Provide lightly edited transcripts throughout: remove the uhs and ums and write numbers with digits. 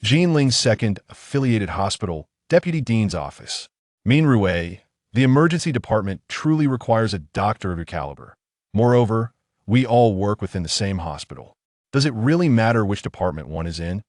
Jinling's second affiliated hospital, Deputy Dean's office. Minrue, the emergency department truly requires a doctor of your caliber. Moreover, we all work within the same hospital. Does it really matter which department one is in?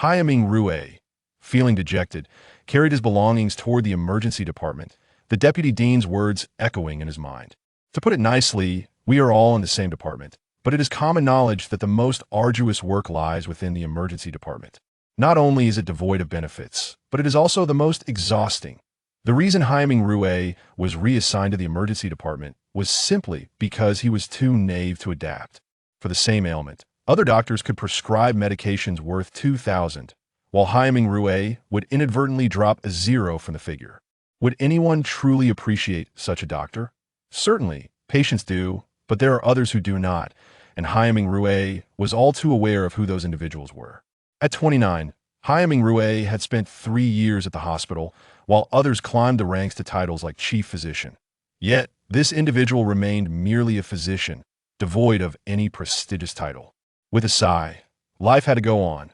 Hyaming Rue, feeling dejected, carried his belongings toward the emergency department, the deputy dean's words echoing in his mind. To put it nicely, we are all in the same department, but it is common knowledge that the most arduous work lies within the emergency department. Not only is it devoid of benefits, but it is also the most exhausting. The reason Hyaming Rue was reassigned to the emergency department was simply because he was too naive to adapt. For the same ailment, other doctors could prescribe medications worth 2,000, while Hyaming Rue would inadvertently drop a zero from the figure. Would anyone truly appreciate such a doctor? Certainly, patients do, but there are others who do not, and Hyaming Rue was all too aware of who those individuals were. At 29, Hyaming Rue had spent 3 years at the hospital, while others climbed the ranks to titles like chief physician. Yet, this individual remained merely a physician, devoid of any prestigious title. With a sigh, life had to go on.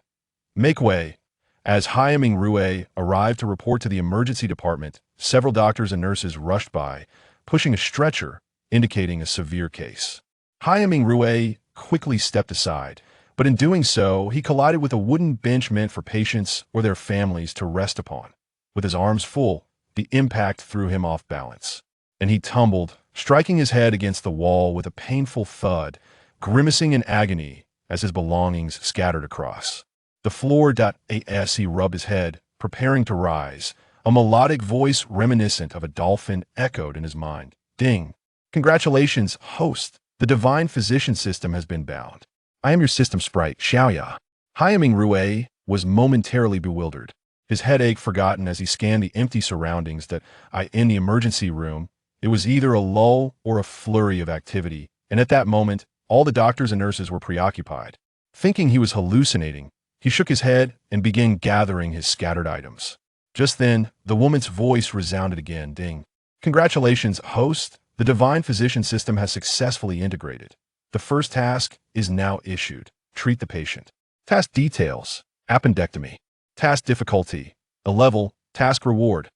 Make way. As Hyaming Rue arrived to report to the emergency department, several doctors and nurses rushed by, pushing a stretcher, indicating a severe case. Hyaming Rue quickly stepped aside, but in doing so, he collided with a wooden bench meant for patients or their families to rest upon. With his arms full, the impact threw him off balance, and he tumbled, striking his head against the wall with a painful thud, grimacing in agony as his belongings scattered across the floor. As he rubbed his head, preparing to rise, a melodic voice reminiscent of a dolphin echoed in his mind. Ding! Congratulations, host! The divine physician system has been bound. I am your system sprite, Xiaoya. Hyaming Rue was momentarily bewildered, his headache forgotten as he scanned the empty surroundings in the emergency room. It was either a lull or a flurry of activity, and at that moment, all the doctors and nurses were preoccupied. Thinking he was hallucinating, he shook his head and began gathering his scattered items. Just then, the woman's voice resounded again, ding. Congratulations, host! The divine physician system has successfully integrated. The first task is now issued. Treat the patient. Task details: appendectomy. Task difficulty: a level. Task reward: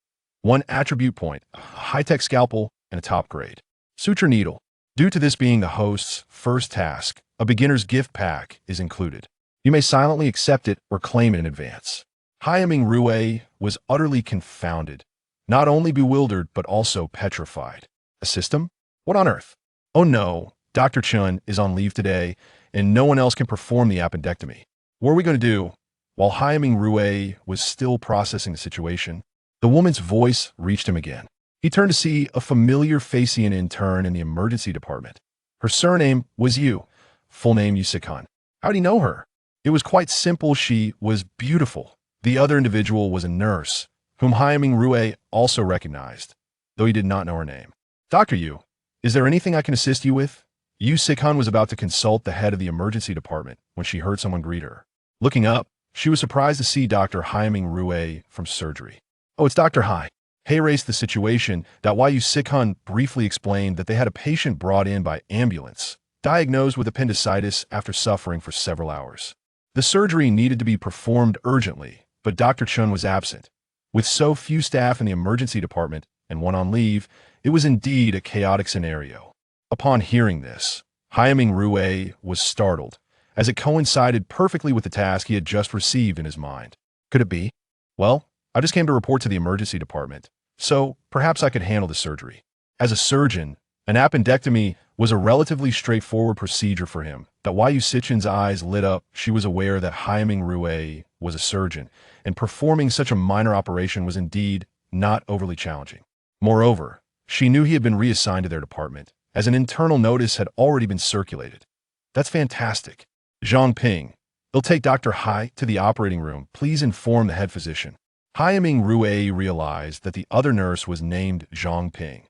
1 attribute point, a high-tech scalpel, and a top grade. Suture needle. Due to this being the host's first task, a beginner's gift pack is included. You may silently accept it or claim it in advance. Hyaming Rue was utterly confounded, not only bewildered but also petrified. A system? What on earth? Oh no, Dr. Chun is on leave today, and no one else can perform the appendectomy. What are we going to do? While Hyaming Rue was still processing the situation, the woman's voice reached him again. He turned to see a familiar Facian intern in the emergency department. Her surname was Yu, full name Yusikhan. How'd he know her? It was quite simple. She was beautiful. The other individual was a nurse, whom Hyaming Rue also recognized, though he did not know her name. Dr. Yu, is there anything I can assist you with? Yu Sikhan was about to consult the head of the emergency department when she heard someone greet her. Looking up, she was surprised to see Dr. Hyaming Rue from surgery. Oh, it's Dr. Hai. He raised the situation. Yu Sikhan briefly explained that they had a patient brought in by ambulance, diagnosed with appendicitis after suffering for several hours. The surgery needed to be performed urgently, but Dr. Chun was absent. With so few staff in the emergency department and one on leave, it was indeed a chaotic scenario. Upon hearing this, Hyaming Rue was startled, as it coincided perfectly with the task he had just received in his mind. Could it be? Well, I just came to report to the emergency department, so perhaps I could handle the surgery. As a surgeon, an appendectomy was a relatively straightforward procedure for him. Yu Sichan's eyes lit up. She was aware that Hyaming Rue was a surgeon, and performing such a minor operation was indeed not overly challenging. Moreover, she knew he had been reassigned to their department, as an internal notice had already been circulated. That's fantastic. Zhang Ping, they'll take Dr. Hai to the operating room. Please inform the head physician. Hyaming Rue realized that the other nurse was named Zhang Ping.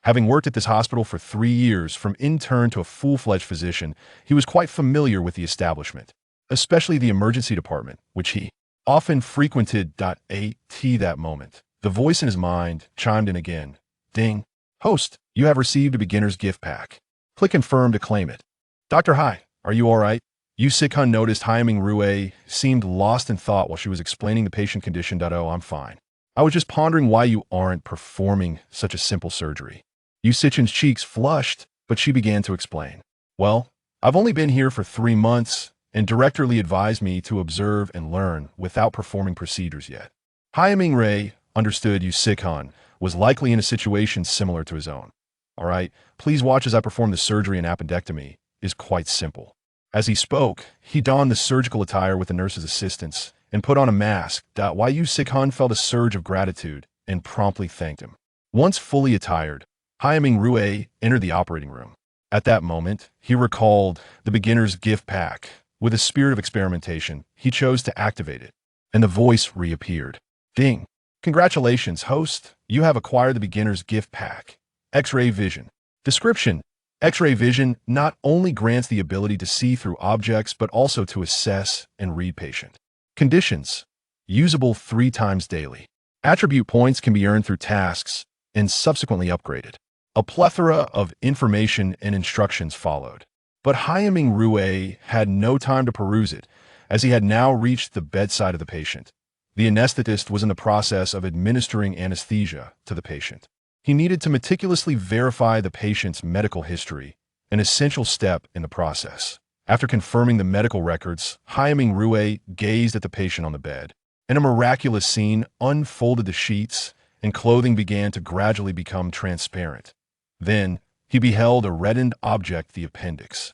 Having worked at this hospital for 3 years, from intern to a full-fledged physician, he was quite familiar with the establishment, especially the emergency department, which he often frequented. At that moment, the voice in his mind chimed in again. Ding. Host, you have received a beginner's gift pack. Click confirm to claim it. Dr. Hai, are you all right? Yu Sikhan noticed Hyaming Rue seemed lost in thought while she was explaining the patient condition. Oh, I'm fine. I was just pondering why you aren't performing such a simple surgery. Yu Sichan's cheeks flushed, but she began to explain. Well, I've only been here for 3 months, and Director Lee advised me to observe and learn without performing procedures yet. Hyaming Rue understood Yu Sikhan was likely in a situation similar to his own. All right, please watch as I perform the surgery and appendectomy is quite simple. As he spoke, he donned the surgical attire with the nurse's assistance and put on a mask. Why Yu Sikhan felt a surge of gratitude and promptly thanked him. Once fully attired, Hyaming Rue entered the operating room. At that moment, he recalled the beginner's gift pack. With a spirit of experimentation, he chose to activate it, and the voice reappeared. Ding! Congratulations, host. You have acquired the beginner's gift pack. X-ray vision. Description: X-ray vision not only grants the ability to see through objects but also to assess and read patient conditions. Usable 3 times daily. Attribute points can be earned through tasks and subsequently upgraded. A plethora of information and instructions followed. But Hyaming Rue had no time to peruse it, as he had now reached the bedside of the patient. The anesthetist was in the process of administering anesthesia to the patient. He needed to meticulously verify the patient's medical history, an essential step in the process. After confirming the medical records, Hyaming Rue gazed at the patient on the bed. In a miraculous scene, unfolded the sheets, and clothing began to gradually become transparent. Then, he beheld a reddened object, the appendix.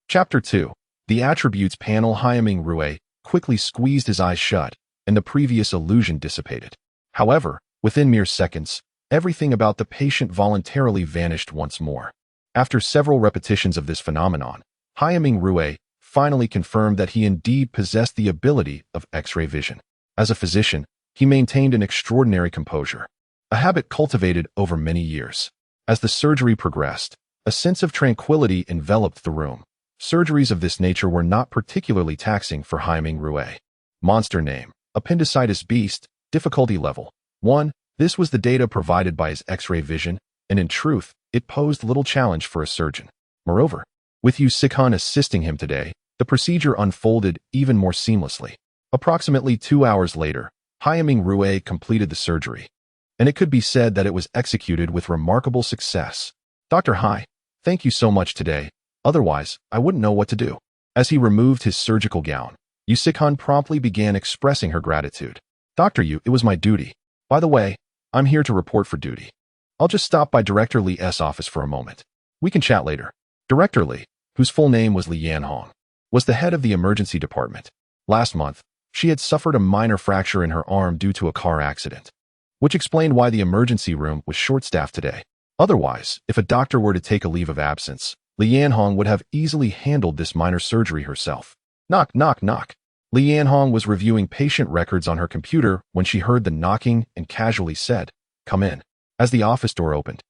Chapter 2. The Attributes panel. Hyaming Rue quickly squeezed his eyes shut, and the previous illusion dissipated. However, within mere seconds, everything about the patient voluntarily vanished once more. After several repetitions of this phenomenon, Hyaming Rue finally confirmed that he indeed possessed the ability of X-ray vision. As a physician, he maintained an extraordinary composure, a habit cultivated over many years. As the surgery progressed, a sense of tranquility enveloped the room. Surgeries of this nature were not particularly taxing for Hyaming Rue. Monster name: Appendicitis Beast, difficulty level 1. This was the data provided by his X-ray vision, and in truth, it posed little challenge for a surgeon. Moreover, with Yu Sikhan assisting him today, the procedure unfolded even more seamlessly. Approximately 2 hours later, Hyaming Rue completed the surgery, and it could be said that it was executed with remarkable success. Dr. Hai, thank you so much today. Otherwise, I wouldn't know what to do. As he removed his surgical gown, Yu Sikhan promptly began expressing her gratitude. Dr. Yu, it was my duty. By the way, I'm here to report for duty. I'll just stop by Director Lee's office for a moment. We can chat later. Director Lee, whose full name was Li Yanhong, was the head of the emergency department. Last month, she had suffered a minor fracture in her arm due to a car accident, which explained why the emergency room was short-staffed today. Otherwise, if a doctor were to take a leave of absence, Li Yanhong would have easily handled this minor surgery herself. Knock, knock, knock. Li Yanhong was reviewing patient records on her computer when she heard the knocking and casually said, "Come in." As the office door opened,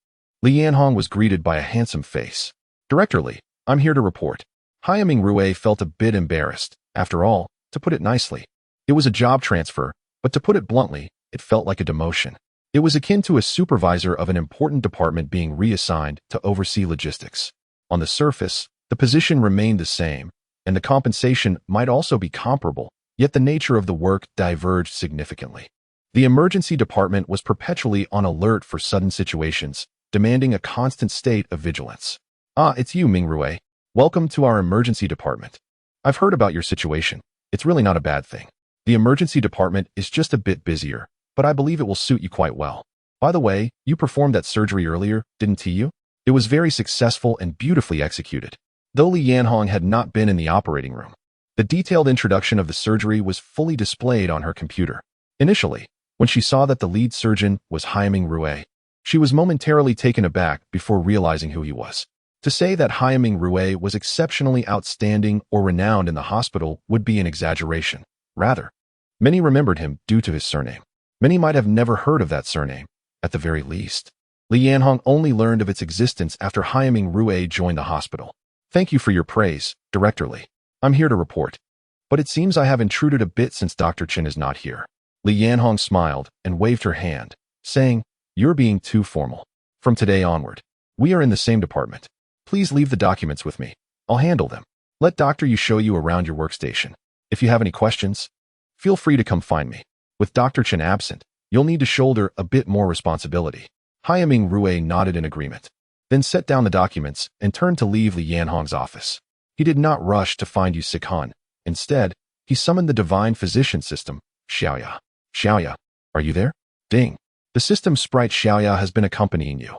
Li Yanhong was greeted by a handsome face. Director Lee, I'm here to report. Hyaming Rue felt a bit embarrassed. After all, to put it nicely, it was a job transfer, but to put it bluntly, it felt like a demotion. It was akin to a supervisor of an important department being reassigned to oversee logistics. On the surface, the position remained the same, and the compensation might also be comparable, yet the nature of the work diverged significantly. The emergency department was perpetually on alert for sudden situations, demanding a constant state of vigilance. Ah, it's you, Ming Rue. Welcome to our emergency department. I've heard about your situation. It's really not a bad thing. The emergency department is just a bit busier, but I believe it will suit you quite well. By the way, you performed that surgery earlier, didn't you? It was very successful and beautifully executed. Though Li Yanhong had not been in the operating room, the detailed introduction of the surgery was fully displayed on her computer. Initially, when she saw that the lead surgeon was Hyaming Rue, she was momentarily taken aback before realizing who he was. To say that Hyaming Rue was exceptionally outstanding or renowned in the hospital would be an exaggeration. Rather, many remembered him due to his surname. Many might have never heard of that surname, at the very least. Li Yanhong only learned of its existence after Hyaming Rue joined the hospital. Thank you for your praise, Director Lee. I'm here to report. But it seems I have intruded a bit since Dr. Chen is not here. Li Yanhong smiled and waved her hand, saying, "You're being too formal. From today onward, we are in the same department. Please leave the documents with me. I'll handle them." Let Dr. Yu show you around your workstation. If you have any questions, feel free to come find me. With Dr. Chen absent, you'll need to shoulder a bit more responsibility. Haiming Rui nodded in agreement, then set down the documents and turned to leave Li Yanhong's office. He did not rush to find Yu Sikhan. Instead, he summoned the divine physician system, Xiaoya. Xiaoya, are you there? Ding. The system sprite Xiaoya has been accompanying you.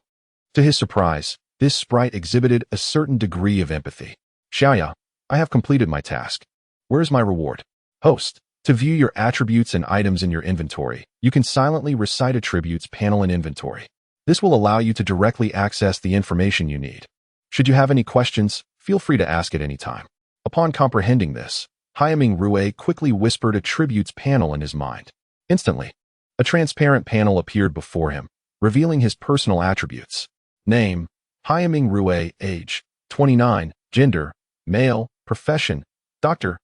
To his surprise, this sprite exhibited a certain degree of empathy. Xiaoya, I have completed my task. Where is my reward? Host. To view your attributes and items in your inventory, you can silently recite attributes panel in inventory. This will allow you to directly access the information you need. Should you have any questions, feel free to ask at any time. Upon comprehending this, Haiming Rui quickly whispered attributes panel in his mind. Instantly, a transparent panel appeared before him, revealing his personal attributes. Name, Haiming Rui, age, 29, gender, male, profession, doctor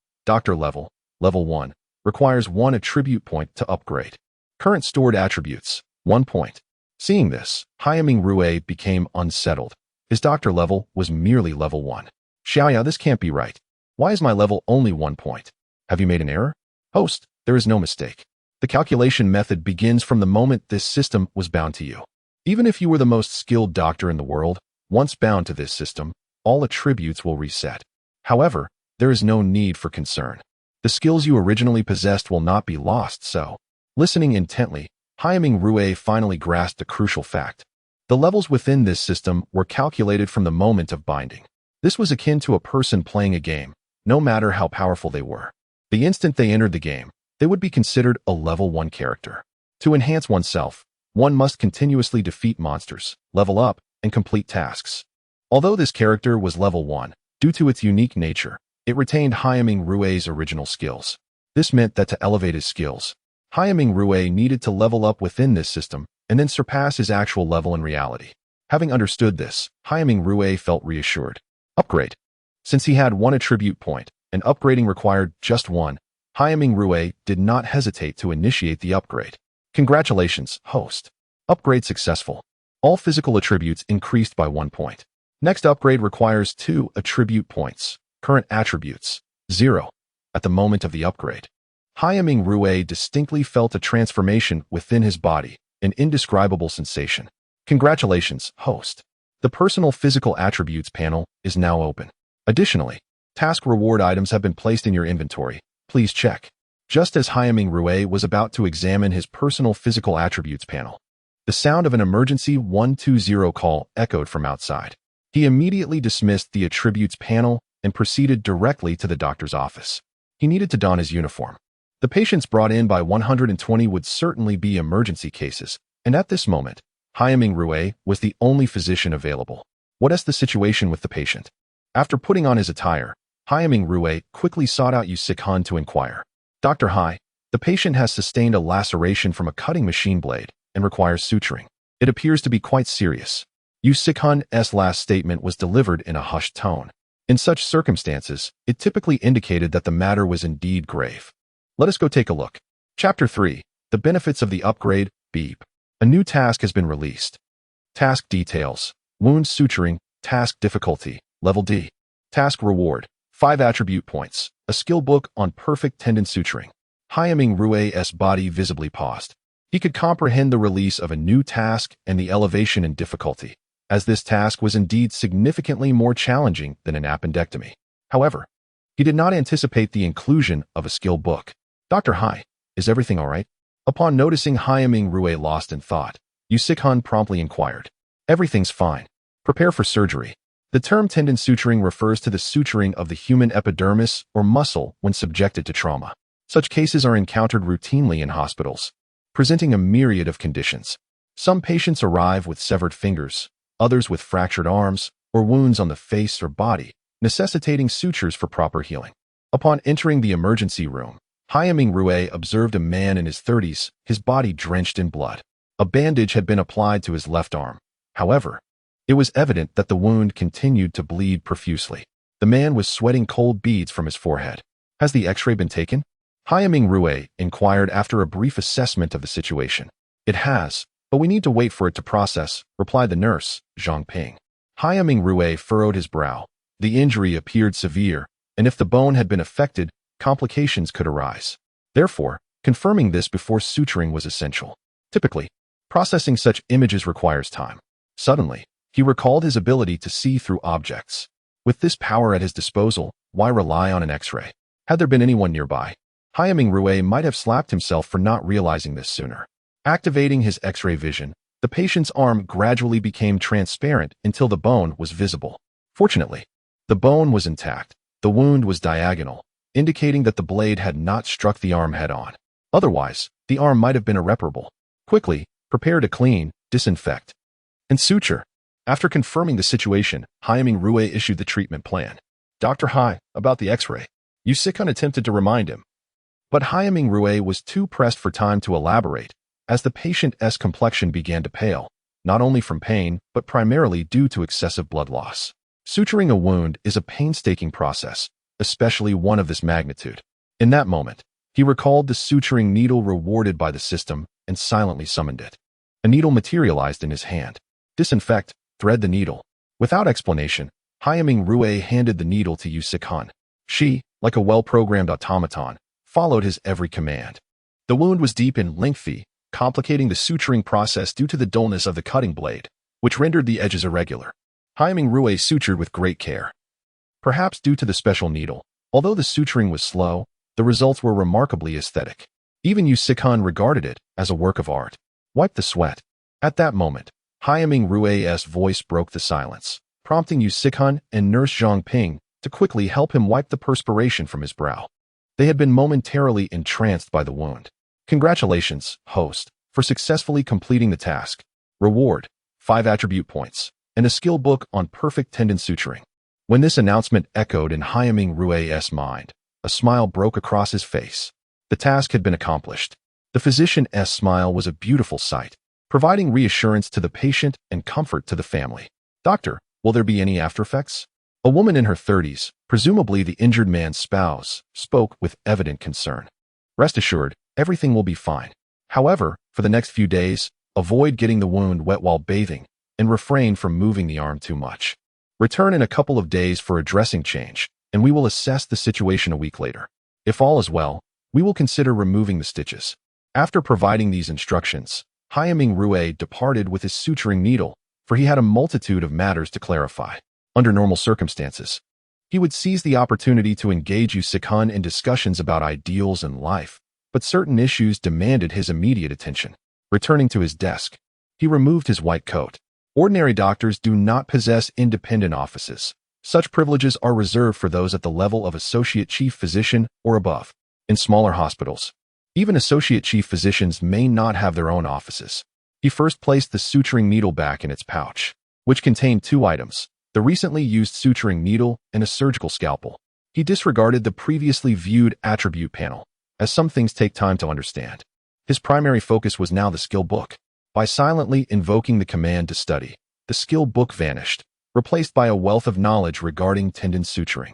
level, level 1, requires 1 attribute point to upgrade. Current stored attributes, 1 point. Seeing this, Haiming Rui became unsettled. His doctor level was merely level 1. Xiaoya, this can't be right. Why is my level only 1 point? Have you made an error? Host, there is no mistake. The calculation method begins from the moment this system was bound to you. Even if you were the most skilled doctor in the world, once bound to this system, all attributes will reset. However, there is no need for concern. The skills you originally possessed will not be lost, so. Listening intently, Haiming Rui finally grasped a crucial fact. The levels within this system were calculated from the moment of binding. This was akin to a person playing a game, no matter how powerful they were. The instant they entered the game, they would be considered a level 1 character. To enhance oneself, one must continuously defeat monsters, level up, and complete tasks. Although this character was level 1, due to its unique nature, it retained Haiming Rui's original skills. This meant that to elevate his skills, Haiming Rui needed to level up within this system and then surpass his actual level in reality. Having understood this, Haiming Rui felt reassured. Upgrade. Since he had 1 attribute point, and upgrading required just 1, Haiming Rui did not hesitate to initiate the upgrade. Congratulations, host. Upgrade successful. All physical attributes increased by 1 point. Next upgrade requires 2 attribute points. Current attributes, 0. At the moment of the upgrade, Haiming Rui distinctly felt a transformation within his body, an indescribable sensation. Congratulations, host. The personal physical attributes panel is now open. Additionally, task reward items have been placed in your inventory. Please check. Just as Haiming Rui was about to examine his personal physical attributes panel, the sound of an emergency 120 call echoed from outside. He immediately dismissed the attributes panel and proceeded directly to the doctor's office. He needed to don his uniform. The patients brought in by 120 would certainly be emergency cases, and at this moment, Haiming Rui was the only physician available. What is the situation with the patient? After putting on his attire, Haiming Rui quickly sought out Yu Sikhan to inquire. Dr. Hai, the patient has sustained a laceration from a cutting machine blade and requires suturing. It appears to be quite serious. Yu Sikhan's last statement was delivered in a hushed tone. In such circumstances, it typically indicated that the matter was indeed grave. Let us go take a look. Chapter 3. The Benefits of the Upgrade, Beep. A new task has been released. Task Details. Wound Suturing. Task Difficulty. Level D. Task Reward. 5 attribute points. A skill book on perfect tendon suturing. Haiming Rui's body visibly paused. He could comprehend the release of a new task and the elevation in difficulty, as this task was indeed significantly more challenging than an appendectomy. However, he did not anticipate the inclusion of a skill book. Dr. Hai, is everything all right? Upon noticing Haiming Rui lost in thought, Yu Sikhan promptly inquired. Everything's fine. Prepare for surgery. The term tendon suturing refers to the suturing of the human epidermis or muscle when subjected to trauma. Such cases are encountered routinely in hospitals, presenting a myriad of conditions. Some patients arrive with severed fingers, others with fractured arms or wounds on the face or body, necessitating sutures for proper healing. Upon entering the emergency room, Haiming Rui observed a man in his 30s, his body drenched in blood. A bandage had been applied to his left arm. However, it was evident that the wound continued to bleed profusely. The man was sweating cold beads from his forehead. Has the x-ray been taken? Haiming Rui inquired after a brief assessment of the situation. It has, but we need to wait for it to process, replied the nurse, Zhang Ping. Haiming Rui furrowed his brow. The injury appeared severe, and if the bone had been affected, complications could arise. Therefore, confirming this before suturing was essential. Typically, processing such images requires time. Suddenly, he recalled his ability to see through objects. With this power at his disposal, why rely on an X-ray? Had there been anyone nearby, Haiming Rue might have slapped himself for not realizing this sooner. Activating his X-ray vision, the patient's arm gradually became transparent until the bone was visible. Fortunately, the bone was intact. The wound was diagonal, indicating that the blade had not struck the arm head-on. Otherwise, the arm might have been irreparable. Quickly, prepare to clean, disinfect, and suture. After confirming the situation, Haiming Rue issued the treatment plan. Dr. Hai, about the X-ray. Yusikun attempted to remind him, but Haiming Rue was too pressed for time to elaborate, as the patient's complexion began to pale, not only from pain, but primarily due to excessive blood loss. Suturing a wound is a painstaking process, especially one of this magnitude. In that moment, he recalled the suturing needle rewarded by the system and silently summoned it. A needle materialized in his hand. Disinfect, thread the needle. Without explanation, Haiming Rue handed the needle to Yusikun. She, like a well-programmed automaton, followed his every command. The wound was deep and lengthy, complicating the suturing process due to the dullness of the cutting blade, which rendered the edges irregular. Haiming Rue sutured with great care. Perhaps due to the special needle, although the suturing was slow, the results were remarkably aesthetic. Even Yusikun regarded it as a work of art. Wipe the sweat. At that moment, Haiming Rue's voice broke the silence, prompting Yusikun and Nurse Zhang Ping to quickly help him wipe the perspiration from his brow. They had been momentarily entranced by the wound. Congratulations, host, for successfully completing the task. Reward, 5 attribute points, and a skill book on perfect tendon suturing. When this announcement echoed in Haiming Rue's mind, a smile broke across his face. The task had been accomplished. The physician's smile was a beautiful sight, providing reassurance to the patient and comfort to the family. Doctor, will there be any after effects? A woman in her 30s, presumably the injured man's spouse, spoke with evident concern. Rest assured, everything will be fine. However, for the next few days, avoid getting the wound wet while bathing and refrain from moving the arm too much. Return in a couple of days for a dressing change, and we will assess the situation a week later. If all is well, we will consider removing the stitches. After providing these instructions, Haiming Rue departed with his suturing needle, for he had a multitude of matters to clarify. Under normal circumstances, he would seize the opportunity to engage Yusikun in discussions about ideals and life, but certain issues demanded his immediate attention. Returning to his desk, he removed his white coat. Ordinary doctors do not possess independent offices. Such privileges are reserved for those at the level of associate chief physician or above. In smaller hospitals, even associate chief physicians may not have their own offices. He first placed the suturing needle back in its pouch, which contained 2 items, the recently used suturing needle and a surgical scalpel. He disregarded the previously viewed attribute panel, as some things take time to understand. His primary focus was now the skill book. By silently invoking the command to study, the skill book vanished, replaced by a wealth of knowledge regarding tendon suturing.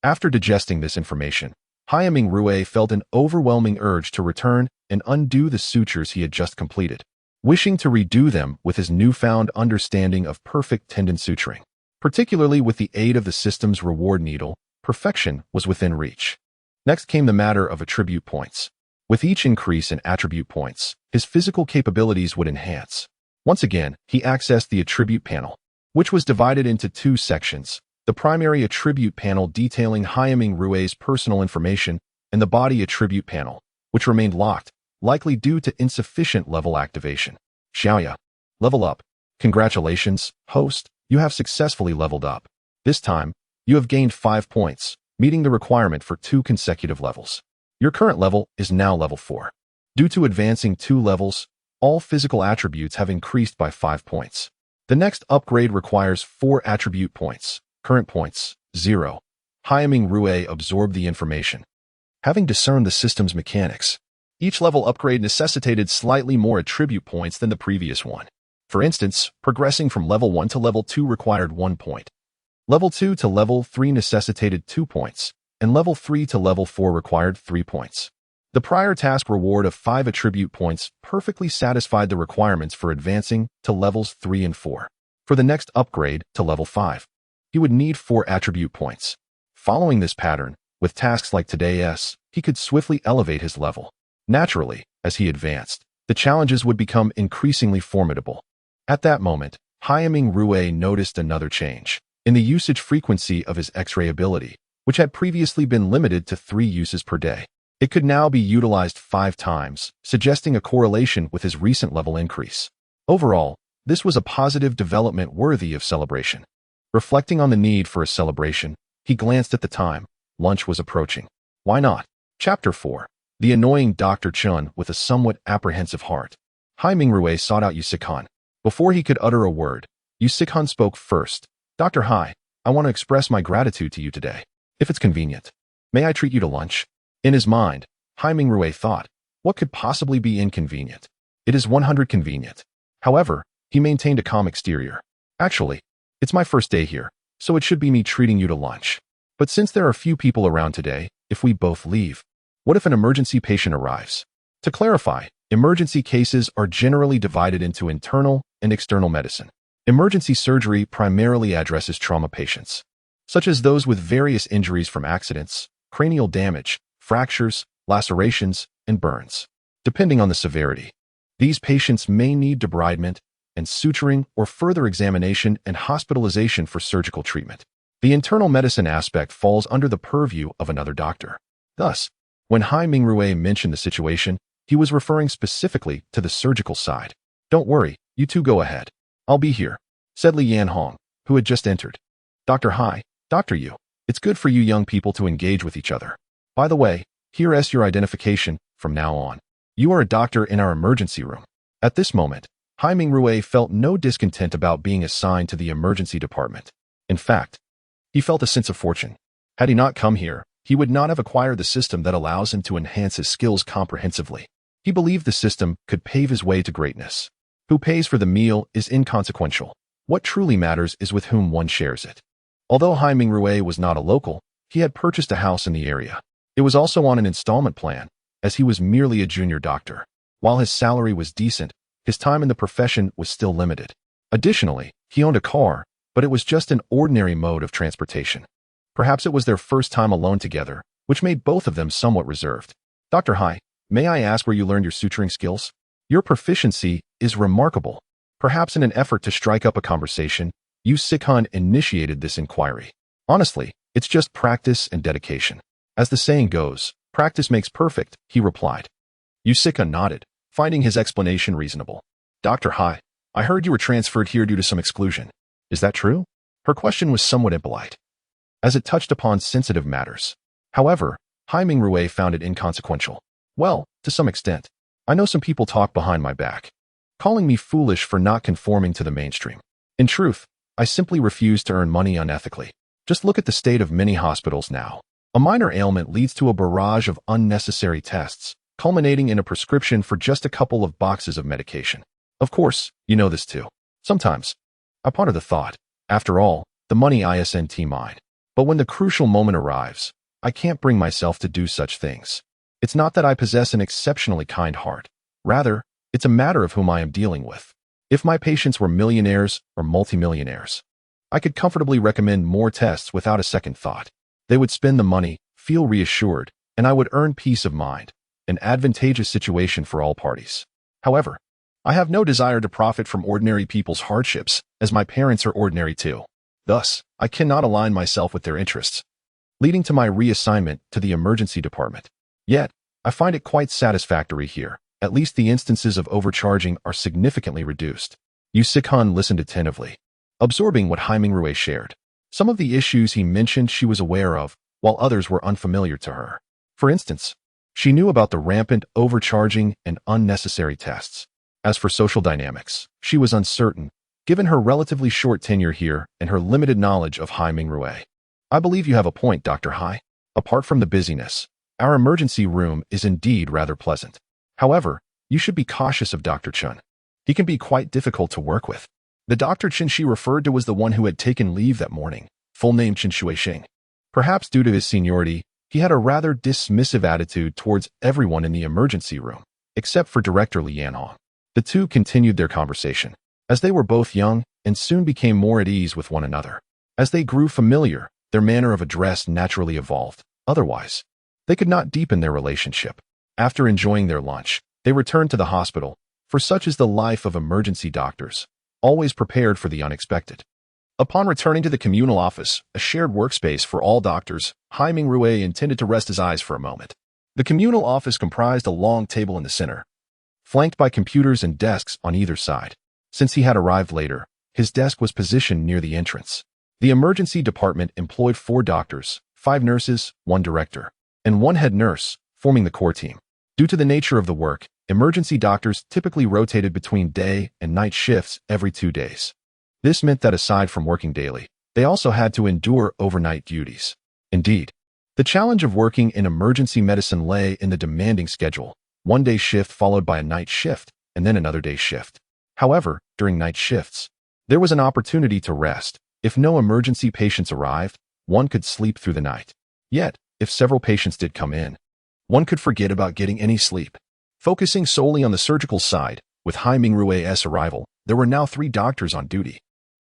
After digesting this information, Haiming Rue felt an overwhelming urge to return and undo the sutures he had just completed, wishing to redo them with his newfound understanding of perfect tendon suturing. Particularly with the aid of the system's reward needle, perfection was within reach. Next came the matter of attribute points. With each increase in attribute points, his physical capabilities would enhance. Once again, he accessed the attribute panel, which was divided into 2 sections, the primary attribute panel detailing Haiming Rue's personal information and the body attribute panel, which remained locked, likely due to insufficient level activation. Xiaoya, level up. Congratulations, host, you have successfully leveled up. This time, you have gained 5 points, meeting the requirement for 2 consecutive levels. Your current level is now level 4. Due to advancing 2 levels, all physical attributes have increased by 5 points. The next upgrade requires 4 attribute points. Current points, 0. Haiming Rue absorbed the information. Having discerned the system's mechanics, each level upgrade necessitated slightly more attribute points than the previous one. For instance, progressing from level 1 to level 2 required 1 point. Level 2 to level 3 necessitated 2 points, and level 3 to level 4 required 3 points. The prior task reward of 5 attribute points perfectly satisfied the requirements for advancing to levels 3 and 4. For the next upgrade to level 5, he would need 4 attribute points. Following this pattern, with tasks like today's, he could swiftly elevate his level. Naturally, as he advanced, the challenges would become increasingly formidable. At that moment, Haiming Rue noticed another change in the usage frequency of his X-ray ability, which had previously been limited to 3 uses per day. It could now be utilized 5 times, suggesting a correlation with his recent level increase. Overall, this was a positive development worthy of celebration. Reflecting on the need for a celebration, he glanced at the time. Lunch was approaching. Why not? Chapter 4. The annoying Dr. Chun with a somewhat apprehensive heart. Haiming Rue sought out Yu Sikhan. Before he could utter a word, Yu Sikhan spoke first. Dr. Hai, I want to express my gratitude to you today. If it's convenient, may I treat you to lunch? In his mind, Haiming Rue thought, what could possibly be inconvenient? It is 100 convenient. However, he maintained a calm exterior. Actually, it's my first day here, so it should be me treating you to lunch. But since there are few people around today, if we both leave, what if an emergency patient arrives? To clarify, emergency cases are generally divided into internal and external medicine. Emergency surgery primarily addresses trauma patients, such as those with various injuries from accidents, cranial damage, fractures, lacerations, and burns. Depending on the severity, these patients may need debridement and suturing or further examination and hospitalization for surgical treatment. The internal medicine aspect falls under the purview of another doctor. Thus, when Haiming Rue mentioned the situation, he was referring specifically to the surgical side. Don't worry, you two go ahead. I'll be here, said Li Yanhong, who had just entered. Dr. Hai, Dr. Yu, it's good for you young people to engage with each other. By the way, here's your identification from now on. You are a doctor in our emergency room. At this moment, Haiming Rue felt no discontent about being assigned to the emergency department. In fact, he felt a sense of fortune. Had he not come here, he would not have acquired the system that allows him to enhance his skills comprehensively. He believed the system could pave his way to greatness. Who pays for the meal is inconsequential. What truly matters is with whom one shares it. Although Haiming Rue was not a local, he had purchased a house in the area. It was also on an installment plan, as he was merely a junior doctor. While his salary was decent, his time in the profession was still limited. Additionally, he owned a car, but it was just an ordinary mode of transportation. Perhaps it was their first time alone together, which made both of them somewhat reserved. Dr. Hai, may I ask where you learned your suturing skills? Your proficiency is remarkable. Perhaps in an effort to strike up a conversation, Yu Sikhan initiated this inquiry. Honestly, it's just practice and dedication. As the saying goes, practice makes perfect, he replied. Yu Sikhan nodded, finding his explanation reasonable. Dr. Hai, I heard you were transferred here due to some exclusion. Is that true? Her question was somewhat impolite, as it touched upon sensitive matters. However, Haiming Rue found it inconsequential. Well, to some extent. I know some people talk behind my back, calling me foolish for not conforming to the mainstream. In truth, I simply refuse to earn money unethically. Just look at the state of many hospitals now. A minor ailment leads to a barrage of unnecessary tests, culminating in a prescription for just a couple of boxes of medication. Of course, you know this too. Sometimes, I ponder the thought, after all, the money isn't mine. But when the crucial moment arrives, I can't bring myself to do such things. It's not that I possess an exceptionally kind heart. Rather, it's a matter of whom I am dealing with. If my patients were millionaires or multimillionaires, I could comfortably recommend more tests without a second thought. They would spend the money, feel reassured, and I would earn peace of mind, an advantageous situation for all parties. However, I have no desire to profit from ordinary people's hardships, as my parents are ordinary too. Thus, I cannot align myself with their interests, leading to my reassignment to the emergency department. Yet, I find it quite satisfactory here. At least the instances of overcharging are significantly reduced. Yu Sikhan listened attentively, absorbing what Haiming Rue shared. Some of the issues he mentioned she was aware of, while others were unfamiliar to her. For instance, she knew about the rampant overcharging and unnecessary tests. As for social dynamics, she was uncertain, given her relatively short tenure here and her limited knowledge of Haiming Rue. I believe you have a point, Dr. Hai. Apart from the busyness, our emergency room is indeed rather pleasant. However, you should be cautious of Dr. Chun. He can be quite difficult to work with. The Dr. Chen she referred to was the one who had taken leave that morning, full name Chen Shuixing. Perhaps due to his seniority, he had a rather dismissive attitude towards everyone in the emergency room, except for Director Li Yanhong. The two continued their conversation, as they were both young and soon became more at ease with one another. As they grew familiar, Their manner of address naturally evolved. Otherwise, they could not deepen their relationship. After enjoying their lunch, they returned to the hospital, for such is the life of emergency doctors, always prepared for the unexpected. Upon returning to the communal office, a shared workspace for all doctors, Hai Mingrue intended to rest his eyes for a moment. The communal office comprised a long table in the center, flanked by computers and desks on either side. Since he had arrived later, his desk was positioned near the entrance. The emergency department employed 4 doctors, 5 nurses, 1 director, and 1 head nurse, forming the core team. Due to the nature of the work, emergency doctors typically rotated between day and night shifts every 2 days. This meant that aside from working daily, they also had to endure overnight duties. Indeed, the challenge of working in emergency medicine lay in the demanding schedule, 1-day shift followed by a night shift, and then another day shift. However, during night shifts, there was an opportunity to rest. If no emergency patients arrived, one could sleep through the night. Yet, if several patients did come in, one could forget about getting any sleep. Focusing solely on the surgical side, with Hai Mingrue's arrival, there were now 3 doctors on duty.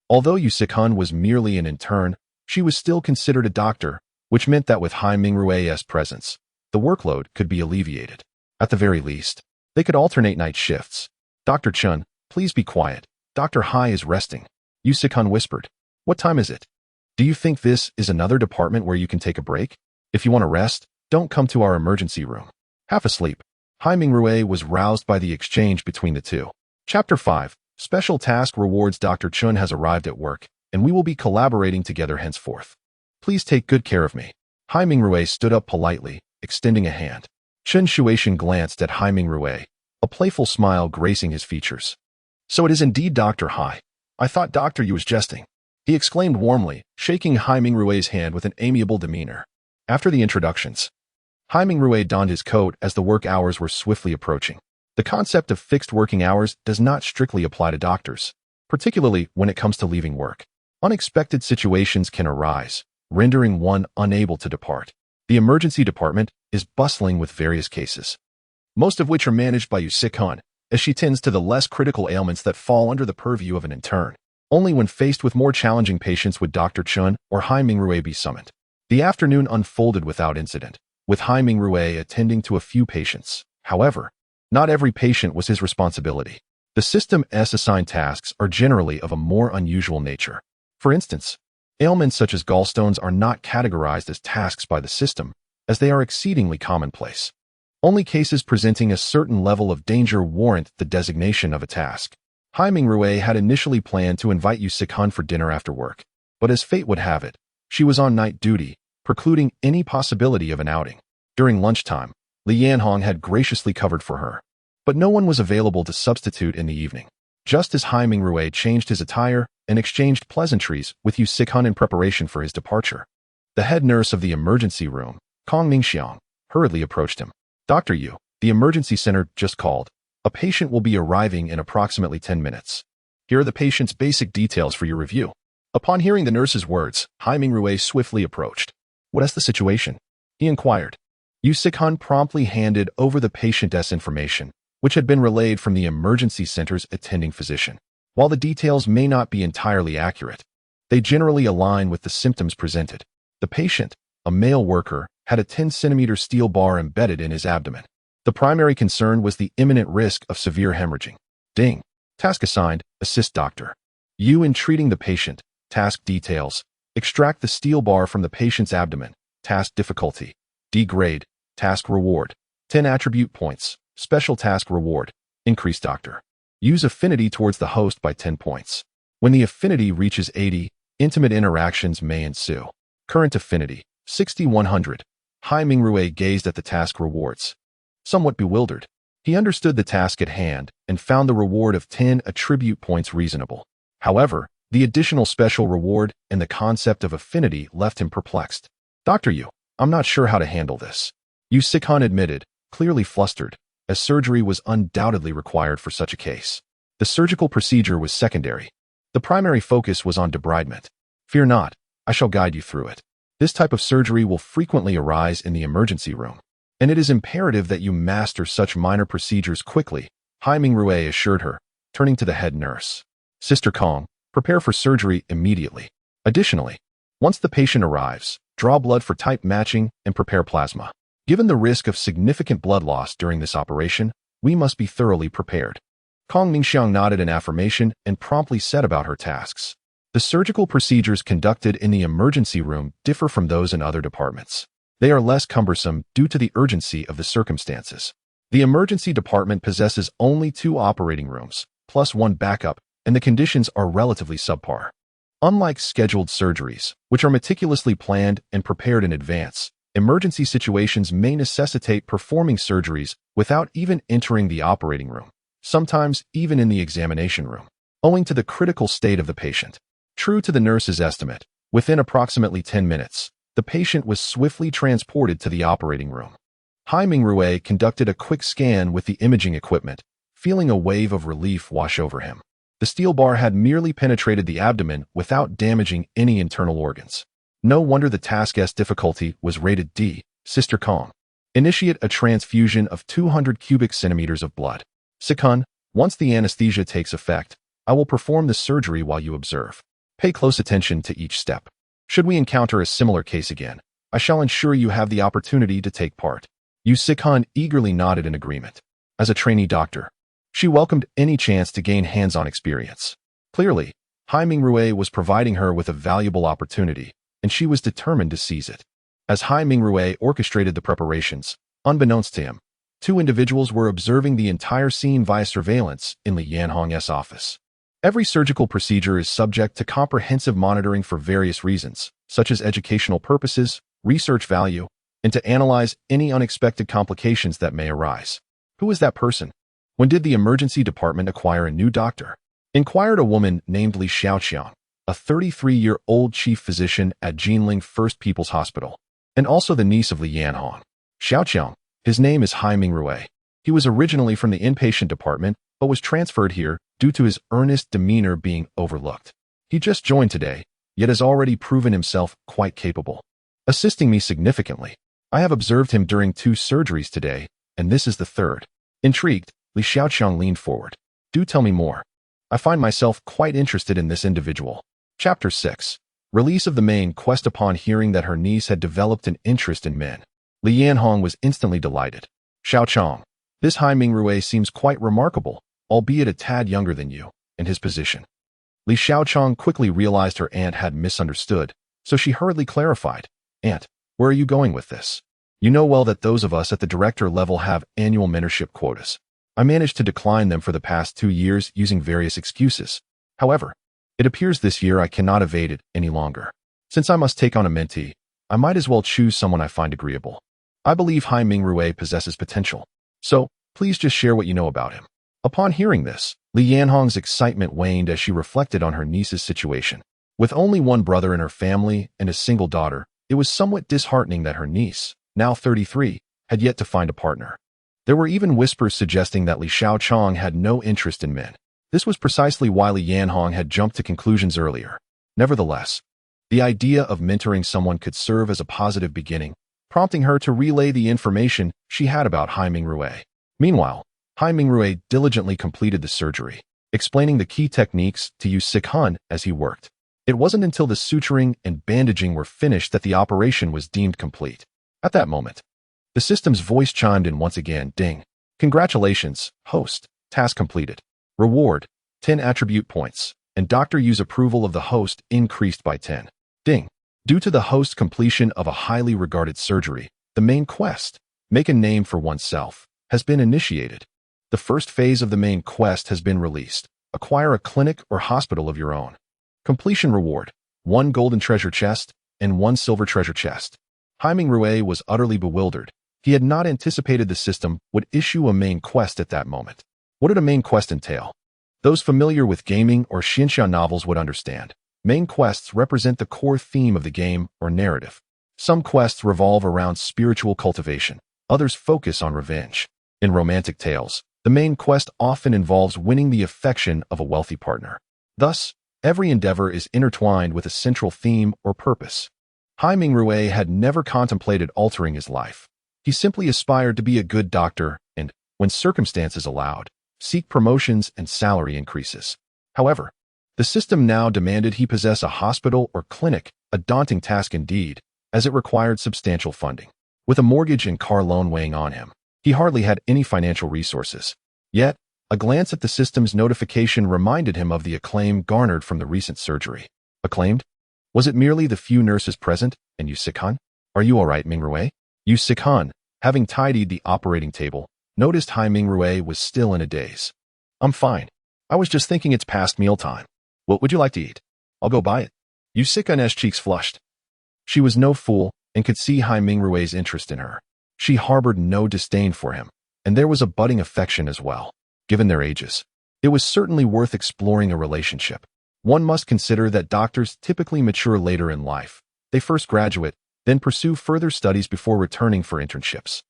Although Yu Sikhan was merely an intern, she was still considered a doctor, which meant that with Hai Mingrue's presence, the workload could be alleviated. At the very least, they could alternate night shifts. Dr. Chun, please be quiet. Dr. Hai is resting. Yu Sikhan whispered. What time is it? Do you think this is another department where you can take a break? If you want to rest, don't come to our emergency room. Half asleep, Hai Mingrue was roused by the exchange between the two. Chapter 5. Special Task Rewards. Dr. Chun has arrived at work, and we will be collaborating together henceforth. Please take good care of me. Hai Mingrue stood up politely, extending a hand. Chen Shuaishan glanced at Hai Mingrue, a playful smile gracing his features. So it is indeed Dr. Hai. I thought Dr. Yu was jesting. He exclaimed warmly, shaking Hai Mingrue's hand with an amiable demeanor. After the introductions, Hai Mingrue donned his coat as the work hours were swiftly approaching. The concept of fixed working hours does not strictly apply to doctors, particularly when it comes to leaving work. Unexpected situations can arise, rendering one unable to depart. The emergency department is bustling with various cases, most of which are managed by Yu Sikhan, as she tends to the less critical ailments that fall under the purview of an intern. Only when faced with more challenging patients would Dr. Chun or Hai Mingrue be summoned. The afternoon unfolded without incident, with Hai Mingrue attending to a few patients. However, not every patient was his responsibility. The system's assigned tasks are generally of a more unusual nature. For instance, ailments such as gallstones are not categorized as tasks by the system, as they are exceedingly commonplace. Only cases presenting a certain level of danger warrant the designation of a task. Hai Mingrue had initially planned to invite Yu Sikhan for dinner after work, but as fate would have it, she was on night duty, precluding any possibility of an outing. During lunchtime, Li Yanhong had graciously covered for her, but no one was available to substitute in the evening. Just as Hai Mingrue changed his attire and exchanged pleasantries with Yu Sikhan in preparation for his departure, the head nurse of the emergency room, Kong Mingxiang, hurriedly approached him. Dr. Yu, the emergency center just called. A patient will be arriving in approximately 10 minutes. Here are the patient's basic details for your review. Upon hearing the nurse's words, Hai Mingrue swiftly approached. What is the situation? He inquired. Yu Sikhan promptly handed over the patient's information, which had been relayed from the emergency center's attending physician. While the details may not be entirely accurate, they generally align with the symptoms presented. The patient, a male worker, had a 10-centimeter steel bar embedded in his abdomen. The primary concern was the imminent risk of severe hemorrhaging. Ding. Task assigned, assist doctor. Yu in treating the patient. Task details. Extract the steel bar from the patient's abdomen. Task difficulty. D grade. Task reward. 10 attribute points. Special task reward. Increase doctor. Use affinity towards the host by 10 points. When the affinity reaches 80, intimate interactions may ensue. Current affinity, 60-100. Hai Mingrue gazed at the task rewards. Somewhat bewildered, he understood the task at hand and found the reward of 10 attribute points reasonable. However, the additional special reward and the concept of affinity left him perplexed. Dr. Yu, I'm not sure how to handle this. Yu Sikhan admitted, clearly flustered, as surgery was undoubtedly required for such a case. The surgical procedure was secondary. The primary focus was on debridement. Fear not, I shall guide you through it. This type of surgery will frequently arise in the emergency room, and it is imperative that you master such minor procedures quickly, Hai Mingrue assured her, turning to the head nurse. Sister Kong, prepare for surgery immediately. Additionally, Once the patient arrives, draw blood for type matching and prepare plasma. Given the risk of significant blood loss during this operation, we must be thoroughly prepared. Kong Mingxiang nodded in affirmation and promptly set about her tasks. The surgical procedures conducted in the emergency room differ from those in other departments. They are less cumbersome due to the urgency of the circumstances. The emergency department possesses only 2 operating rooms, plus 1 backup, and the conditions are relatively subpar. Unlike scheduled surgeries, which are meticulously planned and prepared in advance, emergency situations may necessitate performing surgeries without even entering the operating room, sometimes even in the examination room, owing to the critical state of the patient. True to the nurse's estimate, within approximately 10 minutes, the patient was swiftly transported to the operating room. Hai Mingrui conducted a quick scan with the imaging equipment, feeling a wave of relief wash over him. The steel bar had merely penetrated the abdomen without damaging any internal organs. No wonder the task's difficulty was rated D. Sister Kong. Initiate a transfusion of 200 cubic centimeters of blood. Sikun, once the anesthesia takes effect, I will perform the surgery while you observe. Pay close attention to each step. Should we encounter a similar case again, I shall ensure you have the opportunity to take part. Yu Sikun eagerly nodded in agreement. As a trainee doctor, she welcomed any chance to gain hands-on experience. Clearly, Hai Mingrui was providing her with a valuable opportunity, and she was determined to seize it. As Hai Mingrui orchestrated the preparations, unbeknownst to him, 2 individuals were observing the entire scene via surveillance in Li Yanhong's office. Every surgical procedure is subject to comprehensive monitoring for various reasons, such as educational purposes, research value, and to analyze any unexpected complications that may arise. Who is that person? When did the emergency department acquire a new doctor? Inquired a woman named Li Xiaoqiang, a 33-year-old chief physician at Jinling First People's Hospital, and also the niece of Li Yanhong. Xiaoqiang, his name is Hai Mingrui. He was originally from the inpatient department, but was transferred here due to his earnest demeanor being overlooked. He just joined today, yet has already proven himself quite capable, assisting me significantly. I have observed him during 2 surgeries today, and this is the 3rd. Intrigued, Li Xiaoqiang leaned forward. Do tell me more. I find myself quite interested in this individual. Chapter 6. Release of the main quest. Upon hearing that her niece had developed an interest in men, Li Yanhong was instantly delighted. Xiaoqiang, this Hai Mingrui seems quite remarkable, albeit a tad younger than you, in his position. Li Xiaoqiang quickly realized her aunt had misunderstood, so she hurriedly clarified. Aunt, where are you going with this? You know well that those of us at the director level have annual mentorship quotas. I managed to decline them for the past 2 years using various excuses. However, it appears this year I cannot evade it any longer. Since I must take on a mentee, I might as well choose someone I find agreeable. I believe Hai Mingrui possesses potential, so please just share what you know about him. Upon hearing this, Li Yanhong's excitement waned as she reflected on her niece's situation. With only 1 brother in her family and a single daughter, it was somewhat disheartening that her niece, now 33, had yet to find a partner. There were even whispers suggesting that Li Xiaoqiang had no interest in men. This was precisely why Li Yanhong had jumped to conclusions earlier. Nevertheless, the idea of mentoring someone could serve as a positive beginning, prompting her to relay the information she had about Hai Mingrui. Meanwhile, Hai Mingrui diligently completed the surgery, explaining the key techniques to use Sikun as he worked. It wasn't until the suturing and bandaging were finished that the operation was deemed complete. At that moment, the system's voice chimed in once again. Ding. Congratulations, host. Task completed. Reward, 10 attribute points, and Dr. Yu's approval of the host increased by 10. Ding. Due to the host's completion of a highly regarded surgery, the main quest, make a name for oneself, has been initiated. The first phase of the main quest has been released. Acquire a clinic or hospital of your own. Completion reward, 1 golden treasure chest and 1 silver treasure chest. Hai Mingrui was utterly bewildered. He had not anticipated the system would issue a main quest at that moment. What did a main quest entail? Those familiar with gaming or Xinxia novels would understand. Main quests represent the core theme of the game or narrative. Some quests revolve around spiritual cultivation. Others focus on revenge. In romantic tales, the main quest often involves winning the affection of a wealthy partner. Thus, every endeavor is intertwined with a central theme or purpose. Hai Mingrui had never contemplated altering his life. He simply aspired to be a good doctor and, when circumstances allowed, seek promotions and salary increases. However, the system now demanded he possess a hospital or clinic a daunting task indeed, as it required substantial funding. With a mortgage and car loan weighing on him, he hardly had any financial resources. Yet, a glance at the system's notification reminded him of the acclaim garnered from the recent surgery. Acclaimed? Was it merely the few nurses present, and Yu Sikhan? Are you all right, Mingrue? Yu Sikhan, having tidied the operating table, noticed Hai Mingrue was still in a daze. I'm fine. I was just thinking it's past mealtime. What would you like to eat? I'll go buy it. Yu Sikhan's cheeks flushed. She was no fool and could see Hai Mingrue's interest in her. She harbored no disdain for him, and there was a budding affection as well. Given their ages, it was certainly worth exploring a relationship. One must consider that doctors typically mature later in life. They first graduate, then pursue further studies before returning for internships.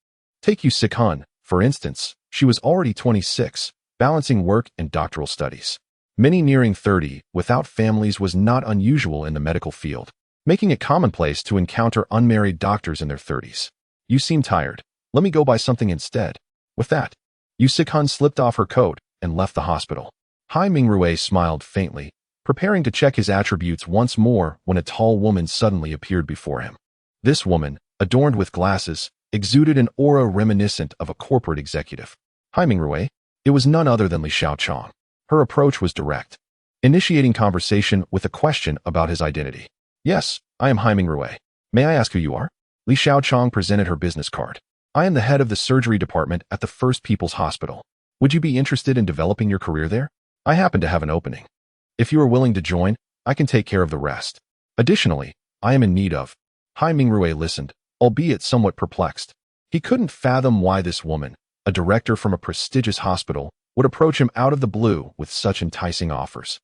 Take Yu Sikhan, for instance. She was already 26, balancing work and doctoral studies. Many nearing 30, without families was not unusual in the medical field, making it commonplace to encounter unmarried doctors in their 30s. You seem tired. Let me go buy something instead. With that, Yu Sikhan slipped off her coat and left the hospital. Hai Mingrue smiled faintly, preparing to check his attributes once more when a tall woman suddenly appeared before him. This woman, adorned with glasses, exuded an aura reminiscent of a corporate executive. Hai Mingrue? It was none other than Li Xiaochang. Her approach was direct, initiating conversation with a question about his identity. Yes, I am Hai Mingrue. May I ask who you are? Li Xiaochang presented her business card. I am the head of the surgery department at the First People's Hospital. Would you be interested in developing your career there? I happen to have an opening. If you are willing to join, I can take care of the rest. Additionally, I am in need of. Hai Mingrue listened, albeit somewhat perplexed. He couldn't fathom why this woman, a director from a prestigious hospital, would approach him out of the blue with such enticing offers.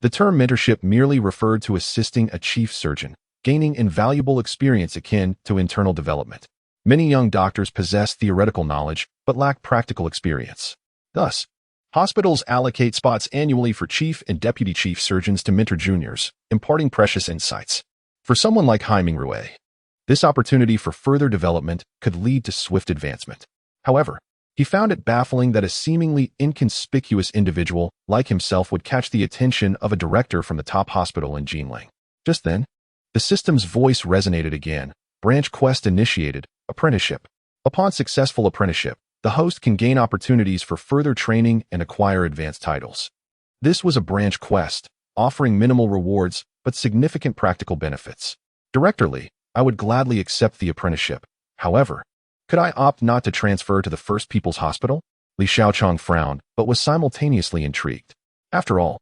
The term mentorship merely referred to assisting a chief surgeon, gaining invaluable experience akin to internal development. Many young doctors possess theoretical knowledge but lack practical experience. Thus, hospitals allocate spots annually for chief and deputy chief surgeons to mentor juniors, imparting precious insights. For someone like Hai Mingrue, this opportunity for further development could lead to swift advancement. However, he found it baffling that a seemingly inconspicuous individual like himself would catch the attention of a director from the top hospital in Jinling. Just then, the system's voice resonated again. Branch Quest initiated. Apprenticeship. Upon successful apprenticeship, the host can gain opportunities for further training and acquire advanced titles. This was a branch quest, offering minimal rewards but significant practical benefits. Directorly, I would gladly accept the apprenticeship. However, could I opt not to transfer to the First People's Hospital? Li Xiaochang frowned, but was simultaneously intrigued. After all,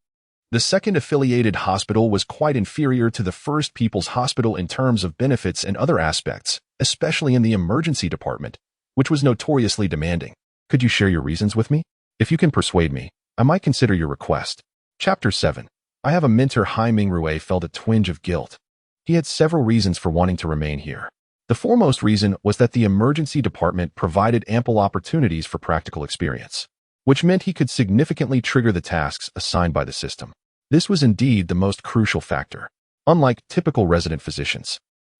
the second affiliated hospital was quite inferior to the First People's Hospital in terms of benefits and other aspects, especially in the emergency department, which was notoriously demanding. Could you share your reasons with me? If you can persuade me, I might consider your request. Chapter 7. I have a mentor. Hai Mingrue felt a twinge of guilt. He had several reasons for wanting to remain here. The foremost reason was that the emergency department provided ample opportunities for practical experience, which meant he could significantly trigger the tasks assigned by the system. This was indeed the most crucial factor. Unlike typical resident physicians,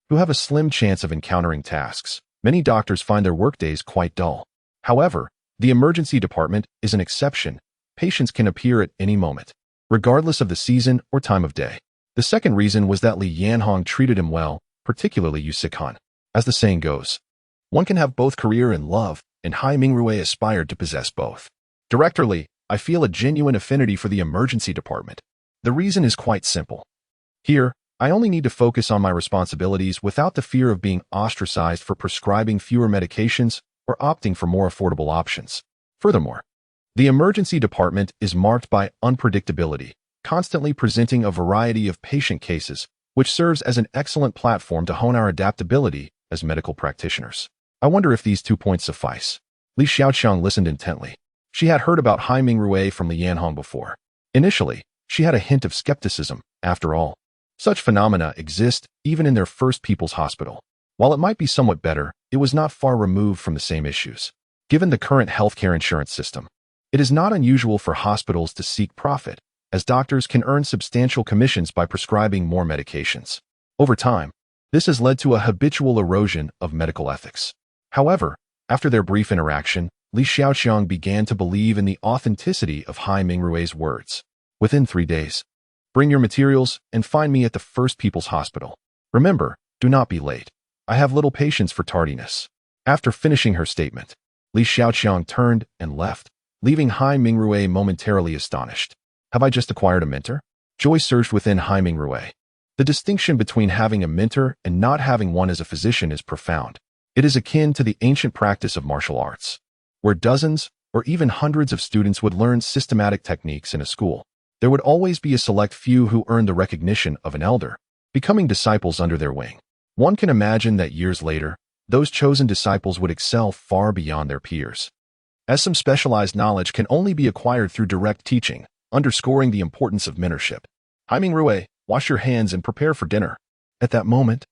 who have a slim chance of encountering tasks, many doctors find their workdays quite dull. However, the emergency department is an exception. Patients can appear at any moment, regardless of the season or time of day. The second reason was that Li Yanhong treated him well, particularly Yu Sikhan. As the saying goes, one can have both career and love, and Hai Mingrue aspired to possess both. Directorly, I feel a genuine affinity for the emergency department. The reason is quite simple. Here, I only need to focus on my responsibilities without the fear of being ostracized for prescribing fewer medications or opting for more affordable options. Furthermore, the emergency department is marked by unpredictability, constantly presenting a variety of patient cases, which serves as an excellent platform to hone our adaptability as medical practitioners. I wonder if these 2 points suffice. Li Xiaochang listened intently. She had heard about Hai Mingrue from Li Yanhong before. Initially, she had a hint of skepticism. After all, such phenomena exist even in their First People's Hospital. While it might be somewhat better, it was not far removed from the same issues. Given the current healthcare insurance system, it is not unusual for hospitals to seek profit, as doctors can earn substantial commissions by prescribing more medications. Over time, this has led to a habitual erosion of medical ethics. However, after their brief interaction, Li Xiaochang began to believe in the authenticity of Hai Mingrue's words. Within 3 days, bring your materials and find me at the First People's Hospital. Remember, do not be late. I have little patience for tardiness. After finishing her statement, Li Xiaoqiang turned and left, leaving Hai Mingrui momentarily astonished. Have I just acquired a mentor? Joy surged within Hai Mingrui. The distinction between having a mentor and not having one as a physician is profound. It is akin to the ancient practice of martial arts, where dozens or even hundreds of students would learn systematic techniques in a school. There would always be a select few who earned the recognition of an elder, becoming disciples under their wing. One can imagine that years later, those chosen disciples would excel far beyond their peers, as some specialized knowledge can only be acquired through direct teaching, underscoring the importance of mentorship. Hai Mingrui, wash your hands and prepare for dinner. At that moment,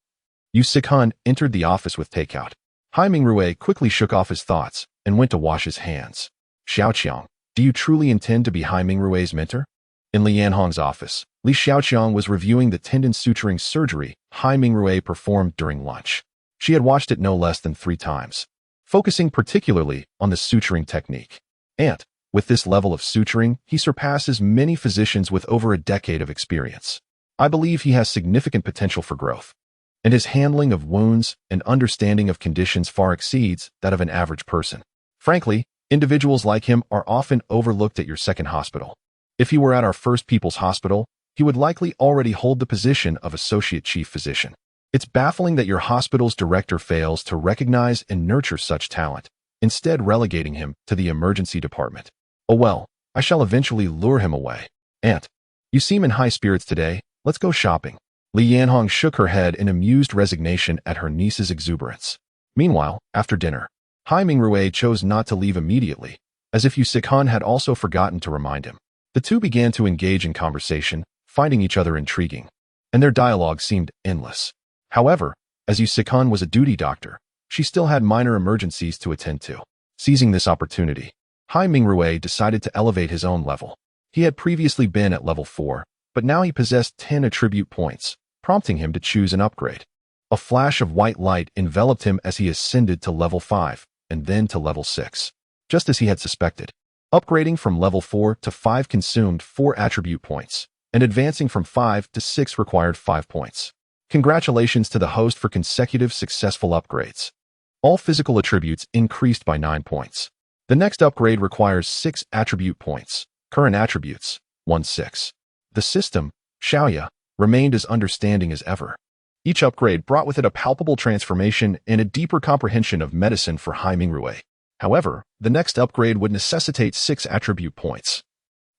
Yu Sikhan entered the office with takeout. Hai Mingrui quickly shook off his thoughts and went to wash his hands. Xiaoqiang, do you truly intend to be Hai Mingrui's mentor? In Li Yanhong's office, Li Xiaoqiang was reviewing the tendon suturing surgery Hai Mingrui performed during lunch. She had watched it no less than 3 times, focusing particularly on the suturing technique. And, with this level of suturing, he surpasses many physicians with over a decade of experience. I believe he has significant potential for growth, and his handling of wounds and understanding of conditions far exceeds that of an average person. Frankly, individuals like him are often overlooked at your second hospital. If he were at our first People's Hospital, he would likely already hold the position of Associate Chief Physician. It's baffling that your hospital's director fails to recognize and nurture such talent, instead relegating him to the emergency department. Oh well, I shall eventually lure him away. Aunt, you seem in high spirits today. Let's go shopping. Li Yanhong shook her head in amused resignation at her niece's exuberance. Meanwhile, after dinner, Hai Mingrui chose not to leave immediately, as if Yu Sikhan had also forgotten to remind him. The two began to engage in conversation, finding each other intriguing, and their dialogue seemed endless. However, as Yu Sikhan was a duty doctor, she still had minor emergencies to attend to. Seizing this opportunity, Hai Mingrui decided to elevate his own level. He had previously been at level 4, but now he possessed 10 attribute points, prompting him to choose an upgrade. A flash of white light enveloped him as he ascended to level 5, and then to level 6. Just as he had suspected, upgrading from level 4 to 5 consumed 4 attribute points, and advancing from 5 to 6 required 5 points. Congratulations to the host for consecutive successful upgrades. All physical attributes increased by 9 points. The next upgrade requires 6 attribute points. Current attributes, 1-6. The system, Xiaoya, remained as understanding as ever. Each upgrade brought with it a palpable transformation and a deeper comprehension of medicine for Hai Mingrui. However, the next upgrade would necessitate 6 attribute points,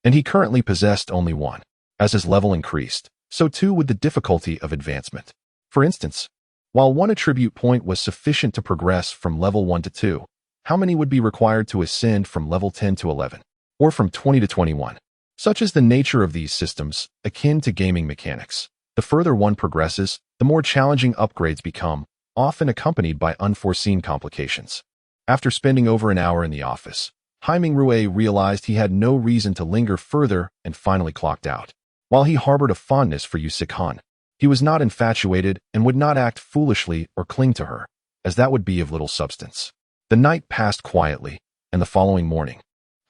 and he currently possessed only 1. As his level increased, so too would the difficulty of advancement. For instance, while 1 attribute point was sufficient to progress from level 1 to 2, how many would be required to ascend from level 10 to 11, or from 20 to 21? Such is the nature of these systems, akin to gaming mechanics. The further one progresses, the more challenging upgrades become, often accompanied by unforeseen complications. After spending over an hour in the office, Hai Mingrui realized he had no reason to linger further and finally clocked out. While he harbored a fondness for Yu Sikhan, he was not infatuated and would not act foolishly or cling to her, as that would be of little substance. The night passed quietly, and the following morning,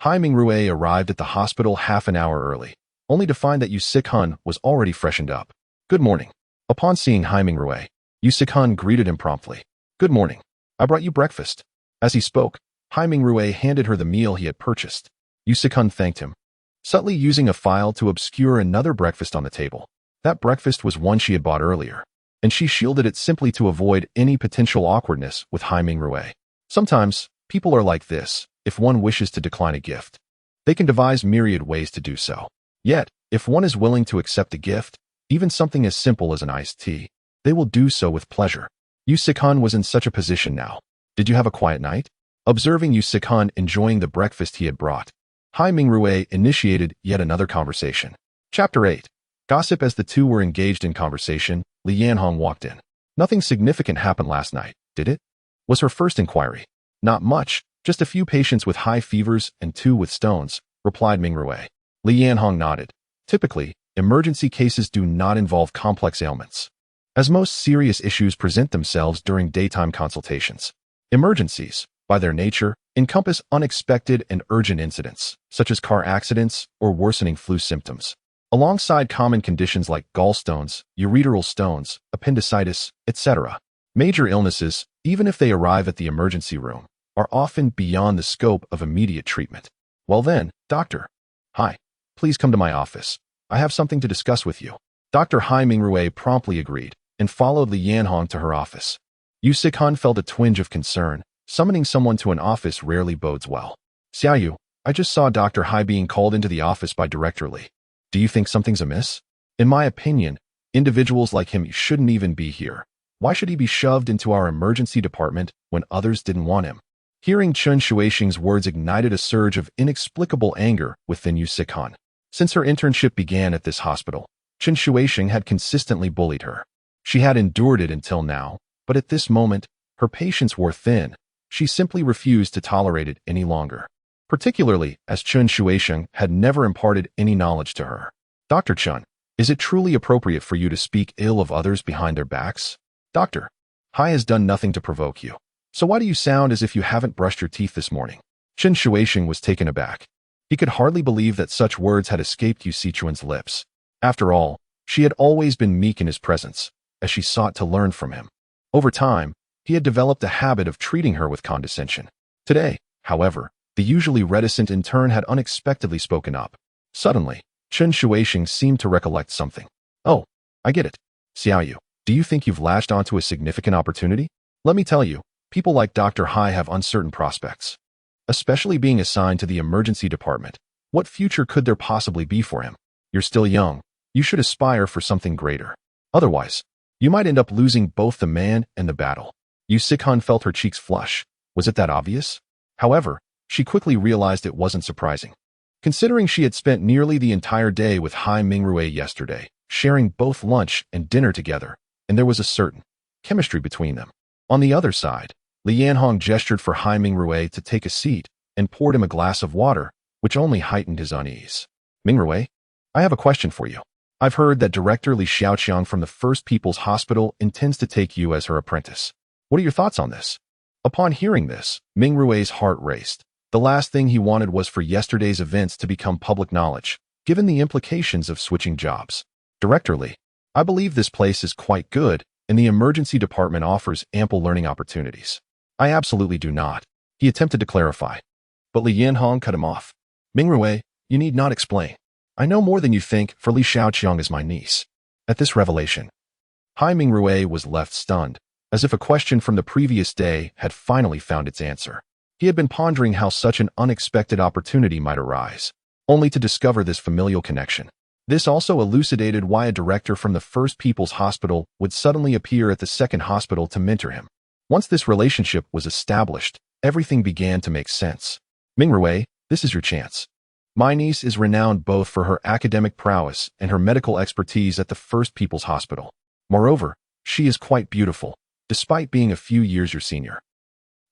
Hai Mingrui arrived at the hospital half an hour early, only to find that Yu Sikhan was already freshened up. Good morning. Upon seeing Hai Mingrui, Yu Sikhan greeted him promptly. Good morning. I brought you breakfast. As he spoke, Hai Mingrui handed her the meal he had purchased. Yu Sikhan thanked him, subtly using a file to obscure another breakfast on the table. That breakfast was one she had bought earlier, and she shielded it simply to avoid any potential awkwardness with Hai Mingrui. Sometimes, people are like this. If one wishes to decline a gift, they can devise myriad ways to do so. Yet, if one is willing to accept a gift, even something as simple as an iced tea, they will do so with pleasure. Yu Sikhan was in such a position now. Did you have a quiet night? Observing Yu Sikhan enjoying the breakfast he had brought, Hai Mingrui initiated yet another conversation. Chapter 8. Gossip. As the two were engaged in conversation, Li Yanhong walked in. Nothing significant happened last night, did it? Was her first inquiry. Not much. Just a few patients with high fevers and 2 with stones, replied Mingrui. Li Yanhong nodded. Typically, emergency cases do not involve complex ailments, as most serious issues present themselves during daytime consultations. Emergencies, by their nature, encompass unexpected and urgent incidents, such as car accidents or worsening flu symptoms. alongside common conditions like gallstones, ureteral stones, appendicitis, etc. Major illnesses, even if they arrive at the emergency room, are often beyond the scope of immediate treatment. Well then, doctor. Hi. Please come to my office. I have something to discuss with you. Dr. Hai Mingrui promptly agreed and followed Li Yanhong to her office. Yu Sikan felt a twinge of concern. Summoning someone to an office rarely bodes well. Xiaoyu, I just saw Dr. Hai being called into the office by Director Li. Do you think something's amiss? In my opinion, individuals like him shouldn't even be here. Why should he be shoved into our emergency department when others didn't want him? Hearing Chen Shuixing's words ignited a surge of inexplicable anger within Yu Sikan. Since her internship began at this hospital, Chen Shuixing had consistently bullied her. She had endured it until now, but at this moment, her patience wore thin. She simply refused to tolerate it any longer, particularly as Chen Shuixing had never imparted any knowledge to her. Dr. Chen, is it truly appropriate for you to speak ill of others behind their backs? Doctor, Hai has done nothing to provoke you. So why do you sound as if you haven't brushed your teeth this morning? Chen Shuixing was taken aback. He could hardly believe that such words had escaped Yu Sichuan's lips. After all, she had always been meek in his presence, as she sought to learn from him. Over time, he had developed a habit of treating her with condescension. Today, however, the usually reticent intern had unexpectedly spoken up. Suddenly, Chen Shuixing seemed to recollect something. Oh, I get it. Xiaoyu, do you think you've latched onto a significant opportunity? Let me tell you, people like Dr. Hai have uncertain prospects. Especially being assigned to the emergency department. What future could there possibly be for him? You're still young. You should aspire for something greater. Otherwise, you might end up losing both the man and the battle. Yu Sikan felt her cheeks flush. Was it that obvious? However, she quickly realized it wasn't surprising. Considering she had spent nearly the entire day with Hai Mingrui yesterday, sharing both lunch and dinner together, and there was a certain chemistry between them. On the other side, Li Yanhong gestured for Hai Mingrui to take a seat and poured him a glass of water, which only heightened his unease. Mingrui, I have a question for you. I've heard that Director Li Xiaoqiang from the First People's Hospital intends to take you as her apprentice. What are your thoughts on this? Upon hearing this, Mingrui's heart raced. The last thing he wanted was for yesterday's events to become public knowledge, given the implications of switching jobs. Director Li, I believe this place is quite good, and the emergency department offers ample learning opportunities. I absolutely do not. He attempted to clarify. But Li Yanhong cut him off. Mingrui, you need not explain. I know more than you think, for Li Xiaoqiang is my niece. At this revelation, Hai Mingrui was left stunned, as if a question from the previous day had finally found its answer. He had been pondering how such an unexpected opportunity might arise, only to discover this familial connection. This also elucidated why a director from the First People's Hospital would suddenly appear at the second hospital to mentor him. Once this relationship was established, everything began to make sense. Mingrui, this is your chance. My niece is renowned both for her academic prowess and her medical expertise at the First People's Hospital. Moreover, she is quite beautiful, despite being a few years your senior.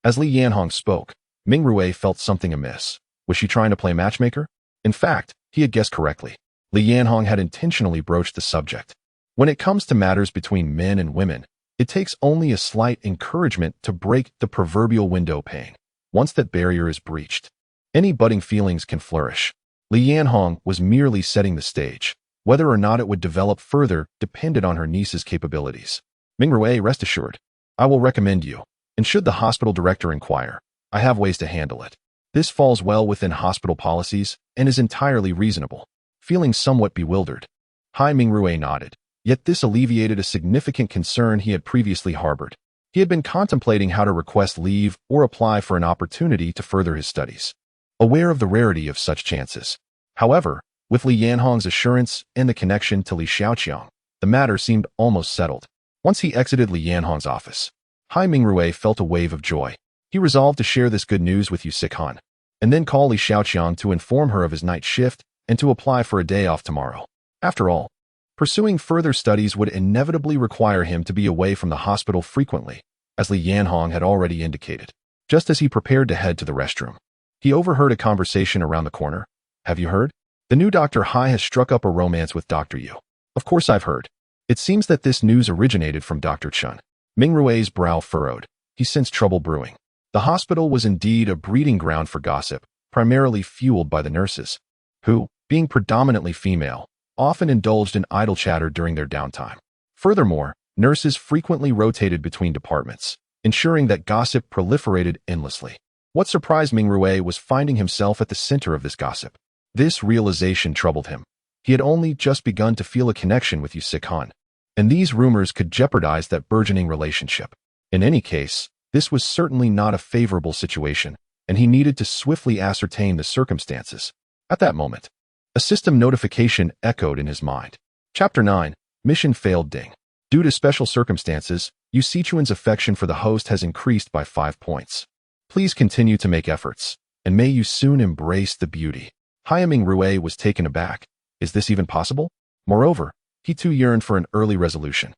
As Li Yanhong spoke, Mingrui felt something amiss. Was she trying to play matchmaker? In fact, he had guessed correctly. Li Yanhong had intentionally broached the subject. When it comes to matters between men and women, it takes only a slight encouragement to break the proverbial window pane. Once that barrier is breached, any budding feelings can flourish. Li Yanhong was merely setting the stage. Whether or not it would develop further depended on her niece's capabilities. Mingrui, rest assured, I will recommend you, and should the hospital director inquire, I have ways to handle it. This falls well within hospital policies and is entirely reasonable. Feeling somewhat bewildered, Hai Mingrui nodded. Yet this alleviated a significant concern he had previously harbored. He had been contemplating how to request leave or apply for an opportunity to further his studies, aware of the rarity of such chances. However, with Li Yanhong's assurance and the connection to Li Xiaoqiang, the matter seemed almost settled. Once he exited Li Yanhong's office, Hai Mingrui felt a wave of joy. He resolved to share this good news with Yu Sikan, and then call Li Xiaoqiang to inform her of his night shift and to apply for a day off tomorrow. After all, pursuing further studies would inevitably require him to be away from the hospital frequently, as Li Yanhong had already indicated. Just as he prepared to head to the restroom, he overheard a conversation around the corner. Have you heard? The new Dr. Hai has struck up a romance with Dr. Yu. Of course I've heard. It seems that this news originated from Dr. Chen. Mingrui's brow furrowed. He sensed trouble brewing. The hospital was indeed a breeding ground for gossip, primarily fueled by the nurses, who, being predominantly female, often indulged in idle chatter during their downtime. Furthermore, nurses frequently rotated between departments, ensuring that gossip proliferated endlessly. What surprised Ming Rue was finding himself at the center of this gossip. This realization troubled him. He had only just begun to feel a connection with Yu Sikhan, and these rumors could jeopardize that burgeoning relationship. In any case, this was certainly not a favorable situation, and he needed to swiftly ascertain the circumstances. At that moment, a system notification echoed in his mind. Chapter 9, Mission Failed Ding. Due to special circumstances, Yu Sichuan's affection for the host has increased by 5 points. Please continue to make efforts, and may you soon embrace the beauty. Haiming Rue was taken aback. Is this even possible? Moreover, he too yearned for an early resolution.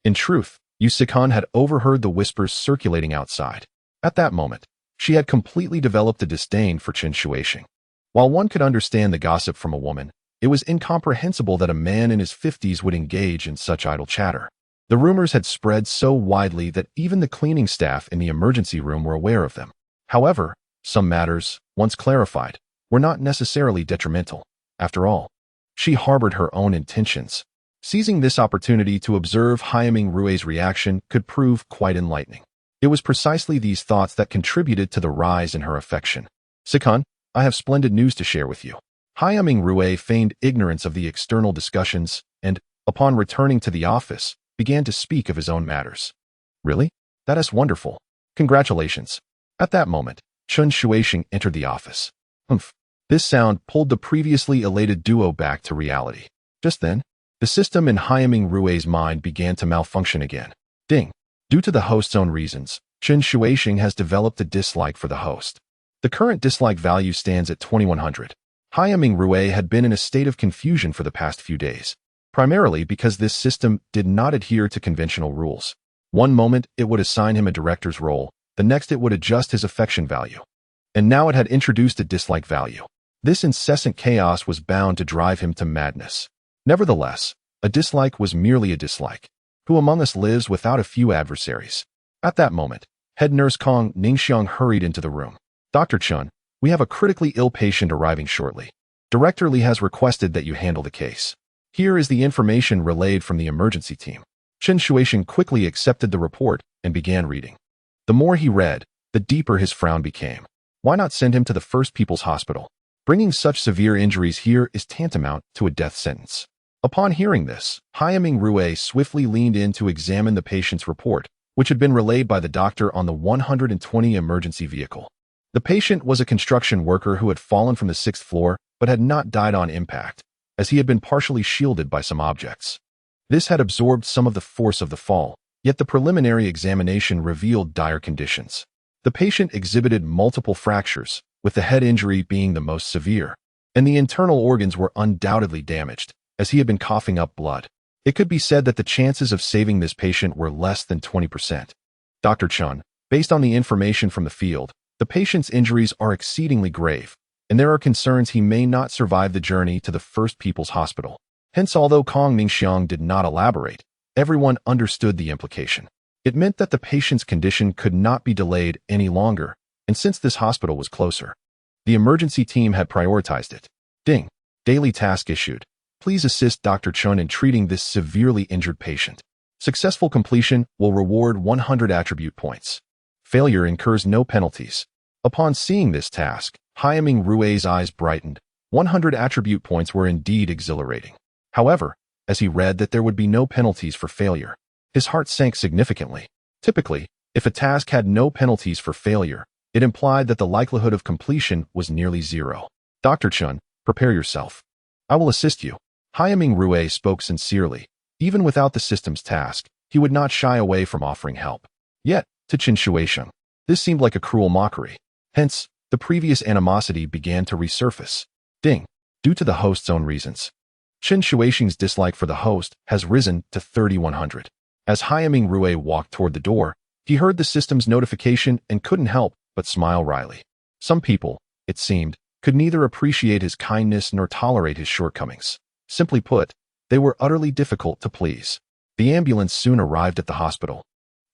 In truth, Yu Sikhan had overheard the whispers circulating outside. At that moment, she had completely developed a disdain for Chen Shuixing. While one could understand the gossip from a woman, it was incomprehensible that a man in his 50s would engage in such idle chatter. The rumors had spread so widely that even the cleaning staff in the emergency room were aware of them. However, some matters, once clarified, were not necessarily detrimental. After all, she harbored her own intentions. Seizing this opportunity to observe Haiming Rue's reaction could prove quite enlightening. It was precisely these thoughts that contributed to the rise in her affection. Sikhan, I have splendid news to share with you. Haiming Rue feigned ignorance of the external discussions and, upon returning to the office, began to speak of his own matters. Really? That is wonderful. Congratulations. At that moment, Chen Shuixing entered the office. Humph. This sound pulled the previously elated duo back to reality. Just then, the system in Haiming Rue's mind began to malfunction again. Ding. Due to the host's own reasons, Chen Shuixing has developed a dislike for the host. The current dislike value stands at 2100. Haiming Rue had been in a state of confusion for the past few days, primarily because this system did not adhere to conventional rules. One moment it would assign him a director's role, the next it would adjust his affection value. And now it had introduced a dislike value. This incessant chaos was bound to drive him to madness. Nevertheless, a dislike was merely a dislike. Who among us lives without a few adversaries? At that moment, head nurse Kong Ningxiang hurried into the room. Dr. Chun, we have a critically ill patient arriving shortly. Director Li has requested that you handle the case. Here is the information relayed from the emergency team. Chen Shuixing quickly accepted the report and began reading. The more he read, the deeper his frown became. Why not send him to the First People's Hospital? Bringing such severe injuries here is tantamount to a death sentence. Upon hearing this, Haiming Rue swiftly leaned in to examine the patient's report, which had been relayed by the doctor on the 120 emergency vehicle. The patient was a construction worker who had fallen from the 6th floor but had not died on impact, as he had been partially shielded by some objects. This had absorbed some of the force of the fall, yet the preliminary examination revealed dire conditions. The patient exhibited multiple fractures, with the head injury being the most severe, and the internal organs were undoubtedly damaged, as he had been coughing up blood. It could be said that the chances of saving this patient were less than 20%. Dr. Chun, based on the information from the field, the patient's injuries are exceedingly grave, and there are concerns he may not survive the journey to the First People's Hospital. Hence, although Kong Ningxiang did not elaborate, everyone understood the implication. It meant that the patient's condition could not be delayed any longer, and since this hospital was closer, the emergency team had prioritized it. Ding. Daily task issued. Please assist Dr. Chun in treating this severely injured patient. Successful completion will reward 100 attribute points. Failure incurs no penalties. Upon seeing this task, Haiming Rue's eyes brightened. 100 attribute points were indeed exhilarating. However, as he read that there would be no penalties for failure, his heart sank significantly. Typically, if a task had no penalties for failure, it implied that the likelihood of completion was nearly zero. Dr. Chun, prepare yourself. I will assist you. Haiming Rue spoke sincerely. Even without the system's task, he would not shy away from offering help. Yet, to Chen Shuixing, this seemed like a cruel mockery. Hence, the previous animosity began to resurface. Ding. Due to the host's own reasons, Chen Shuixing's dislike for the host has risen to 3100. As Haiming Rue walked toward the door, he heard the system's notification and couldn't help but smile wryly. Some people, it seemed, could neither appreciate his kindness nor tolerate his shortcomings. Simply put, they were utterly difficult to please. The ambulance soon arrived at the hospital,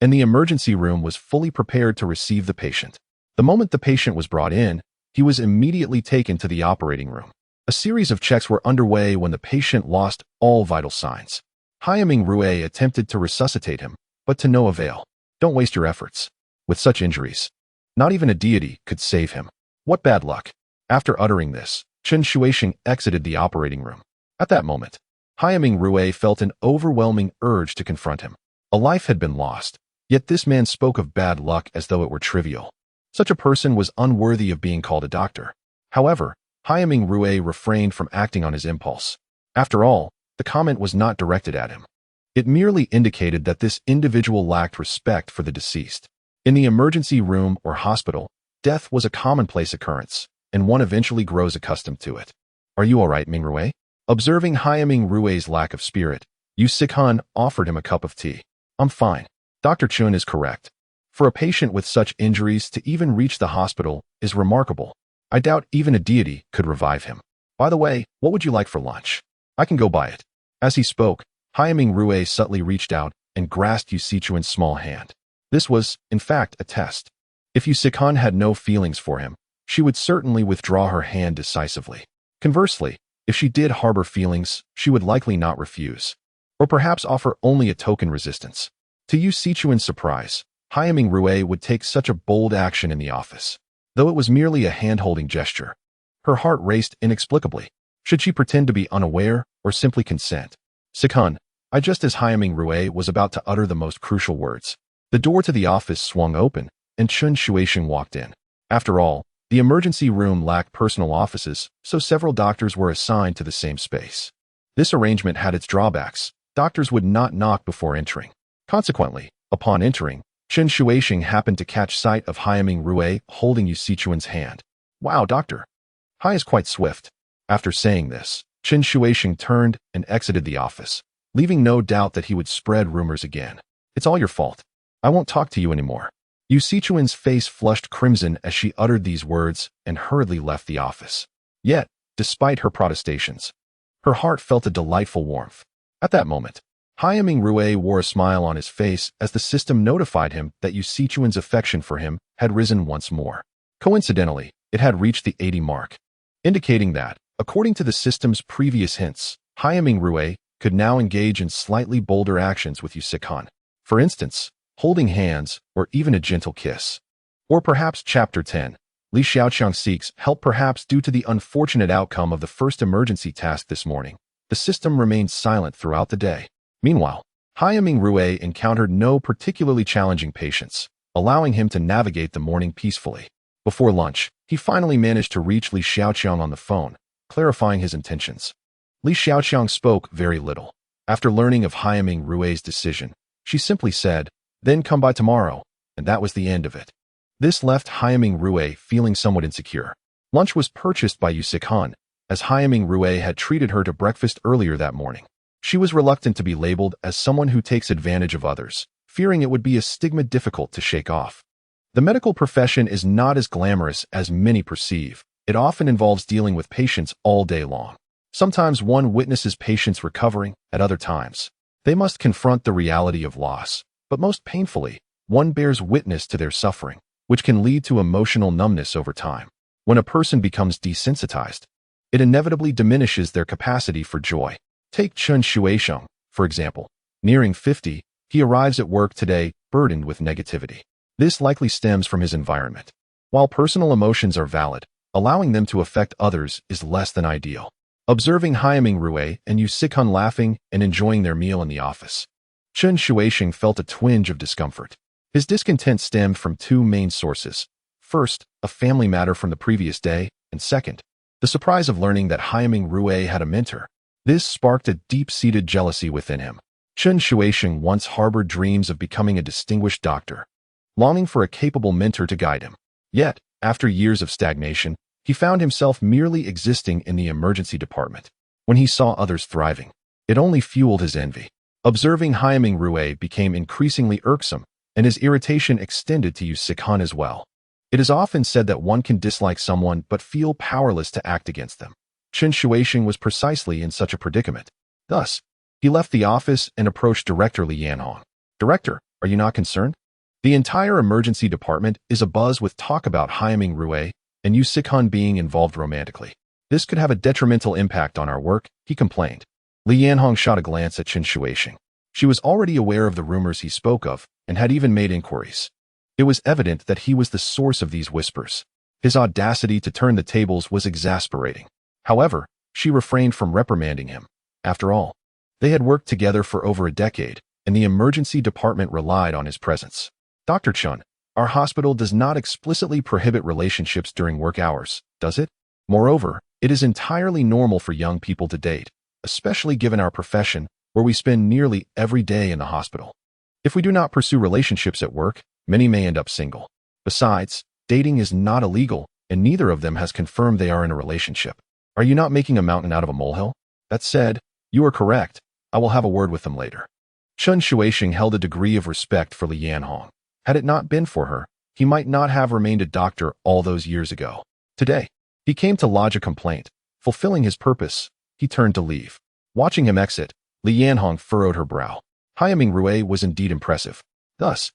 and the emergency room was fully prepared to receive the patient. The moment the patient was brought in, he was immediately taken to the operating room. A series of checks were underway when the patient lost all vital signs. Hyaming Rue attempted to resuscitate him, but to no avail. Don't waste your efforts. With such injuries, not even a deity could save him. What bad luck. After uttering this, Chen Shuixing exited the operating room. At that moment, Hyaming Rue felt an overwhelming urge to confront him. A life had been lost, yet this man spoke of bad luck as though it were trivial. Such a person was unworthy of being called a doctor. However, Hyaming Rue refrained from acting on his impulse. After all, the comment was not directed at him. It merely indicated that this individual lacked respect for the deceased. In the emergency room or hospital, death was a commonplace occurrence, and one eventually grows accustomed to it. Are you all right, Ming Rue? Observing Hyaming Rue's lack of spirit, Yu Sikan offered him a cup of tea. I'm fine. Dr. Chun is correct. For a patient with such injuries to even reach the hospital is remarkable. I doubt even a deity could revive him. By the way, what would you like for lunch? I can go buy it. As he spoke, Hyaming Rue subtly reached out and grasped Yu Sichuan's small hand. This was, in fact, a test. If Yu Sikan had no feelings for him, she would certainly withdraw her hand decisively. Conversely, if she did harbor feelings, she would likely not refuse, or perhaps offer only a token resistance. To Yu Sichuan's surprise, Hyaming Rue would take such a bold action in the office. Though it was merely a hand-holding gesture, her heart raced inexplicably. Should she pretend to be unaware or simply consent? Sikan, just as Hyaming Rue was about to utter the most crucial words, the door to the office swung open, and Chen Shuixing walked in. After all, the emergency room lacked personal offices, so several doctors were assigned to the same space. This arrangement had its drawbacks. Doctors would not knock before entering. Consequently, upon entering, Chen Shuixing happened to catch sight of Hyaming Rue holding Yu Sichuan's hand. Wow, doctor. Hai is quite swift. After saying this, Chen Shuixing turned and exited the office, leaving no doubt that he would spread rumors again. It's all your fault. I won't talk to you anymore. Yu Sichuan's face flushed crimson as she uttered these words and hurriedly left the office. Yet, despite her protestations, her heart felt a delightful warmth. At that moment, Hyaming Rue wore a smile on his face as the system notified him that Yu Sichuan's affection for him had risen once more. Coincidentally, it had reached the 80 mark, indicating that, according to the system's previous hints, Hyaming Rue could now engage in slightly bolder actions with Yu Sikan. For instance, holding hands or even a gentle kiss. Or perhaps Chapter 10, Li Xiaoqiang seeks help perhaps due to the unfortunate outcome of the first emergency task this morning. The system remained silent throughout the day. Meanwhile, Hyaming Rue encountered no particularly challenging patients, allowing him to navigate the morning peacefully. Before lunch, he finally managed to reach Li Xiaoqiang on the phone, clarifying his intentions. Li Xiaoqiang spoke very little. After learning of Hyaming Rue's decision, she simply said, "Then come by tomorrow," and that was the end of it. This left Hyaming Rue feeling somewhat insecure. Lunch was purchased by Yu Sikan, as Hyaming Rue had treated her to breakfast earlier that morning. She was reluctant to be labeled as someone who takes advantage of others, fearing it would be a stigma difficult to shake off. The medical profession is not as glamorous as many perceive. It often involves dealing with patients all day long. Sometimes one witnesses patients recovering, at other times, they must confront the reality of loss. But most painfully, one bears witness to their suffering, which can lead to emotional numbness over time. When a person becomes desensitized, it inevitably diminishes their capacity for joy. Take Chen Shuixing, for example. Nearing 50, he arrives at work today burdened with negativity. This likely stems from his environment. While personal emotions are valid, allowing them to affect others is less than ideal. Observing Hyaming Rue and Yu Sikan laughing and enjoying their meal in the office, Chen Shuixing felt a twinge of discomfort. His discontent stemmed from two main sources. First, a family matter from the previous day, and second, the surprise of learning that Hyaming Rue had a mentor. This sparked a deep-seated jealousy within him. Chen Shuixing once harbored dreams of becoming a distinguished doctor, longing for a capable mentor to guide him. Yet, after years of stagnation, he found himself merely existing in the emergency department. When he saw others thriving, it only fueled his envy. Observing Hyaming Rue became increasingly irksome, and his irritation extended to Yu Sikan as well. It is often said that one can dislike someone but feel powerless to act against them. Chen Shuixing was precisely in such a predicament. Thus, he left the office and approached Director Li Yanhong. "Director, are you not concerned? The entire emergency department is abuzz with talk about Hyaming Rue and Yu Sikan being involved romantically. This could have a detrimental impact on our work, he complained. Li Yanhong shot a glance at Chen Shuixing. She was already aware of the rumors he spoke of and had even made inquiries. It was evident that he was the source of these whispers. His audacity to turn the tables was exasperating. However, she refrained from reprimanding him. After all, they had worked together for over a decade, and the emergency department relied on his presence. Dr. Chun, our hospital does not explicitly prohibit relationships during work hours, does it? Moreover, it is entirely normal for young people to date, especially given our profession, where we spend nearly every day in the hospital. If we do not pursue relationships at work, many may end up single. Besides, dating is not illegal, and neither of them has confirmed they are in a relationship. Are you not making a mountain out of a molehill? That said, you are correct. I will have a word with them later. Chen Shuixing held a degree of respect for Li Yanhong. Had it not been for her, he might not have remained a doctor all those years ago. Today, he came to lodge a complaint. Fulfilling his purpose, he turned to leave. Watching him exit, Li Yanhong furrowed her brow. Haiming Rui was indeed impressive. Thus,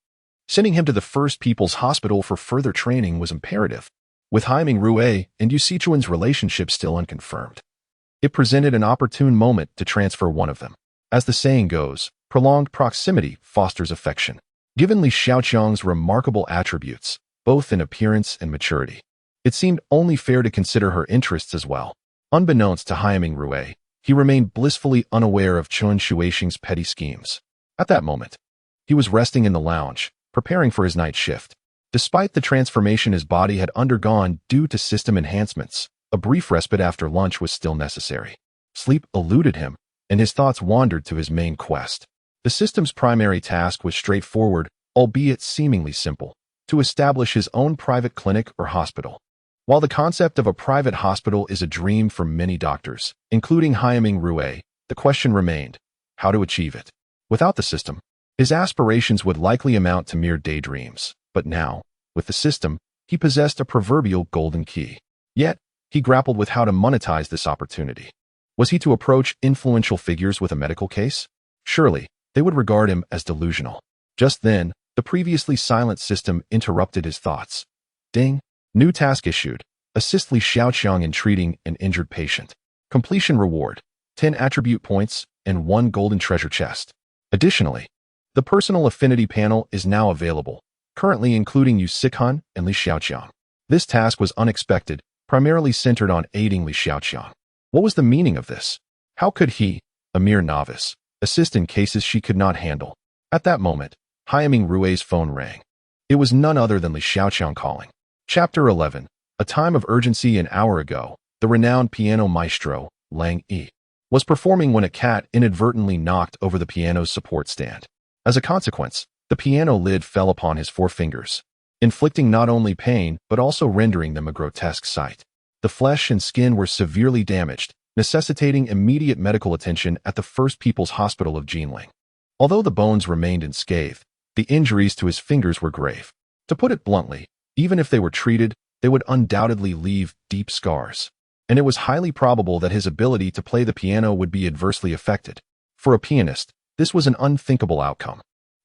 sending him to the First People's Hospital for further training was imperative. With Haiming Rui and Yu Sichuan's relationship still unconfirmed, it presented an opportune moment to transfer one of them. As the saying goes, prolonged proximity fosters affection. Given Li Xiaoqiang's remarkable attributes, both in appearance and maturity, it seemed only fair to consider her interests as well. Unbeknownst to Haiming Rui, he remained blissfully unaware of Chen Shuixing's petty schemes. At that moment, he was resting in the lounge, preparing for his night shift. Despite the transformation his body had undergone due to system enhancements, a brief respite after lunch was still necessary. Sleep eluded him, and his thoughts wandered to his main quest. The system's primary task was straightforward, albeit seemingly simple: to establish his own private clinic or hospital. While the concept of a private hospital is a dream for many doctors, including Haiming Rui, the question remained: how to achieve it? Without the system, his aspirations would likely amount to mere daydreams. But now, with the system, he possessed a proverbial golden key. Yet, he grappled with how to monetize this opportunity. Was he to approach influential figures with a medical case? Surely, they would regard him as delusional. Just then, the previously silent system interrupted his thoughts. Ding! New task issued. Assist Li Xiaoqiang in treating an injured patient. Completion reward: 10 attribute points and 1 golden treasure chest. Additionally, the personal affinity panel is now available, currently including Yu Sichuan and Li Xiaoqiang. This task was unexpected, primarily centered on aiding Li Xiaoqiang. What was the meaning of this? How could he, a mere novice, assist in cases she could not handle? At that moment, Haiming Rui's phone rang. It was none other than Li Xiaoqiang calling. Chapter 11. A time of urgency. An hour ago, the renowned piano maestro, Lang Yi, was performing when a cat inadvertently knocked over the piano's support stand. As a consequence, the piano lid fell upon his 4 fingers, inflicting not only pain but also rendering them a grotesque sight. The flesh and skin were severely damaged, necessitating immediate medical attention at the First People's Hospital of Jinling. Although the bones remained unscathed, the injuries to his fingers were grave. To put it bluntly, even if they were treated, they would undoubtedly leave deep scars, and it was highly probable that his ability to play the piano would be adversely affected. For a pianist, this was an unthinkable outcome,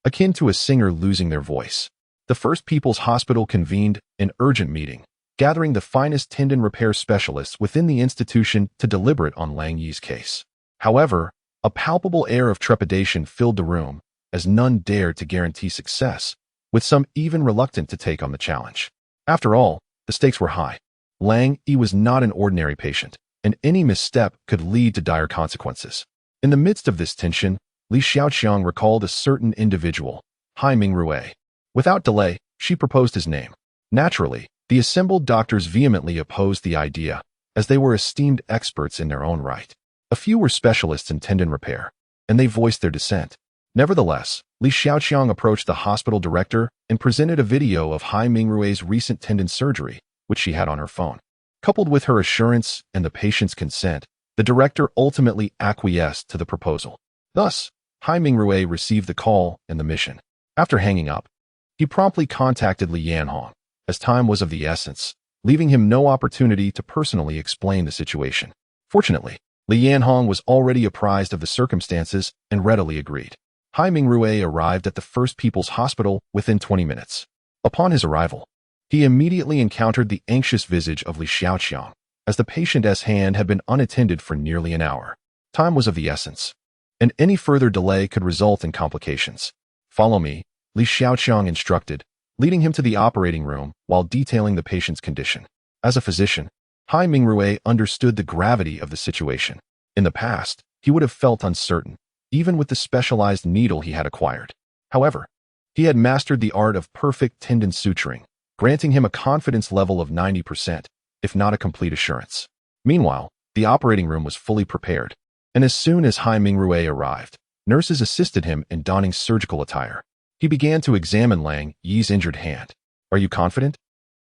akin to a singer losing their voice. The First People's Hospital convened an urgent meeting, gathering the finest tendon repair specialists within the institution to deliberate on Lang Yi's case. However, a palpable air of trepidation filled the room, as none dared to guarantee success, with some even reluctant to take on the challenge. After all, the stakes were high. Lang Yi was not an ordinary patient, and any misstep could lead to dire consequences. In the midst of this tension, Li Xiaoqiang recalled a certain individual, Haiming Rui. Without delay, she proposed his name. Naturally, the assembled doctors vehemently opposed the idea, as they were esteemed experts in their own right. A few were specialists in tendon repair, and they voiced their dissent. Nevertheless, Li Xiaoqiang approached the hospital director and presented a video of Haiming Rui's recent tendon surgery, which she had on her phone. Coupled with her assurance and the patient's consent, the director ultimately acquiesced to the proposal. Thus, Haiming Rui received the call and the mission. After hanging up, he promptly contacted Li Yanhong, as time was of the essence, leaving him no opportunity to personally explain the situation. Fortunately, Li Yanhong was already apprised of the circumstances and readily agreed. Haiming Rui arrived at the First People's Hospital within 20 minutes. Upon his arrival, he immediately encountered the anxious visage of Li Xiaoqiang. as the patient's hand had been unattended for nearly an hour. Time was of the essence, and any further delay could result in complications. "Follow me," Li Xiaoqiang instructed, leading him to the operating room while detailing the patient's condition. As a physician, Hai Mingrui understood the gravity of the situation. In the past, he would have felt uncertain, even with the specialized needle he had acquired. However, he had mastered the art of perfect tendon suturing, granting him a confidence level of 90%, if not a complete assurance. Meanwhile, the operating room was fully prepared, and as soon as Hai Mingrui arrived, nurses assisted him in donning surgical attire. He began to examine Lang Yi's injured hand. "Are you confident?"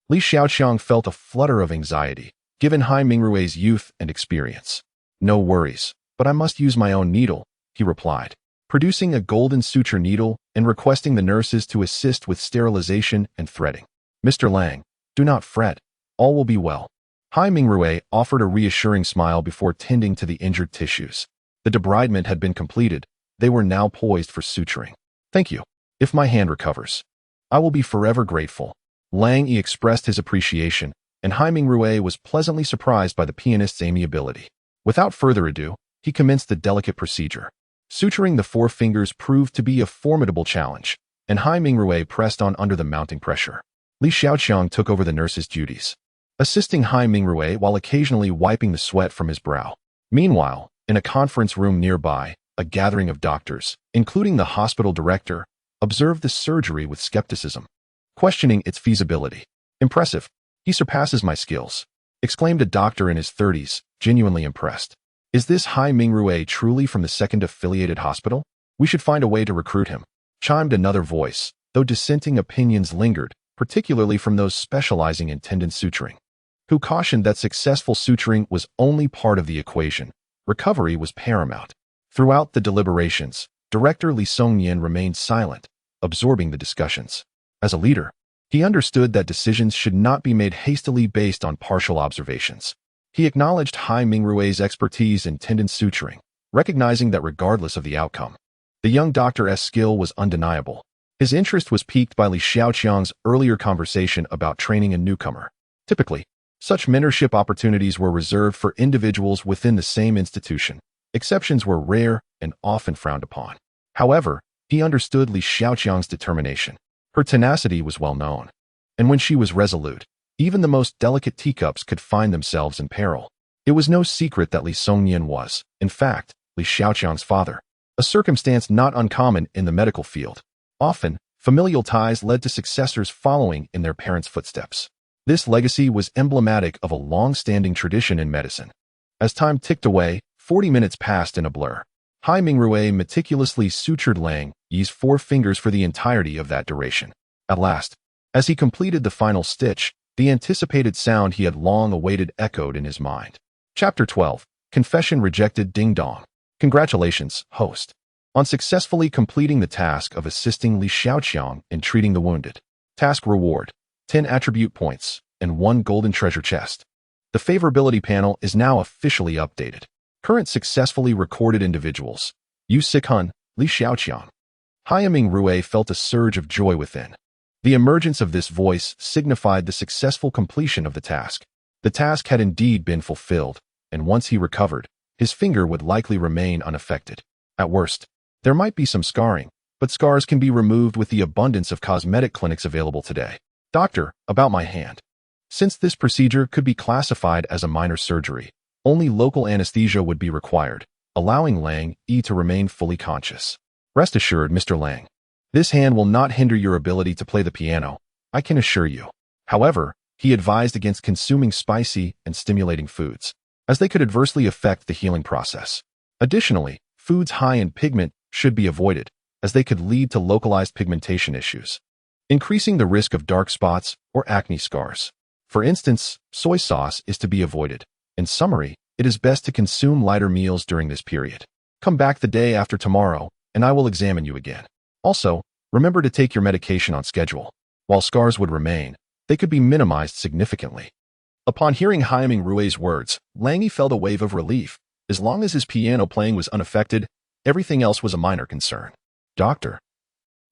Li Xiaoqiang felt a flutter of anxiety, given Hai Mingrui's youth and experience. "No worries, but I must use my own needle," he replied, producing a golden suture needle and requesting the nurses to assist with sterilization and threading. "Mr. Lang, do not fret. All will be well." Hai Mingrui offered a reassuring smile before tending to the injured tissues. The debridement had been completed. They were now poised for suturing. "Thank you. If my hand recovers, I will be forever grateful." Lang Yi expressed his appreciation, and Hai Mingrui was pleasantly surprised by the pianist's amiability. Without further ado, he commenced the delicate procedure. Suturing the four fingers proved to be a formidable challenge, and Hai Mingrui pressed on under the mounting pressure. Li Xiaoqiang took over the nurse's duties, assisting Hai Mingrui while occasionally wiping the sweat from his brow. Meanwhile, in a conference room nearby, a gathering of doctors, including the hospital director, observed the surgery with skepticism, questioning its feasibility. "Impressive. He surpasses my skills," exclaimed a doctor in his 30s, genuinely impressed. "Is this Hai Mingrui truly from the second affiliated hospital? We should find a way to recruit him," chimed another voice, though dissenting opinions lingered, particularly from those specializing in tendon suturing, who cautioned that successful suturing was only part of the equation. Recovery was paramount. Throughout the deliberations, Director Li Songnian remained silent, absorbing the discussions. As a leader, he understood that decisions should not be made hastily based on partial observations. He acknowledged Hai Mingrui's expertise in tendon suturing, recognizing that regardless of the outcome, the young doctor's skill was undeniable. His interest was piqued by Li Xiaoqiang's earlier conversation about training a newcomer. Typically, such mentorship opportunities were reserved for individuals within the same institution. Exceptions were rare and often frowned upon. However, he understood Li Xiaoqiang's determination. Her tenacity was well known, and when she was resolute, even the most delicate teacups could find themselves in peril. It was no secret that Li Songnian was, in fact, Li Xiaoqiang's father, a circumstance not uncommon in the medical field. Often, familial ties led to successors following in their parents' footsteps. This legacy was emblematic of a long-standing tradition in medicine. As time ticked away, 40 minutes passed in a blur. Hai Mingrui meticulously sutured Lang Yi's four fingers for the entirety of that duration. At last, as he completed the final stitch, the anticipated sound he had long awaited echoed in his mind. Chapter 12. Confession Rejected. Ding Dong. Congratulations, host, on successfully completing the task of assisting Li Xiaoqiang in treating the wounded. Task reward: 10 attribute points and 1 golden treasure chest. The favorability panel is now officially updated. Current successfully recorded individuals: Yu Sikhun, Li Xiaoqiang. Hai Mingrui felt a surge of joy within. The emergence of this voice signified the successful completion of the task. The task had indeed been fulfilled, and once he recovered, his finger would likely remain unaffected. At worst, there might be some scarring, but scars can be removed with the abundance of cosmetic clinics available today. "Doctor, about my hand." Since this procedure could be classified as a minor surgery, only local anesthesia would be required, allowing Lang Yi to remain fully conscious. "Rest assured, Mr. Lang, this hand will not hinder your ability to play the piano, I can assure you." However, he advised against consuming spicy and stimulating foods, as they could adversely affect the healing process. Additionally, foods high in pigment should be avoided, as they could lead to localized pigmentation issues, increasing the risk of dark spots or acne scars. For instance, soy sauce is to be avoided. In summary, it is best to consume lighter meals during this period. Come back the day after tomorrow, and I will examine you again. Also, remember to take your medication on schedule. While scars would remain, they could be minimized significantly. Upon hearing Hai Mingrui's words, Lang Yi felt a wave of relief. As long as his piano playing was unaffected, everything else was a minor concern. "Doctor,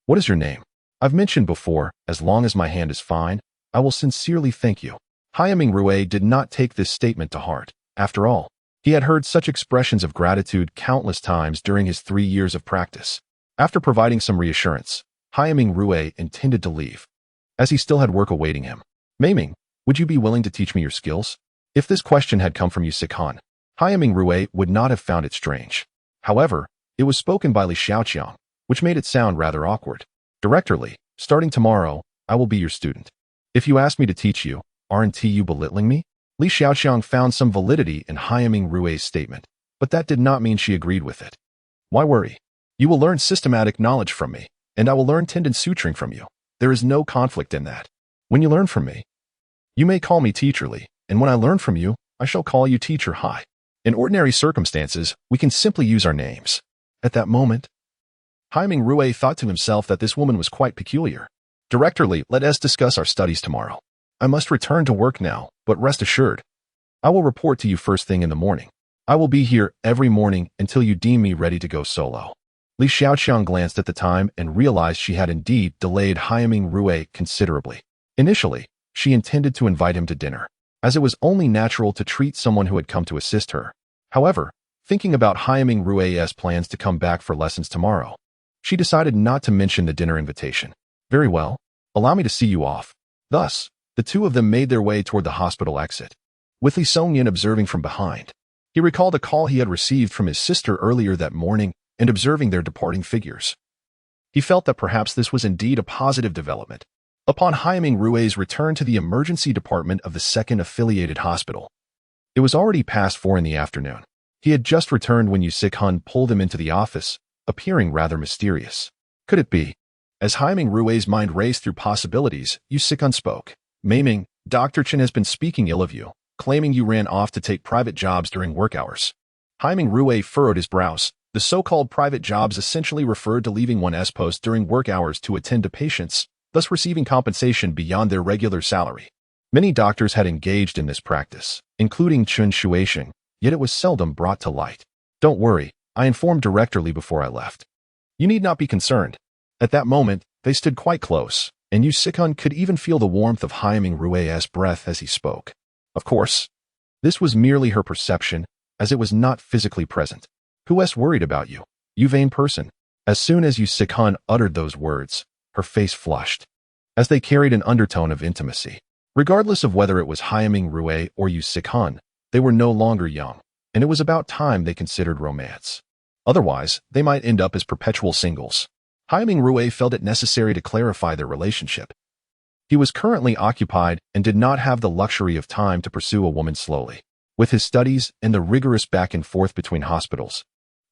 what is your name?" "I've mentioned before, as long as my hand is fine, I will sincerely thank you." Haiming Rui did not take this statement to heart. After all, he had heard such expressions of gratitude countless times during his 3 years of practice. After providing some reassurance, Haiming Rui intended to leave, as he still had work awaiting him. Maiming, would you be willing to teach me your skills? If this question had come from Yu Sikhan, Haiming Rui would not have found it strange. However, it was spoken by Li Xiaoqiang, which made it sound rather awkward. Director Li, starting tomorrow, I will be your student. If you ask me to teach you, aren't you belittling me? Li Xiaoqiang found some validity in Haiming Rui's statement, but that did not mean she agreed with it. Why worry? You will learn systematic knowledge from me, and I will learn Tenden Sutring from you. There is no conflict in that. When you learn from me, you may call me Teacher Li, and when I learn from you, I shall call you Teacher Hai. In ordinary circumstances, we can simply use our names. At that moment, Haiming Rui thought to himself that this woman was quite peculiar. Director Li, let us discuss our studies tomorrow. I must return to work now, but rest assured, I will report to you first thing in the morning. I will be here every morning until you deem me ready to go solo. Li Xiaoqiang glanced at the time and realized she had indeed delayed Haiming Rui considerably. Initially, she intended to invite him to dinner, as it was only natural to treat someone who had come to assist her. However, thinking about Haiming Rui's plans to come back for lessons tomorrow, she decided not to mention the dinner invitation. Very well, allow me to see you off. Thus, the two of them made their way toward the hospital exit, with Li Songyan observing from behind. He recalled a call he had received from his sister earlier that morning and observing their departing figures. He felt that perhaps this was indeed a positive development. Upon Haiming Rui's return to the emergency department of the second affiliated hospital, it was already past 4 in the afternoon. He had just returned when Yu Sikhan pulled him into the office, appearing rather mysterious. Could it be? As Haiming Rui's mind raced through possibilities, Yu Sikhan spoke. Maiming, Dr. Chen has been speaking ill of you, claiming you ran off to take private jobs during work hours. Haiming Rui furrowed his brows. The so-called private jobs essentially referred to leaving one's post during work hours to attend to patients, thus receiving compensation beyond their regular salary. Many doctors had engaged in this practice, including Chun Shuisheng, yet it was seldom brought to light. Don't worry, I informed Director Li before I left. You need not be concerned. At that moment, they stood quite close, and Yu Sikhan could even feel the warmth of Haiming Rui's breath as he spoke. Of course, this was merely her perception, as it was not physically present. Who else worried about you? You vain person. As soon as Yu Sikhan uttered those words, her face flushed, as they carried an undertone of intimacy. Regardless of whether it was Haiming Rui or Yu Sikhan, they were no longer young, and it was about time they considered romance. Otherwise, they might end up as perpetual singles. Haiming Rui felt it necessary to clarify their relationship. He was currently occupied and did not have the luxury of time to pursue a woman slowly. With his studies and the rigorous back and forth between hospitals,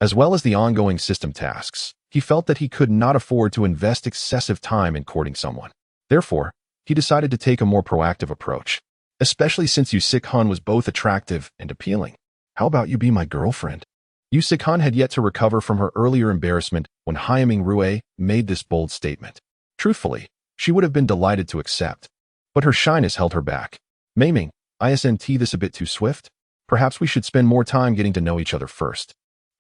as well as the ongoing system tasks, he felt that he could not afford to invest excessive time in courting someone. Therefore, he decided to take a more proactive approach, especially since Yu Sikhan was both attractive and appealing. How about you be my girlfriend? Yu Sikhan had yet to recover from her earlier embarrassment when Haiming Rui made this bold statement. Truthfully, she would have been delighted to accept, but her shyness held her back. Maiming, isn't this a bit too swift? Perhaps we should spend more time getting to know each other first.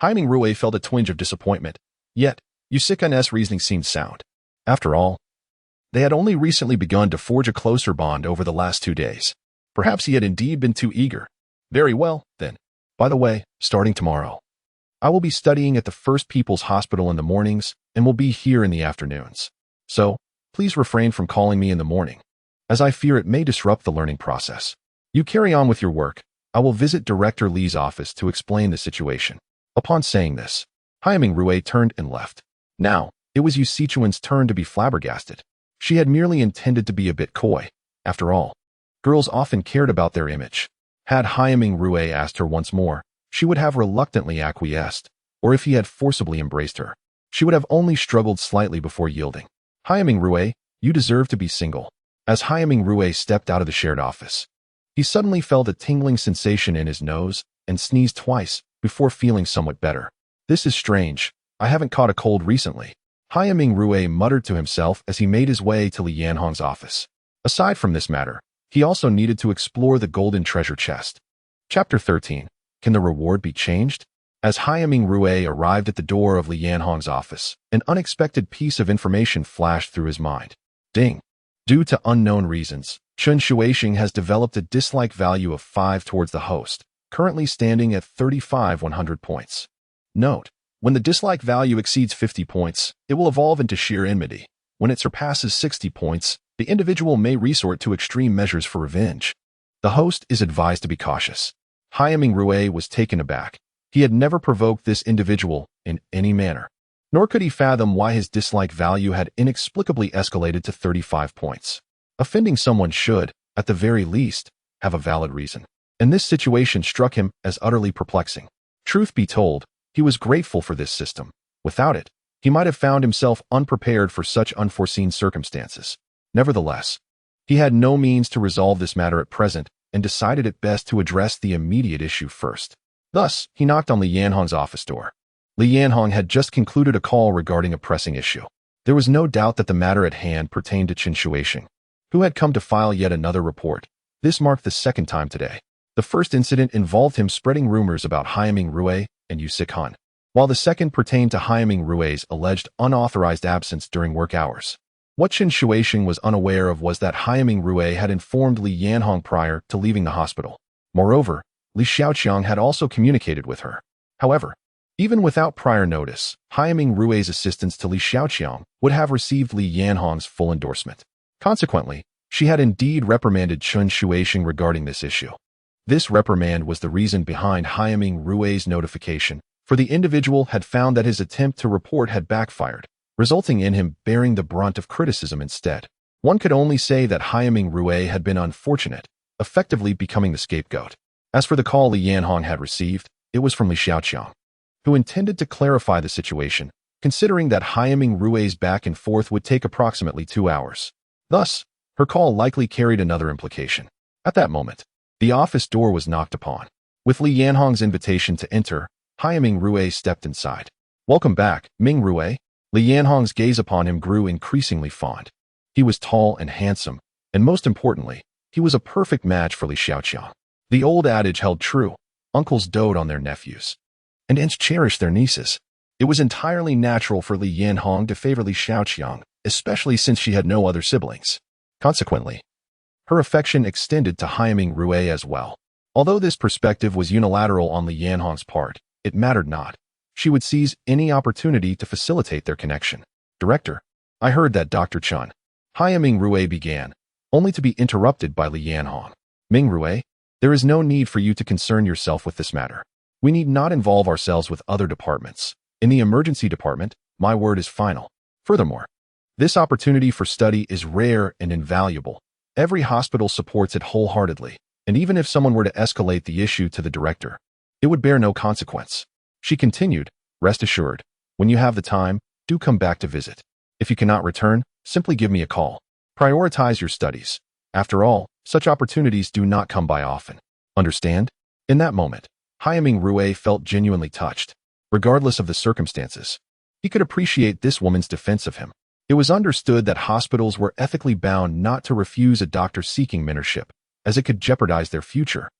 Haiming Rui felt a twinge of disappointment, yet Yu Sikhan's reasoning seemed sound. After all, they had only recently begun to forge a closer bond over the last 2 days. Perhaps he had indeed been too eager. Very well, then. By the way, starting tomorrow, I will be studying at the First People's Hospital in the mornings and will be here in the afternoons. So, please refrain from calling me in the morning, as I fear it may disrupt the learning process. You carry on with your work. I will visit Director Li's office to explain the situation. Upon saying this, Haiming Rui turned and left. Now, it was Yu Sichuan's turn to be flabbergasted. She had merely intended to be a bit coy. After all, girls often cared about their image. Had Haiming Rui asked her once more, she would have reluctantly acquiesced, or if he had forcibly embraced her, she would have only struggled slightly before yielding. Haiming Rui, you deserve to be single. As Haiming Rui stepped out of the shared office, he suddenly felt a tingling sensation in his nose and sneezed twice before feeling somewhat better. This is strange. I haven't caught a cold recently. Haiming Rui muttered to himself as he made his way to Li Yanhong's office. Aside from this matter, he also needed to explore the golden treasure chest. Chapter 13. Can the reward be changed? As Haiming Rui arrived at the door of Li Yanhong's office, an unexpected piece of information flashed through his mind. Ding. Due to unknown reasons, Chun Shuaixing has developed a dislike value of 5 towards the host, currently standing at 35/100 points. Note: when the dislike value exceeds 50 points, it will evolve into sheer enmity. When it surpasses 60 points, the individual may resort to extreme measures for revenge. The host is advised to be cautious. Haiming Rui was taken aback. He had never provoked this individual in any manner, nor could he fathom why his dislike value had inexplicably escalated to 35 points. Offending someone should, at the very least, have a valid reason, and this situation struck him as utterly perplexing. Truth be told, he was grateful for this system. Without it, he might have found himself unprepared for such unforeseen circumstances. Nevertheless, he had no means to resolve this matter at present and decided it best to address the immediate issue first. Thus, he knocked on Li Yanhong's office door. Li Yanhong had just concluded a call regarding a pressing issue. There was no doubt that the matter at hand pertained to Chun Shuaixing, who had come to file yet another report. This marked the second time today. The first incident involved him spreading rumors about Haiming Rui and Yu Sikhan, while the second pertained to Haiming Rui's alleged unauthorized absence during work hours. What Chun Shuaixing was unaware of was that Haiming Rui had informed Li Yanhong prior to leaving the hospital. Moreover, Li Xiaoqiang had also communicated with her. However, even without prior notice, Haiming Rui's assistance to Li Xiaoqiang would have received Li Yanhong's full endorsement. Consequently, she had indeed reprimanded Chun Shuaixing regarding this issue. This reprimand was the reason behind Haiming Rui's notification, for the individual had found that his attempt to report had backfired, resulting in him bearing the brunt of criticism instead. One could only say that Haiming Rui had been unfortunate, effectively becoming the scapegoat. As for the call Li Yanhong had received, it was from Li Xiaoqiang, who intended to clarify the situation, considering that Haiming Rui's back and forth would take approximately 2 hours. Thus, her call likely carried another implication. At that moment, the office door was knocked upon. With Li Yanhong's invitation to enter, Haiming Rui stepped inside. "Welcome back, Ming Rui." Li Yanhong's gaze upon him grew increasingly fond. He was tall and handsome, and most importantly, he was a perfect match for Li Xiaoqiang. The old adage held true: uncles dote on their nephews, and aunts cherish their nieces. It was entirely natural for Li Yanhong to favor Li Xiaoqiang, especially since she had no other siblings. Consequently, her affection extended to Haiming Rui as well. Although this perspective was unilateral on Li Yanhong's part, it mattered not. She would seize any opportunity to facilitate their connection. "Director, I heard that Dr. Chun." Haiming Rui began, only to be interrupted by Li Yanhong. "Ming Rui, there is no need for you to concern yourself with this matter. We need not involve ourselves with other departments. In the emergency department, my word is final. Furthermore, this opportunity for study is rare and invaluable. Every hospital supports it wholeheartedly, and even if someone were to escalate the issue to the director, it would bear no consequence." She continued, "Rest assured, when you have the time, do come back to visit. If you cannot return, simply give me a call. Prioritize your studies. After all, such opportunities do not come by often. Understand?" In that moment, Haiming Rui felt genuinely touched. Regardless of the circumstances, he could appreciate this woman's defense of him. It was understood that hospitals were ethically bound not to refuse a doctor seeking mentorship, as it could jeopardize their future,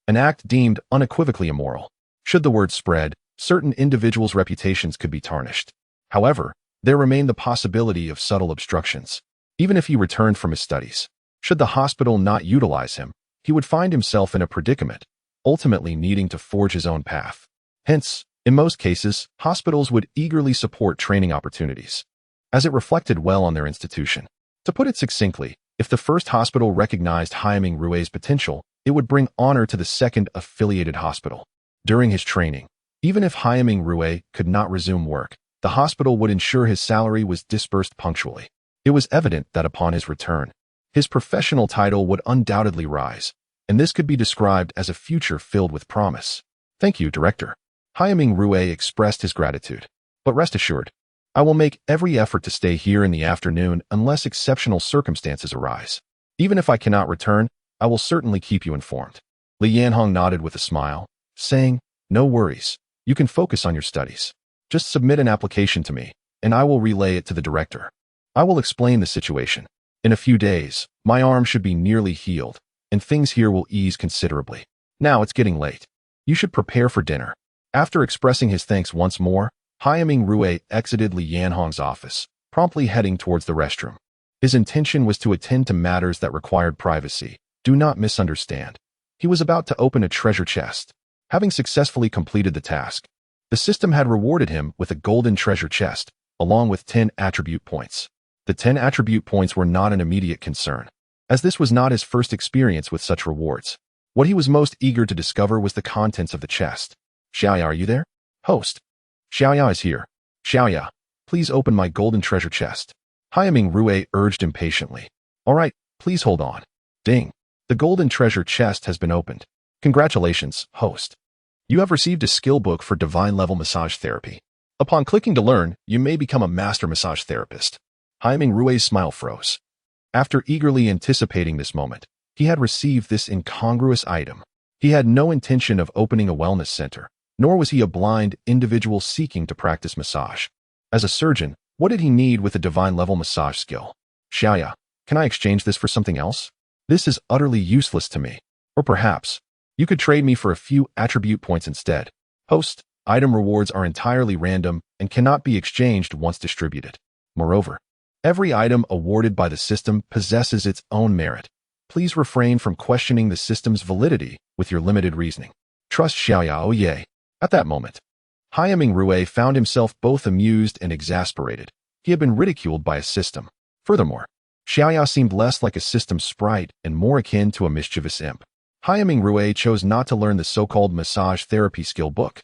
an act deemed unequivocally immoral. Should the word spread, certain individuals' reputations could be tarnished. However, there remained the possibility of subtle obstructions. Even if he returned from his studies, should the hospital not utilize him, he would find himself in a predicament, ultimately needing to forge his own path. Hence, in most cases, hospitals would eagerly support training opportunities, as it reflected well on their institution. To put it succinctly, if the first hospital recognized Haiming Rui's potential, it would bring honor to the second affiliated hospital. During his training, even if Haiming Rui could not resume work, the hospital would ensure his salary was disbursed punctually. It was evident that upon his return, his professional title would undoubtedly rise, and this could be described as a future filled with promise. "Thank you, Director." Haiming Rui expressed his gratitude. "But rest assured, I will make every effort to stay here in the afternoon unless exceptional circumstances arise. Even if I cannot return, I will certainly keep you informed." Li Yanhong nodded with a smile, saying, "No worries. You can focus on your studies. Just submit an application to me, and I will relay it to the director. I will explain the situation. In a few days, my arm should be nearly healed, and things here will ease considerably. Now it's getting late. You should prepare for dinner." After expressing his thanks once more, Haiming Rui exited Li Yanhong's office, promptly heading towards the restroom. His intention was to attend to matters that required privacy. Do not misunderstand. He was about to open a treasure chest. Having successfully completed the task, the system had rewarded him with a golden treasure chest, along with 10 attribute points. The 10 attribute points were not an immediate concern, as this was not his first experience with such rewards. What he was most eager to discover was the contents of the chest. Xiaoya, are you there? Host. Xiaoya is here. Xiaoya, please open my golden treasure chest. Haiming Rui urged impatiently. All right, please hold on. Ding. The golden treasure chest has been opened. Congratulations, host. You have received a skill book for divine level massage therapy. Upon clicking to learn, you may become a master massage therapist. Haiming Rui's smile froze. After eagerly anticipating this moment, he had received this incongruous item. He had no intention of opening a wellness center, nor was he a blind individual seeking to practice massage. As a surgeon, what did he need with a divine level massage skill? Xiaoya, can I exchange this for something else? This is utterly useless to me. Or perhaps, you could trade me for a few attribute points instead. Host, item rewards are entirely random and cannot be exchanged once distributed. Moreover, every item awarded by the system possesses its own merit. Please refrain from questioning the system's validity with your limited reasoning. Trust Xiaoya, oh yay. At that moment, Haiming Rui found himself both amused and exasperated. He had been ridiculed by a system. Furthermore, Xiaoya seemed less like a system sprite and more akin to a mischievous imp. Haiming Rui chose not to learn the so-called massage therapy skill book,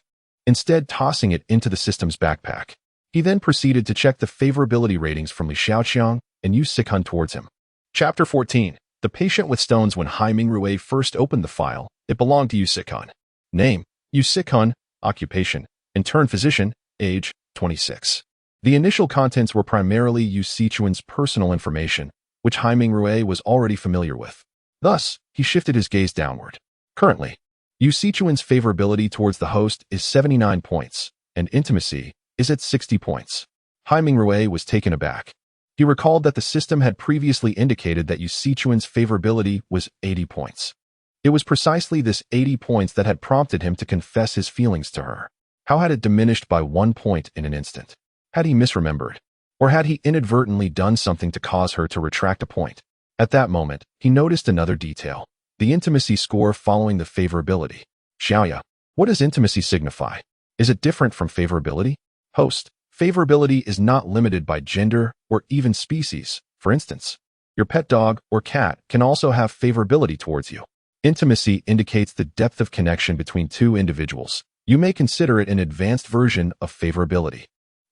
instead tossing it into the system's backpack. He then proceeded to check the favorability ratings from Li Xiaoqiang and Yu Sikhun towards him. Chapter 14. The Patient with Stones. When Haiming Rui first opened the file, it belonged to Yu Sikhun. Name, Yu Sikhun. Occupation, intern physician, age, 26. The initial contents were primarily Yu Sichuan's personal information, which Haiming Rui was already familiar with. Thus, he shifted his gaze downward. Currently, Yu Sichuan's favorability towards the host is 79 points, and intimacy is at 60 points. Haiming Rui was taken aback. He recalled that the system had previously indicated that Yu Sichuan's favorability was 80 points. It was precisely this 80 points that had prompted him to confess his feelings to her. How had it diminished by 1 point in an instant? Had he misremembered? Or had he inadvertently done something to cause her to retract a point? At that moment, he noticed another detail. The intimacy score following the favorability. Xiaoya, what does intimacy signify? Is it different from favorability? Host, favorability is not limited by gender or even species. For instance, your pet dog or cat can also have favorability towards you. Intimacy indicates the depth of connection between two individuals. You may consider it an advanced version of favorability.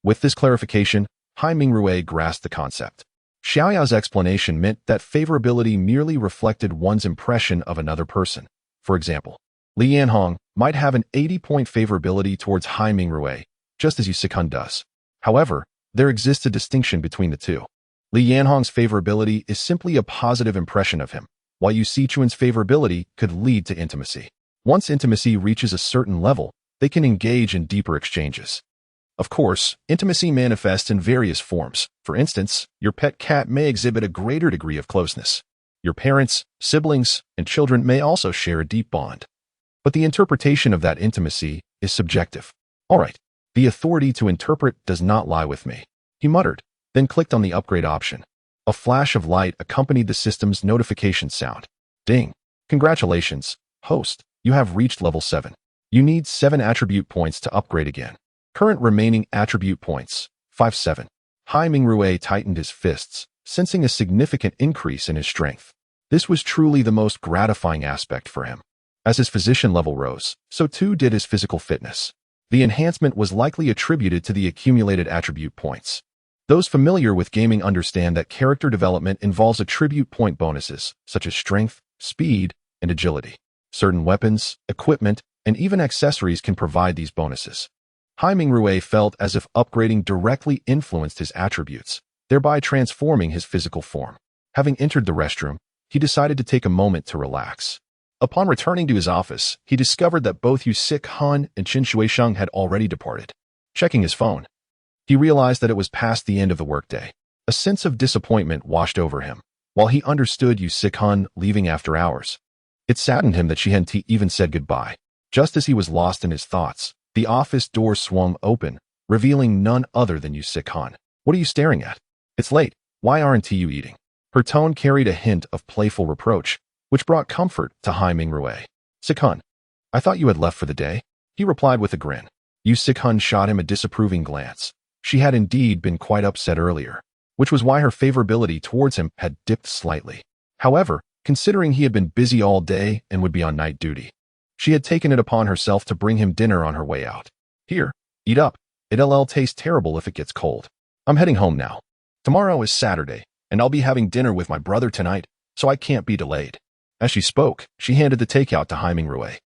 With this clarification, Haiming Rui grasped the concept. Xiaoya's explanation meant that favorability merely reflected one's impression of another person. For example, Li Yanhong might have an 80-point favorability towards Haiming Rui, just as Yu Sikhun does. However, there exists a distinction between the two. Li Yanhong's favorability is simply a positive impression of him, while Yu Sichuan's favorability could lead to intimacy. Once intimacy reaches a certain level, they can engage in deeper exchanges. Of course, intimacy manifests in various forms. For instance, your pet cat may exhibit a greater degree of closeness. Your parents, siblings, and children may also share a deep bond. But the interpretation of that intimacy is subjective. All right, the authority to interpret does not lie with me, he muttered, then clicked on the upgrade option. A flash of light accompanied the system's notification sound. Ding. Congratulations, host. You have reached level 7. You need 7 attribute points to upgrade again. Current remaining attribute points, 57. Haiming Rui tightened his fists, sensing a significant increase in his strength. This was truly the most gratifying aspect for him. As his physician level rose, so too did his physical fitness. The enhancement was likely attributed to the accumulated attribute points. Those familiar with gaming understand that character development involves attribute point bonuses, such as strength, speed, and agility. Certain weapons, equipment, and even accessories can provide these bonuses. Haiming Rui felt as if upgrading directly influenced his attributes, thereby transforming his physical form. Having entered the restroom, he decided to take a moment to relax. Upon returning to his office, he discovered that both Yu Sikhun and Qin Shuisheng had already departed. Checking his phone, he realized that it was past the end of the workday. A sense of disappointment washed over him. While he understood Yu Sikhun leaving after hours, it saddened him that she hadn't even said goodbye. Just as he was lost in his thoughts, the office door swung open, revealing none other than Yu Sikhun. What are you staring at? It's late. Why aren't you eating? Her tone carried a hint of playful reproach, which brought comfort to Hai Mingrui. Sikhun, I thought you had left for the day, he replied with a grin. Yu Sikhun shot him a disapproving glance. She had indeed been quite upset earlier, which was why her favorability towards him had dipped slightly. However, considering he had been busy all day and would be on night duty, she had taken it upon herself to bring him dinner on her way out. Here, eat up. It'll taste terrible if it gets cold. I'm heading home now. Tomorrow is Saturday, and I'll be having dinner with my brother tonight, so I can't be delayed. As she spoke, she handed the takeout to Hai Mingrui.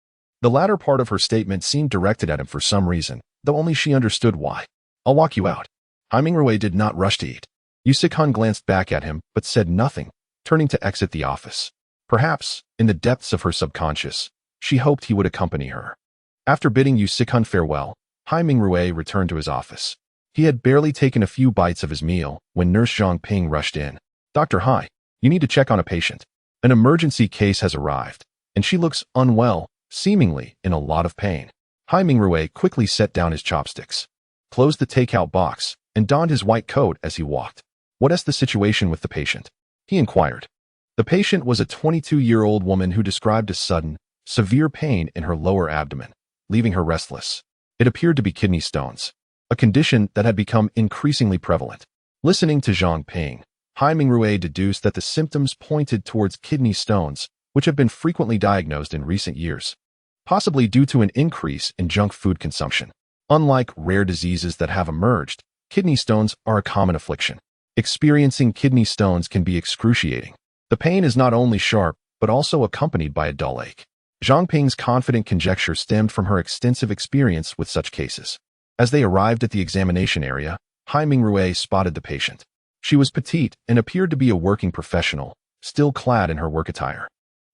The latter part of her statement seemed directed at him for some reason, though only she understood why. I'll walk you out. Hai Mingrui did not rush to eat. Yu Sikhun glanced back at him, but said nothing, turning to exit the office. Perhaps, in the depths of her subconscious, she hoped he would accompany her. After bidding Yu Sikhun farewell, Hai Mingrui returned to his office. He had barely taken a few bites of his meal when Nurse Zhang Ping rushed in. Dr. Hai, you need to check on a patient. An emergency case has arrived, and she looks unwell, seemingly in a lot of pain. Hai Mingrui quickly set down his chopsticks, closed the takeout box, and donned his white coat as he walked. What is the situation with the patient? He inquired. The patient was a 22-year-old woman who described a sudden, severe pain in her lower abdomen, leaving her restless. It appeared to be kidney stones, a condition that had become increasingly prevalent. Listening to Zhang Ping, Hai Mingrui deduced that the symptoms pointed towards kidney stones, which have been frequently diagnosed in recent years, possibly due to an increase in junk food consumption. Unlike rare diseases that have emerged, kidney stones are a common affliction. Experiencing kidney stones can be excruciating. The pain is not only sharp, but also accompanied by a dull ache. Zhang Ping's confident conjecture stemmed from her extensive experience with such cases. As they arrived at the examination area, Hai Mingrui spotted the patient. She was petite and appeared to be a working professional, still clad in her work attire.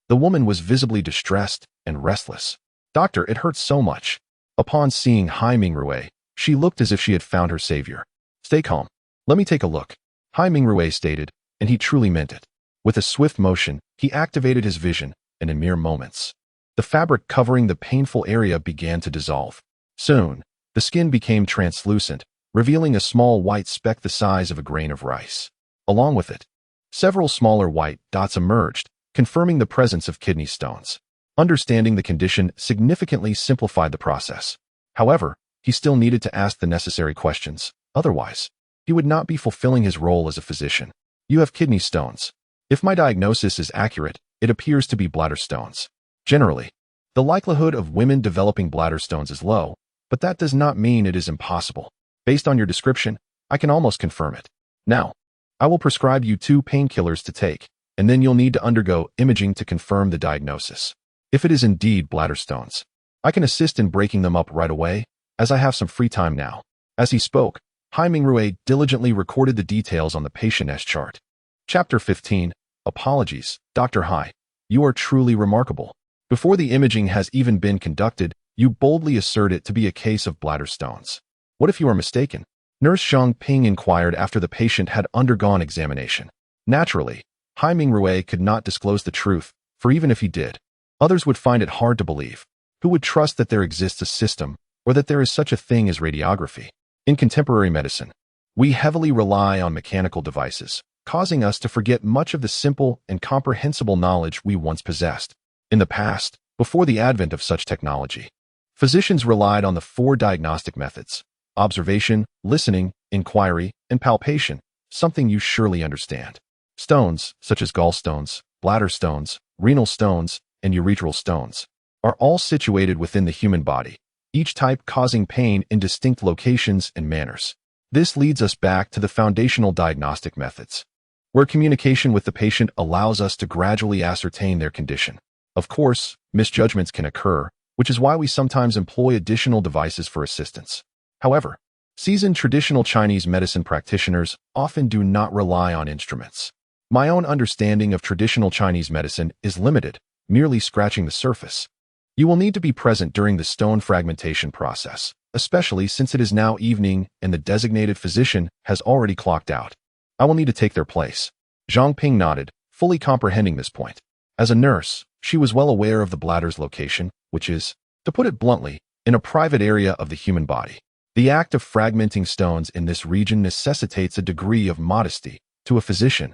The woman was visibly distressed and restless. Doctor, it hurts so much. Upon seeing Hai Mingrui, she looked as if she had found her savior. Stay calm. Let me take a look, Hai Mingrui stated, and he truly meant it. With a swift motion, he activated his vision, and in mere moments, the fabric covering the painful area began to dissolve. Soon, the skin became translucent, revealing a small white speck the size of a grain of rice. Along with it, several smaller white dots emerged, confirming the presence of kidney stones. Understanding the condition significantly simplified the process. However, he still needed to ask the necessary questions. Otherwise, he would not be fulfilling his role as a physician. You have kidney stones. If my diagnosis is accurate, it appears to be bladder stones. Generally, the likelihood of women developing bladder stones is low, but that does not mean it is impossible. Based on your description, I can almost confirm it. Now, I will prescribe you 2 painkillers to take, and then you'll need to undergo imaging to confirm the diagnosis. If it is indeed bladder stones, I can assist in breaking them up right away, as I have some free time now. As he spoke, Hai Mingrui diligently recorded the details on the patient's chart. Chapter 15. Apologies, Dr. Hai. You are truly remarkable. Before the imaging has even been conducted, you boldly assert it to be a case of bladder stones. What if you are mistaken? Nurse Zhang Ping inquired after the patient had undergone examination. Naturally, Hai Mingrui could not disclose the truth, for even if he did, others would find it hard to believe. Who would trust that there exists a system, or that there is such a thing as radiography? In contemporary medicine, we heavily rely on mechanical devices, causing us to forget much of the simple and comprehensible knowledge we once possessed. In the past, before the advent of such technology, physicians relied on the 4 diagnostic methods: observation, listening, inquiry, and palpation, something you surely understand. Stones, such as gallstones, bladder stones, renal stones, and urethral stones, are all situated within the human body, each type causing pain in distinct locations and manners. This leads us back to the foundational diagnostic methods, where communication with the patient allows us to gradually ascertain their condition. Of course, misjudgments can occur, which is why we sometimes employ additional devices for assistance. However, seasoned traditional Chinese medicine practitioners often do not rely on instruments. My own understanding of traditional Chinese medicine is limited, merely scratching the surface. You will need to be present during the stone fragmentation process, especially since it is now evening and the designated physician has already clocked out. I will need to take their place. Zhang Ping nodded, fully comprehending this point. As a nurse, she was well aware of the bladder's location, which is, to put it bluntly, in a private area of the human body. The act of fragmenting stones in this region necessitates a degree of modesty, To a physician,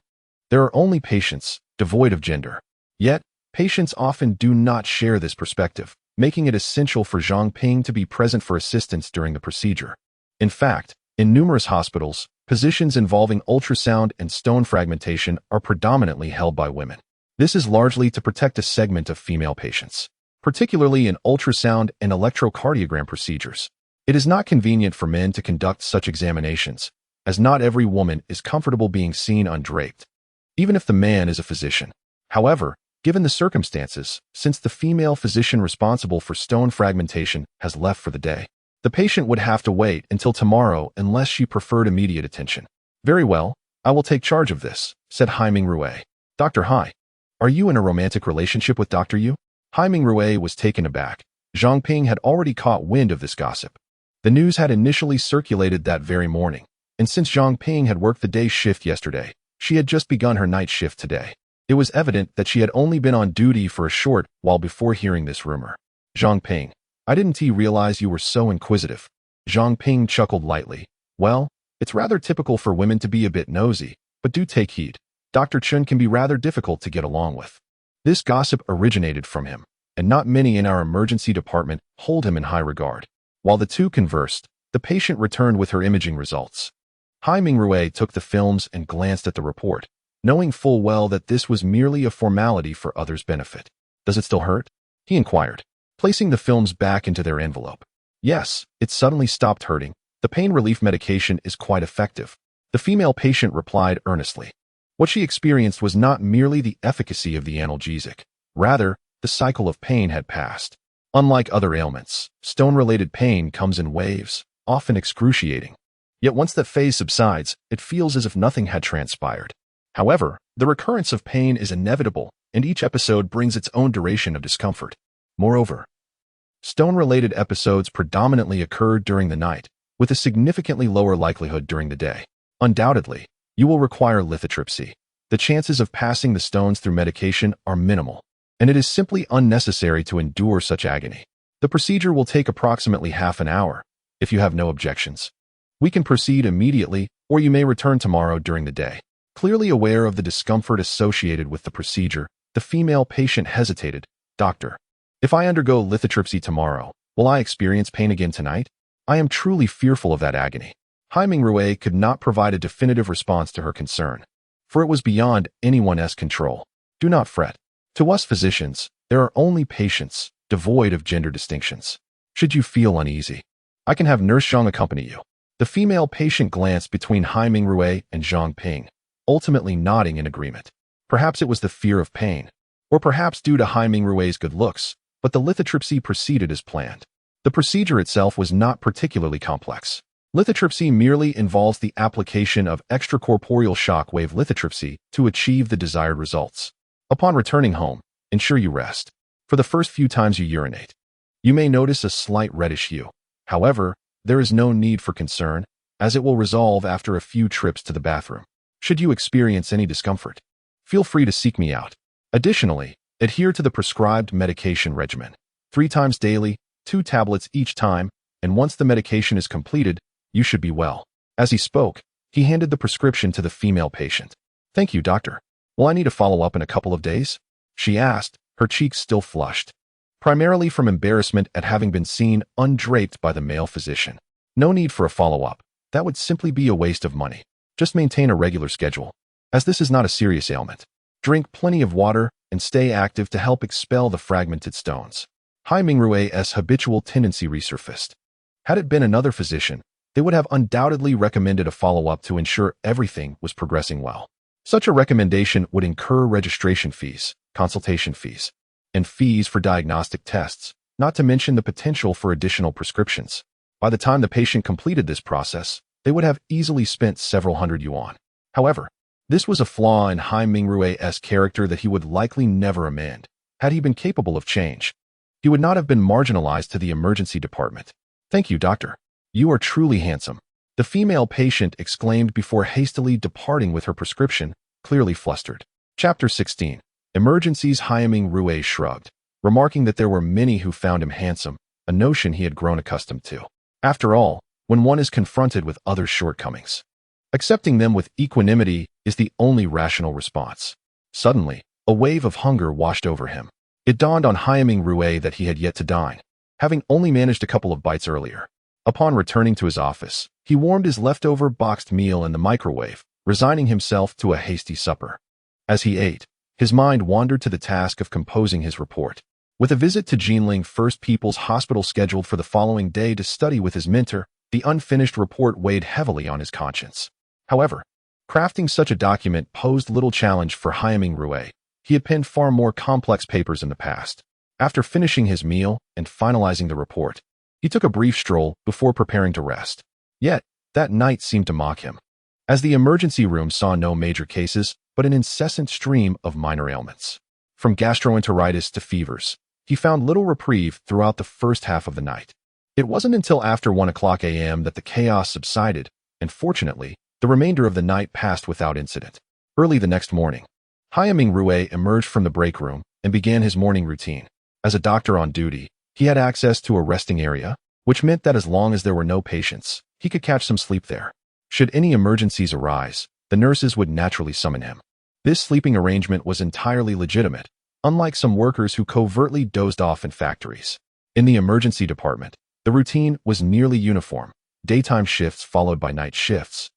there are only patients, devoid of gender. Yet, patients often do not share this perspective, making it essential for Zhang Ping to be present for assistance during the procedure. In fact, in numerous hospitals, positions involving ultrasound and stone fragmentation are predominantly held by women. This is largely to protect a segment of female patients, particularly in ultrasound and electrocardiogram procedures. It is not convenient for men to conduct such examinations, as not every woman is comfortable being seen undraped, even if the man is a physician. However, given the circumstances, since the female physician responsible for stone fragmentation has left for the day, the patient would have to wait until tomorrow unless she preferred immediate attention. Very well, I will take charge of this, said Haiming Rui. Dr. Hai, are you in a romantic relationship with Dr. Yu? Haiming Rui was taken aback. Zhang Ping had already caught wind of this gossip. The news had initially circulated that very morning, and since Zhang Ping had worked the day shift yesterday, she had just begun her night shift today. It was evident that she had only been on duty for a short while before hearing this rumor. Zhang Ping, I didn't realize you were so inquisitive. Zhang Ping chuckled lightly. Well, it's rather typical for women to be a bit nosy, but do take heed. Dr. Chun can be rather difficult to get along with. This gossip originated from him, and not many in our emergency department hold him in high regard. While the two conversed, the patient returned with her imaging results. Haiming Rui took the films and glanced at the report, knowing full well that this was merely a formality for others' benefit. Does it still hurt? He inquired, placing the films back into their envelope. Yes, it suddenly stopped hurting. The pain relief medication is quite effective. The female patient replied earnestly. What she experienced was not merely the efficacy of the analgesic. Rather, the cycle of pain had passed. Unlike other ailments, stone-related pain comes in waves, often excruciating. Yet once that phase subsides, it feels as if nothing had transpired. However, the recurrence of pain is inevitable, and each episode brings its own duration of discomfort. Moreover, stone-related episodes predominantly occur during the night, with a significantly lower likelihood during the day. Undoubtedly, you will require lithotripsy. The chances of passing the stones through medication are minimal, and it is simply unnecessary to endure such agony. The procedure will take approximately half an hour. If you have no objections, we can proceed immediately, or you may return tomorrow during the day. Clearly aware of the discomfort associated with the procedure, the female patient hesitated. Doctor, if I undergo lithotripsy tomorrow, will I experience pain again tonight? I am truly fearful of that agony. Haiming Rui could not provide a definitive response to her concern, for it was beyond anyone's control. Do not fret. To us physicians, there are only patients, devoid of gender distinctions. Should you feel uneasy, I can have Nurse Zhang accompany you. The female patient glanced between Haiming Rui and Zhang Ping, ultimately nodding in agreement. Perhaps it was the fear of pain, or perhaps due to Haiming Rui's good looks, but the lithotripsy proceeded as planned. The procedure itself was not particularly complex. Lithotripsy merely involves the application of extracorporeal shock wave lithotripsy to achieve the desired results. Upon returning home, ensure you rest. For the first few times you urinate, you may notice a slight reddish hue. However, there is no need for concern, as it will resolve after a few trips to the bathroom. Should you experience any discomfort, feel free to seek me out. Additionally, adhere to the prescribed medication regimen. 3 times daily, 2 tablets each time, and once the medication is completed, you should be well. As he spoke, he handed the prescription to the female patient. Thank you, doctor. Will I need to follow up in a couple of days? She asked, her cheeks still flushed, primarily from embarrassment at having been seen undraped by the male physician. No need for a follow-up. That would simply be a waste of money. Just maintain a regular schedule, as this is not a serious ailment. Drink plenty of water and stay active to help expel the fragmented stones. Haiming Rui's habitual tendency resurfaced. Had it been another physician, they would have undoubtedly recommended a follow-up to ensure everything was progressing well. Such a recommendation would incur registration fees, consultation fees, and fees for diagnostic tests, not to mention the potential for additional prescriptions. By the time the patient completed this process, they would have easily spent several hundred yuan. However, this was a flaw in Haiming Rui's character that he would likely never amend. Had he been capable of change, he would not have been marginalized to the emergency department. Thank you, doctor. You are truly handsome. The female patient exclaimed before hastily departing with her prescription, clearly flustered. Chapter 16. Emergencies. Haiming Rui shrugged, remarking that there were many who found him handsome, a notion he had grown accustomed to. After all, when one is confronted with others' shortcomings, Accepting them with equanimity is the only rational response. Suddenly, a wave of hunger washed over him. It dawned on Hyaming Rue that he had yet to dine, having only managed a couple of bites earlier. Upon returning to his office, he warmed his leftover boxed meal in the microwave, resigning himself to a hasty supper. As he ate, his mind wandered to the task of composing his report. With a visit to Jinling First People's Hospital scheduled for the following day to study with his mentor, the unfinished report weighed heavily on his conscience. However, crafting such a document posed little challenge for Hyaming Rue. He had penned far more complex papers in the past. After finishing his meal and finalizing the report, he took a brief stroll before preparing to rest. Yet, that night seemed to mock him, as the emergency room saw no major cases, but an incessant stream of minor ailments. From gastroenteritis to fevers, he found little reprieve throughout the first half of the night. It wasn't until after 1 a.m. that the chaos subsided, and fortunately, the remainder of the night passed without incident. Early the next morning, Hyaming Rue emerged from the break room and began his morning routine. As a doctor on duty, he had access to a resting area, which meant that as long as there were no patients, he could catch some sleep there. Should any emergencies arise, the nurses would naturally summon him. This sleeping arrangement was entirely legitimate, unlike some workers who covertly dozed off in factories. In the emergency department, the routine was nearly uniform, daytime shifts followed by night shifts,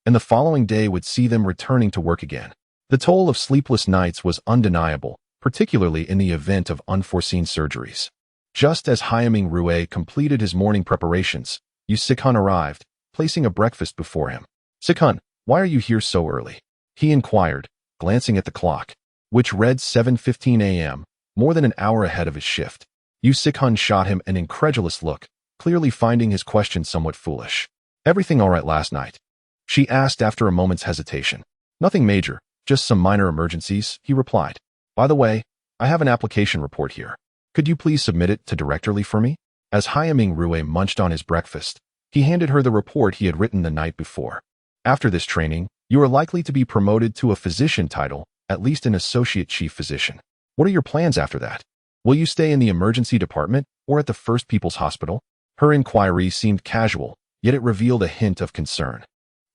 and the following day would see them returning to work again. The toll of sleepless nights was undeniable, particularly in the event of unforeseen surgeries. Just as Hyaming Rue completed his morning preparations, Yu Sikun arrived, placing a breakfast before him. "Sikun, why are you here so early?" he inquired, glancing at the clock, which read 7:15 a.m., more than an hour ahead of his shift. Yu Sikun shot him an incredulous look, clearly finding his question somewhat foolish. "Everything all right last night?" she asked after a moment's hesitation. "Nothing major, just some minor emergencies," he replied. "By the way, I have an application report here. Could you please submit it to directly for me?" As Hyaming Rue munched on his breakfast, he handed her the report he had written the night before. "After this training, you are likely to be promoted to a physician title, at least an associate chief physician. What are your plans after that? Will you stay in the emergency department or at the First People's Hospital?" Her inquiry seemed casual, yet it revealed a hint of concern.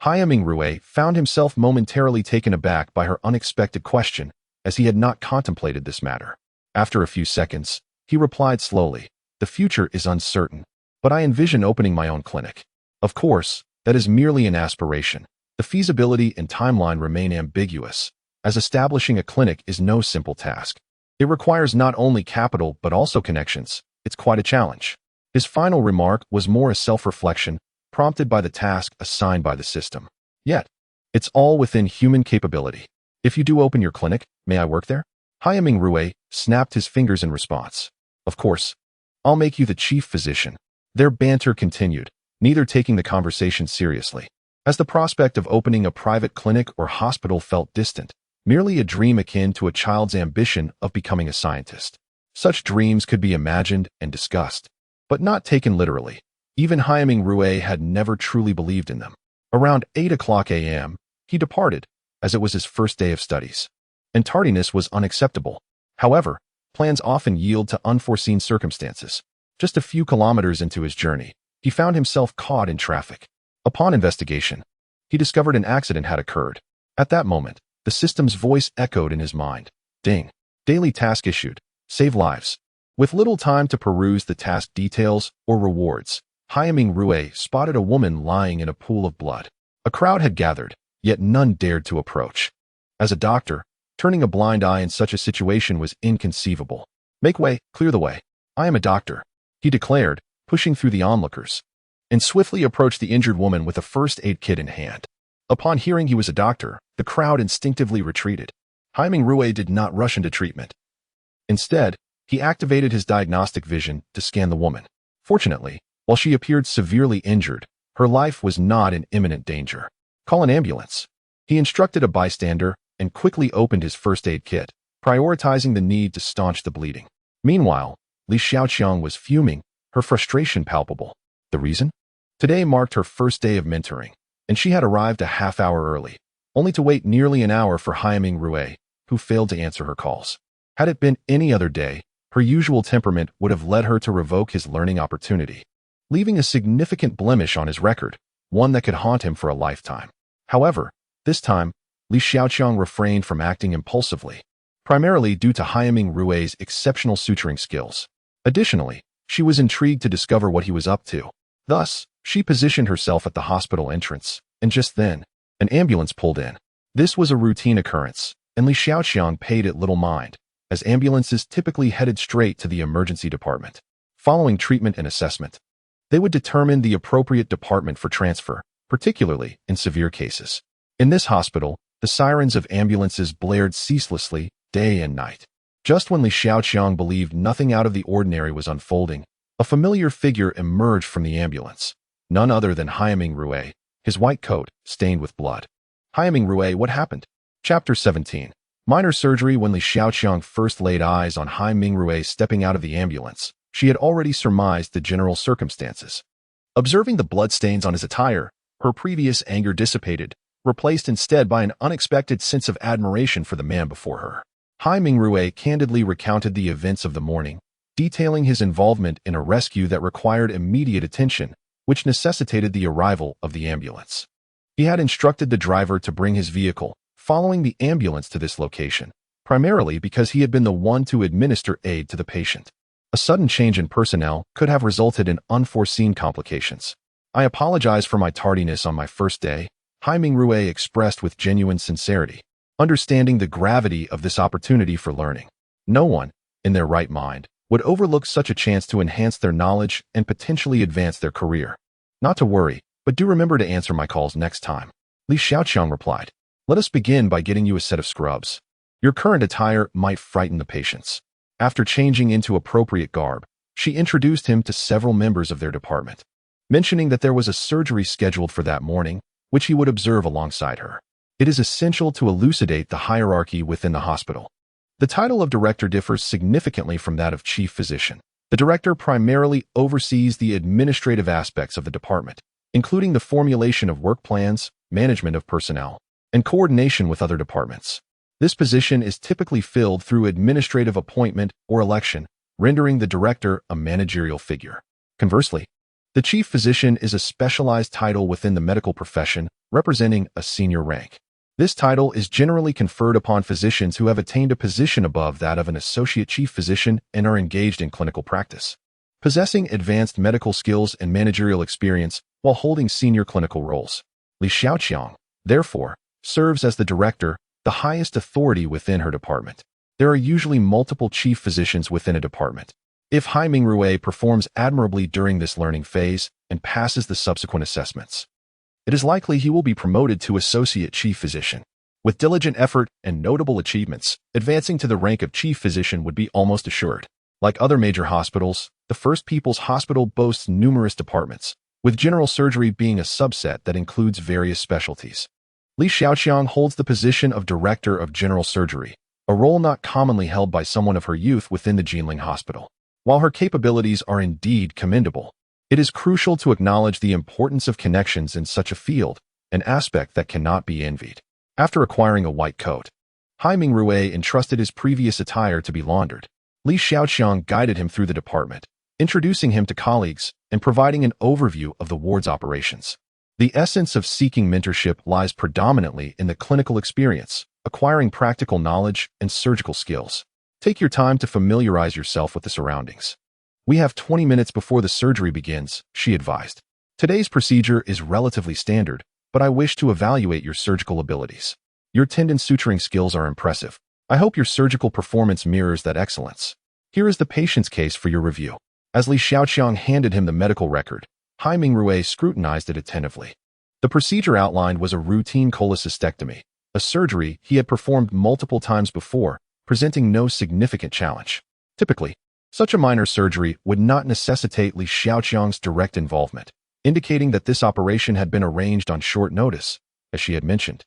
Hyaming Rue found himself momentarily taken aback by her unexpected question, as he had not contemplated this matter. After a few seconds, he replied slowly, "The future is uncertain, but I envision opening my own clinic. Of course, that is merely an aspiration. The feasibility and timeline remain ambiguous, as establishing a clinic is no simple task. It requires not only capital but also connections. It's quite a challenge." His final remark was more a self-reflection, prompted by the task assigned by the system. Yet, it's all within human capability. "If you do open your clinic, may I work there?" Hyaming Rue snapped his fingers in response. "Of course. I'll make you the chief physician." Their banter continued, neither taking the conversation seriously, as the prospect of opening a private clinic or hospital felt distant, merely a dream akin to a child's ambition of becoming a scientist. Such dreams could be imagined and discussed, but not taken literally. Even Hyaming Rue had never truly believed in them. Around 8 a.m., he departed, as it was his first day of studies, and tardiness was unacceptable. However, plans often yield to unforeseen circumstances. Just a few kilometers into his journey, he found himself caught in traffic. Upon investigation, he discovered an accident had occurred. At that moment, the system's voice echoed in his mind. "Ding. Daily task issued. Save lives." With little time to peruse the task details or rewards, Hyaming Rue spotted a woman lying in a pool of blood. A crowd had gathered, yet none dared to approach. As a doctor, turning a blind eye in such a situation was inconceivable. "Make way, clear the way. I am a doctor," he declared, pushing through the onlookers, and swiftly approached the injured woman with a first aid kit in hand. Upon hearing he was a doctor, the crowd instinctively retreated. Hyaming Rue did not rush into treatment. Instead, he activated his diagnostic vision to scan the woman. Fortunately, while she appeared severely injured, her life was not in imminent danger. "Call an ambulance." He instructed a bystander and quickly opened his first aid kit, prioritizing the need to staunch the bleeding. Meanwhile, Li Xiaoqiang was fuming, her frustration palpable. The reason? Today marked her first day of mentoring, and she had arrived a half hour early, only to wait nearly an hour for Hyaming Rue, who failed to answer her calls. Had it been any other day, her usual temperament would have led her to revoke his learning opportunity, leaving a significant blemish on his record, one that could haunt him for a lifetime. However, this time, Li Xiaoqiang refrained from acting impulsively, primarily due to Haiming Rue's exceptional suturing skills. Additionally, she was intrigued to discover what he was up to. Thus, she positioned herself at the hospital entrance, and just then, an ambulance pulled in. This was a routine occurrence, and Li Xiaoqiang paid it little mind, as ambulances typically headed straight to the emergency department. Following treatment and assessment, they would determine the appropriate department for transfer, particularly in severe cases. In this hospital, the sirens of ambulances blared ceaselessly, day and night. Just when Li Xiaoqiang believed nothing out of the ordinary was unfolding, a familiar figure emerged from the ambulance. None other than Haiming Rue, his white coat stained with blood. Haiming Rue, what happened? Chapter 17. Minor surgery. When Li Xiaoqiang first laid eyes on Haiming Rue stepping out of the ambulance, she had already surmised the general circumstances. Observing the bloodstains on his attire, her previous anger dissipated, replaced instead by an unexpected sense of admiration for the man before her. Haiming Rue candidly recounted the events of the morning, detailing his involvement in a rescue that required immediate attention, which necessitated the arrival of the ambulance. He had instructed the driver to bring his vehicle, following the ambulance to this location, primarily because he had been the one to administer aid to the patient. A sudden change in personnel could have resulted in unforeseen complications. I apologize for my tardiness on my first day, Haiming Rue expressed with genuine sincerity, understanding the gravity of this opportunity for learning. No one, in their right mind, would overlook such a chance to enhance their knowledge and potentially advance their career. Not to worry, but do remember to answer my calls next time. Li Xiaoqiang replied. Let us begin by getting you a set of scrubs. Your current attire might frighten the patients. After changing into appropriate garb, she introduced him to several members of their department, mentioning that there was a surgery scheduled for that morning, which he would observe alongside her. It is essential to elucidate the hierarchy within the hospital. The title of director differs significantly from that of chief physician. The director primarily oversees the administrative aspects of the department, including the formulation of work plans, management of personnel, and coordination with other departments. This position is typically filled through administrative appointment or election, rendering the director a managerial figure. Conversely, the chief physician is a specialized title within the medical profession, representing a senior rank. This title is generally conferred upon physicians who have attained a position above that of an associate chief physician and are engaged in clinical practice, possessing advanced medical skills and managerial experience while holding senior clinical roles. Li Xiaoqiang, therefore, serves as the director, the highest authority within her department. There are usually multiple chief physicians within a department. If Haiming Rue performs admirably during this learning phase and passes the subsequent assessments, it is likely he will be promoted to associate chief physician. With diligent effort and notable achievements, advancing to the rank of chief physician would be almost assured. Like other major hospitals, the First People's Hospital boasts numerous departments, with general surgery being a subset that includes various specialties. Li Xiaoqiang holds the position of Director of General Surgery, a role not commonly held by someone of her youth within the Jinling Hospital. While her capabilities are indeed commendable, it is crucial to acknowledge the importance of connections in such a field, an aspect that cannot be envied. After acquiring a white coat, Haiming Rue entrusted his previous attire to be laundered. Li Xiaoqiang guided him through the department, introducing him to colleagues and providing an overview of the ward's operations. The essence of seeking mentorship lies predominantly in the clinical experience, acquiring practical knowledge and surgical skills. Take your time to familiarize yourself with the surroundings. We have 20 minutes before the surgery begins, she advised. Today's procedure is relatively standard, but I wish to evaluate your surgical abilities. Your tendon suturing skills are impressive. I hope your surgical performance mirrors that excellence. Here is the patient's case for your review. As Li Xiaoqiang handed him the medical record, Haiming Rue scrutinized it attentively. The procedure outlined was a routine cholecystectomy, a surgery he had performed multiple times before, presenting no significant challenge. Typically, such a minor surgery would not necessitate Li Xiaoqiang's direct involvement, indicating that this operation had been arranged on short notice, as she had mentioned,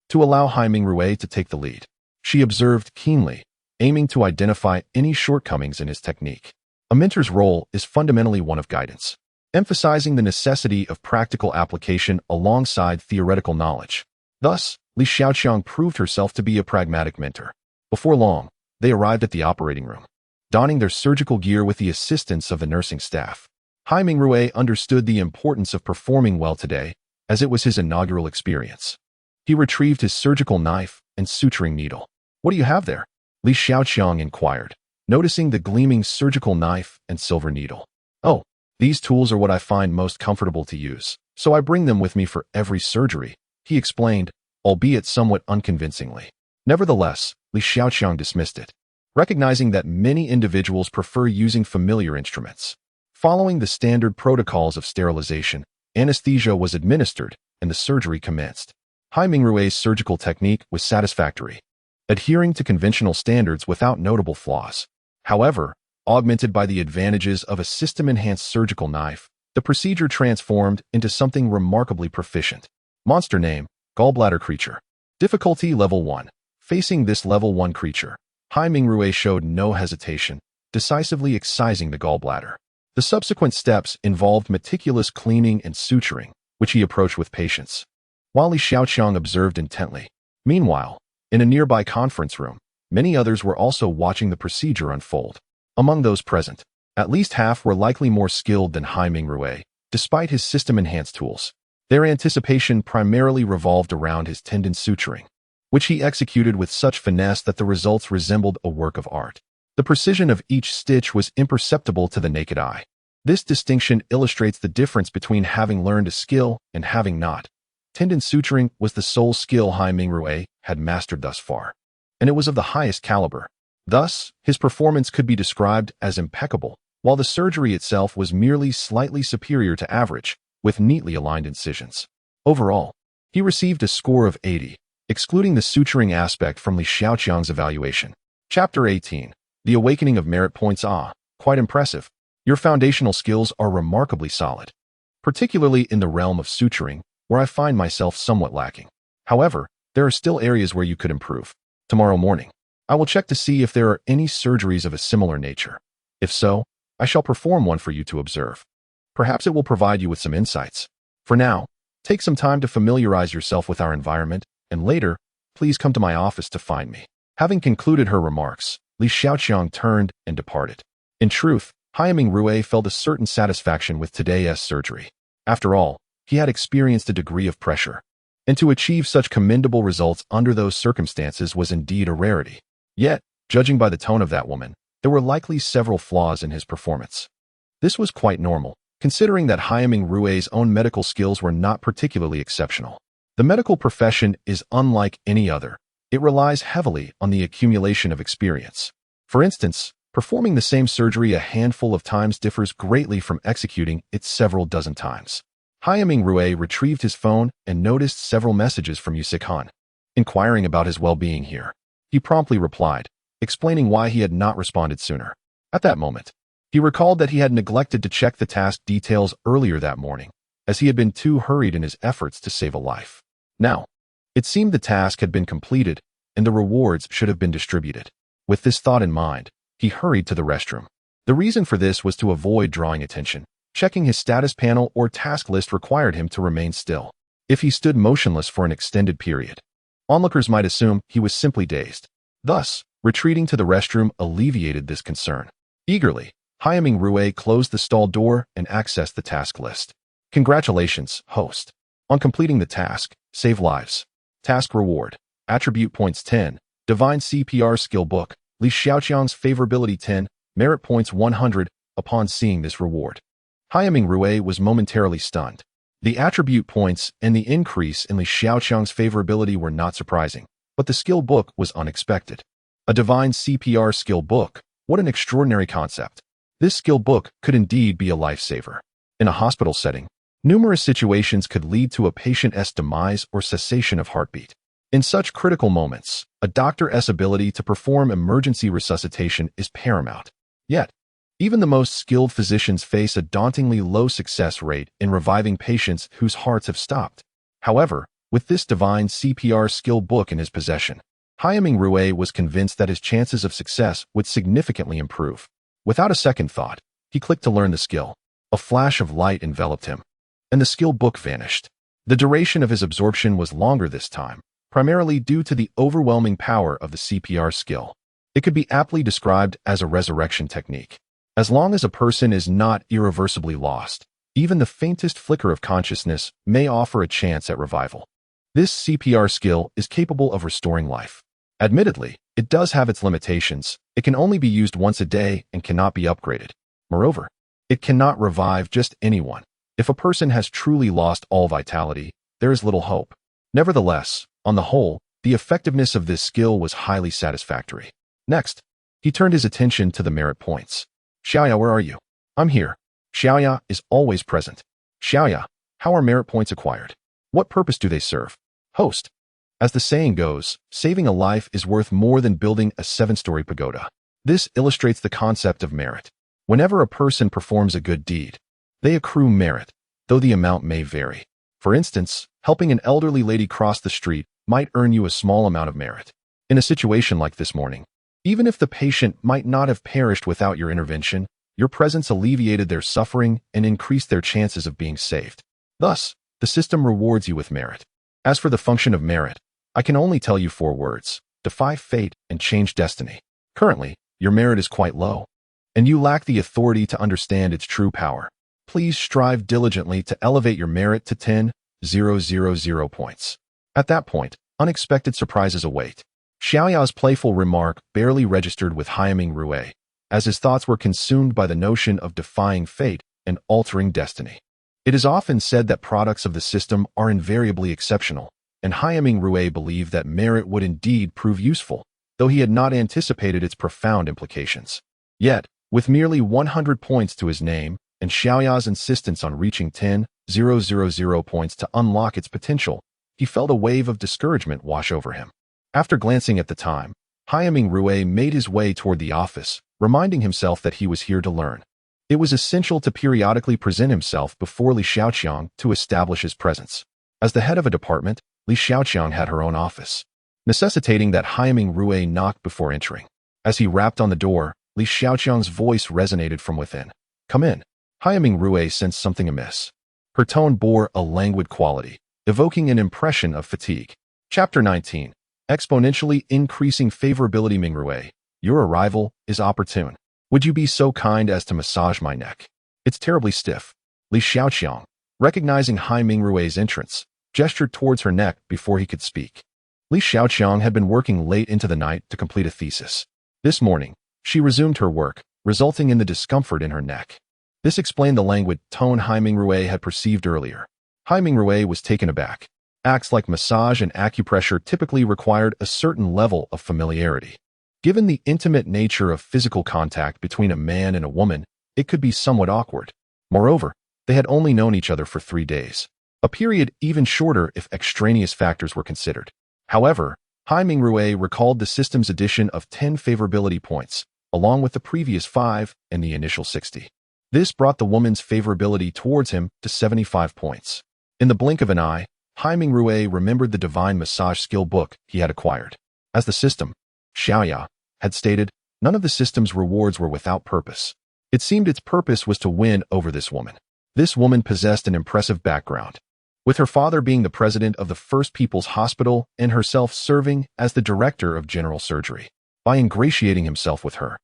to allow Haiming Rue to take the lead. She observed keenly, aiming to identify any shortcomings in his technique. A mentor's role is fundamentally one of guidance, emphasizing the necessity of practical application alongside theoretical knowledge. Thus, Li Xiaoqiang proved herself to be a pragmatic mentor. Before long, they arrived at the operating room, donning their surgical gear with the assistance of the nursing staff. Haiming Rue understood the importance of performing well today, as it was his inaugural experience. He retrieved his surgical knife and suturing needle. "What do you have there?" Li Xiaoqiang inquired, noticing the gleaming surgical knife and silver needle. "Oh, these tools are what I find most comfortable to use, so I bring them with me for every surgery," he explained, albeit somewhat unconvincingly. Nevertheless, Li Xiaoqiang dismissed it, recognizing that many individuals prefer using familiar instruments. Following the standard protocols of sterilization, anesthesia was administered and the surgery commenced. Hai Mingrue's surgical technique was satisfactory, adhering to conventional standards without notable flaws. However, augmented by the advantages of a system-enhanced surgical knife, the procedure transformed into something remarkably proficient. Monster name, Gallbladder Creature. Difficulty Level 1. Facing this Level 1 creature, Hai Mingrue showed no hesitation, decisively excising the gallbladder. The subsequent steps involved meticulous cleaning and suturing, which he approached with patience, while Li Xiaoqiang observed intently. Meanwhile, in a nearby conference room, many others were also watching the procedure unfold. Among those present, at least half were likely more skilled than Hai Mingrue, despite his system-enhanced tools. Their anticipation primarily revolved around his tendon suturing, which he executed with such finesse that the results resembled a work of art. The precision of each stitch was imperceptible to the naked eye. This distinction illustrates the difference between having learned a skill and having not. Tendon suturing was the sole skill Hai Mingrue had mastered thus far, and it was of the highest caliber. Thus, his performance could be described as impeccable, while the surgery itself was merely slightly superior to average, with neatly aligned incisions. Overall, he received a score of 80, excluding the suturing aspect from Li Xiaoqiang's evaluation. Chapter 18. The Awakening of Merit Points. Quite impressive. Your foundational skills are remarkably solid, particularly in the realm of suturing, where I find myself somewhat lacking. However, there are still areas where you could improve. Tomorrow morning, I will check to see if there are any surgeries of a similar nature. If so, I shall perform one for you to observe. Perhaps it will provide you with some insights. For now, take some time to familiarize yourself with our environment, and later, please come to my office to find me. Having concluded her remarks, Li Xiaoqiang turned and departed. In truth, Hai Mingrue felt a certain satisfaction with today's surgery. After all, he had experienced a degree of pressure, and to achieve such commendable results under those circumstances was indeed a rarity. Yet, judging by the tone of that woman, there were likely several flaws in his performance. This was quite normal, considering that Hai Mingrue's own medical skills were not particularly exceptional. The medical profession is unlike any other. It relies heavily on the accumulation of experience. For instance, performing the same surgery a handful of times differs greatly from executing it several dozen times. Hai Mingrue retrieved his phone and noticed several messages from Yusik Han, inquiring about his well-being here. He promptly replied, explaining why he had not responded sooner. At that moment, he recalled that he had neglected to check the task details earlier that morning, as he had been too hurried in his efforts to save a life. Now, it seemed the task had been completed, and the rewards should have been distributed. With this thought in mind, he hurried to the restroom. The reason for this was to avoid drawing attention. Checking his status panel or task list required him to remain still. If he stood motionless for an extended period, onlookers might assume he was simply dazed. Thus, retreating to the restroom alleviated this concern. Eagerly, Hai Mingrue closed the stall door and accessed the task list. Congratulations, host. On completing the task, save lives. Task reward. Attribute points 10. Divine CPR skill book. Li Xiaoqiang's favorability 10. Merit points 100. Upon seeing this reward, Hai Mingrue was momentarily stunned. The attribute points and the increase in Li Xiaoqiang's favorability were not surprising, but the skill book was unexpected. A divine CPR skill book. What an extraordinary concept. This skill book could indeed be a lifesaver. In a hospital setting, numerous situations could lead to a patient's demise or cessation of heartbeat. In such critical moments, a doctor's ability to perform emergency resuscitation is paramount. Yet, even the most skilled physicians face a dauntingly low success rate in reviving patients whose hearts have stopped. However, with this divine CPR skill book in his possession, Hai Mingrue was convinced that his chances of success would significantly improve. Without a second thought, he clicked to learn the skill. A flash of light enveloped him, and the skill book vanished. The duration of his absorption was longer this time, primarily due to the overwhelming power of the CPR skill. It could be aptly described as a resurrection technique. As long as a person is not irreversibly lost, even the faintest flicker of consciousness may offer a chance at revival. This CPR skill is capable of restoring life. Admittedly, it does have its limitations. It can only be used once a day and cannot be upgraded. Moreover, it cannot revive just anyone. If a person has truly lost all vitality, there is little hope. Nevertheless, on the whole, the effectiveness of this skill was highly satisfactory. Next, he turned his attention to the merit points. Xiaoya, where are you? I'm here. Xiaoya is always present. Xiaoya, how are merit points acquired? What purpose do they serve? Host. As the saying goes, saving a life is worth more than building a 7-story pagoda. This illustrates the concept of merit. Whenever a person performs a good deed, they accrue merit, though the amount may vary. For instance, helping an elderly lady cross the street might earn you a small amount of merit. In a situation like this morning, even if the patient might not have perished without your intervention, your presence alleviated their suffering and increased their chances of being saved. Thus, the system rewards you with merit. As for the function of merit, I can only tell you 4 words: defy fate and change destiny. Currently, your merit is quite low, and you lack the authority to understand its true power. Please strive diligently to elevate your merit to 10,000 points. At that point, unexpected surprises await. Xiaoya's playful remark barely registered with Haiming Rui, as his thoughts were consumed by the notion of defying fate and altering destiny. It is often said that products of the system are invariably exceptional, and Haiming Rui believed that merit would indeed prove useful, though he had not anticipated its profound implications. Yet, with merely 100 points to his name, and Xiaoya's insistence on reaching 10,000 points to unlock its potential, he felt a wave of discouragement wash over him. After glancing at the time, Haiming Rui made his way toward the office, reminding himself that he was here to learn. It was essential to periodically present himself before Li Xiaoqiang to establish his presence. As the head of a department, Li Xiaoqiang had her own office, necessitating that Haiming Rui knock before entering. As he rapped on the door, Li Xiaoqiang's voice resonated from within. "Come in." Haiming Rui sensed something amiss. Her tone bore a languid quality, evoking an impression of fatigue. Chapter 19. Exponentially increasing favorability. Ming Rui, your arrival is opportune. Would you be so kind as to massage my neck? It's terribly stiff. Li Xiaoqiang, recognizing Haiming Rui's entrance, gestured towards her neck before he could speak. Li Xiaoqiang had been working late into the night to complete a thesis. This morning, she resumed her work, resulting in the discomfort in her neck. This explained the languid tone Haiming Rui had perceived earlier. Haiming Rui was taken aback. Acts like massage and acupressure typically required a certain level of familiarity. Given the intimate nature of physical contact between a man and a woman, it could be somewhat awkward. Moreover, they had only known each other for 3 days, a period even shorter if extraneous factors were considered. However, Haiming Rui recalled the system's addition of 10 favorability points, along with the previous 5 and the initial 60. This brought the woman's favorability towards him to 75 points. In the blink of an eye, Haiming Rui remembered the divine massage skill book he had acquired. As the system, Xiaoya, had stated, none of the system's rewards were without purpose. It seemed its purpose was to win over this woman. This woman possessed an impressive background, with her father being the president of the First People's Hospital and herself serving as the director of general surgery. By ingratiating himself with her,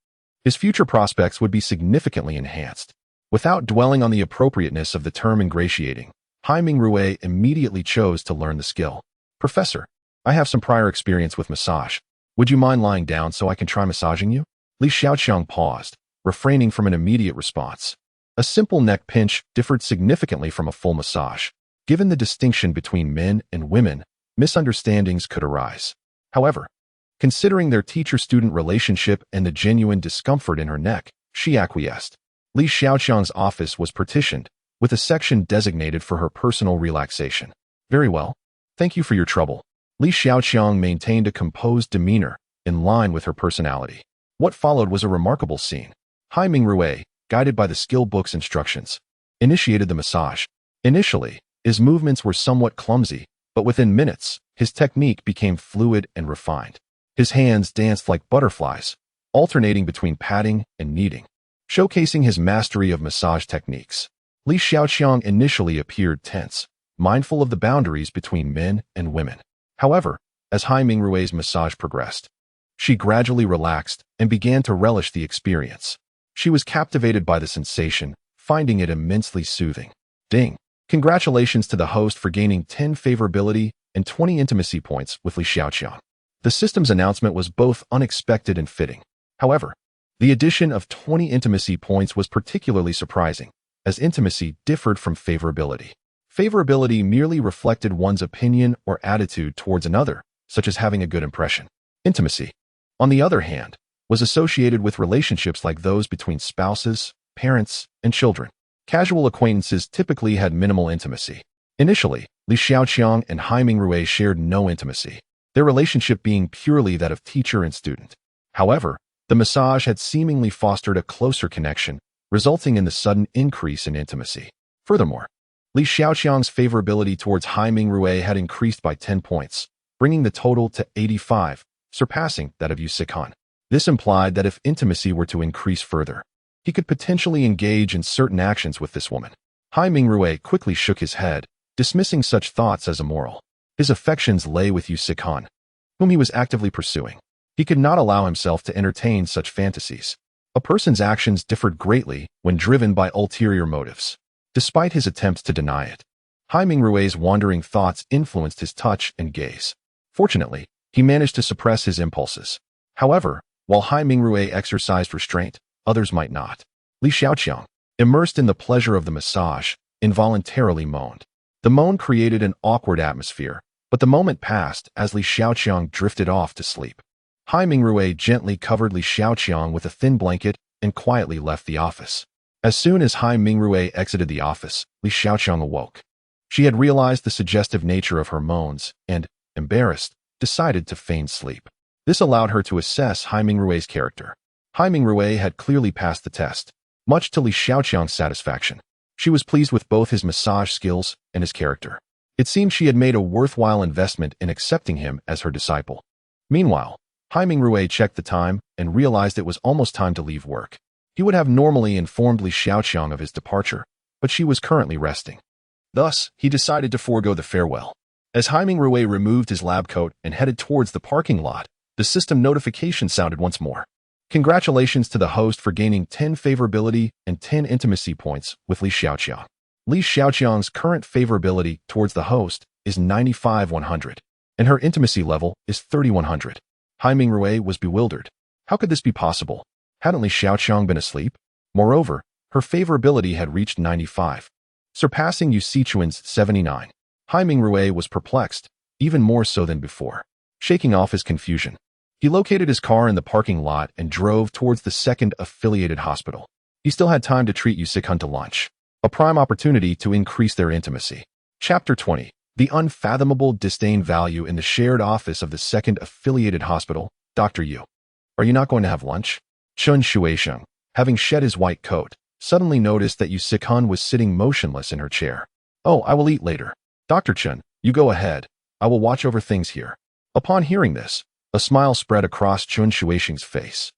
his future prospects would be significantly enhanced. Without dwelling on the appropriateness of the term ingratiating, Haiming Rui immediately chose to learn the skill. "Professor, I have some prior experience with massage. Would you mind lying down so I can try massaging you?" Li Xiaoqiang paused, refraining from an immediate response. A simple neck pinch differed significantly from a full massage. Given the distinction between men and women, misunderstandings could arise. However, considering their teacher-student relationship and the genuine discomfort in her neck, she acquiesced. Li Xiaoqiang's office was partitioned, with a section designated for her personal relaxation. "Very well. Thank you for your trouble." Li Xiaoqiang maintained a composed demeanor, in line with her personality. What followed was a remarkable scene. Haiming Rui, guided by the skill book's instructions, initiated the massage. Initially, his movements were somewhat clumsy, but within minutes, his technique became fluid and refined. His hands danced like butterflies, alternating between patting and kneading, showcasing his mastery of massage techniques. Li Xiaoqiang initially appeared tense, mindful of the boundaries between men and women. However, as Haiming Rui's massage progressed, she gradually relaxed and began to relish the experience. She was captivated by the sensation, finding it immensely soothing. Ding! Congratulations to the host for gaining 10 favorability and 20 intimacy points with Li Xiaoqiang. The system's announcement was both unexpected and fitting. However, the addition of 20 intimacy points was particularly surprising, as intimacy differed from favorability. Favorability merely reflected one's opinion or attitude towards another, such as having a good impression. Intimacy, on the other hand, was associated with relationships like those between spouses, parents, and children. Casual acquaintances typically had minimal intimacy. Initially, Li Xiaoqiang and Hai Mingrui shared no intimacy, their relationship being purely that of teacher and student. However, the massage had seemingly fostered a closer connection, resulting in the sudden increase in intimacy. Furthermore, Li Xiaoqiang's favorability towards Hai Mingrui had increased by 10 points, bringing the total to 85, surpassing that of Yu Sikan. This implied that if intimacy were to increase further, he could potentially engage in certain actions with this woman. Hai Mingrui quickly shook his head, dismissing such thoughts as immoral. His affections lay with Yu Sikan, whom he was actively pursuing. He could not allow himself to entertain such fantasies. A person's actions differed greatly when driven by ulterior motives. Despite his attempts to deny it, Hai Mingrui's wandering thoughts influenced his touch and gaze. Fortunately, he managed to suppress his impulses. However, while Hai Mingrui exercised restraint, others might not. Li Xiaoqiang, immersed in the pleasure of the massage, involuntarily moaned. The moan created an awkward atmosphere, but the moment passed as Li Xiaoqiang drifted off to sleep. Hai Mingrui gently covered Li Xiaoqiang with a thin blanket and quietly left the office. As soon as Hai Mingrui exited the office, Li Xiaoqiang awoke. She had realized the suggestive nature of her moans and, embarrassed, decided to feign sleep. This allowed her to assess Hai Mingrui's character. Hai Mingrui had clearly passed the test, much to Li Xiaoqiang's satisfaction. She was pleased with both his massage skills and his character. It seemed she had made a worthwhile investment in accepting him as her disciple. Meanwhile, Hai Mingrui checked the time and realized it was almost time to leave work. He would have normally informed Li Xiaoqiang of his departure, but she was currently resting. Thus, he decided to forego the farewell. As Hai Mingrui removed his lab coat and headed towards the parking lot, the system notification sounded once more. Congratulations to the host for gaining 10 favorability and 10 intimacy points with Li Xiaoqiang. Li Xiaoqiang's current favorability towards the host is 95/100, and her intimacy level is 30/100. Hai Mingrui was bewildered. How could this be possible? Hadn't Li Xiaoqiang been asleep? Moreover, her favorability had reached 95, surpassing Yu Sichuan's 79. Hai Mingrui was perplexed, even more so than before. Shaking off his confusion, he located his car in the parking lot and drove towards the second affiliated hospital. He still had time to treat Yu Sikan to lunch, a prime opportunity to increase their intimacy. Chapter 20. The unfathomable disdain value in the shared office of the second affiliated hospital. Dr. Yu, are you not going to have lunch? Chen Shuisheng, having shed his white coat, suddenly noticed that Yu Sikan was sitting motionless in her chair. Oh, I will eat later. Dr. Chen, you go ahead. I will watch over things here. Upon hearing this, a smile spread across Chen Shuisheng's face.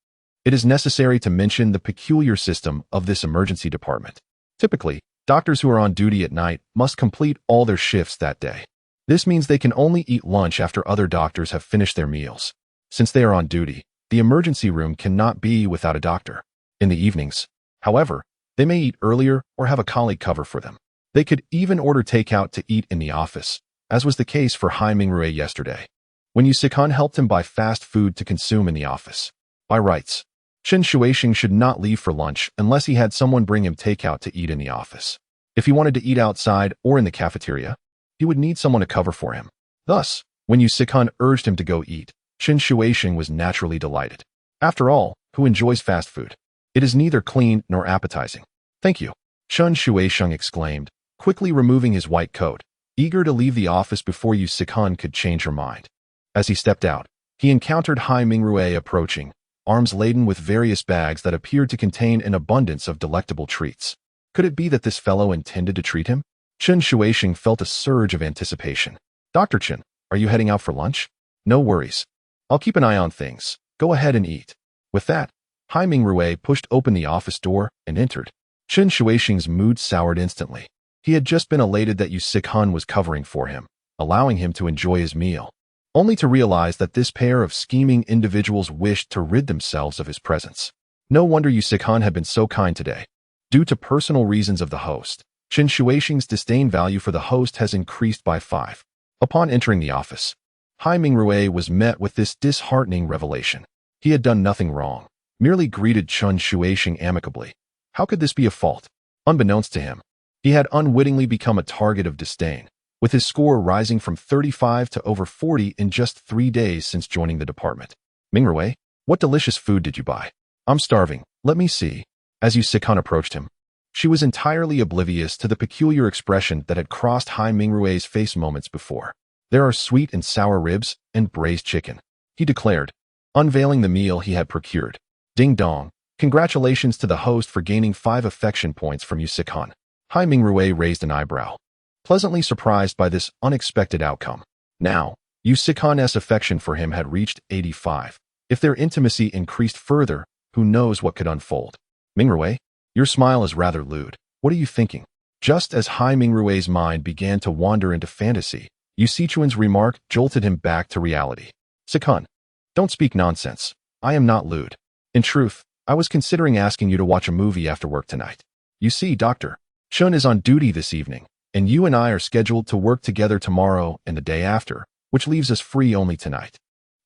It is necessary to mention the peculiar system of this emergency department. Typically, doctors who are on duty at night must complete all their shifts that day. This means they can only eat lunch after other doctors have finished their meals. Since they are on duty, the emergency room cannot be without a doctor. In the evenings, however, they may eat earlier or have a colleague cover for them. They could even order takeout to eat in the office, as was the case for Hai Mingrui yesterday, when Yu Sikan helped him buy fast food to consume in the office. By rights, Chen Shuisheng should not leave for lunch unless he had someone bring him takeout to eat in the office. If he wanted to eat outside or in the cafeteria, he would need someone to cover for him. Thus, when Yu Sikan urged him to go eat, Chen Shuisheng was naturally delighted. After all, who enjoys fast food? It is neither clean nor appetizing. Thank you, Chen Shuisheng exclaimed, quickly removing his white coat, eager to leave the office before Yu Sikan could change her mind. As he stepped out, he encountered Hai Mingrui approaching, arms laden with various bags that appeared to contain an abundance of delectable treats. Could it be that this fellow intended to treat him? Chen Shuisheng felt a surge of anticipation. Dr. Chen, are you heading out for lunch? No worries. I'll keep an eye on things. Go ahead and eat. With that, Hai Mingrui pushed open the office door and entered. Chen Shuisheng's mood soured instantly. He had just been elated that Yu Sikan was covering for him, allowing him to enjoy his meal, only to realize that this pair of scheming individuals wished to rid themselves of his presence. No wonder Yu Sikan had been so kind today. Due to personal reasons of the host, Chen Shuixing's disdain value for the host has increased by 5. Upon entering the office, Hai Mingrui was met with this disheartening revelation. He had done nothing wrong, merely greeted Chen Shuixing amicably. How could this be a fault? Unbeknownst to him, he had unwittingly become a target of disdain, with his score rising from 35 to over 40 in just 3 days since joining the department. Mingrui, what delicious food did you buy? I'm starving, let me see. As Yu Sikan approached him, she was entirely oblivious to the peculiar expression that had crossed Hai Mingrui's face moments before. There are sweet and sour ribs and braised chicken, he declared, unveiling the meal he had procured. Ding dong, congratulations to the host for gaining 5 affection points from Yu Sikan. Hai Mingrui raised an eyebrow, pleasantly surprised by this unexpected outcome. Now, Yu Sikan's affection for him had reached 85. If their intimacy increased further, who knows what could unfold. Mingrui, your smile is rather lewd. What are you thinking? Just as Hai Mingrui's mind began to wander into fantasy, Yu Sichuan's remark jolted him back to reality. Sikan, don't speak nonsense. I am not lewd. In truth, I was considering asking you to watch a movie after work tonight. You see, Dr. Chun is on duty this evening, and you and I are scheduled to work together tomorrow and the day after, which leaves us free only tonight.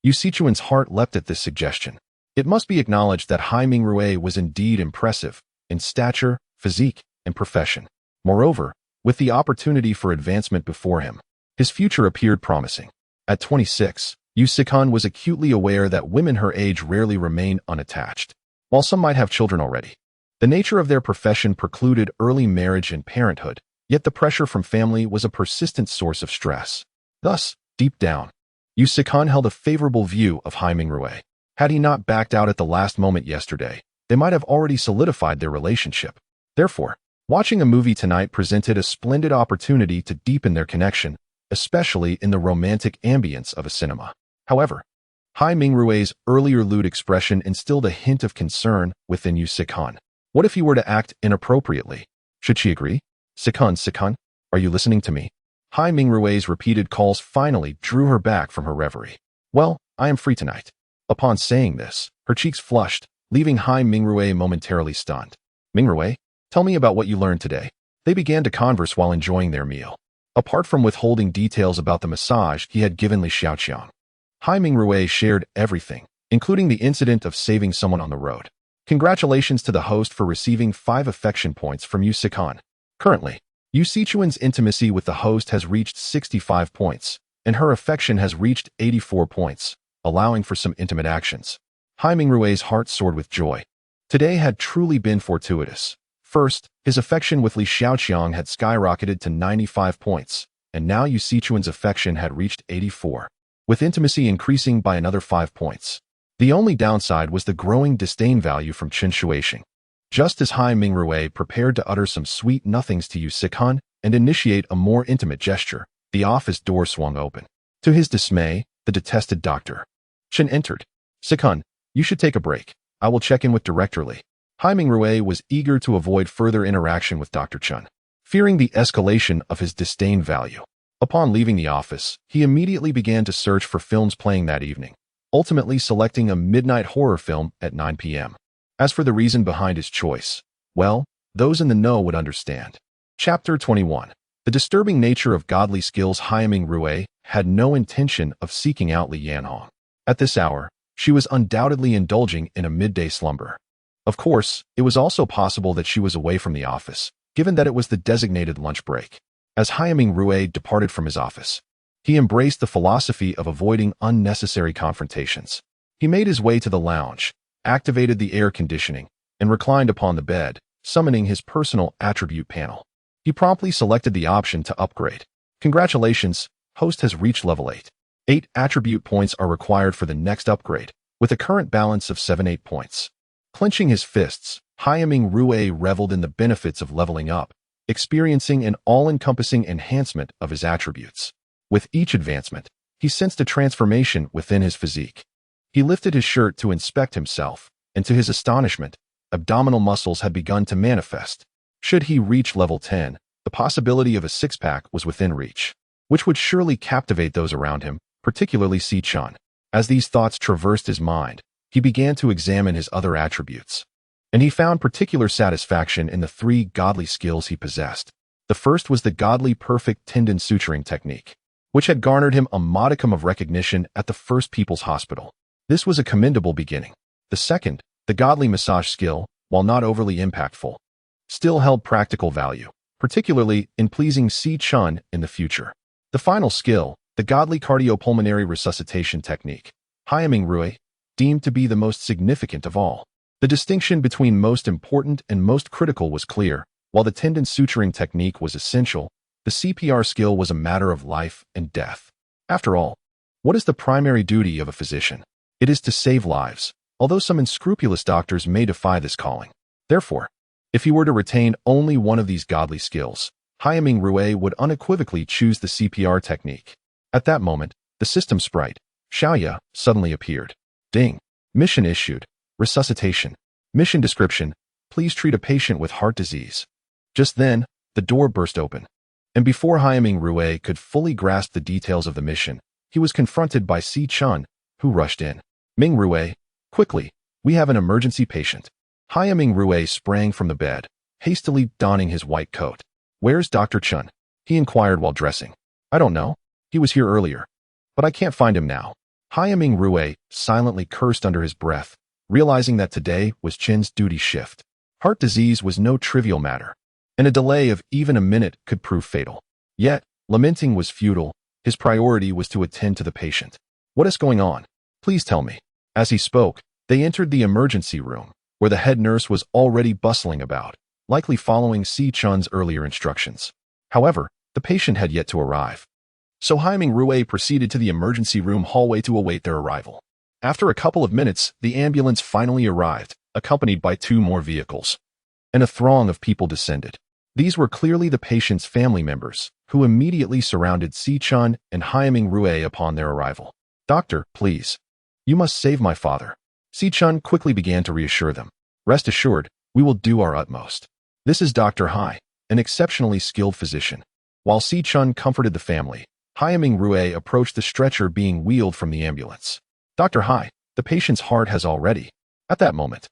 Yu Sichuan's heart leapt at this suggestion. It must be acknowledged that Hai Mingrui was indeed impressive in stature, physique, and profession. Moreover, with the opportunity for advancement before him, his future appeared promising. At 26, Yu Sikan was acutely aware that women her age rarely remain unattached. While some might have children already, the nature of their profession precluded early marriage and parenthood, yet the pressure from family was a persistent source of stress. Thus, deep down, Yu Sikan held a favorable view of Hai Mingrui. Had he not backed out at the last moment yesterday, they might have already solidified their relationship. Therefore, watching a movie tonight presented a splendid opportunity to deepen their connection, especially in the romantic ambience of a cinema. However, Hai Mingrui's earlier lewd expression instilled a hint of concern within Yu Sikan. What if he were to act inappropriately? Should she agree? Sikan, are you listening to me? Hai Mingrui's repeated calls finally drew her back from her reverie. Well, I am free tonight. Upon saying this, her cheeks flushed, leaving Hai Mingrui momentarily stunned. Mingrui, tell me about what you learned today. They began to converse while enjoying their meal. Apart from withholding details about the massage he had given Li Xiaoqiang, Hai Mingrui shared everything, including the incident of saving someone on the road. Congratulations to the host for receiving 5 affection points from Yu Sikan. Currently, Yu Sichuan's intimacy with the host has reached 65 points, and her affection has reached 84 points, allowing for some intimate actions. Hai Mingrui's heart soared with joy. Today had truly been fortuitous. First, his affection with Li Xiaoqiang had skyrocketed to 95 points, and now Yu Sichuan's affection had reached 84, with intimacy increasing by another 5 points. The only downside was the growing disdain value from Chen Shuixing. Just as Hai Mingrui prepared to utter some sweet nothings to Yu Sikan and initiate a more intimate gesture, the office door swung open. To his dismay, the detested Dr. Chen entered. Sikan, you should take a break. I will check in with Director Li. Hai Mingrui was eager to avoid further interaction with Dr. Chen, fearing the escalation of his disdain value. Upon leaving the office, he immediately began to search for films playing that evening, ultimately selecting a midnight horror film at 9 p.m. As for the reason behind his choice, well, those in the know would understand. Chapter 21. The disturbing nature of godly skills. Hai Mingrui had no intention of seeking out Li Yanhong. At this hour, she was undoubtedly indulging in a midday slumber. Of course, it was also possible that she was away from the office, given that it was the designated lunch break. As Hai Mingrui departed from his office, he embraced the philosophy of avoiding unnecessary confrontations. He made his way to the lounge, activated the air conditioning, and reclined upon the bed, summoning his personal attribute panel. He promptly selected the option to upgrade. Congratulations, host has reached level 8. 8 attribute points are required for the next upgrade, with a current balance of 7-8 points. Clenching his fists, Hai Mingrui reveled in the benefits of leveling up, experiencing an all-encompassing enhancement of his attributes. With each advancement, he sensed a transformation within his physique. He lifted his shirt to inspect himself, and to his astonishment, abdominal muscles had begun to manifest. Should he reach level 10, the possibility of a six-pack was within reach, which would surely captivate those around him, particularly Si Chun. As these thoughts traversed his mind, he began to examine his other attributes, and he found particular satisfaction in the 3 godly skills he possessed. The first was the godly perfect tendon suturing technique, which had garnered him a modicum of recognition at the First People's Hospital. This was a commendable beginning. The second, the godly massage skill, while not overly impactful, still held practical value, particularly in pleasing Si Chun in the future. The final skill, the godly cardiopulmonary resuscitation technique, Haiming Rui, deemed to be the most significant of all. The distinction between most important and most critical was clear. While the tendon suturing technique was essential, the CPR skill was a matter of life and death. After all, what is the primary duty of a physician? It is to save lives, although some unscrupulous doctors may defy this calling. Therefore, if he were to retain only one of these godly skills, Haiming Rui would unequivocally choose the CPR technique. At that moment, the system sprite, Xiaoya, suddenly appeared. Ding. Mission issued. Resuscitation. Mission description. Please treat a patient with heart disease. Just then, the door burst open. And before Haiming Rui could fully grasp the details of the mission, he was confronted by Si Chun, who rushed in. Ming Rui, quickly, we have an emergency patient. Haiming Rui sprang from the bed, hastily donning his white coat. Where's Dr. Chun? He inquired while dressing. I don't know. He was here earlier. But I can't find him now. Haiming Rui silently cursed under his breath, realizing that today was Chen's duty shift. Heart disease was no trivial matter, and a delay of even a minute could prove fatal. Yet, lamenting was futile. His priority was to attend to the patient. What is going on? Please tell me. As he spoke, they entered the emergency room, where the head nurse was already bustling about, likely following Si Chun's earlier instructions. However, the patient had yet to arrive. So Haiming Rui proceeded to the emergency room hallway to await their arrival. After a couple of minutes, the ambulance finally arrived, accompanied by 2 more vehicles. And a throng of people descended. These were clearly the patient's family members, who immediately surrounded Si Chun and Haiming Rui upon their arrival. Doctor, please. You must save my father. Si Chun quickly began to reassure them. Rest assured, we will do our utmost. This is Dr. Hai, an exceptionally skilled physician. While Si Chun comforted the family, Haiming Rui approached the stretcher being wheeled from the ambulance. Dr. Hai, the patient's heart has already. At that moment,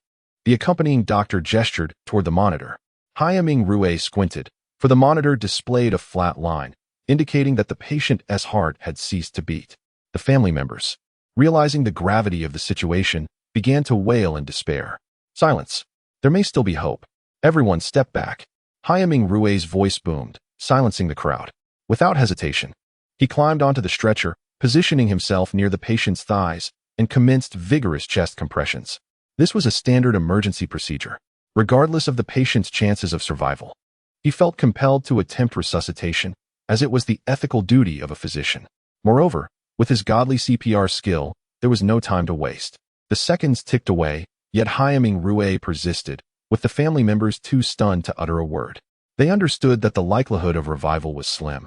the accompanying doctor gestured toward the monitor. Haiming Rui squinted, for the monitor displayed a flat line, indicating that the patient's heart had ceased to beat. The family members, realizing the gravity of the situation, began to wail in despair. Silence. There may still be hope. Everyone stepped back. Haiming Rui's voice boomed, silencing the crowd. Without hesitation, he climbed onto the stretcher, positioning himself near the patient's thighs, and commenced vigorous chest compressions. This was a standard emergency procedure, regardless of the patient's chances of survival. He felt compelled to attempt resuscitation, as it was the ethical duty of a physician. Moreover, with his godly CPR skill, there was no time to waste. The seconds ticked away, yet Haiming Rui persisted, with the family members too stunned to utter a word. They understood that the likelihood of revival was slim.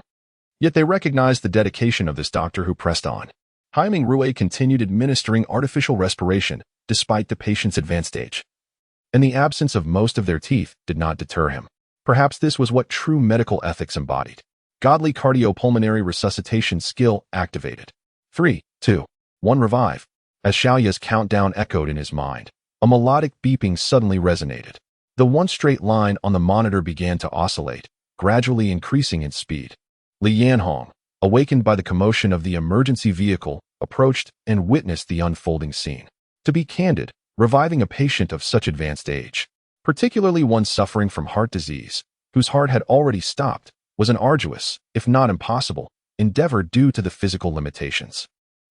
Yet they recognized the dedication of this doctor who pressed on. Haiming Rui continued administering artificial respiration, despite the patient's advanced age. And the absence of most of their teeth did not deter him. Perhaps this was what true medical ethics embodied. Godly cardiopulmonary resuscitation skill activated. 3, 2, 1 revive. As Xiaoya's countdown echoed in his mind, a melodic beeping suddenly resonated. The one straight line on the monitor began to oscillate, gradually increasing in speed. Li Yanhong, awakened by the commotion of the emergency vehicle, approached and witnessed the unfolding scene. To be candid, reviving a patient of such advanced age, particularly one suffering from heart disease, whose heart had already stopped, was an arduous, if not impossible, endeavor due to the physical limitations.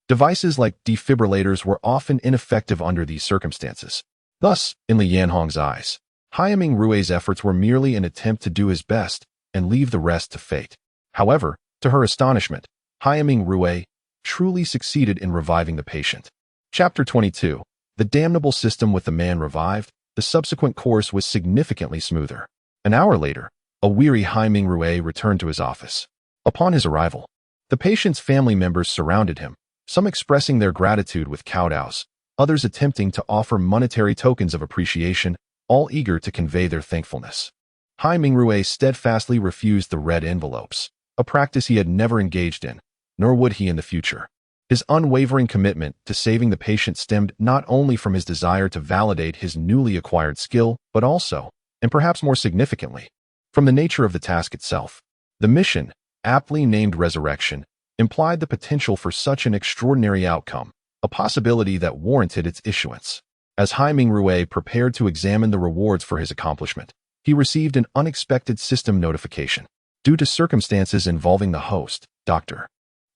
Devices like defibrillators were often ineffective under these circumstances. Thus, in Li Yanhong's eyes, Haiming Rui's efforts were merely an attempt to do his best and leave the rest to fate. However, to her astonishment, Haiming Rui truly succeeded in reviving the patient. Chapter 22. The damnable system with the man revived, the subsequent course was significantly smoother. An hour later, a weary Haiming Rui returned to his office. Upon his arrival, the patient's family members surrounded him, some expressing their gratitude with kowtows, others attempting to offer monetary tokens of appreciation, all eager to convey their thankfulness. Haiming Rui steadfastly refused the red envelopes, a practice he had never engaged in, nor would he in the future. His unwavering commitment to saving the patient stemmed not only from his desire to validate his newly acquired skill, but also, and perhaps more significantly, From the nature of the task itself, the mission, aptly named Resurrection, implied the potential for such an extraordinary outcome, a possibility that warranted its issuance. As Haiming Rui prepared to examine the rewards for his accomplishment, he received an unexpected system notification. Due to circumstances involving the host, Dr.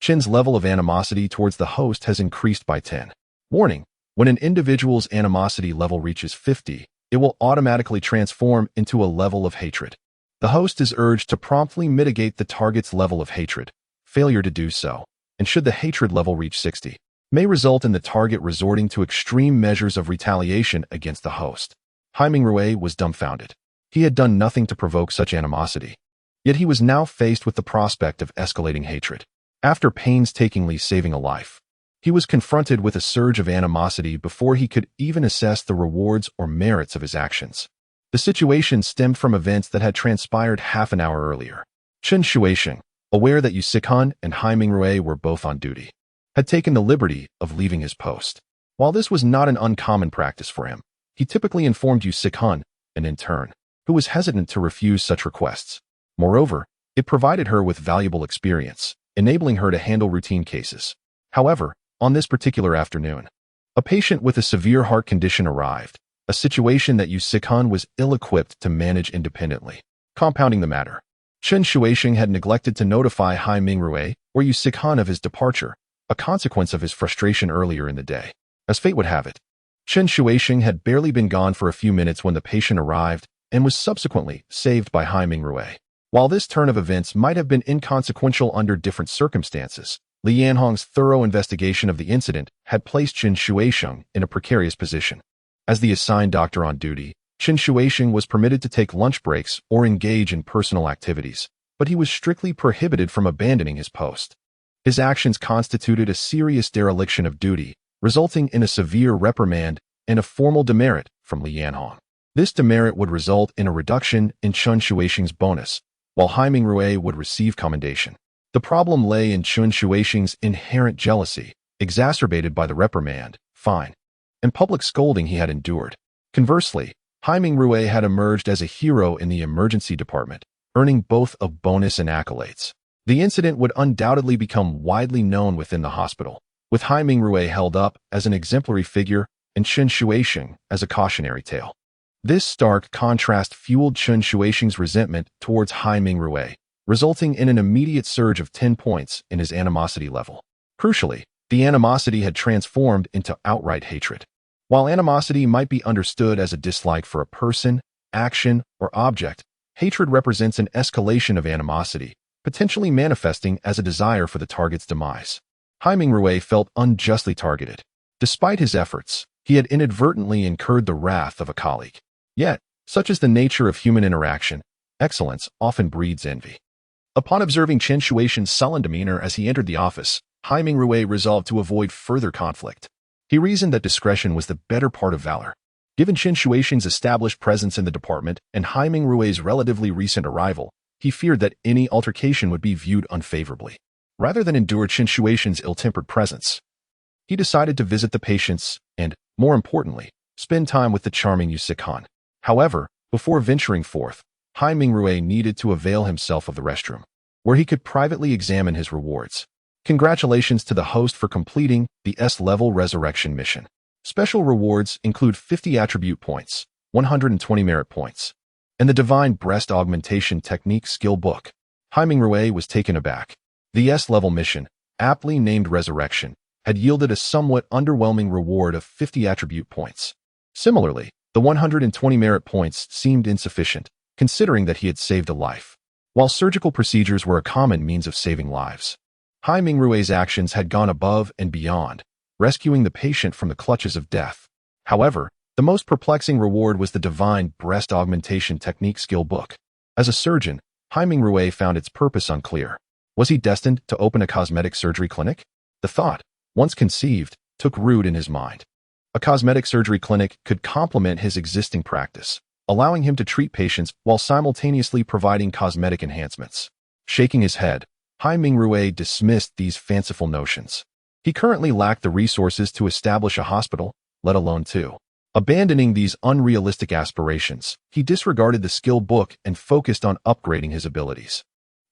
Chen's level of animosity towards the host has increased by 10. Warning: when an individual's animosity level reaches 50, it will automatically transform into a level of hatred. The host is urged to promptly mitigate the target's level of hatred. Failure to do so, and should the hatred level reach 60, may result in the target resorting to extreme measures of retaliation against the host. Haiming Rui was dumbfounded. He had done nothing to provoke such animosity. Yet he was now faced with the prospect of escalating hatred. After painstakingly saving a life, he was confronted with a surge of animosity before he could even assess the rewards or merits of his actions. The situation stemmed from events that had transpired half an hour earlier. Chen Shuisheng, aware that Yu Sikan and Haiming Rui were both on duty, had taken the liberty of leaving his post. While this was not an uncommon practice for him, he typically informed Yu Sikan, an intern, who was hesitant to refuse such requests. Moreover, it provided her with valuable experience, enabling her to handle routine cases. However, on this particular afternoon, a patient with a severe heart condition arrived, a situation that Yu Sikan was ill-equipped to manage independently. Compounding the matter, Chen Shuisheng had neglected to notify Haiming Rui or Yu Sikan of his departure, a consequence of his frustration earlier in the day. As fate would have it, Chen Shuisheng had barely been gone for a few minutes when the patient arrived and was subsequently saved by Haiming Rui. While this turn of events might have been inconsequential under different circumstances, Li Yanhong's thorough investigation of the incident had placed Chen Shuisheng in a precarious position. As the assigned doctor on duty, Chen Shuisheng was permitted to take lunch breaks or engage in personal activities, but he was strictly prohibited from abandoning his post. His actions constituted a serious dereliction of duty, resulting in a severe reprimand and a formal demerit from Li Yanhong. This demerit would result in a reduction in Chen Shuisheng's bonus, while Haiming Rui would receive commendation. The problem lay in Chen Shuisheng's inherent jealousy, exacerbated by the reprimand, fine, and public scolding he had endured. Conversely, Haiming Rui had emerged as a hero in the emergency department, earning both a bonus and accolades. The incident would undoubtedly become widely known within the hospital, with Haiming Rui held up as an exemplary figure and Chen Shuisheng as a cautionary tale. This stark contrast fueled Chen Shuisheng's resentment towards Haiming Rui, resulting in an immediate surge of 10 points in his animosity level. Crucially, the animosity had transformed into outright hatred. While animosity might be understood as a dislike for a person, action, or object, hatred represents an escalation of animosity, potentially manifesting as a desire for the target's demise. Haiming Rui felt unjustly targeted. Despite his efforts, he had inadvertently incurred the wrath of a colleague. Yet, such is the nature of human interaction, excellence often breeds envy. Upon observing Chen Shuisheng's sullen demeanor as he entered the office, Haiming Rui resolved to avoid further conflict. He reasoned that discretion was the better part of valor. Given Chen Shuisheng's established presence in the department and Haiming Rui's relatively recent arrival, he feared that any altercation would be viewed unfavorably. Rather than endure Chen Shuisheng's ill-tempered presence, he decided to visit the patients and, more importantly, spend time with the charming Yu Sikan. However, before venturing forth, Haiming Rui needed to avail himself of the restroom, where he could privately examine his rewards. Congratulations to the host for completing the S-level resurrection mission. Special rewards include 50 attribute points, 120 merit points, and the Divine Breast Augmentation Technique skill book. Haiming Rui was taken aback. The S-level mission, aptly named Resurrection, had yielded a somewhat underwhelming reward of 50 attribute points. Similarly, the 120 merit points seemed insufficient, considering that he had saved a life. While surgical procedures were a common means of saving lives, Haiming Rui's actions had gone above and beyond, rescuing the patient from the clutches of death. However, the most perplexing reward was the Divine Breast Augmentation Technique skill book. As a surgeon, Haiming Rui found its purpose unclear. Was he destined to open a cosmetic surgery clinic? The thought, once conceived, took root in his mind. A cosmetic surgery clinic could complement his existing practice, allowing him to treat patients while simultaneously providing cosmetic enhancements. Shaking his head, Haiming Rui dismissed these fanciful notions. He currently lacked the resources to establish a hospital, let alone two. Abandoning these unrealistic aspirations, he disregarded the skill book and focused on upgrading his abilities.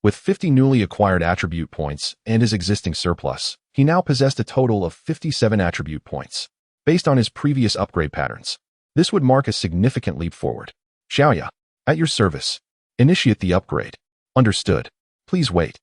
With 50 newly acquired attribute points and his existing surplus, he now possessed a total of 57 attribute points. Based on his previous upgrade patterns, this would mark a significant leap forward. Xiaoya, at your service. Initiate the upgrade. Understood. Please wait.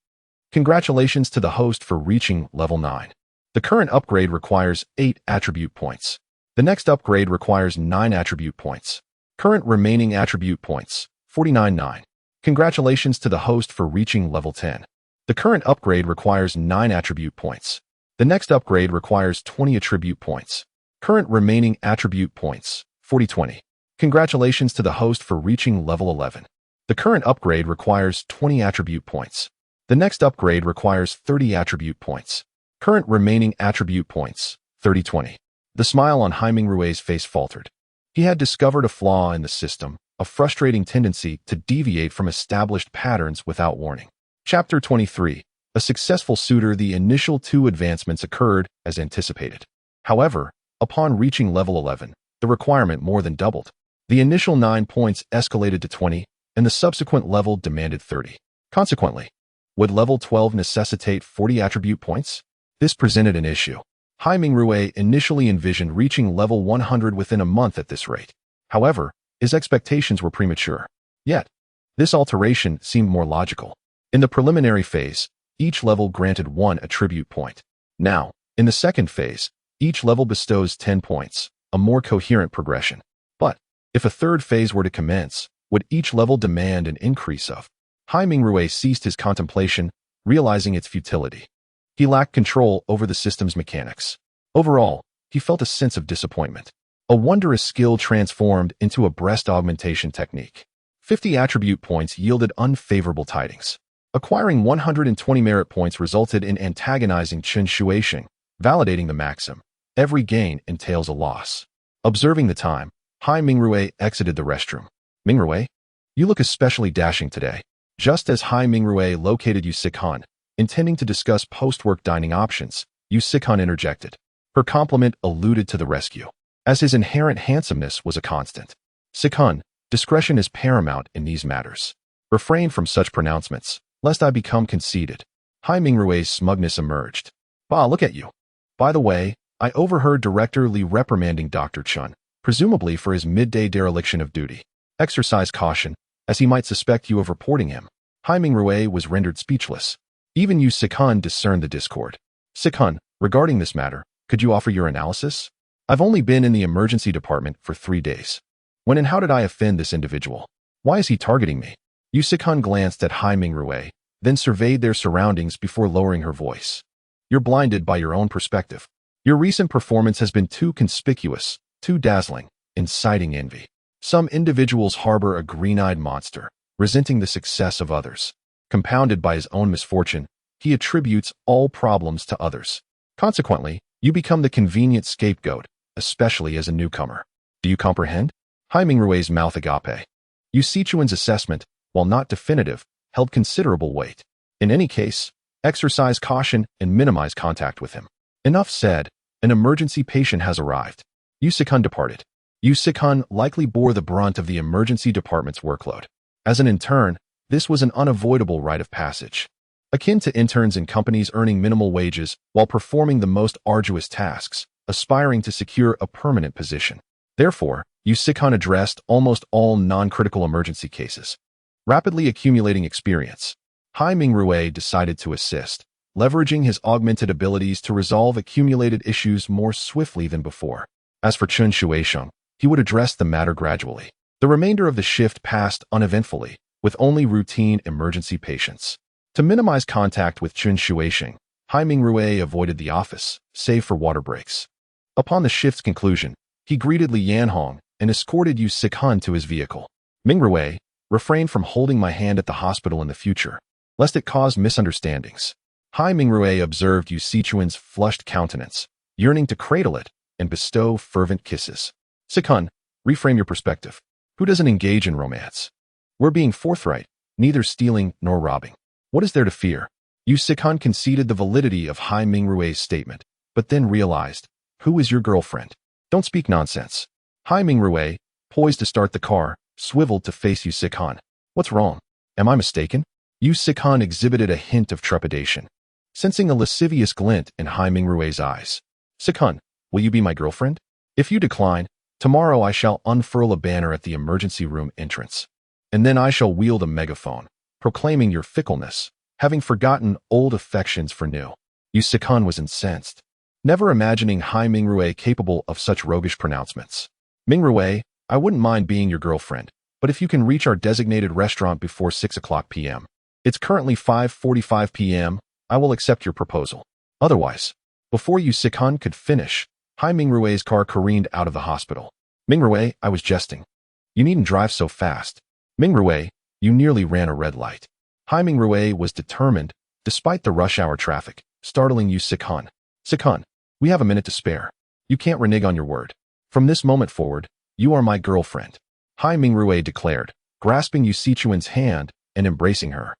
Congratulations to the host for reaching level 9. The current upgrade requires 8 attribute points. The next upgrade requires 9 attribute points. Current remaining attribute points, 49.9. Congratulations to the host for reaching level 10. The current upgrade requires 9 attribute points. The next upgrade requires 20 attribute points. Current remaining attribute points, 40.20. Congratulations to the host for reaching level 11. The current upgrade requires 20 attribute points. The next upgrade requires 30 attribute points. Current remaining attribute points, 30.20. The smile on Hai Mingrui's face faltered. He had discovered a flaw in the system, a frustrating tendency to deviate from established patterns without warning. Chapter 23. A successful suitor. The initial 2 advancements occurred as anticipated. However, upon reaching level 11, the requirement more than doubled. The initial 9 points escalated to 20, and the subsequent level demanded 30. Consequently, would level 12 necessitate 40 attribute points? This presented an issue. Hai Mingrui initially envisioned reaching level 100 within a month at this rate. However, his expectations were premature. Yet, this alteration seemed more logical. In the preliminary phase, each level granted 1 attribute point. Now, in the second phase, each level bestows 10 points, a more coherent progression. But, if a third phase were to commence, would each level demand an increase of? Hai Mingrui ceased his contemplation, realizing its futility. He lacked control over the system's mechanics. Overall, he felt a sense of disappointment. A wondrous skill transformed into a breast augmentation technique. 50 attribute points yielded unfavorable tidings. Acquiring 120 merit points resulted in antagonizing Chen Shuisheng, validating the maxim, every gain entails a loss. Observing the time, Hai Mingrui exited the restroom. Mingrui, you look especially dashing today. Just as Hai Mingrui located Yu Sikhan, intending to discuss post-work dining options, Yu Sikhan interjected. Her compliment alluded to the rescue, as his inherent handsomeness was a constant. Sikhan, discretion is paramount in these matters. Refrain from such pronouncements, lest I become conceited. Hai Mingrui's smugness emerged. Bah, look at you. By the way, I overheard Director Li reprimanding Dr. Chun, presumably for his midday dereliction of duty. Exercise caution, as he might suspect you of reporting him. Hai Mingrui was rendered speechless. Even Yu Sikhan discerned the discord. Sikhan, regarding this matter, could you offer your analysis? I've only been in the emergency department for 3 days. When and how did I offend this individual? Why is he targeting me? Yu Sikhan glanced at Hai Mingrui, then surveyed their surroundings before lowering her voice. You're blinded by your own perspective. Your recent performance has been too conspicuous, too dazzling, inciting envy. Some individuals harbor a green-eyed monster, resenting the success of others. Compounded by his own misfortune, he attributes all problems to others. Consequently, you become the convenient scapegoat, especially as a newcomer. Do you comprehend? Hai Mingrui's mouth agape. Yu Sichuan's assessment, while not definitive, held considerable weight. In any case, exercise caution and minimize contact with him. Enough said, an emergency patient has arrived. Yu Sikhan departed. Yu Sikhan likely bore the brunt of the emergency department's workload. As an intern, this was an unavoidable rite of passage. Akin to interns in companies earning minimal wages while performing the most arduous tasks, aspiring to secure a permanent position. Therefore, Yu Sikhan addressed almost all non-critical emergency cases. Rapidly accumulating experience, Hai Mingrui decided to assist, leveraging his augmented abilities to resolve accumulated issues more swiftly than before. As for Chen Shuisheng, he would address the matter gradually. The remainder of the shift passed uneventfully, with only routine emergency patients. To minimize contact with Chen Shuisheng, Hai Mingrui avoided the office, save for water breaks. Upon the shift's conclusion, he greeted Li Yanhong and escorted Yu Sikhan to his vehicle. Mingrui, refrain from holding my hand at the hospital in the future, lest it cause misunderstandings. Hai Mingrui observed Yu Sichuan's flushed countenance, yearning to cradle it and bestow fervent kisses. Sikhan, reframe your perspective. Who doesn't engage in romance? We're being forthright, neither stealing nor robbing. What is there to fear? Yu Sikhan conceded the validity of Hai Mingrui's statement, but then realized, who is your girlfriend? Don't speak nonsense. Hai Mingrui, poised to start the car, swiveled to face Yu Sikhan. What's wrong? Am I mistaken? Yu Sikhan exhibited a hint of trepidation, sensing a lascivious glint in Hai Mingrui's eyes. Sikhan, will you be my girlfriend? If you decline, tomorrow I shall unfurl a banner at the emergency room entrance, and then I shall wield a megaphone, proclaiming your fickleness, having forgotten old affections for new. Yu Sikhan was incensed, never imagining Hai Mingrui capable of such roguish pronouncements. Mingrui, I wouldn't mind being your girlfriend, but if you can reach our designated restaurant before 6 o'clock p.m. It's currently 5:45 p.m., I will accept your proposal. Otherwise, before Yu Sikhan could finish, Hai Mingrui's car careened out of the hospital. Mingrui, I was jesting. You needn't drive so fast. Mingrui, you nearly ran a red light. Hai Mingrui was determined, despite the rush hour traffic, startling Yu Sikhan. Sikhan, we have a minute to spare. You can't renege on your word. From this moment forward, you are my girlfriend. Hai Mingrui declared, grasping Yu Sichuan's hand and embracing her.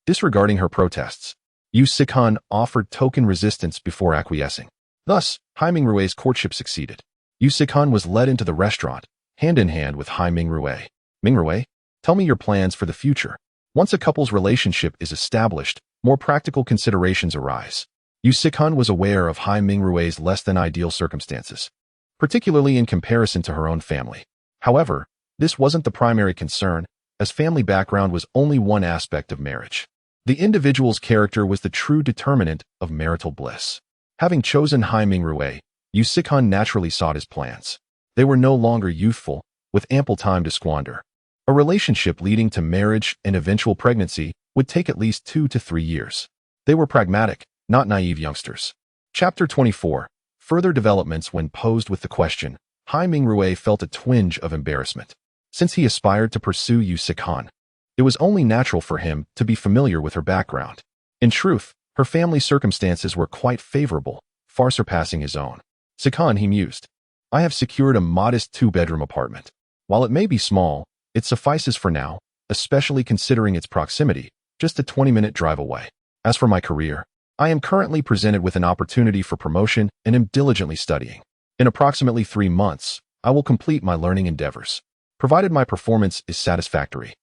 Disregarding her protests, Yu Sikhan offered token resistance before acquiescing. Thus, Hai Mingrui's courtship succeeded. Yu Sikhan was led into the restaurant, hand in hand with Hai Mingrui. Mingrui, tell me your plans for the future. Once a couple's relationship is established, more practical considerations arise. Yu Sikhan was aware of Hai Mingrui's less-than-ideal circumstances, particularly in comparison to her own family. However, this wasn't the primary concern, as family background was only one aspect of marriage. The individual's character was the true determinant of marital bliss. Having chosen Hai Mingrui, Yu Sikhan naturally sought his plans. They were no longer youthful, with ample time to squander. A relationship leading to marriage and eventual pregnancy would take at least 2 to 3 years. They were pragmatic, not naive youngsters. Chapter 24. Further developments when posed with the question, Hai Mingrui felt a twinge of embarrassment. Since he aspired to pursue Yu Sikhan, it was only natural for him to be familiar with her background. In truth, her family circumstances were quite favorable, far surpassing his own. Sikhan, he mused, I have secured a modest 2-bedroom apartment. While it may be small, it suffices for now, especially considering its proximity, just a 20-minute drive away. As for my career, I am currently presented with an opportunity for promotion and am diligently studying. In approximately 3 months, I will complete my learning endeavors, provided my performance is satisfactory.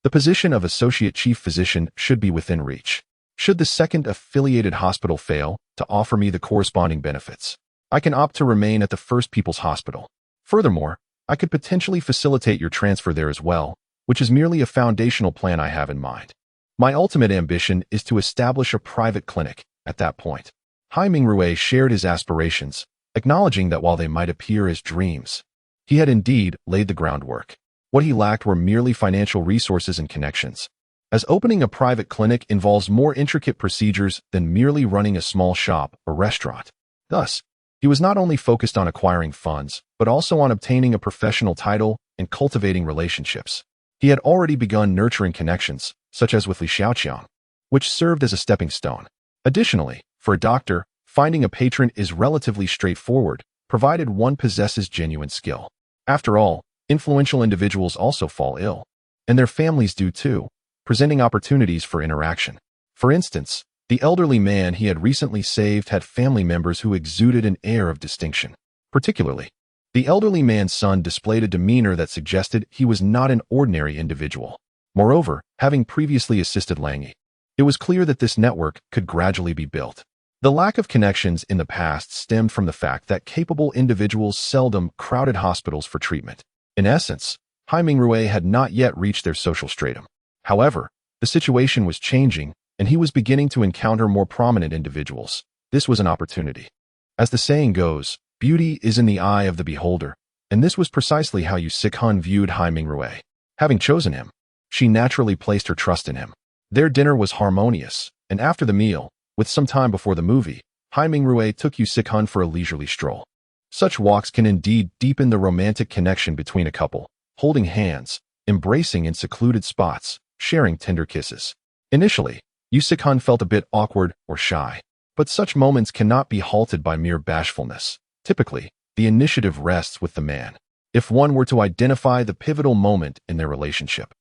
The position of associate chief physician should be within reach. Should the second affiliated hospital fail to offer me the corresponding benefits, I can opt to remain at the First People's Hospital. Furthermore, I could potentially facilitate your transfer there as well, which is merely a foundational plan I have in mind. My ultimate ambition is to establish a private clinic at that point. Hai Mingrui shared his aspirations, acknowledging that while they might appear as dreams, he had indeed laid the groundwork. What he lacked were merely financial resources and connections, as opening a private clinic involves more intricate procedures than merely running a small shop or restaurant. Thus, he was not only focused on acquiring funds, but also on obtaining a professional title and cultivating relationships. He had already begun nurturing connections, such as with Li Xiaoqiang, which served as a stepping stone. Additionally, for a doctor, finding a patron is relatively straightforward, provided one possesses genuine skill. After all, influential individuals also fall ill, and their families do too, presenting opportunities for interaction. For instance, the elderly man he had recently saved had family members who exuded an air of distinction. Particularly, the elderly man's son displayed a demeanor that suggested he was not an ordinary individual. Moreover, having previously assisted Lang Yi, it was clear that this network could gradually be built. The lack of connections in the past stemmed from the fact that capable individuals seldom crowded hospitals for treatment. In essence, Hai Mingrui had not yet reached their social stratum. However, the situation was changing, and he was beginning to encounter more prominent individuals. This was an opportunity. As the saying goes, beauty is in the eye of the beholder, and this was precisely how Yu Sikhan viewed Hai Mingrui. Having chosen him, she naturally placed her trust in him. Their dinner was harmonious, and after the meal, with some time before the movie, Hai Mingrui took Yu Sikhan for a leisurely stroll. Such walks can indeed deepen the romantic connection between a couple, holding hands, embracing in secluded spots, sharing tender kisses. Initially, Yu Sikhan felt a bit awkward or shy, but such moments cannot be halted by mere bashfulness. Typically, the initiative rests with the man. If one were to identify the pivotal moment in their relationship,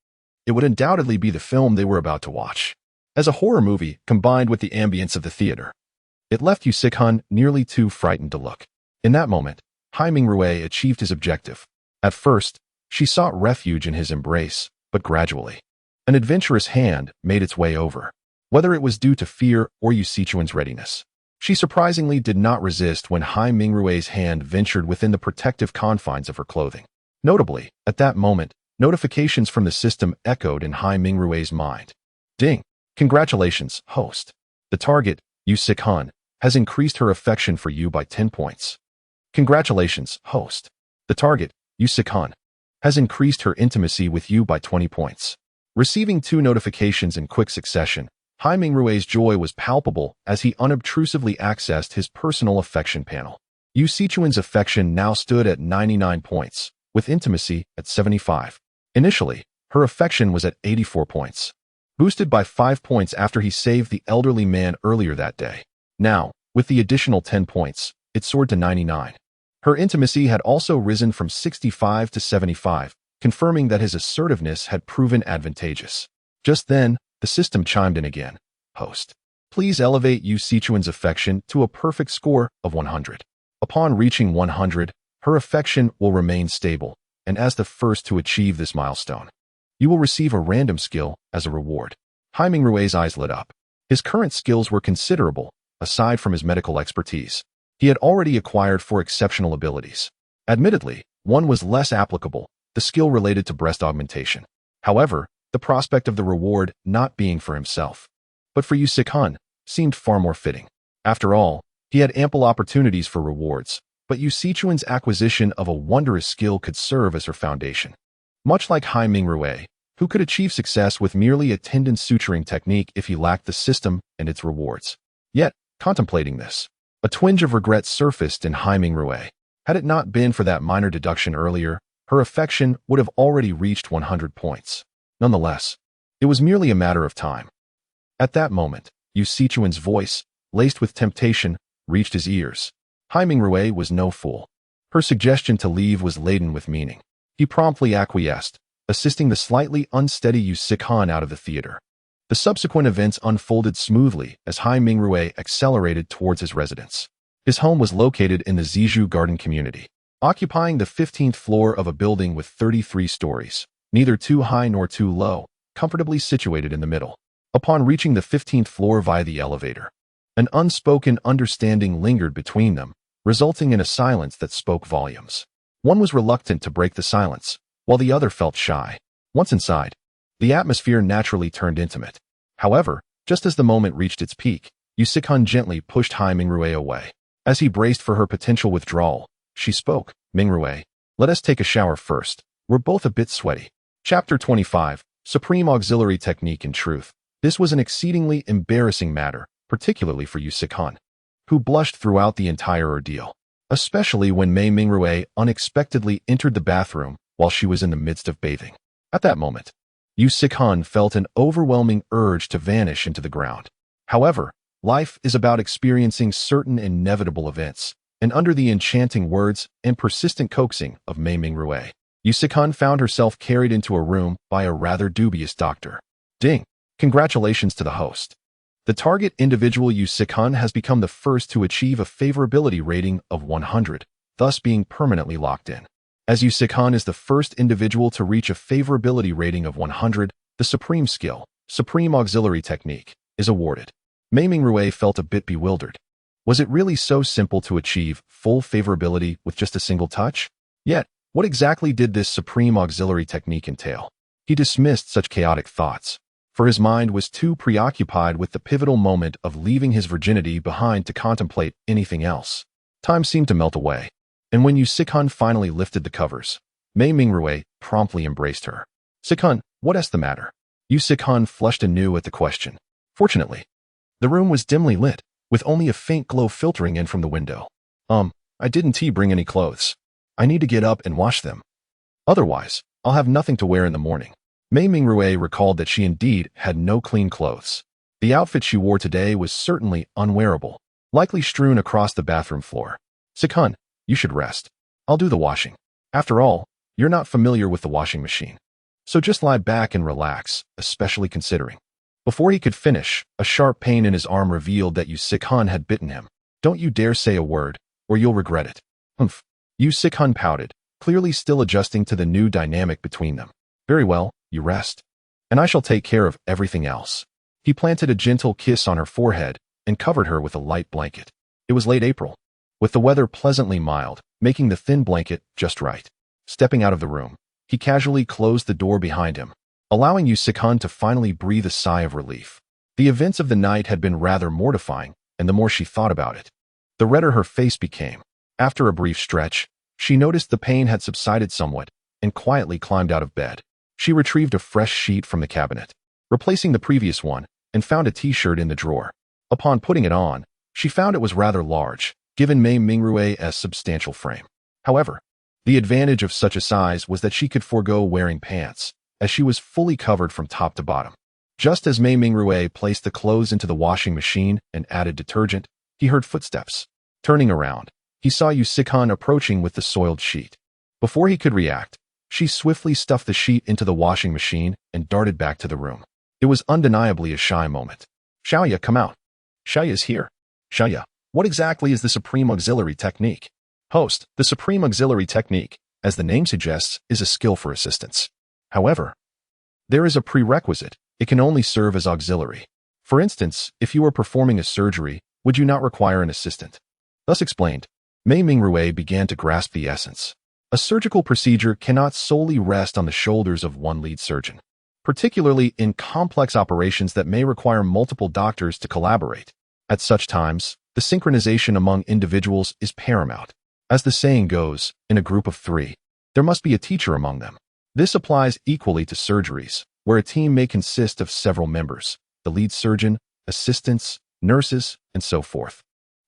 it would undoubtedly be the film they were about to watch. As a horror movie combined with the ambience of the theater, it left Yu Sikhan nearly too frightened to look. In that moment, Hai Mingrui achieved his objective. At first, she sought refuge in his embrace, but gradually, an adventurous hand made its way over. Whether it was due to fear or Yu Sichuan's readiness, she surprisingly did not resist when Hai Mingrue's hand ventured within the protective confines of her clothing. Notably, at that moment, notifications from the system echoed in Hai Mingrue's mind. Ding! Congratulations, host. The target, Yu Sichuan, has increased her affection for you by 10 points. Congratulations, host. The target, Yu Sichuan, has increased her intimacy with you by 20 points. Receiving 2 notifications in quick succession, Hai Mingrue's joy was palpable as he unobtrusively accessed his personal affection panel. Yu Sichuan's affection now stood at 99 points, with intimacy at 75. Initially, her affection was at 84 points, boosted by 5 points after he saved the elderly man earlier that day. Now, with the additional 10 points, it soared to 99. Her intimacy had also risen from 65 to 75, confirming that his assertiveness had proven advantageous. Just then, the system chimed in again. Host, please elevate Yu Sichuan's affection to a perfect score of 100. Upon reaching 100, her affection will remain stable, and as the first to achieve this milestone, you will receive a random skill as a reward. Hai Mingrue's eyes lit up. His current skills were considerable, aside from his medical expertise. He had already acquired 4 exceptional abilities. Admittedly, one was less applicable, the skill related to breast augmentation. However, the prospect of the reward not being for himself, but for Yu Sichuan, seemed far more fitting. After all, he had ample opportunities for rewards, but Yu Sichuan's acquisition of a wondrous skill could serve as her foundation. Much like Hai Mingrue, who could achieve success with merely a tendon suturing technique if he lacked the system and its rewards. Yet, contemplating this, a twinge of regret surfaced in Hai Mingrue. Had it not been for that minor deduction earlier, her affection would have already reached 100 points. Nonetheless, it was merely a matter of time. At that moment, Yu Sichuan's voice, laced with temptation, reached his ears. Hai Mingrue was no fool. Her suggestion to leave was laden with meaning. He promptly acquiesced, assisting the slightly unsteady Yu Sichuan out of the theater. The subsequent events unfolded smoothly as Hai Mingrue accelerated towards his residence. His home was located in the Zizhu Garden community, occupying the 15th floor of a building with 33 stories, neither too high nor too low, comfortably situated in the middle. Upon reaching the 15th floor via the elevator, an unspoken understanding lingered between them, resulting in a silence that spoke volumes. One was reluctant to break the silence, while the other felt shy. Once inside, the atmosphere naturally turned intimate. However, just as the moment reached its peak, Yu Sichuan gently pushed Hai Mingrue away. As he braced for her potential withdrawal, she spoke, Mingrue, let us take a shower first. We're both a bit sweaty. Chapter 25, Supreme Auxiliary Technique. In truth, this was an exceedingly embarrassing matter, particularly for Yu Sichuan, who blushed throughout the entire ordeal, especially when Mei Mingrue unexpectedly entered the bathroom while she was in the midst of bathing. At that moment, Yu Sichuan felt an overwhelming urge to vanish into the ground. However, life is about experiencing certain inevitable events, and under the enchanting words and persistent coaxing of Mei Mingrue, Yu Sichuan found herself carried into a room by a rather dubious doctor. Ding! Congratulations to the host. The target individual Yu Sichuan has become the first to achieve a favorability rating of 100, thus being permanently locked in. As Yu Sichuan is the first individual to reach a favorability rating of 100, the supreme skill, Supreme Auxiliary Technique, is awarded. Mei Mingrue felt a bit bewildered. Was it really so simple to achieve full favorability with just a single touch? Yet, what exactly did this Supreme Auxiliary Technique entail? He dismissed such chaotic thoughts, for his mind was too preoccupied with the pivotal moment of leaving his virginity behind to contemplate anything else. Time seemed to melt away, and when Yu Sichuan finally lifted the covers, Mei Mingrue promptly embraced her. Sichuan, what's the matter? Yu Sichuan flushed anew at the question. Fortunately, the room was dimly lit, with only a faint glow filtering in from the window. I didn't bring any clothes. I need to get up and wash them. Otherwise, I'll have nothing to wear in the morning. Mei Mingrue recalled that she indeed had no clean clothes. The outfit she wore today was certainly unwearable, likely strewn across the bathroom floor. Sichuan, you should rest. I'll do the washing. After all, you're not familiar with the washing machine. So just lie back and relax, especially considering. Before he could finish, a sharp pain in his arm revealed that Yu Sichuan had bitten him. Don't you dare say a word, or you'll regret it. Humph. Yu Sichuan pouted, clearly still adjusting to the new dynamic between them. Very well, you rest. And I shall take care of everything else. He planted a gentle kiss on her forehead and covered her with a light blanket. It was late April, with the weather pleasantly mild, making the thin blanket just right. Stepping out of the room, he casually closed the door behind him, allowing Yu Sikhan to finally breathe a sigh of relief. The events of the night had been rather mortifying, and the more she thought about it, the redder her face became. After a brief stretch, she noticed the pain had subsided somewhat and quietly climbed out of bed. She retrieved a fresh sheet from the cabinet, replacing the previous one, and found a t-shirt in the drawer. Upon putting it on, she found it was rather large, given Mei Mingrue's substantial frame. However, the advantage of such a size was that she could forego wearing pants, as she was fully covered from top to bottom. Just as Mei Mingrue placed the clothes into the washing machine and added detergent, he heard footsteps. Turning around, he saw Yu Sikhan approaching with the soiled sheet. Before he could react, she swiftly stuffed the sheet into the washing machine and darted back to the room. It was undeniably a shy moment. Xiaoya, come out. Xiaoya's here. Xiaoya, what exactly is the Supreme Auxiliary Technique? Host, the Supreme Auxiliary Technique, as the name suggests, is a skill for assistance. However, there is a prerequisite. It can only serve as auxiliary. For instance, if you were performing a surgery, would you not require an assistant? Thus explained, Mei Mingrue began to grasp the essence. A surgical procedure cannot solely rest on the shoulders of one lead surgeon, particularly in complex operations that may require multiple doctors to collaborate. At such times, the synchronization among individuals is paramount. As the saying goes, in a group of three, there must be a teacher among them. This applies equally to surgeries, where a team may consist of several members, the lead surgeon, assistants, nurses, and so forth.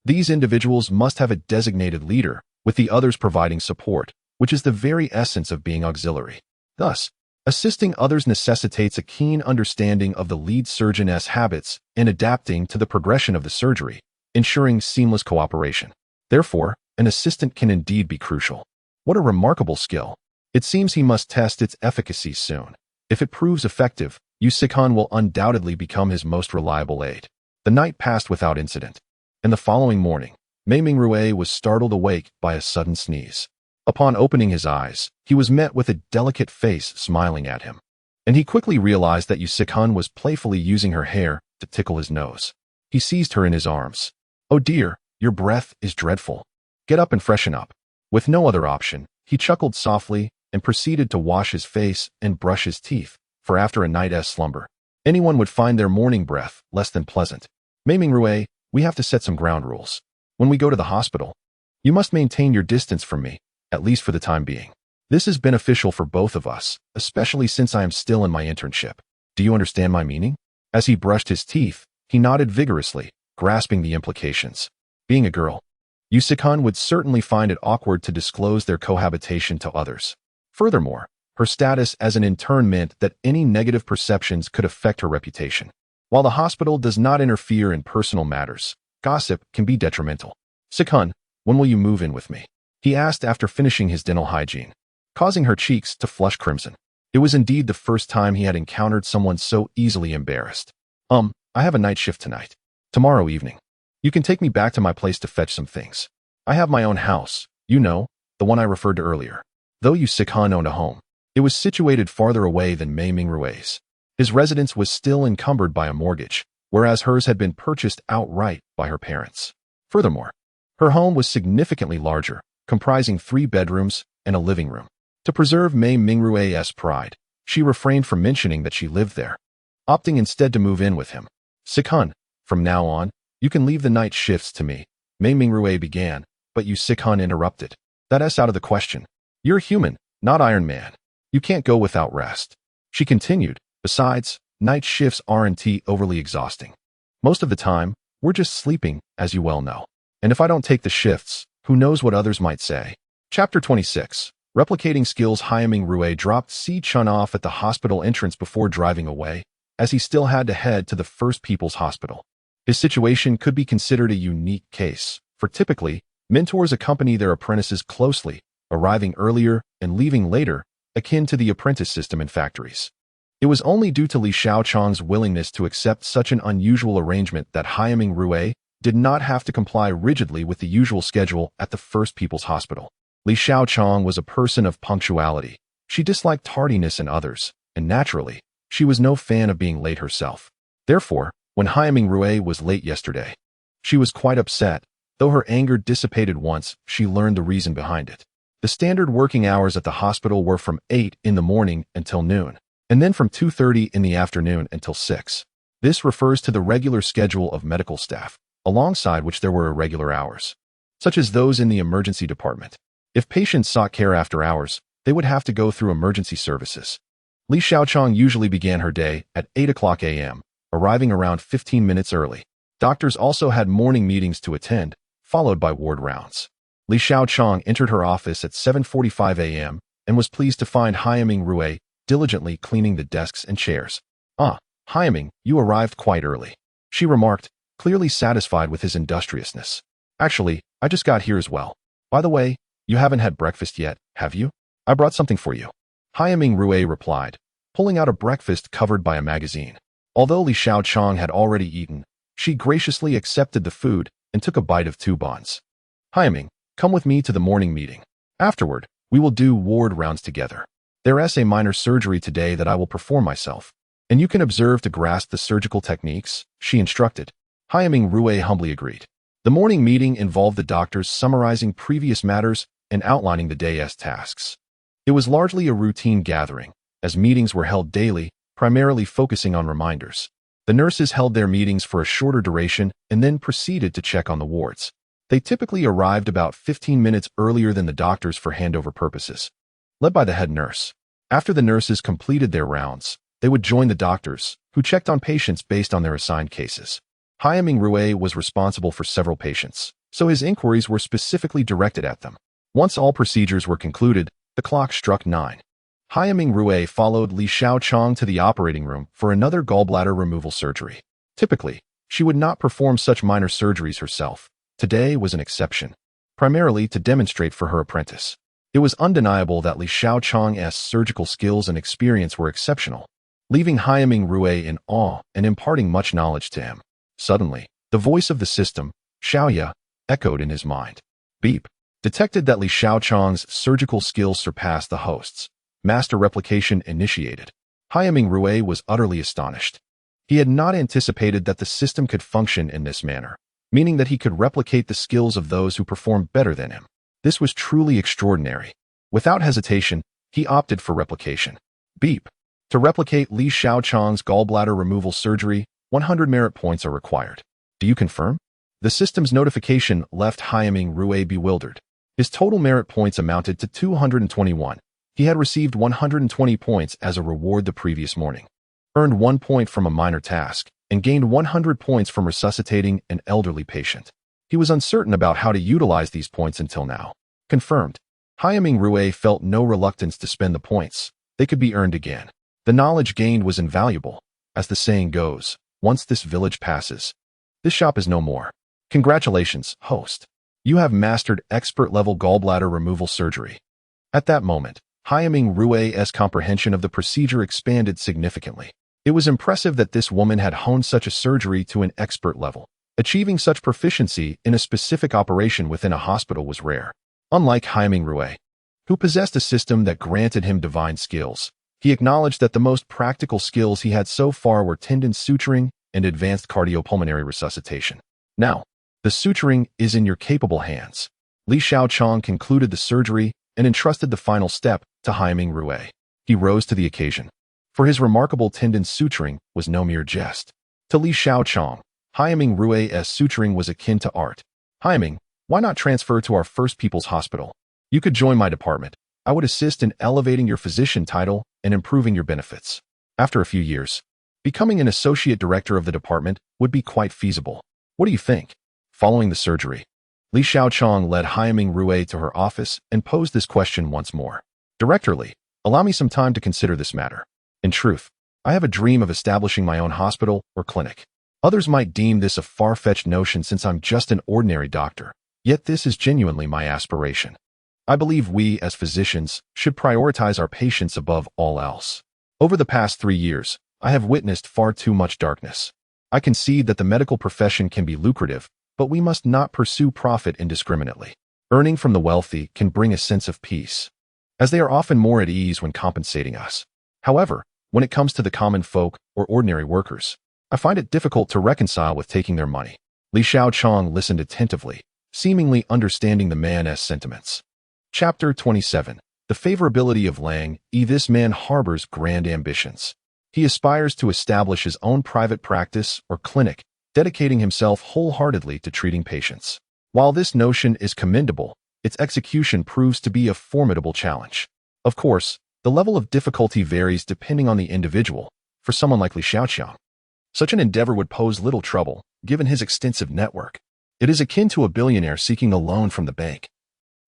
These individuals must have a designated leader, with the others providing support, which is the very essence of being auxiliary. Thus, assisting others necessitates a keen understanding of the lead surgeon's habits and adapting to the progression of the surgery, ensuring seamless cooperation. Therefore, an assistant can indeed be crucial. What a remarkable skill! It seems he must test its efficacy soon. If it proves effective, Yu Sikhan will undoubtedly become his most reliable aide. The night passed without incident, and the following morning, Mei Mingrue was startled awake by a sudden sneeze. Upon opening his eyes, he was met with a delicate face smiling at him, and he quickly realized that Yu Sikhan was playfully using her hair to tickle his nose. He seized her in his arms. "Oh dear, your breath is dreadful. Get up and freshen up." With no other option, he chuckled softly and proceeded to wash his face and brush his teeth, for after a night's slumber, anyone would find their morning breath less than pleasant. Mei Mingrue, we have to set some ground rules. When we go to the hospital, you must maintain your distance from me, at least for the time being. This is beneficial for both of us, especially since I am still in my internship. Do you understand my meaning? As he brushed his teeth, he nodded vigorously, grasping the implications. Being a girl, Yu Sikhan would certainly find it awkward to disclose their cohabitation to others. Furthermore, her status as an intern meant that any negative perceptions could affect her reputation. While the hospital does not interfere in personal matters, gossip can be detrimental. "Sikhan, when will you move in with me?" he asked after finishing his dental hygiene, causing her cheeks to flush crimson. It was indeed the first time he had encountered someone so easily embarrassed. I have a night shift tonight. Tomorrow evening. You can take me back to my place to fetch some things. I have my own house, you know, the one I referred to earlier." Though Yu Sikhan owned a home, it was situated farther away than Mei Mingrue's. His residence was still encumbered by a mortgage, whereas hers had been purchased outright by her parents. Furthermore, her home was significantly larger, comprising 3 bedrooms and a living room. To preserve Mei Mingrue's pride, she refrained from mentioning that she lived there, opting instead to move in with him. "Sikhan, from now on, you can leave the night shifts to me," Mei Mingrue began, but Yu Sikhan interrupted. "That's out of the question. You're human, not Iron Man. You can't go without rest." She continued, "Besides, night shifts aren't overly exhausting. Most of the time, we're just sleeping, as you well know. And if I don't take the shifts, who knows what others might say." Chapter 26. Replicating skills. Hyaming Rue dropped Si Chun off at the hospital entrance before driving away, as he still had to head to the First People's Hospital. His situation could be considered a unique case, for typically, mentors accompany their apprentices closely, arriving earlier and leaving later, akin to the apprentice system in factories. It was only due to Li Xiaochang's willingness to accept such an unusual arrangement that Hyaming Rue did not have to comply rigidly with the usual schedule at the First People's Hospital. Li Xiaochang was a person of punctuality. She disliked tardiness in others, and naturally, she was no fan of being late herself. Therefore, when Haiming Rui was late yesterday, she was quite upset. Though her anger dissipated once she learned the reason behind it. The standard working hours at the hospital were from 8 in the morning until noon, and then from 2:30 in the afternoon until 6. This refers to the regular schedule of medical staff, alongside which there were irregular hours, such as those in the emergency department. If patients sought care after hours, they would have to go through emergency services. Li Xiaochang usually began her day at 8 a.m., arriving around 15 minutes early. Doctors also had morning meetings to attend, followed by ward rounds. Li Xiaochang entered her office at 7:45 a.m. and was pleased to find Haiming Rui diligently cleaning the desks and chairs. "Ah, Haiming, you arrived quite early," she remarked, clearly satisfied with his industriousness. "Actually, I just got here as well. By the way, you haven't had breakfast yet, have you? I brought something for you." Haiming Rui replied, pulling out a breakfast covered by a magazine. Although Li Xiaochang had already eaten, she graciously accepted the food and took a bite of 2 buns. "Haiming, come with me to the morning meeting. Afterward, we will do ward rounds together. There is a minor surgery today that I will perform myself, and you can observe to grasp the surgical techniques," she instructed. Haiming Rui humbly agreed. The morning meeting involved the doctors summarizing previous matters and outlining the day's tasks. It was largely a routine gathering, as meetings were held daily, primarily focusing on reminders. The nurses held their meetings for a shorter duration and then proceeded to check on the wards. They typically arrived about 15 minutes earlier than the doctors for handover purposes, led by the head nurse. After the nurses completed their rounds, they would join the doctors, who checked on patients based on their assigned cases. Haiming Rui was responsible for several patients, so his inquiries were specifically directed at them. Once all procedures were concluded, the clock struck 9. Haiming Rui followed Li Xiaochang to the operating room for another gallbladder removal surgery. Typically, she would not perform such minor surgeries herself. Today was an exception, primarily to demonstrate for her apprentice. It was undeniable that Li Xiaochang's surgical skills and experience were exceptional, leaving Haiming Rui in awe and imparting much knowledge to him. Suddenly, the voice of the system, Xiaoya, echoed in his mind. Beep. Detected that Li Xiaochang's surgical skills surpassed the host's. Master replication initiated. Haiming Rui was utterly astonished. He had not anticipated that the system could function in this manner, meaning that he could replicate the skills of those who performed better than him. This was truly extraordinary. Without hesitation, he opted for replication. Beep. To replicate Li Xiaochang's gallbladder removal surgery, 100 merit points are required. Do you confirm? The system's notification left Haiming Rui bewildered. His total merit points amounted to 221. He had received 120 points as a reward the previous morning, earned 1 point from a minor task, and gained 100 points from resuscitating an elderly patient. He was uncertain about how to utilize these points until now. Confirmed. Haiming Rui felt no reluctance to spend the points. They could be earned again. The knowledge gained was invaluable. As the saying goes, once this village passes, this shop is no more. Congratulations, host. You have mastered expert-level gallbladder removal surgery. At that moment, Haiming Rui's comprehension of the procedure expanded significantly. It was impressive that this woman had honed such a surgery to an expert level. Achieving such proficiency in a specific operation within a hospital was rare. Unlike Haiming Rui, who possessed a system that granted him divine skills, he acknowledged that the most practical skills he had so far were tendon suturing and advanced cardiopulmonary resuscitation. Now, the suturing is in your capable hands. Li Xiaochang concluded the surgery and entrusted the final step to Haiming Rui. He rose to the occasion, for his remarkable tendon suturing was no mere jest. To Li Xiaochang, Haiming Rui's suturing was akin to art. Haiming, why not transfer to our First People's Hospital? You could join my department. I would assist in elevating your physician title and improving your benefits. After a few years, becoming an associate director of the department would be quite feasible. What do you think? Following the surgery, Li Xiaochang led Haiming Rui to her office and posed this question once more. Director Li, allow me some time to consider this matter. In truth, I have a dream of establishing my own hospital or clinic. Others might deem this a far-fetched notion since I'm just an ordinary doctor, yet this is genuinely my aspiration. I believe we, as physicians, should prioritize our patients above all else. Over the past 3 years, I have witnessed far too much darkness. I concede that the medical profession can be lucrative, but we must not pursue profit indiscriminately. Earning from the wealthy can bring a sense of peace, as they are often more at ease when compensating us. However, when it comes to the common folk or ordinary workers, I find it difficult to reconcile with taking their money. Li Xiaoqiang listened attentively, seemingly understanding the man's sentiments. Chapter 27. The favorability of Lang Yi. This man harbors grand ambitions. He aspires to establish his own private practice or clinic, dedicating himself wholeheartedly to treating patients. While this notion is commendable, its execution proves to be a formidable challenge. Of course, the level of difficulty varies depending on the individual. For someone like Li Xiaoqiang, such an endeavor would pose little trouble, given his extensive network. It is akin to a billionaire seeking a loan from the bank.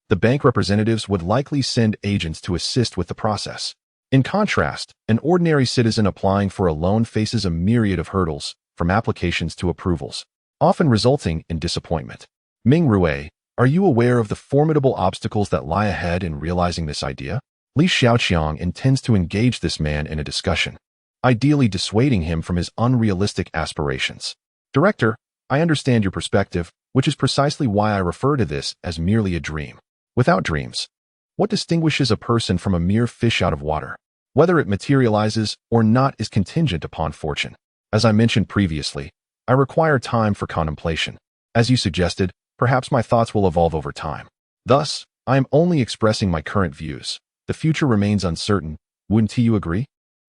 The bank representatives would likely send agents to assist with the process. In contrast, an ordinary citizen applying for a loan faces a myriad of hurdles, from applications to approvals, often resulting in disappointment. Ming Rui, are you aware of the formidable obstacles that lie ahead in realizing this idea? Li Xiaoqiang intends to engage this man in a discussion, ideally dissuading him from his unrealistic aspirations. Director, I understand your perspective, which is precisely why I refer to this as merely a dream. Without dreams, what distinguishes a person from a mere fish out of water? Whether it materializes or not is contingent upon fortune. As I mentioned previously, I require time for contemplation. As you suggested, perhaps my thoughts will evolve over time. Thus, I am only expressing my current views. The future remains uncertain. Wouldn't you agree?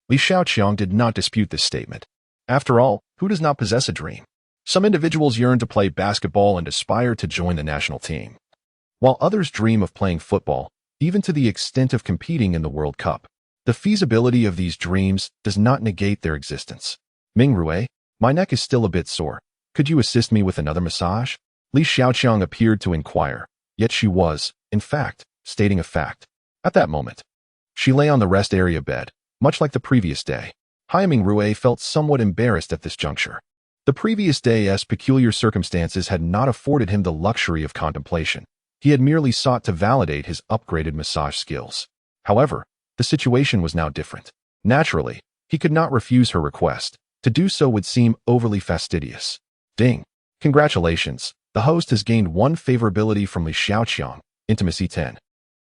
Li Xiaoqiang did not dispute this statement. After all, who does not possess a dream? Some individuals yearn to play basketball and aspire to join the national team, while others dream of playing football, even to the extent of competing in the World Cup. The feasibility of these dreams does not negate their existence. Ming Rui, my neck is still a bit sore. Could you assist me with another massage? Li Xiaoqiang appeared to inquire, yet she was, in fact, stating a fact. At that moment, she lay on the rest area bed, much like the previous day. Ming Rui felt somewhat embarrassed at this juncture. The previous day's peculiar circumstances had not afforded him the luxury of contemplation. He had merely sought to validate his upgraded massage skills. However, the situation was now different. Naturally, he could not refuse her request. To do so would seem overly fastidious. Ding. Congratulations. The host has gained 1 favorability from Li Xiaoqiang, Intimacy 10.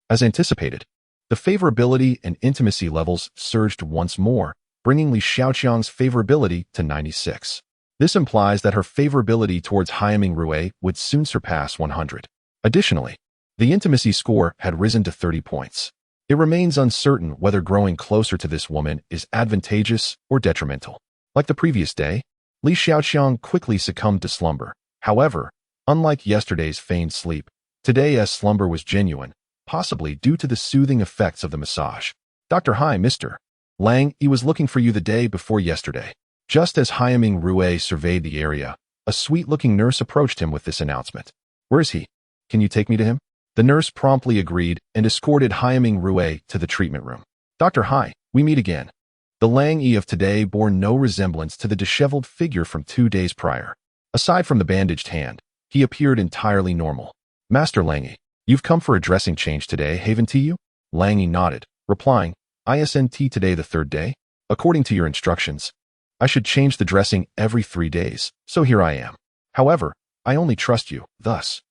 As anticipated, the favorability and intimacy levels surged once more, bringing Li Xiaoqiang's favorability to 96. This implies that her favorability towards Ming Rui would soon surpass 100. Additionally, the intimacy score had risen to 30 points. It remains uncertain whether growing closer to this woman is advantageous or detrimental. Like the previous day, Li Xiaoqiang quickly succumbed to slumber. However, unlike yesterday's feigned sleep, today's slumber was genuine, possibly due to the soothing effects of the massage. Dr. Mr. Lang Yi was looking for you the day before yesterday. Just as Ming Rui surveyed the area, a sweet-looking nurse approached him with this announcement. Where is he? Can you take me to him? The nurse promptly agreed and escorted Ming Rui to the treatment room. Dr. We meet again. The Lang Yi of today bore no resemblance to the disheveled figure from 2 days prior. Aside from the bandaged hand, he appeared entirely normal. Master Lang Yi, you've come for a dressing change today, haven't you? Lang Yi nodded, replying, Isn't today the 3rd day? According to your instructions, I should change the dressing every 3 days, so here I am. However, I only trust you, thus.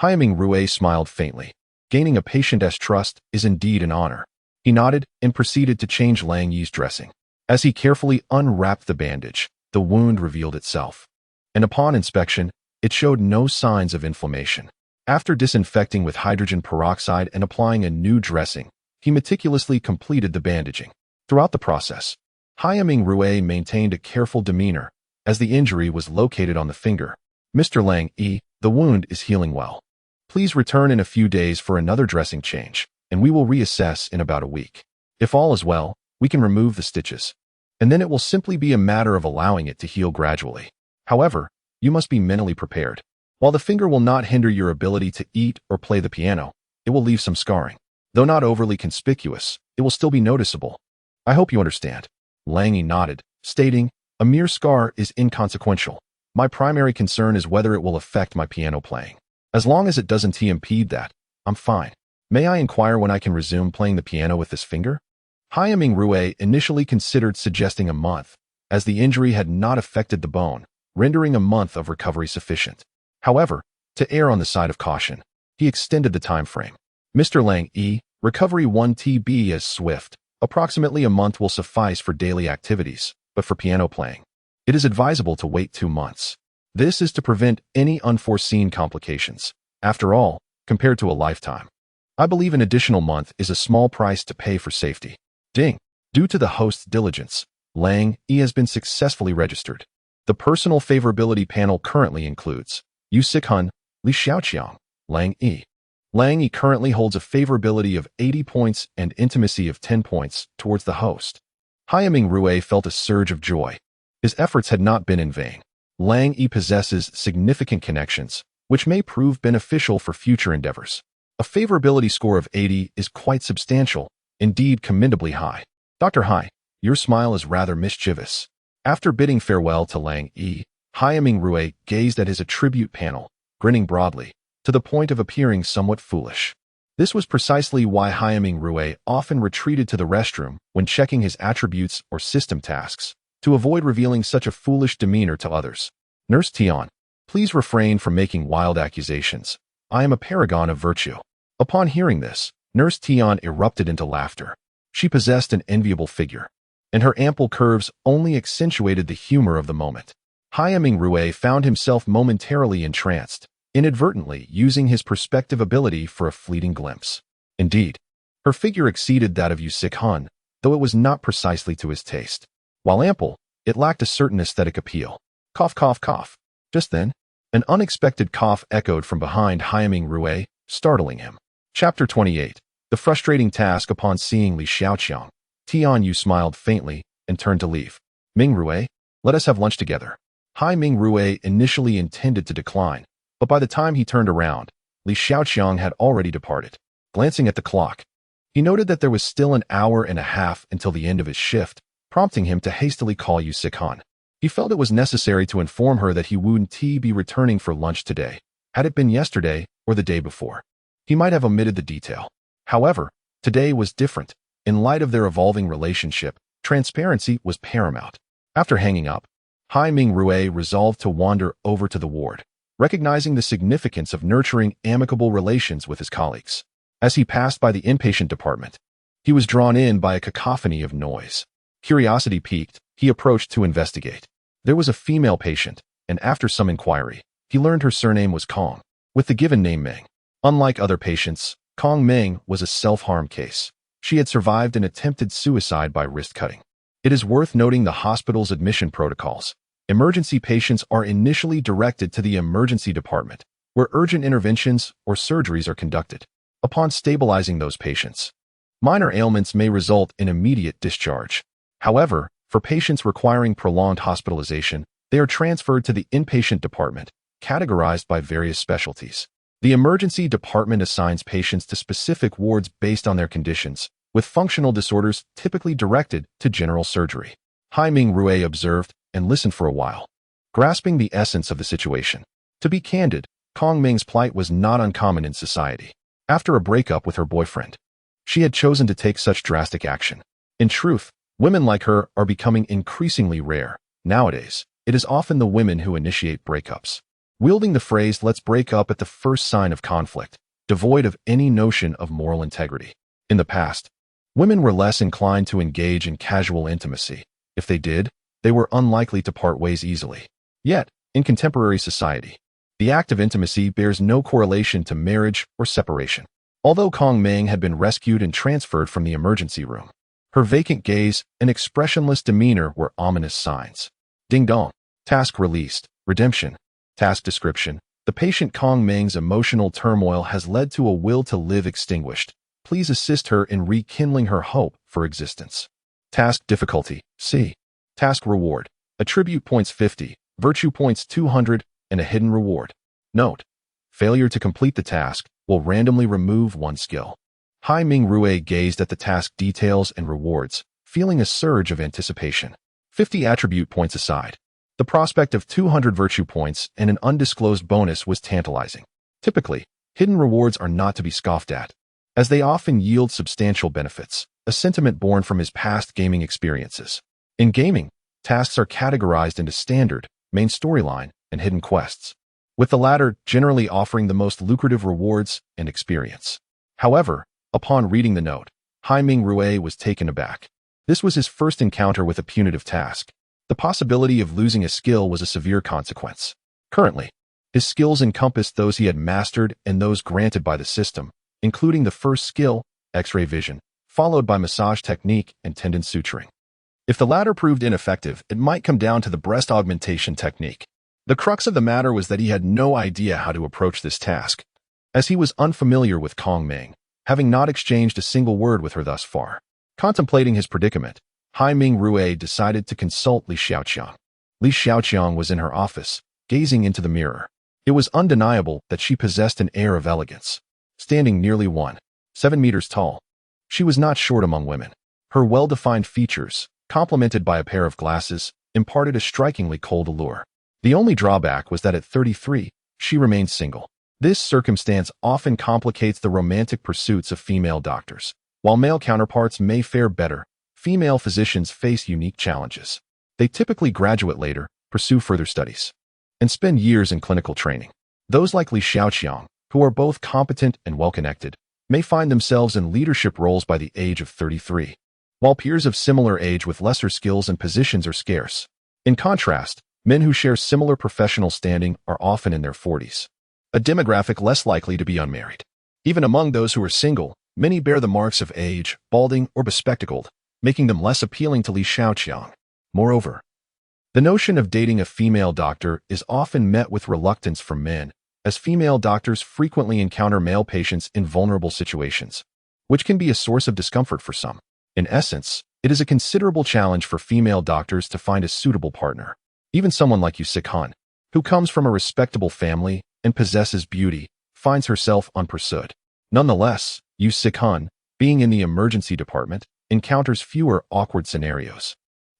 Ming Rui smiled faintly. Gaining a patient's trust is indeed an honor. He nodded and proceeded to change Lang Yi's dressing. As he carefully unwrapped the bandage, the wound revealed itself. And upon inspection, it showed no signs of inflammation. After disinfecting with hydrogen peroxide and applying a new dressing, he meticulously completed the bandaging. Throughout the process, Ming Rui maintained a careful demeanor, as the injury was located on the finger. Mr. Lang Yi, the wound is healing well. Please return in a few days for another dressing change, and we will reassess in about a week. If all is well, we can remove the stitches, and then it will simply be a matter of allowing it to heal gradually. However, you must be mentally prepared. While the finger will not hinder your ability to eat or play the piano, it will leave some scarring. Though not overly conspicuous, it will still be noticeable. I hope you understand. Lang Yi nodded, stating, a mere scar is inconsequential. My primary concern is whether it will affect my piano playing. As long as it doesn't impede that, I'm fine. May I inquire when I can resume playing the piano with this finger? Ming Rui initially considered suggesting a month, as the injury had not affected the bone, rendering a month of recovery sufficient. However, to err on the side of caution, He extended the time frame. Mr. Lang E, recovery 1 TB is swift. Approximately a month will suffice for daily activities, but for piano playing, it is advisable to wait 2 months. This is to prevent any unforeseen complications. After all, compared to a lifetime, I believe an additional month is a small price to pay for safety. Ding. Due to the host's diligence, Lang E has been successfully registered. The personal favorability panel currently includes Yu Sik-hun, Li Xiaoqiang, Lang E. Lang E currently holds a favorability of 80 points and intimacy of 10 points towards the host. Haiming Rui felt a surge of joy. His efforts had not been in vain. Lang E possesses significant connections, which may prove beneficial for future endeavors. A favorability score of 80 is quite substantial, indeed commendably high. Dr. Hai, your smile is rather mischievous. After bidding farewell to Lang E, Haiming Rui gazed at his attribute panel, grinning broadly, to the point of appearing somewhat foolish. This was precisely why Haiming Rui often retreated to the restroom when checking his attributes or system tasks, to avoid revealing such a foolish demeanor to others. Nurse Tian, please refrain from making wild accusations. I am a paragon of virtue. Upon hearing this, Nurse Tian erupted into laughter. She possessed an enviable figure, and her ample curves only accentuated the humor of the moment. Haiming Rui found himself momentarily entranced, inadvertently using his perspective ability for a fleeting glimpse. Indeed, her figure exceeded that of Yu Sik-hun, though it was not precisely to his taste. While ample, it lacked a certain aesthetic appeal. Cough, cough, cough. Just then, an unexpected cough echoed from behind Haiming Rui, startling him. Chapter 28. The frustrating task upon seeing Li Xiaoqiang. Tian Yu smiled faintly and turned to leave. Ming Rui, let us have lunch together. Haiming Rui initially intended to decline, but by the time he turned around, Li Xiaoqiang had already departed. Glancing at the clock, he noted that there was still an hour and a half until the end of his shift, prompting him to hastily call Yu Sik-hun. He felt it was necessary to inform her that he wouldn't be returning for lunch today. Had it been yesterday or the day before, he might have omitted the detail. However, today was different. In light of their evolving relationship, transparency was paramount. After hanging up, Haiming Rui resolved to wander over to the ward, recognizing the significance of nurturing amicable relations with his colleagues. As he passed by the inpatient department, he was drawn in by a cacophony of noise. Curiosity piqued, he approached to investigate. There was a female patient, and after some inquiry, he learned her surname was Kong, with the given name Meng. Unlike other patients, Kong Meng was a self-harm case. She had survived an attempted suicide by wrist cutting. It is worth noting the hospital's admission protocols. Emergency patients are initially directed to the emergency department, where urgent interventions or surgeries are conducted. Upon stabilizing those patients, minor ailments may result in immediate discharge. However, for patients requiring prolonged hospitalization, they are transferred to the inpatient department, categorized by various specialties. The emergency department assigns patients to specific wards based on their conditions, with functional disorders typically directed to general surgery. Haiming Rui observed and listened for a while, grasping the essence of the situation. To be candid, Kong Ming's plight was not uncommon in society. After a breakup with her boyfriend, she had chosen to take such drastic action. In truth, women like her are becoming increasingly rare. Nowadays, it is often the women who initiate breakups, wielding the phrase "let's break up at the first sign of conflict," devoid of any notion of moral integrity. In the past, women were less inclined to engage in casual intimacy. If they did, they were unlikely to part ways easily. Yet, in contemporary society, the act of intimacy bears no correlation to marriage or separation. Although Kong Ming had been rescued and transferred from the emergency room, her vacant gaze and expressionless demeanor were ominous signs. Ding dong. Task released. Redemption. Task description. The patient Kong Ming's emotional turmoil has led to a will to live extinguished. Please assist her in rekindling her hope for existence. Task difficulty. C. Task reward. Attribute points 50, virtue points 200, and a hidden reward. Note: failure to complete the task will randomly remove one skill. Haiming Rui gazed at the task details and rewards, feeling a surge of anticipation. 50 attribute points aside, the prospect of 200 virtue points and an undisclosed bonus was tantalizing. Typically, hidden rewards are not to be scoffed at, as they often yield substantial benefits, a sentiment born from his past gaming experiences. In gaming, tasks are categorized into standard, main storyline, and hidden quests. with the latter generally offering the most lucrative rewards and experience. However, upon reading the note, Haiming Rui was taken aback. This was his first encounter with a punitive task. The possibility of losing a skill was a severe consequence. Currently, his skills encompassed those he had mastered and those granted by the system, including the first skill, X-ray vision, followed by massage technique and tendon suturing. If the latter proved ineffective, it might come down to the breast augmentation technique. The crux of the matter was that he had no idea how to approach this task, as he was unfamiliar with Kong Ming, having not exchanged a single word with her thus far. Contemplating his predicament, Haiming Rui decided to consult Li Xiaoqiang. Li Xiaoqiang was in her office, gazing into the mirror. It was undeniable that she possessed an air of elegance. Standing nearly 1.7 meters tall, she was not short among women. Her well-defined features, complemented by a pair of glasses, imparted a strikingly cold allure. The only drawback was that at 33, she remained single. This circumstance often complicates the romantic pursuits of female doctors. While male counterparts may fare better, female physicians face unique challenges. They typically graduate later, pursue further studies, and spend years in clinical training. Those like Li Xiaoqiang, who are both competent and well-connected, may find themselves in leadership roles by the age of 33, while peers of similar age with lesser skills and positions are scarce. In contrast, men who share similar professional standing are often in their 40s, a demographic less likely to be unmarried. Even among those who are single, many bear the marks of age, balding, or bespectacled, making them less appealing to Li Xiaoqiang. Moreover, the notion of dating a female doctor is often met with reluctance from men, as female doctors frequently encounter male patients in vulnerable situations, which can be a source of discomfort for some. In essence, it is a considerable challenge for female doctors to find a suitable partner. Even someone like Yu Sikhan, who comes from a respectable family and possesses beauty, finds herself unpursued. Nonetheless, Yu Sikhan, being in the emergency department, encounters fewer awkward scenarios,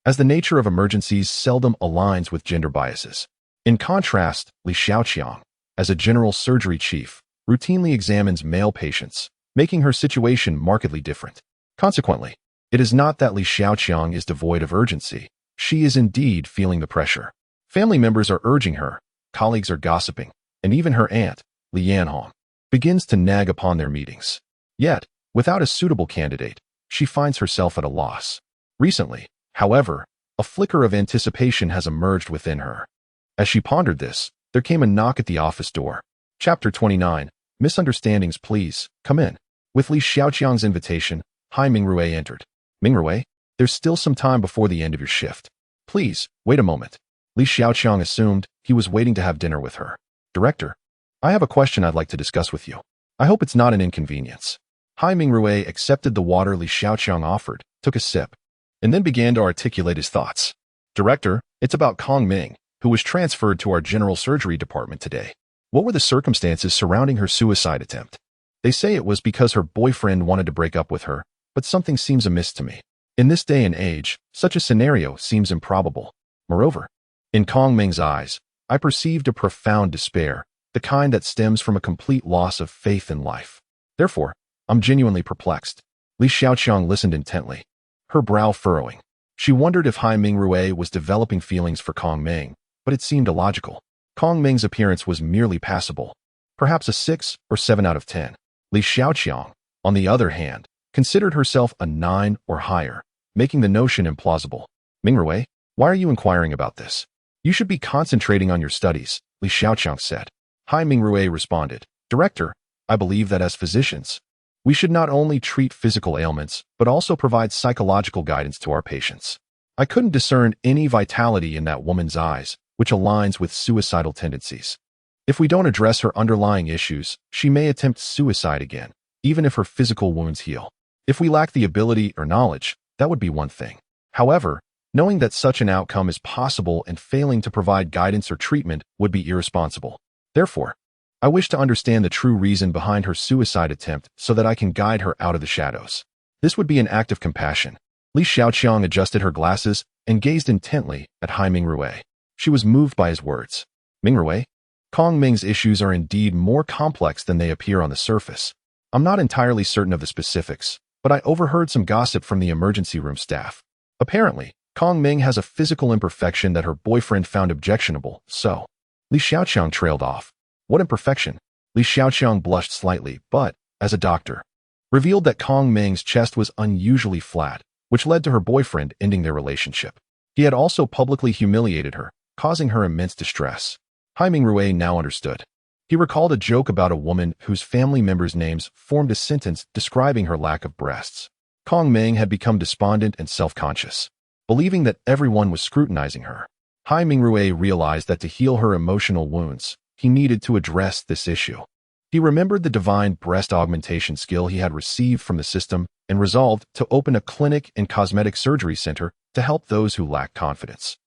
as the nature of emergencies seldom aligns with gender biases. In contrast, Li Xiaoqiang, as a general surgery chief, routinely examines male patients, making her situation markedly different. Consequently, it is not that Li Xiaoqiang is devoid of urgency. She is indeed feeling the pressure. Family members are urging her, colleagues are gossiping, and even her aunt, Li Yanhong, begins to nag upon their meetings. Yet, without a suitable candidate, she finds herself at a loss. Recently, however, a flicker of anticipation has emerged within her. As she pondered this, there came a knock at the office door. Chapter 29, Misunderstandings. Please, come in. With Li Xiaoqiang's invitation, Haiming Rui entered. Ming Rui, there's still some time before the end of your shift. Please, wait a moment. Li Xiaoqiang assumed he was waiting to have dinner with her. Director, I have a question I'd like to discuss with you. I hope it's not an inconvenience. Haiming Rui accepted the water Li Xiaoqiang offered, took a sip, and then began to articulate his thoughts. Director, it's about Kong Ming, who was transferred to our general surgery department today. What were the circumstances surrounding her suicide attempt? They say it was because her boyfriend wanted to break up with her, but something seems amiss to me. In this day and age, such a scenario seems improbable. Moreover, in Kong Ming's eyes, I perceived a profound despair, the kind that stems from a complete loss of faith in life. Therefore, I'm genuinely perplexed. Li Xiaoqiang listened intently, her brow furrowing. She wondered if Haiming Rui was developing feelings for Kong Ming, but it seemed illogical. Kong Ming's appearance was merely passable, perhaps a 6 or 7 out of 10. Li Xiaoqiang, on the other hand, considered herself a 9 or higher, making the notion implausible. Ming Rui, why are you inquiring about this? You should be concentrating on your studies, Li Xiaoqiang said. Haiming Rui responded, Director, I believe that as physicians, we should not only treat physical ailments, but also provide psychological guidance to our patients. I couldn't discern any vitality in that woman's eyes, which aligns with suicidal tendencies. If we don't address her underlying issues, she may attempt suicide again, even if her physical wounds heal. If we lack the ability or knowledge, that would be one thing. However, knowing that such an outcome is possible and failing to provide guidance or treatment would be irresponsible. Therefore, I wish to understand the true reason behind her suicide attempt so that I can guide her out of the shadows. This would be an act of compassion. Li Xiaoqiang adjusted her glasses and gazed intently at Haiming Rui. She was moved by his words. Ming Rui, Kong Ming's issues are indeed more complex than they appear on the surface. I'm not entirely certain of the specifics, but I overheard some gossip from the emergency room staff. Apparently, Kong Ming has a physical imperfection that her boyfriend found objectionable, so Li Xiaoqiang trailed off. What imperfection! Li Xiaoqiang blushed slightly, but, as a doctor, revealed that Kong Ming's chest was unusually flat, which led to her boyfriend ending their relationship. He had also publicly humiliated her, causing her immense distress. Hai Mingrui now understood. He recalled a joke about a woman whose family members' names formed a sentence describing her lack of breasts. Kong Ming had become despondent and self-conscious, believing that everyone was scrutinizing her. Hai Mingrui realized that to heal her emotional wounds, he needed to address this issue. He remembered the divine breast augmentation skill he had received from the system and resolved to open a clinic and cosmetic surgery center to help those who lacked confidence.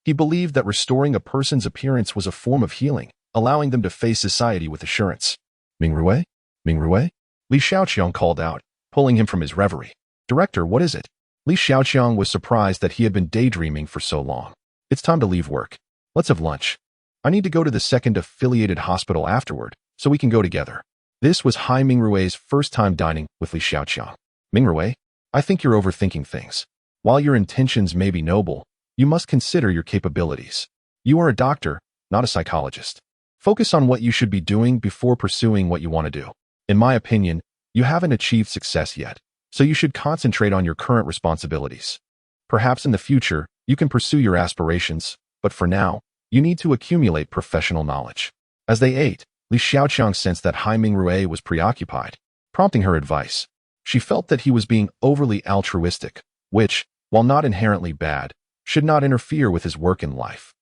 He believed that restoring a person's appearance was a form of healing, allowing them to face society with assurance. Mingrui? Mingrui? Li Xiaoqiang called out, pulling him from his reverie. Director, what is it? Li Xiaoqiang was surprised that he had been daydreaming for so long. It's time to leave work. Let's have lunch. I need to go to the second affiliated hospital afterward, so we can go together. This was Hai Mingrui's first time dining with Li Xiaoqiang. Mingrui, I think you're overthinking things. While your intentions may be noble, you must consider your capabilities. You are a doctor, not a psychologist. Focus on what you should be doing before pursuing what you want to do. In my opinion, you haven't achieved success yet, so you should concentrate on your current responsibilities. Perhaps in the future, you can pursue your aspirations, but for now, you need to accumulate professional knowledge. As they ate, Li Xiaoqiang sensed that Hai Mingrui was preoccupied, prompting her advice. She felt that he was being overly altruistic, which, while not inherently bad, should not interfere with his work in life.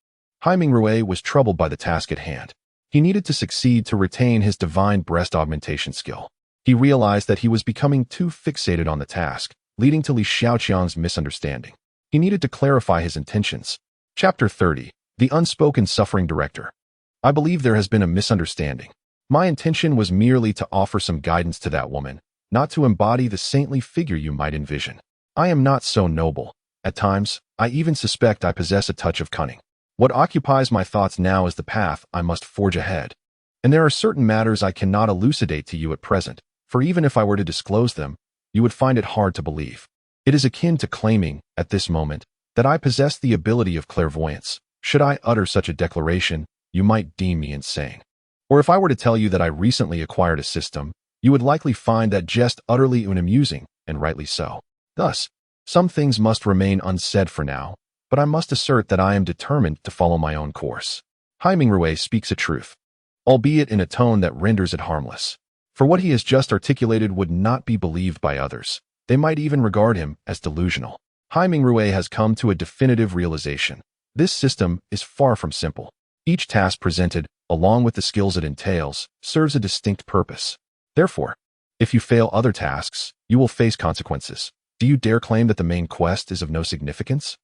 Hai Mingrui was troubled by the task at hand. He needed to succeed to retain his divine breast augmentation skill. He realized that he was becoming too fixated on the task, leading to Li Xiaoqiang's misunderstanding. He needed to clarify his intentions. Chapter 30. The Unspoken Suffering Director. I believe there has been a misunderstanding. My intention was merely to offer some guidance to that woman, not to embody the saintly figure you might envision. I am not so noble. At times, I even suspect I possess a touch of cunning. What occupies my thoughts now is the path I must forge ahead. And there are certain matters I cannot elucidate to you at present, for even if I were to disclose them, you would find it hard to believe. It is akin to claiming, at this moment, that I possess the ability of clairvoyance. Should I utter such a declaration, you might deem me insane. Or if I were to tell you that I recently acquired a system, you would likely find that jest utterly unamusing, and rightly so. Thus, some things must remain unsaid for now, but I must assert that I am determined to follow my own course. Hai Mingrui speaks a truth, albeit in a tone that renders it harmless. For what he has just articulated would not be believed by others. They might even regard him as delusional. Hai Mingrui has come to a definitive realization. This system is far from simple. Each task presented, along with the skills it entails, serves a distinct purpose. Therefore, if you fail other tasks, you will face consequences. Do you dare claim that the main quest is of no significance?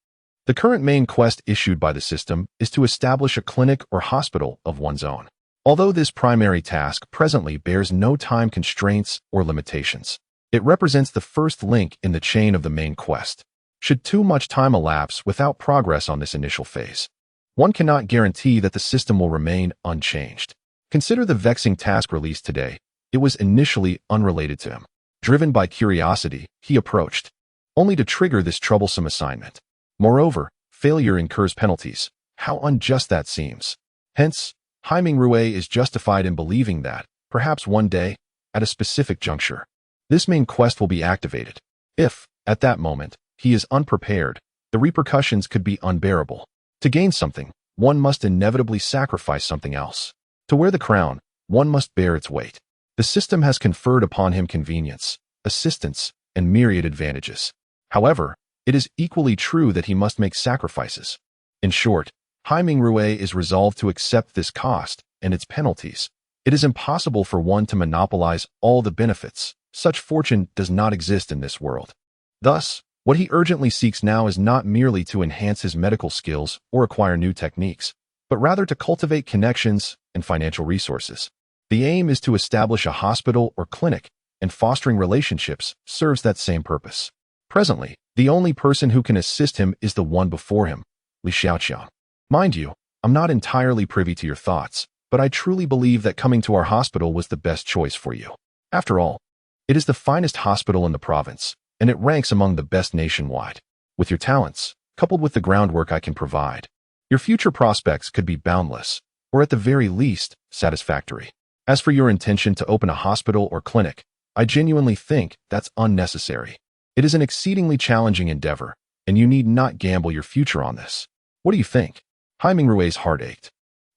The current main quest issued by the system is to establish a clinic or hospital of one's own. Although this primary task presently bears no time constraints or limitations, it represents the first link in the chain of the main quest. Should too much time elapse without progress on this initial phase, one cannot guarantee that the system will remain unchanged. Consider the vexing task released today. It was initially unrelated to him. Driven by curiosity, he approached, only to trigger this troublesome assignment. Moreover, failure incurs penalties. How unjust that seems. Hence, Hai Mingrui is justified in believing that, perhaps one day, at a specific juncture, this main quest will be activated. If, at that moment, he is unprepared, the repercussions could be unbearable. To gain something, one must inevitably sacrifice something else. To wear the crown, one must bear its weight. The system has conferred upon him convenience, assistance, and myriad advantages. However, it is equally true that he must make sacrifices. In short, Hai Mingrui is resolved to accept this cost and its penalties. It is impossible for one to monopolize all the benefits. Such fortune does not exist in this world. Thus, what he urgently seeks now is not merely to enhance his medical skills or acquire new techniques, but rather to cultivate connections and financial resources. The aim is to establish a hospital or clinic, and fostering relationships serves that same purpose. Presently, the only person who can assist him is the one before him, Li Xiaoqiang. Mind you, I'm not entirely privy to your thoughts, but I truly believe that coming to our hospital was the best choice for you. After all, it is the finest hospital in the province, and it ranks among the best nationwide. With your talents, coupled with the groundwork I can provide, your future prospects could be boundless. or at the very least, satisfactory. As for your intention to open a hospital or clinic, I genuinely think that's unnecessary. It is an exceedingly challenging endeavor, and you need not gamble your future on this. What do you think? Hai Mingrui's heart ached.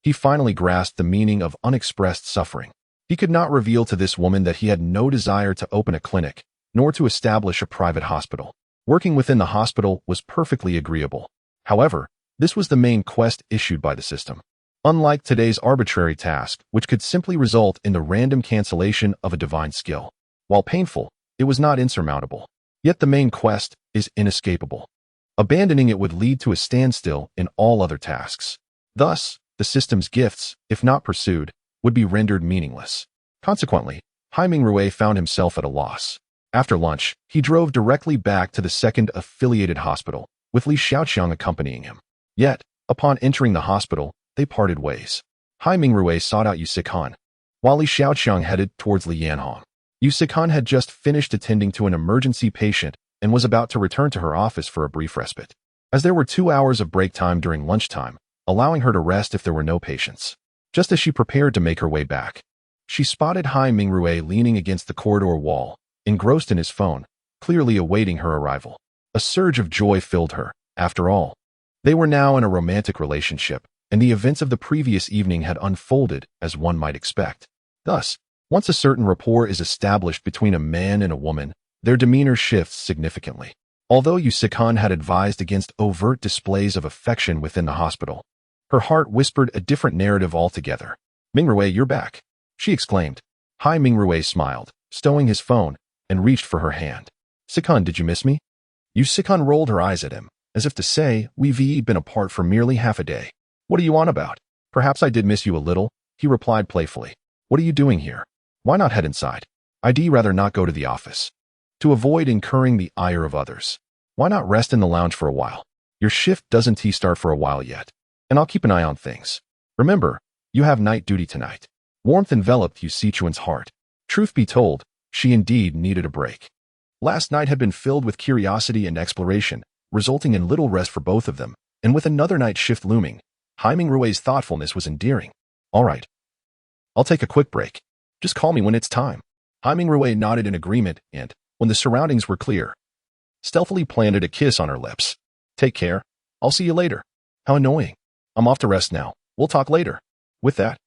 He finally grasped the meaning of unexpressed suffering. He could not reveal to this woman that he had no desire to open a clinic, nor to establish a private hospital. Working within the hospital was perfectly agreeable. However, this was the main quest issued by the system. Unlike today's arbitrary task, which could simply result in the random cancellation of a divine skill. While painful, it was not insurmountable. Yet the main quest is inescapable. Abandoning it would lead to a standstill in all other tasks. Thus, the system's gifts, if not pursued, would be rendered meaningless. Consequently, Hai Mingrui found himself at a loss. After lunch, he drove directly back to the second affiliated hospital, with Li Xiaoqiang accompanying him. Yet, upon entering the hospital, they parted ways. Hai Mingrui sought out Yu Sikan, while Li Xiaoqiang headed towards Li Yanhong. Yu Sikan had just finished attending to an emergency patient and was about to return to her office for a brief respite, as there were 2 hours of break time during lunchtime, allowing her to rest if there were no patients. Just as she prepared to make her way back, she spotted Hai Mingrui leaning against the corridor wall, engrossed in his phone, clearly awaiting her arrival. A surge of joy filled her. After all, they were now in a romantic relationship, and the events of the previous evening had unfolded as one might expect. Thus, once a certain rapport is established between a man and a woman, their demeanor shifts significantly. Although Yu Sikan had advised against overt displays of affection within the hospital, her heart whispered a different narrative altogether. "Mingrui, you're back," she exclaimed. Hai Mingrui smiled, stowing his phone, and reached for her hand. "Sikan, did you miss me?" Yu Sikan rolled her eyes at him, as if to say, "We've been apart for merely half a day. What are you on about?" "Perhaps I did miss you a little," he replied playfully. "What are you doing here? Why not head inside? I'd rather not go to the office. To avoid incurring the ire of others. Why not rest in the lounge for a while? Your shift doesn't start for a while yet, and I'll keep an eye on things. Remember, you have night duty tonight." Warmth enveloped Yu Sichuan's heart. Truth be told, she indeed needed a break. Last night had been filled with curiosity and exploration, resulting in little rest for both of them, and with another night shift looming, Hai Mingrui's thoughtfulness was endearing. "All right. I'll take a quick break. Just call me when it's time." Hai Mingrui nodded in agreement and, when the surroundings were clear, stealthily planted a kiss on her lips. "Take care. I'll see you later." "How annoying. I'm off to rest now. We'll talk later." With that,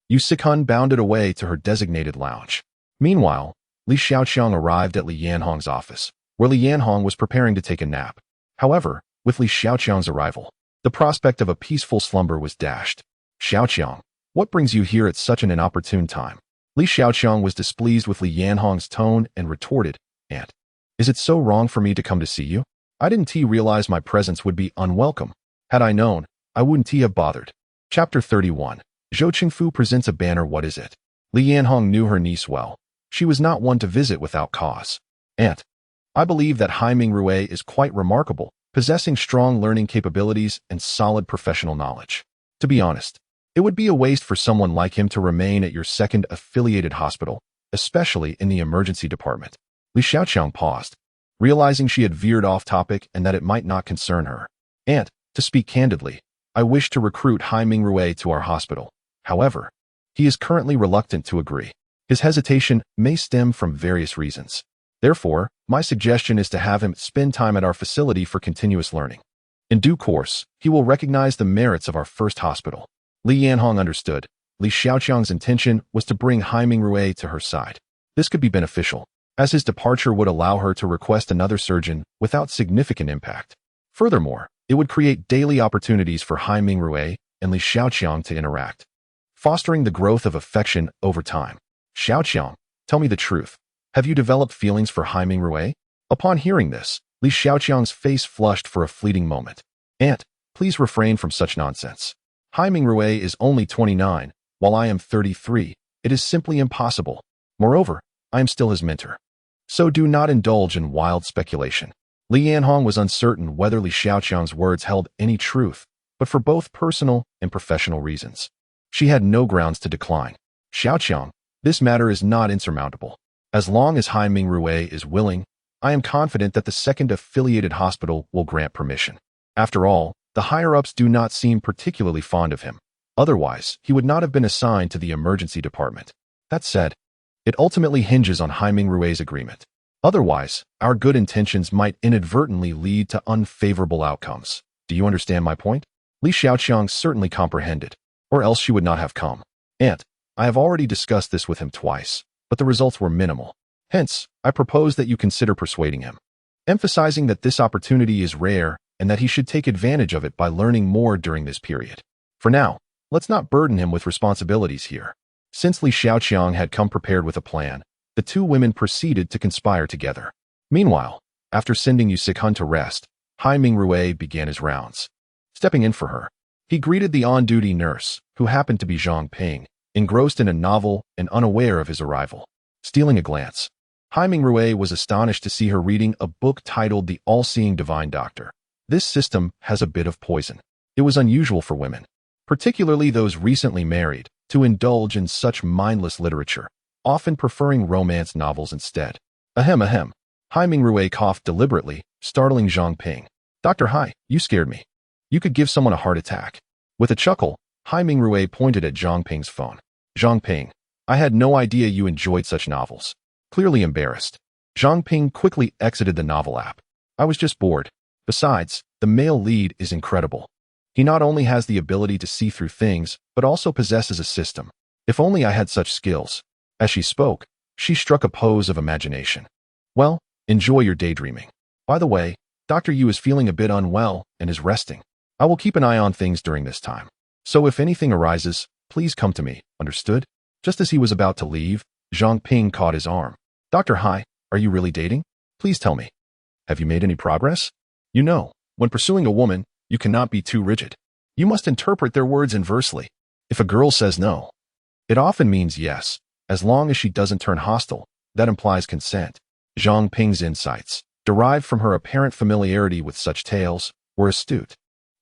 Yu Sikan bounded away to her designated lounge. Meanwhile, Li Xiaoqiang arrived at Li Yanhong's office, where Li Yanhong was preparing to take a nap. However, with Li Xiaoqiang's arrival, the prospect of a peaceful slumber was dashed. "Xiaoqiang, what brings you here at such an inopportune time?" Li Xiaoqiang was displeased with Li Yanhong's tone and retorted, "Aunt, is it so wrong for me to come to see you? I didn't realize my presence would be unwelcome. Had I known, I wouldn't have bothered." Chapter 31. Zhou Qingfu presents a banner. What is it? Li Yanhong knew her niece well. She was not one to visit without cause. "Aunt, I believe that Hai Mingrui is quite remarkable, possessing strong learning capabilities and solid professional knowledge. To be honest, it would be a waste for someone like him to remain at your second affiliated hospital, especially in the emergency department." Li Xiaoqiang paused, realizing she had veered off topic and that it might not concern her. "Aunt, to speak candidly, I wish to recruit Hai Mingrui to our hospital. However, he is currently reluctant to agree. His hesitation may stem from various reasons. Therefore, my suggestion is to have him spend time at our facility for continuous learning. In due course, he will recognize the merits of our first hospital." Li Yanhong understood. Li Xiaoqiang's intention was to bring Hai Mingrui to her side. This could be beneficial, as his departure would allow her to request another surgeon without significant impact. Furthermore, it would create daily opportunities for Hai Mingrui and Li Xiaoqiang to interact, fostering the growth of affection over time. "Xiaoqiang, tell me the truth. Have you developed feelings for Hai Mingrui?" Upon hearing this, Li Xiaoqiang's face flushed for a fleeting moment. "Aunt, please refrain from such nonsense. Hai Mingrui is only 29, while I am 33. It is simply impossible. Moreover, I am still his mentor. So do not indulge in wild speculation." Li Yanhong was uncertain whether Li Xiaoqiang's words held any truth, but for both personal and professional reasons, she had no grounds to decline. "Xiaoqiang, this matter is not insurmountable. As long as Hai Mingrui is willing, I am confident that the second affiliated hospital will grant permission. After all, the higher-ups do not seem particularly fond of him. Otherwise, he would not have been assigned to the emergency department. That said, it ultimately hinges on Haiming Rui's agreement. Otherwise, our good intentions might inadvertently lead to unfavorable outcomes. Do you understand my point? Li Xiaoqiang certainly comprehended, or else she would not have come. And I have already discussed this with him twice, but the results were minimal. Hence, I propose that you consider persuading him, emphasizing that this opportunity is rare and that he should take advantage of it by learning more during this period. For now, let's not burden him with responsibilities here. Since Li Xiaoqiang had come prepared with a plan, the two women proceeded to conspire together. Meanwhile, after sending Yu Sikhun to rest, Haiming Rui began his rounds. Stepping in for her, he greeted the on-duty nurse, who happened to be Zhang Ping, engrossed in a novel and unaware of his arrival. Stealing a glance, Haiming Rui was astonished to see her reading a book titled The All-Seeing Divine Doctor. This system has a bit of poison. It was unusual for women, particularly those recently married, to indulge in such mindless literature, often preferring romance novels instead. Ahem ahem. Haiming Rui coughed deliberately, startling Zhang Ping. Dr. Hai, you scared me. You could give someone a heart attack. With a chuckle, Haiming Rui pointed at Zhang Ping's phone. Zhang Ping, I had no idea you enjoyed such novels. Clearly embarrassed, Zhang Ping quickly exited the novel app. I was just bored. Besides, the male lead is incredible. He not only has the ability to see through things, but also possesses a system. If only I had such skills. As she spoke, she struck a pose of imagination. Well, enjoy your daydreaming. By the way, Dr. Yu is feeling a bit unwell and is resting. I will keep an eye on things during this time. So if anything arises, please come to me, understood? Just as he was about to leave, Zhang Ping caught his arm. Dr. Hai, are you really dating? Please tell me. Have you made any progress? You know, when pursuing a woman, you cannot be too rigid. You must interpret their words inversely. If a girl says no, it often means yes. As long as she doesn't turn hostile, that implies consent. Zhang Ping's insights, derived from her apparent familiarity with such tales, were astute,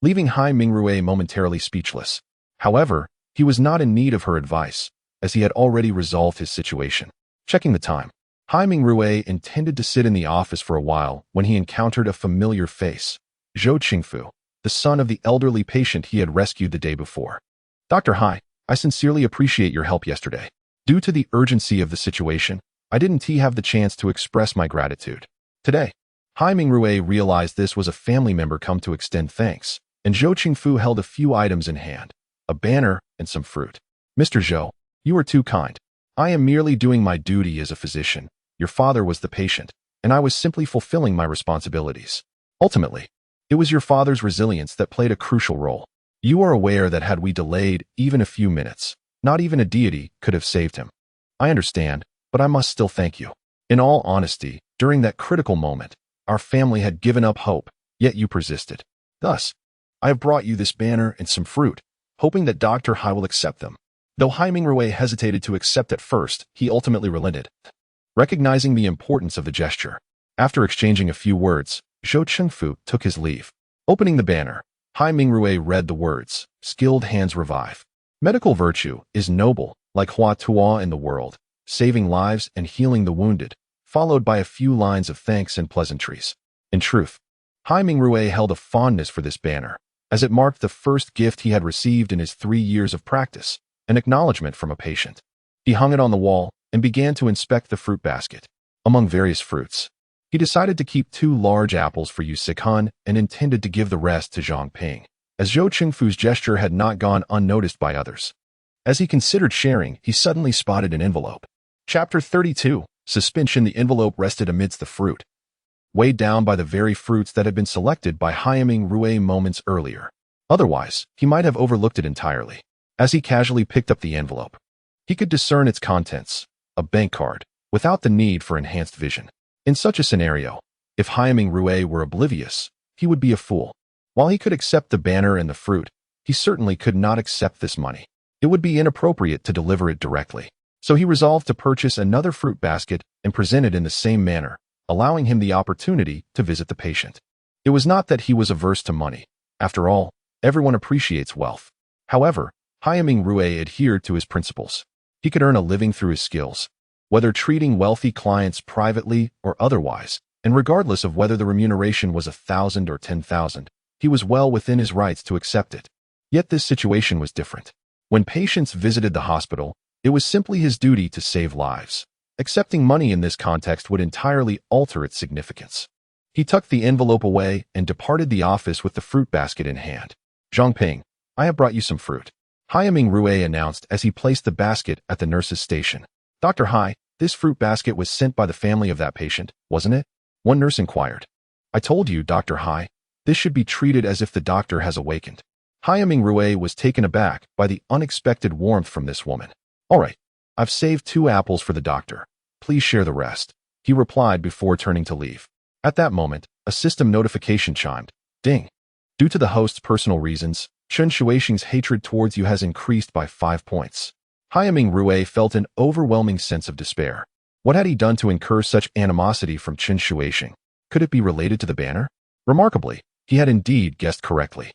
leaving Haiming Rui momentarily speechless. However, he was not in need of her advice, as he had already resolved his situation. Checking the time, Haiming Rui intended to sit in the office for a while when he encountered a familiar face, Zhou Qingfu, the son of the elderly patient he had rescued the day before. Dr. Hai, I sincerely appreciate your help yesterday. Due to the urgency of the situation, I didn't have the chance to express my gratitude. Today, Haiming Rui realized this was a family member come to extend thanks, and Zhou Qingfu held a few items in hand, a banner and some fruit. Mr. Zhou, you are too kind. I am merely doing my duty as a physician. Your father was the patient, and I was simply fulfilling my responsibilities. Ultimately, it was your father's resilience that played a crucial role. You are aware that had we delayed even a few minutes, not even a deity could have saved him. I understand, but I must still thank you. In all honesty, during that critical moment, our family had given up hope, yet you persisted. Thus, I have brought you this banner and some fruit, hoping that Dr. Hai will accept them. Though Haiming Rui hesitated to accept at first, he ultimately relented, recognizing the importance of the gesture. After exchanging a few words, Zhou Qingfu took his leave. Opening the banner, Haiming Rui read the words, "Skilled hands revive." Medical virtue is noble, like Hua Tuo in the world, saving lives and healing the wounded, followed by a few lines of thanks and pleasantries. In truth, Haiming Rui held a fondness for this banner, as it marked the first gift he had received in his 3 years of practice, an acknowledgement from a patient. He hung it on the wall and began to inspect the fruit basket. Among various fruits, he decided to keep 2 large apples for Yu Sikhun and intended to give the rest to Zhang Ping, as Zhou Qingfu's gesture had not gone unnoticed by others. As he considered sharing, he suddenly spotted an envelope. Chapter 32. Suspension. The envelope rested amidst the fruit, weighed down by the very fruits that had been selected by Haiming Rui moments earlier. Otherwise, he might have overlooked it entirely. As he casually picked up the envelope, he could discern its contents, a bank card, without the need for enhanced vision. In such a scenario, if Haiming Rui were oblivious, he would be a fool. While he could accept the banner and the fruit, he certainly could not accept this money. It would be inappropriate to deliver it directly. So he resolved to purchase another fruit basket and present it in the same manner, allowing him the opportunity to visit the patient. It was not that he was averse to money. After all, everyone appreciates wealth. However, Haiming Rui adhered to his principles. He could earn a living through his skills, whether treating wealthy clients privately or otherwise, and regardless of whether the remuneration was 1,000 or 10,000, he was well within his rights to accept it. Yet this situation was different. When patients visited the hospital, it was simply his duty to save lives. Accepting money in this context would entirely alter its significance. He tucked the envelope away and departed the office with the fruit basket in hand. Zhongping, I have brought you some fruit, Haiming Rui announced as he placed the basket at the nurse's station. Dr. Hai, this fruit basket was sent by the family of that patient, wasn't it? One nurse inquired. I told you, Dr. Hai, this should be treated as if the doctor has awakened. Haiming Rui was taken aback by the unexpected warmth from this woman. All right, I've saved 2 apples for the doctor. Please share the rest, he replied before turning to leave. At that moment, a system notification chimed. Ding. Due to the host's personal reasons, Chen Shuixing's hatred towards you has increased by 5 points. Haiming Rui felt an overwhelming sense of despair. What had he done to incur such animosity from Chen Shuixing? Could it be related to the banner? Remarkably, he had indeed guessed correctly.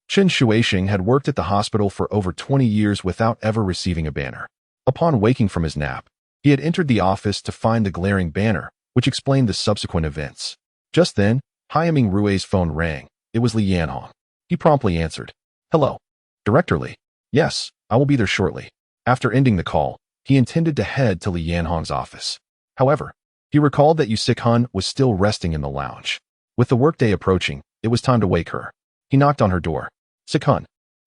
Chen Shuixing had worked at the hospital for over 20 years without ever receiving a banner. Upon waking from his nap, he had entered the office to find the glaring banner, which explained the subsequent events. Just then, Haiming Rui's phone rang. It was Li Yanhong. He promptly answered. Hello. Director Li. Yes, I will be there shortly. After ending the call, he intended to head to Li Yanhong's office. However, he recalled that Yu Sikhun was still resting in the lounge. With the workday approaching, it was time to wake her. He knocked on her door. Sikhun,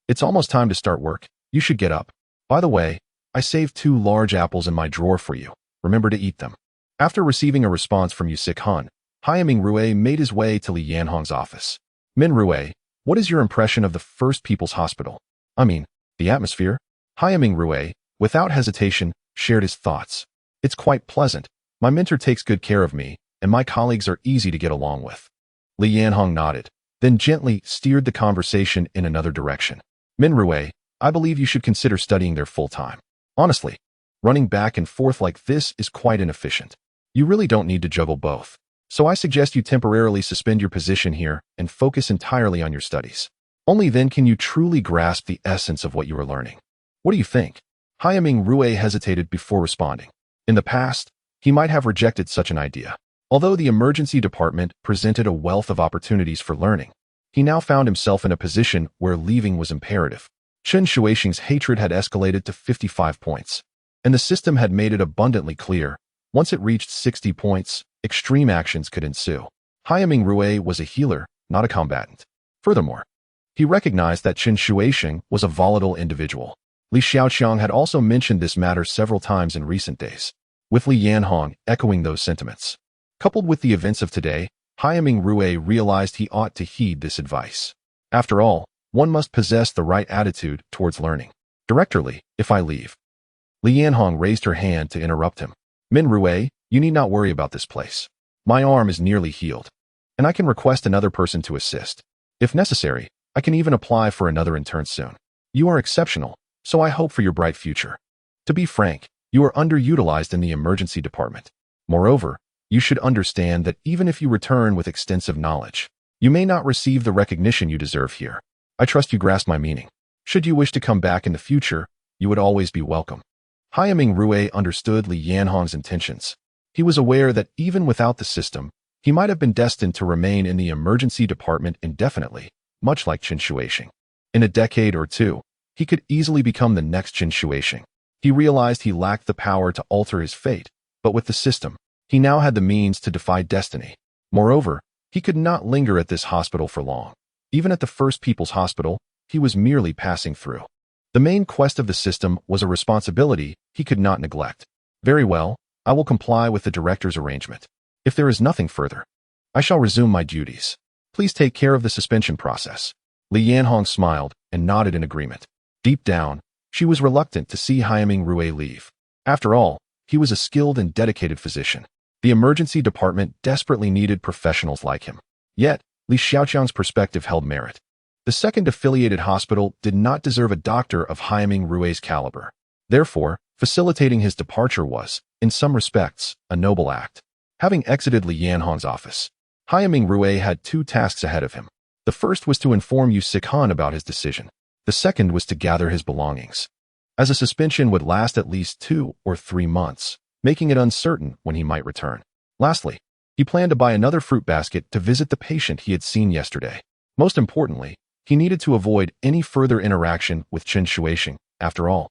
it's almost time to start work. You should get up. By the way, I saved 2 large apples in my drawer for you. Remember to eat them. After receiving a response from Yu Sikhun, Haiming Rui made his way to Li Yanhong's office. Min Rui, what is your impression of the First People's Hospital? I mean, the atmosphere? Haiming Rui, without hesitation, shared his thoughts. It's quite pleasant. My mentor takes good care of me, and my colleagues are easy to get along with. Li Yanhong nodded, then gently steered the conversation in another direction. Min Rui, I believe you should consider studying there full-time. Honestly, running back and forth like this is quite inefficient. You really don't need to juggle both. So I suggest you temporarily suspend your position here and focus entirely on your studies. Only then can you truly grasp the essence of what you are learning. What do you think? Haiming Rui hesitated before responding. In the past, he might have rejected such an idea. Although the emergency department presented a wealth of opportunities for learning, he now found himself in a position where leaving was imperative. Chen Shuixing's hatred had escalated to 55 points, and the system had made it abundantly clear, once it reached 60 points, extreme actions could ensue. Haiming Rui was a healer, not a combatant. Furthermore, he recognized that Chen Shuixing was a volatile individual. Li Xiaoqiang had also mentioned this matter several times in recent days, with Li Yanhong echoing those sentiments. Coupled with the events of today, Haiming Rui realized he ought to heed this advice. After all, one must possess the right attitude towards learning. Director Li, if I leave. Li Yanhong raised her hand to interrupt him. Min Rui, you need not worry about this place. My arm is nearly healed, and I can request another person to assist. If necessary, I can even apply for another intern soon. You are exceptional, so I hope for your bright future. To be frank, you are underutilized in the emergency department. Moreover, you should understand that even if you return with extensive knowledge, you may not receive the recognition you deserve here. I trust you grasp my meaning. Should you wish to come back in the future, you would always be welcome. Haiming Rui understood Li Yanhong's intentions. He was aware that even without the system, he might have been destined to remain in the emergency department indefinitely, much like Chen Shuixing. In a decade or two, he could easily become the next Chen Shuixing. He realized he lacked the power to alter his fate, but with the system, he now had the means to defy destiny. Moreover, he could not linger at this hospital for long. Even at the First People's Hospital, he was merely passing through. The main quest of the system was a responsibility he could not neglect. Very well, I will comply with the director's arrangement. If there is nothing further, I shall resume my duties. Please take care of the suspension process. Li Yanhong smiled and nodded in agreement. Deep down, she was reluctant to see Haiming Rui leave. After all, he was a skilled and dedicated physician. The emergency department desperately needed professionals like him. Yet, Li Xiaoqiang's perspective held merit. The second affiliated hospital did not deserve a doctor of Haiming Rui's caliber. Therefore, facilitating his departure was, in some respects, a noble act. Having exited Li Yanhong's office, Haiming Rui had 2 tasks ahead of him. The first was to inform Yu Sikhun about his decision. The second was to gather his belongings, as a suspension would last at least 2 or 3 months, making it uncertain when he might return. Lastly, he planned to buy another fruit basket to visit the patient he had seen yesterday. Most importantly, he needed to avoid any further interaction with Chen Shuixing After all,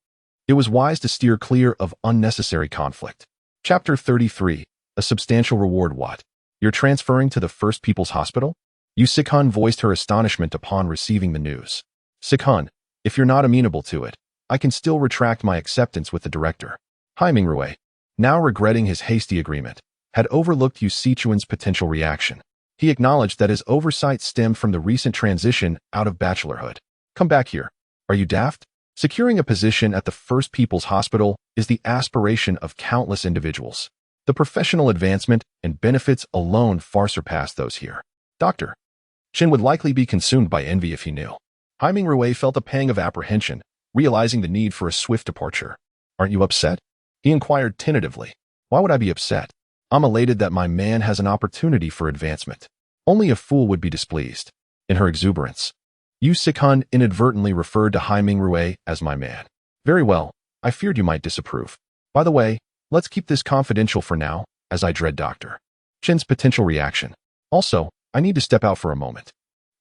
it was wise to steer clear of unnecessary conflict. Chapter 33. A substantial reward. What? You're transferring to the First People's Hospital? Yu Sikhan voiced her astonishment upon receiving the news. Sikhan, if you're not amenable to it, I can still retract my acceptance with the director. Hai Mingrui, now regretting his hasty agreement, had overlooked Yu Sichuan's potential reaction. He acknowledged that his oversight stemmed from the recent transition out of bachelorhood. Come back here. Are you daft? Securing a position at the First People's Hospital is the aspiration of countless individuals. The professional advancement and benefits alone far surpass those here. Dr. Chen would likely be consumed by envy if he knew. Hai Mingrui felt a pang of apprehension, realizing the need for a swift departure. Aren't you upset? He inquired tentatively. Why would I be upset? I'm elated that my man has an opportunity for advancement. Only a fool would be displeased. In her exuberance, Yu Sikhan inadvertently referred to Hai Mingrui as my man. Very well, I feared you might disapprove. By the way, let's keep this confidential for now, as I dread Dr. Chen's potential reaction. Also, I need to step out for a moment.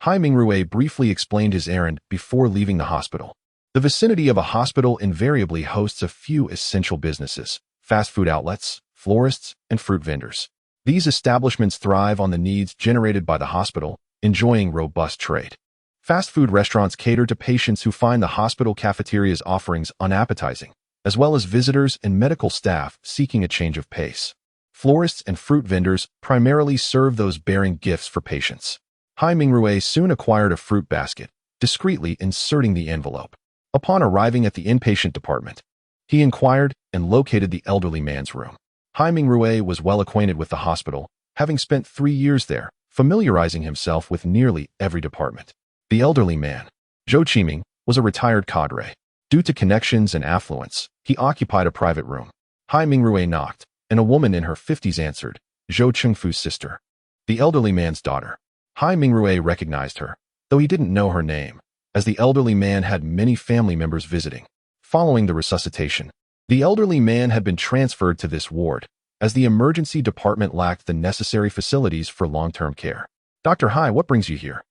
Hai Mingrui briefly explained his errand before leaving the hospital. The vicinity of a hospital invariably hosts a few essential businesses: fast food outlets, florists, and fruit vendors. These establishments thrive on the needs generated by the hospital, enjoying robust trade. Fast food restaurants cater to patients who find the hospital cafeteria's offerings unappetizing, as well as visitors and medical staff seeking a change of pace. Florists and fruit vendors primarily serve those bearing gifts for patients. Hai Mingrui soon acquired a fruit basket, discreetly inserting the envelope. Upon arriving at the inpatient department, he inquired and located the elderly man's room. Hai Mingrui was well acquainted with the hospital, having spent 3 years there, familiarizing himself with nearly every department. The elderly man, Zhou Qiming, was a retired cadre. Due to connections and affluence, he occupied a private room. Hai Mingrui knocked, and a woman in her 50s answered, Zhou Chengfu's sister, the elderly man's daughter. Hai Mingrui recognized her, though he didn't know her name, as the elderly man had many family members visiting. Following the resuscitation, the elderly man had been transferred to this ward, as the emergency department lacked the necessary facilities for long-term care. Dr. Hai, what brings you here?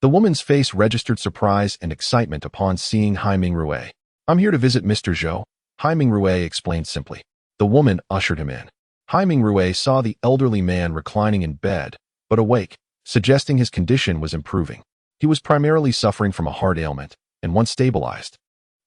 The woman's face registered surprise and excitement upon seeing Hai Mingrui. I'm here to visit Mr. Zhou, Hai Mingrui explained simply. The woman ushered him in. Hai Mingrui saw the elderly man reclining in bed, but awake, suggesting his condition was improving. He was primarily suffering from a heart ailment, and once stabilized,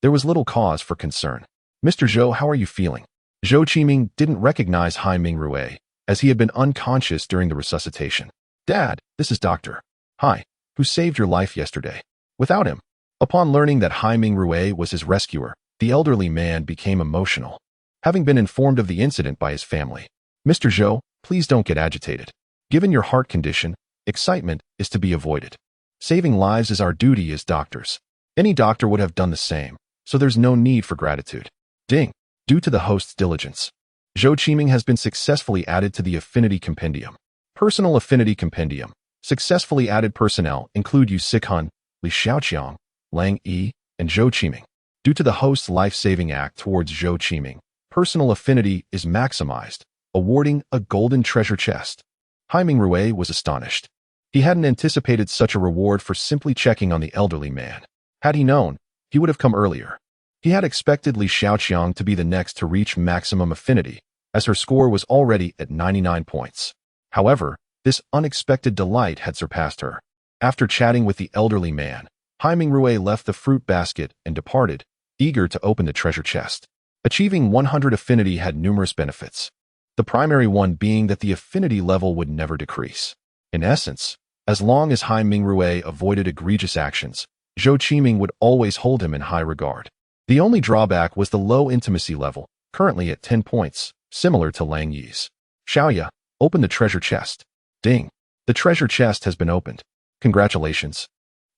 there was little cause for concern. Mr. Zhou, how are you feeling? Zhou Qiming didn't recognize Hai Mingrui, as he had been unconscious during the resuscitation. Dad, this is Dr. Hai, who saved your life yesterday. Without him, upon learning that Hai Mingrui was his rescuer, the elderly man became emotional, having been informed of the incident by his family. Mr. Zhou, please don't get agitated. Given your heart condition, excitement is to be avoided. Saving lives is our duty as doctors. Any doctor would have done the same, so there's no need for gratitude. Ding. Due to the host's diligence, Zhou Qiming has been successfully added to the Affinity Compendium. Personal Affinity Compendium. Successfully added personnel include Yu Sikhan, Li Xiaoqiang, Lang Yi, and Zhou Qiming. Due to the host's life-saving act towards Zhou Qiming, personal affinity is maximized, awarding a golden treasure chest. Hai Mingrui was astonished. He hadn't anticipated such a reward for simply checking on the elderly man. Had he known, he would have come earlier. He had expected Li Xiaoqiang to be the next to reach maximum affinity, as her score was already at 99 points. However, this unexpected delight had surpassed her. After chatting with the elderly man, Hai Mingrui left the fruit basket and departed, eager to open the treasure chest. Achieving 100 affinity had numerous benefits, the primary one being that the affinity level would never decrease. In essence, as long as Hai Mingrui avoided egregious actions, Zhou Qiming would always hold him in high regard. The only drawback was the low intimacy level, currently at 10 points, similar to Lang Yi's. Xiaoya, open the treasure chest. Ding. The treasure chest has been opened. Congratulations,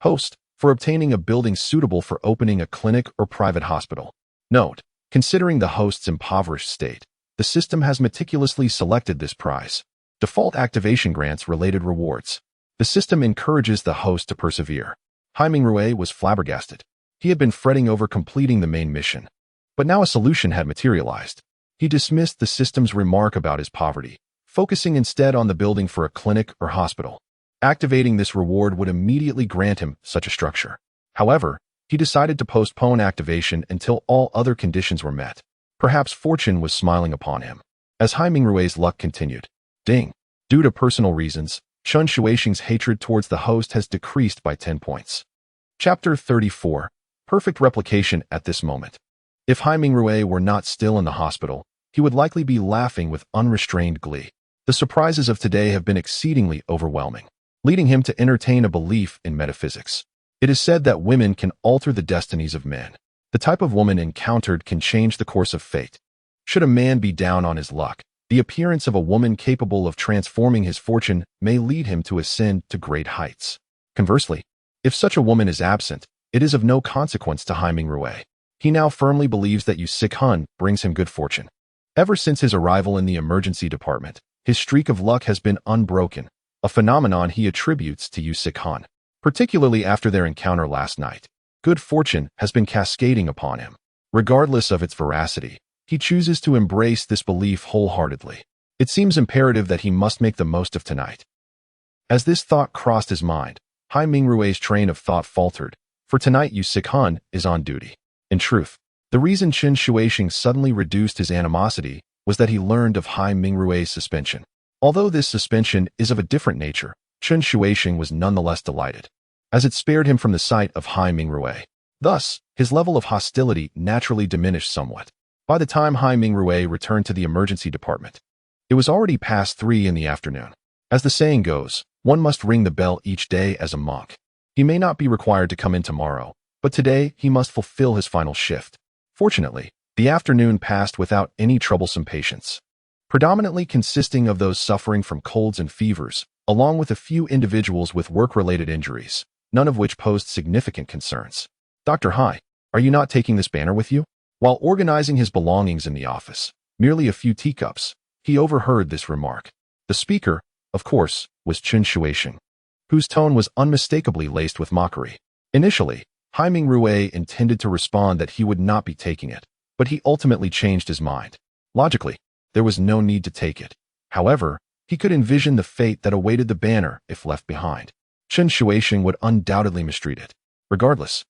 host, for obtaining a building suitable for opening a clinic or private hospital. Note, considering the host's impoverished state, the system has meticulously selected this prize. Default activation grants related rewards. The system encourages the host to persevere. Hai Mingrui was flabbergasted. He had been fretting over completing the main mission, but now a solution had materialized. He dismissed the system's remark about his poverty, focusing instead on the building for a clinic or hospital. Activating this reward would immediately grant him such a structure. However, he decided to postpone activation until all other conditions were met. Perhaps fortune was smiling upon him. As Hai Mingrui's luck continued. Ding. Due to personal reasons, Chen Shuixing's hatred towards the host has decreased by 10 points. Chapter 34. Perfect replication at this moment. If Hai Mingrui were not still in the hospital, he would likely be laughing with unrestrained glee. The surprises of today have been exceedingly overwhelming, leading him to entertain a belief in metaphysics. It is said that women can alter the destinies of men. The type of woman encountered can change the course of fate. Should a man be down on his luck, the appearance of a woman capable of transforming his fortune may lead him to ascend to great heights. Conversely, if such a woman is absent, it is of no consequence to Hai Mingrui. He now firmly believes that Yu Sikhun brings him good fortune. Ever since his arrival in the emergency department, his streak of luck has been unbroken, a phenomenon he attributes to Yu Sikhun. Particularly after their encounter last night, good fortune has been cascading upon him. Regardless of its veracity, he chooses to embrace this belief wholeheartedly. It seems imperative that he must make the most of tonight. As this thought crossed his mind, Hai Mingrui's train of thought faltered, for tonight Yu Sikhun is on duty. In truth, the reason Chen Shuixing suddenly reduced his animosity was that he learned of Hai Mingrui's suspension. Although this suspension is of a different nature, Chen Shuixing was nonetheless delighted, as it spared him from the sight of Hai Mingrui. Thus, his level of hostility naturally diminished somewhat. By the time Hai Mingrui returned to the emergency department, it was already past 3 in the afternoon. As the saying goes, one must ring the bell each day as a monk. He may not be required to come in tomorrow, but today he must fulfill his final shift. Fortunately, the afternoon passed without any troublesome patients, predominantly consisting of those suffering from colds and fevers, along with a few individuals with work-related injuries, none of which posed significant concerns. Dr. Hai, are you not taking this banner with you? While organizing his belongings in the office, merely a few teacups, he overheard this remark. The speaker, of course, was Chen Shuixing, whose tone was unmistakably laced with mockery. Initially, Hai Mingrui intended to respond that he would not be taking it, but he ultimately changed his mind. Logically, there was no need to take it. However, he could envision the fate that awaited the banner if left behind. Chen Shuixing would undoubtedly mistreat it. Regardless,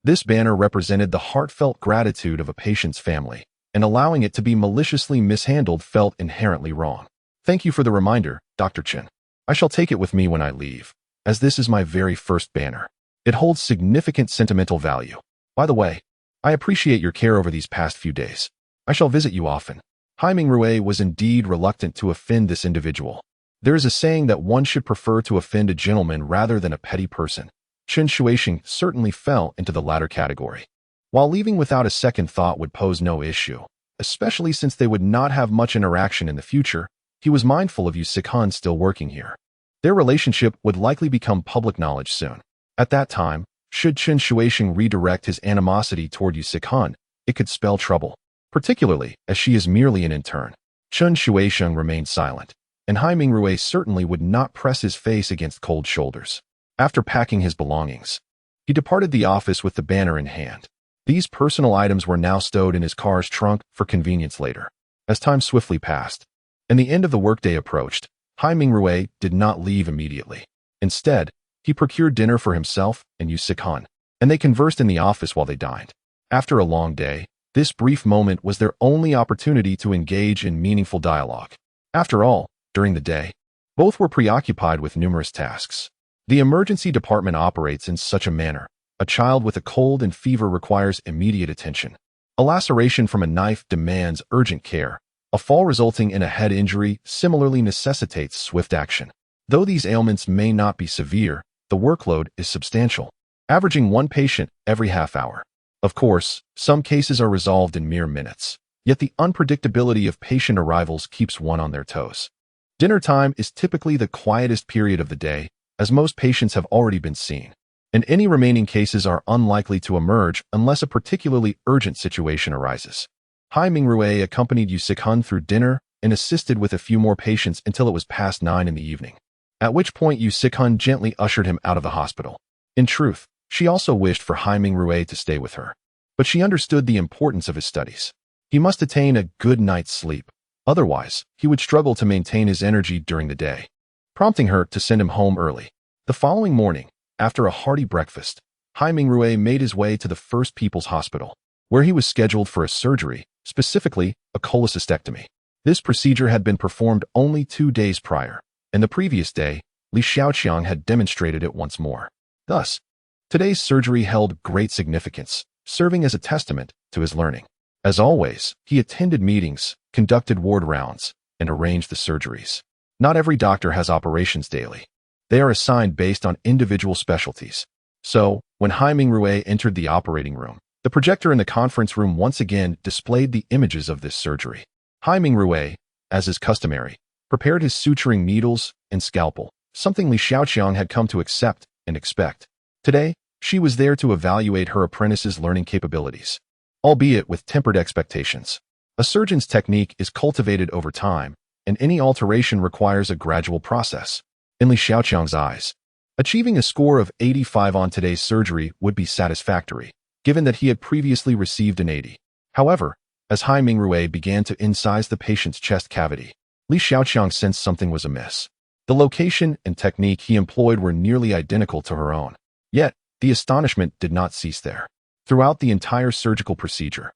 this banner represented the heartfelt gratitude of a patient's family, and allowing it to be maliciously mishandled felt inherently wrong. Thank you for the reminder, Dr. Chen. I shall take it with me when I leave, as this is my very first banner. It holds significant sentimental value. By the way, I appreciate your care over these past few days. I shall visit you often. Hai Mingrui was indeed reluctant to offend this individual. There is a saying that one should prefer to offend a gentleman rather than a petty person. Chen Shuixing certainly fell into the latter category. While leaving without a second thought would pose no issue, especially since they would not have much interaction in the future, he was mindful of Yu Sikhun still working here. Their relationship would likely become public knowledge soon. At that time, should Chen Shuixing redirect his animosity toward Yu Sikhun, it could spell trouble, particularly as she is merely an intern. Chen Shuixing remained silent, and Hai Mingrui certainly would not press his face against cold shoulders. After packing his belongings, he departed the office with the banner in hand. These personal items were now stowed in his car's trunk for convenience later. As time swiftly passed, and the end of the workday approached, Hai Mingrui did not leave immediately. Instead, he procured dinner for himself and Yu Sikhun, and they conversed in the office while they dined. After a long day, this brief moment was their only opportunity to engage in meaningful dialogue. After all, during the day, both were preoccupied with numerous tasks. The emergency department operates in such a manner. A child with a cold and fever requires immediate attention. A laceration from a knife demands urgent care. A fall resulting in a head injury similarly necessitates swift action. Though these ailments may not be severe, the workload is substantial, averaging one patient every half hour. Of course, some cases are resolved in mere minutes, yet the unpredictability of patient arrivals keeps one on their toes. Dinner time is typically the quietest period of the day, as most patients have already been seen, and any remaining cases are unlikely to emerge unless a particularly urgent situation arises. Hai Mingrui accompanied Yu Sikhun through dinner and assisted with a few more patients until it was past 9 in the evening, at which point Yu Sikhun gently ushered him out of the hospital. In truth, she also wished for Hai Mingrui to stay with her, but she understood the importance of his studies. He must attain a good night's sleep, otherwise he would struggle to maintain his energy during the day, prompting her to send him home early. The following morning, after a hearty breakfast, Hai Mingrui made his way to the First People's Hospital, where he was scheduled for a surgery, specifically a cholecystectomy. This procedure had been performed only 2 days prior, and the previous day, Li Xiaoqiang had demonstrated it once more. Thus, today's surgery held great significance, serving as a testament to his learning. As always, he attended meetings, conducted ward rounds, and arranged the surgeries. Not every doctor has operations daily. They are assigned based on individual specialties. So, when Hai Mingrui entered the operating room, the projector in the conference room once again displayed the images of this surgery. Hai Mingrui, as is customary, prepared his suturing needles and scalpel, something Li Xiaoqiang had come to accept and expect. Today, she was there to evaluate her apprentice's learning capabilities, albeit with tempered expectations. A surgeon's technique is cultivated over time, and any alteration requires a gradual process. In Li Xiaoqiang's eyes, achieving a score of 85 on today's surgery would be satisfactory, given that he had previously received an 80. However, as Hai Mingrui began to incise the patient's chest cavity, Li Xiaoqiang sensed something was amiss. The location and technique he employed were nearly identical to her own. Yet, the astonishment did not cease there. Throughout the entire surgical procedure,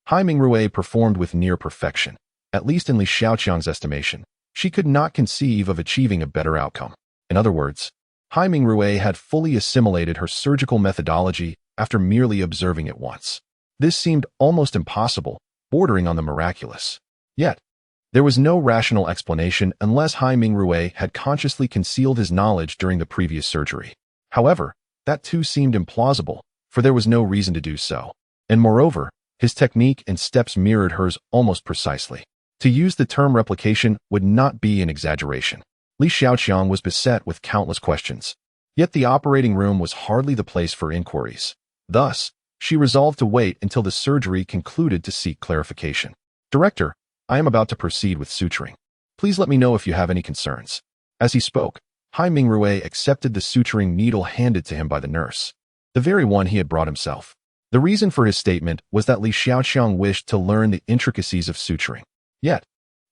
Hai Mingrui performed with near perfection. At least in Li Xiaoqiang's estimation, she could not conceive of achieving a better outcome. In other words, Hai Mingrui had fully assimilated her surgical methodology after merely observing it once. This seemed almost impossible, bordering on the miraculous. Yet, there was no rational explanation unless Hai Mingrui had consciously concealed his knowledge during the previous surgery. However, that too seemed implausible, for there was no reason to do so. And moreover, his technique and steps mirrored hers almost precisely. To use the term replication would not be an exaggeration. Li Xiaoqiang was beset with countless questions. Yet the operating room was hardly the place for inquiries. Thus, she resolved to wait until the surgery concluded to seek clarification. "Director, I am about to proceed with suturing. Please let me know if you have any concerns." As he spoke, Hai Mingrui accepted the suturing needle handed to him by the nurse, the very one he had brought himself. The reason for his statement was that Li Xiaoqiang wished to learn the intricacies of suturing. Yet,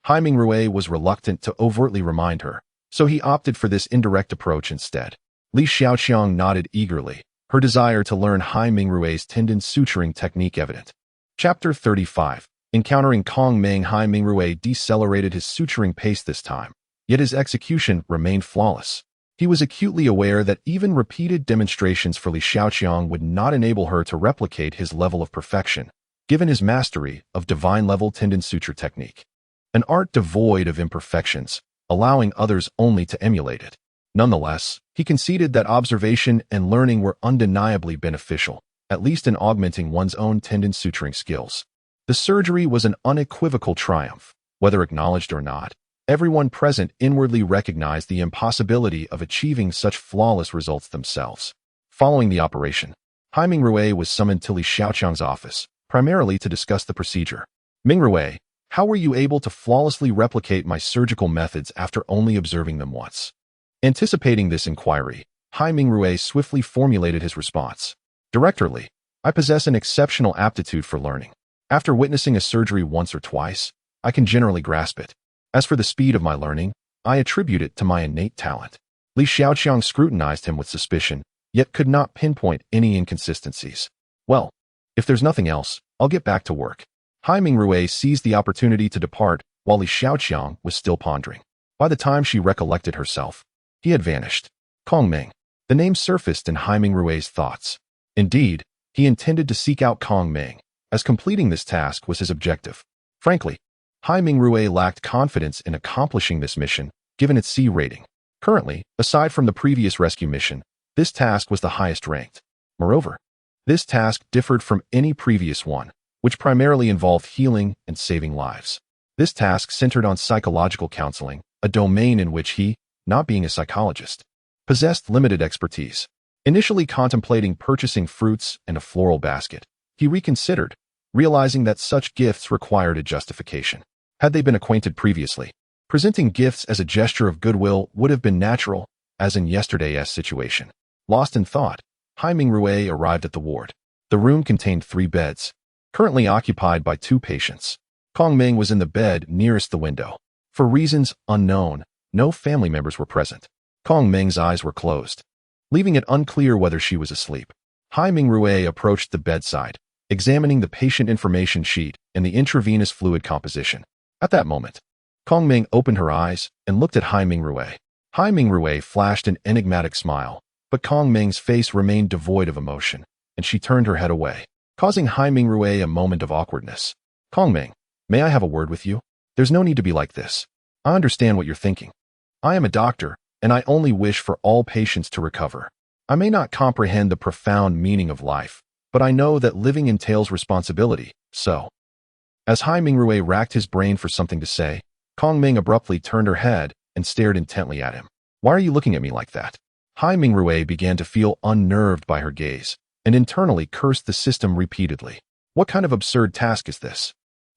Hai Mingrui was reluctant to overtly remind her, so he opted for this indirect approach instead. Li Xiaoqiang nodded eagerly, her desire to learn Hai Mingrui's tendon suturing technique evident. Chapter 35. Encountering Kong Meng. Hai Mingrui decelerated his suturing pace this time, yet his execution remained flawless. He was acutely aware that even repeated demonstrations for Li Xiaoqiang would not enable her to replicate his level of perfection, given his mastery of divine-level tendon suture technique. An art devoid of imperfections, allowing others only to emulate it. Nonetheless, he conceded that observation and learning were undeniably beneficial, at least in augmenting one's own tendon suturing skills. The surgery was an unequivocal triumph. Whether acknowledged or not, everyone present inwardly recognized the impossibility of achieving such flawless results themselves. Following the operation, Hai Mingrui was summoned to Li Xiaoqiang's office, primarily to discuss the procedure. "Mingrui, how were you able to flawlessly replicate my surgical methods after only observing them once?" Anticipating this inquiry, Hai Mingrui swiftly formulated his response. "Director Li, I possess an exceptional aptitude for learning. After witnessing a surgery once or twice, I can generally grasp it. As for the speed of my learning, I attribute it to my innate talent." Li Xiaoqiang scrutinized him with suspicion, yet could not pinpoint any inconsistencies. "Well, if there's nothing else, I'll get back to work." Hai Mingrui seized the opportunity to depart while Li Xiaoqiang was still pondering. By the time she recollected herself, he had vanished. Kong Meng. The name surfaced in Hai Mingrui's thoughts. Indeed, he intended to seek out Kong Meng, as completing this task was his objective. Frankly, Hai Mingrui lacked confidence in accomplishing this mission, given its C rating. Currently, aside from the previous rescue mission, this task was the highest ranked. Moreover, this task differed from any previous one, which primarily involved healing and saving lives. This task centered on psychological counseling, a domain in which he, not being a psychologist, possessed limited expertise. Initially contemplating purchasing fruits and a floral basket, he reconsidered, realizing that such gifts required a justification. Had they been acquainted previously, presenting gifts as a gesture of goodwill would have been natural, as in yesterday's situation. Lost in thought, Hai Mingrui arrived at the ward. The room contained 3 beds, currently occupied by 2 patients. Kong Meng was in the bed nearest the window. For reasons unknown, no family members were present. Kong Meng's eyes were closed, leaving it unclear whether she was asleep. Hai Mingrui approached the bedside, examining the patient information sheet and the intravenous fluid composition. At that moment, Kong Ming opened her eyes and looked at Hai Mingrui. Hai Mingrui flashed an enigmatic smile, but Kong Ming's face remained devoid of emotion, and she turned her head away, causing Hai Mingrui a moment of awkwardness. Kong Ming, may I have a word with you? There's no need to be like this. I understand what you're thinking. I am a doctor, and I only wish for all patients to recover. I may not comprehend the profound meaning of life, but I know that living entails responsibility, so. As Hai Mingrui racked his brain for something to say, Kong Ming abruptly turned her head and stared intently at him. Why are you looking at me like that? Hai Mingrui began to feel unnerved by her gaze, and internally cursed the system repeatedly. What kind of absurd task is this?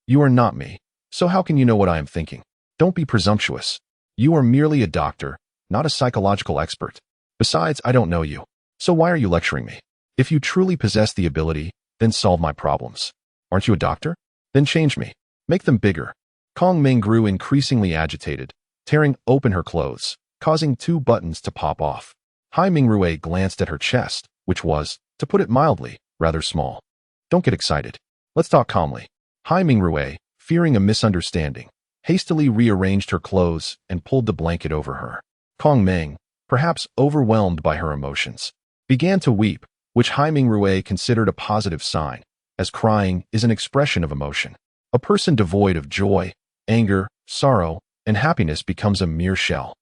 You are not me, so how can you know what I am thinking? Don't be presumptuous. You are merely a doctor, not a psychological expert. Besides, I don't know you, so why are you lecturing me? If you truly possess the ability, then solve my problems. Aren't you a doctor? Then change me. Make them bigger. Kong Ming grew increasingly agitated, tearing open her clothes, causing 2 buttons to pop off. Hai Mingrui glanced at her chest, which was, to put it mildly, rather small. Don't get excited. Let's talk calmly. Hai Mingrui, fearing a misunderstanding, hastily rearranged her clothes and pulled the blanket over her. Kong Ming, perhaps overwhelmed by her emotions, began to weep, which Hai Mingrui considered a positive sign, as crying is an expression of emotion. A person devoid of joy, anger, sorrow, and happiness becomes a mere shell.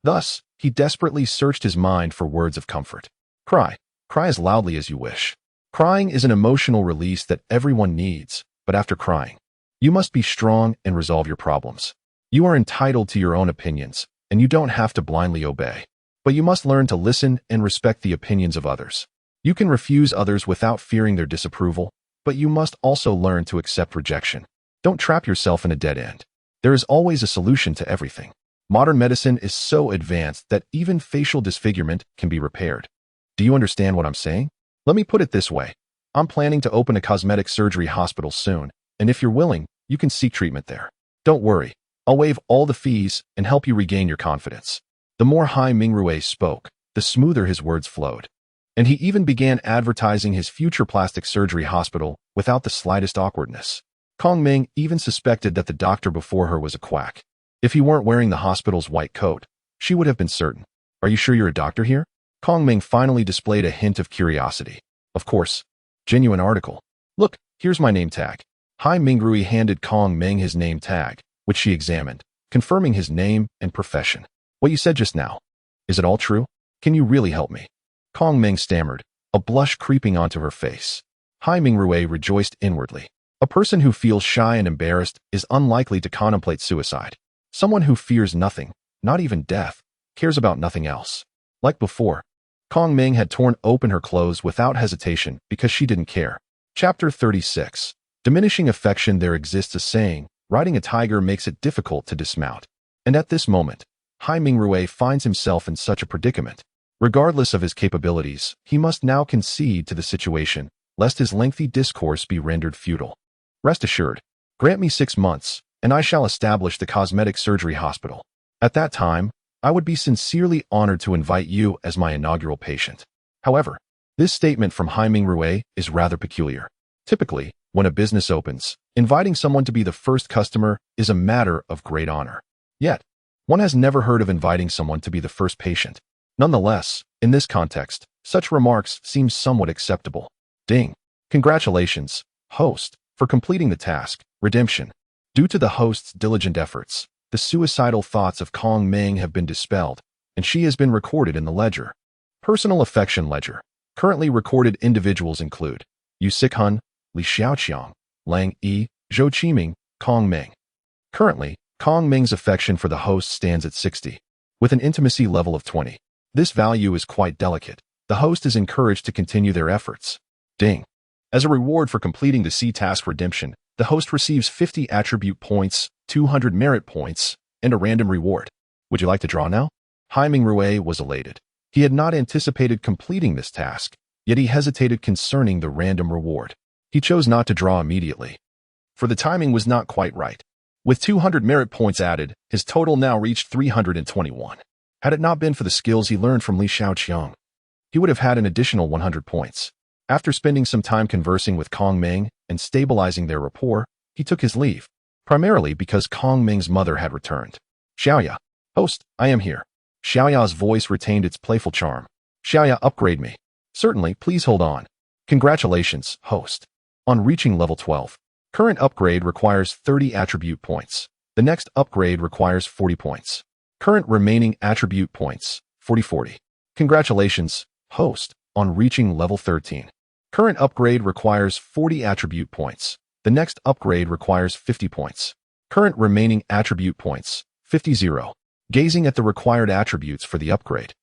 Thus, he desperately searched his mind for words of comfort. Cry. Cry as loudly as you wish. Crying is an emotional release that everyone needs, but after crying, you must be strong and resolve your problems. You are entitled to your own opinions, and you don't have to blindly obey. But you must learn to listen and respect the opinions of others. You can refuse others without fearing their disapproval, but you must also learn to accept rejection. Don't trap yourself in a dead end. There is always a solution to everything. Modern medicine is so advanced that even facial disfigurement can be repaired. Do you understand what I'm saying? Let me put it this way. I'm planning to open a cosmetic surgery hospital soon, and if you're willing, you can seek treatment there. Don't worry. I'll waive all the fees and help you regain your confidence. The more Hai Mingrui spoke, the smoother his words flowed. And he even began advertising his future plastic surgery hospital without the slightest awkwardness. Kong Ming even suspected that the doctor before her was a quack. If he weren't wearing the hospital's white coat, she would have been certain. Are you sure you're a doctor here? Kong Ming finally displayed a hint of curiosity. Of course. Genuine article. Look, here's my name tag. Hai Mingrui handed Kong Ming his name tag, which she examined, confirming his name and profession. What you said just now. Is it all true? Can you really help me? Kong Ming stammered, a blush creeping onto her face. Hai Mingrui rejoiced inwardly. A person who feels shy and embarrassed is unlikely to contemplate suicide. Someone who fears nothing, not even death, cares about nothing else. Like before, Kong Ming had torn open her clothes without hesitation because she didn't care. Chapter 36. Diminishing affection. There exists a saying, riding a tiger makes it difficult to dismount. And at this moment, Hai Mingrui finds himself in such a predicament. Regardless of his capabilities, he must now concede to the situation, lest his lengthy discourse be rendered futile. Rest assured, grant me 6 months, and I shall establish the cosmetic surgery hospital. At that time, I would be sincerely honored to invite you as my inaugural patient. However, this statement from Hai Mingrui is rather peculiar. Typically, when a business opens, inviting someone to be the first customer is a matter of great honor. Yet, one has never heard of inviting someone to be the first patient. Nonetheless, in this context, such remarks seem somewhat acceptable. Ding. Congratulations, host, for completing the task, redemption. Due to the host's diligent efforts, the suicidal thoughts of Kong Ming have been dispelled, and she has been recorded in the ledger. Personal affection ledger. Currently recorded individuals include Yu Sikhun, Li Xiaoqiang, Lang Yi, Zhou Qiming, Kong Ming. Currently, Kong Ming's affection for the host stands at 60, with an intimacy level of 20. This value is quite delicate. The host is encouraged to continue their efforts. Ding. As a reward for completing the C-Task redemption, the host receives 50 attribute points, 200 merit points, and a random reward. Would you like to draw now? Hai Mingrui was elated. He had not anticipated completing this task, yet he hesitated concerning the random reward. He chose not to draw immediately, for the timing was not quite right. With 200 merit points added, his total now reached 321. Had it not been for the skills he learned from Li Xiaoqiang, he would have had an additional 100 points. After spending some time conversing with Kong Ming and stabilizing their rapport, he took his leave, primarily because Kong Ming's mother had returned. Xiaoya. Host, I am here. Xiaoya's voice retained its playful charm. Xiaoya, upgrade me. Certainly, please hold on. Congratulations, host. On reaching level 12. Current upgrade requires 30 attribute points. The next upgrade requires 40 points. Current remaining attribute points, 40. Congratulations, host, on reaching level 13. Current upgrade requires 40 attribute points. The next upgrade requires 50 points. Current remaining attribute points, 50. Gazing at the required attributes for the upgrade,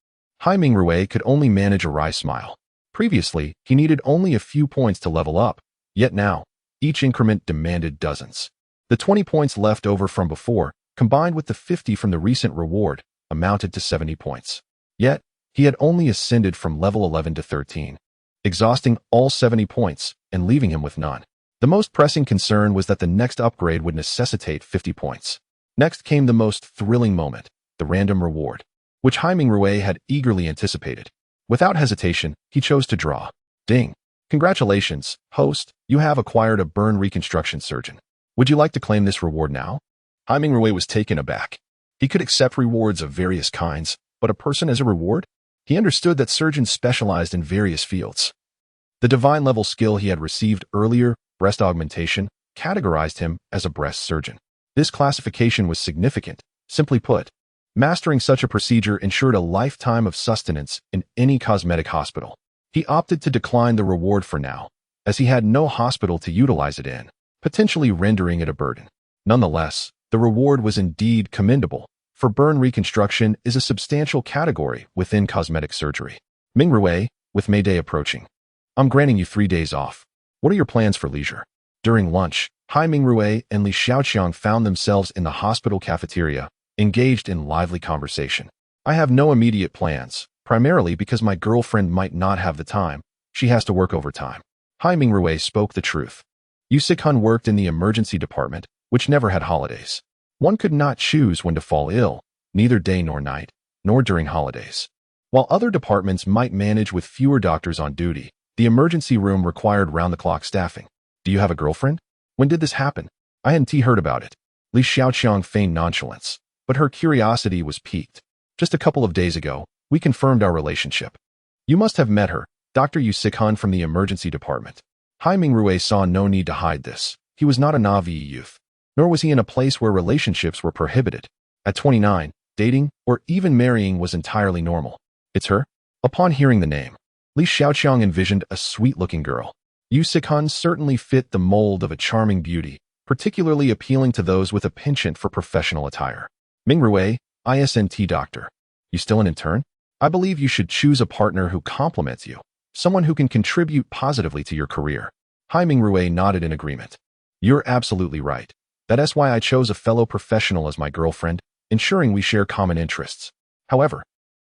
Hai Mingrui could only manage a wry smile. Previously, he needed only a few points to level up, yet now, each increment demanded dozens. The 20 points left over from before, combined with the 50 from the recent reward, amounted to 70 points. Yet, he had only ascended from level 11 to 13, exhausting all 70 points and leaving him with none. The most pressing concern was that the next upgrade would necessitate 50 points. Next came the most thrilling moment, the random reward, which Hai Mingrui had eagerly anticipated. Without hesitation, he chose to draw. Ding. Congratulations, host, you have acquired a burn reconstruction surgeon. Would you like to claim this reward now? Hai Mingrui was taken aback. He could accept rewards of various kinds, but a person as a reward? He understood that surgeons specialized in various fields. The divine level skill he had received earlier, breast augmentation, categorized him as a breast surgeon. This classification was significant. Simply put, mastering such a procedure ensured a lifetime of sustenance in any cosmetic hospital. He opted to decline the reward for now, as he had no hospital to utilize it in, potentially rendering it a burden. Nonetheless, the reward was indeed commendable, for burn reconstruction is a substantial category within cosmetic surgery. Mingrui, with May Day approaching, I'm granting you 3 days off. What are your plans for leisure? During lunch, Hai Mingrui and Li Xiaoqiang found themselves in the hospital cafeteria, engaged in lively conversation. I have no immediate plans, primarily because my girlfriend might not have the time. She has to work overtime. Hai Mingrui spoke the truth. Yu Sikun worked in the emergency department, which never had holidays. One could not choose when to fall ill, neither day nor night, nor during holidays. While other departments might manage with fewer doctors on duty, the emergency room required round-the-clock staffing. Do you have a girlfriend? When did this happen? I hadn't heard about it. Li Xiaoqiang feigned nonchalance, but her curiosity was piqued. Just a couple of days ago, we confirmed our relationship. You must have met her, Dr. Yu Sikun from the emergency department. Hai Mingrui saw no need to hide this. He was not a Navi youth, nor was he in a place where relationships were prohibited. At 29, dating, or even marrying was entirely normal. It's her? Upon hearing the name, Li Xiaoqiang envisioned a sweet-looking girl. Yu Sikun certainly fit the mold of a charming beauty, particularly appealing to those with a penchant for professional attire. Mingrui, ISNT doctor. You still an intern? I believe you should choose a partner who complements you, someone who can contribute positively to your career. Hai Mingrui nodded in agreement. You're absolutely right. That's why I chose a fellow professional as my girlfriend, ensuring we share common interests. However,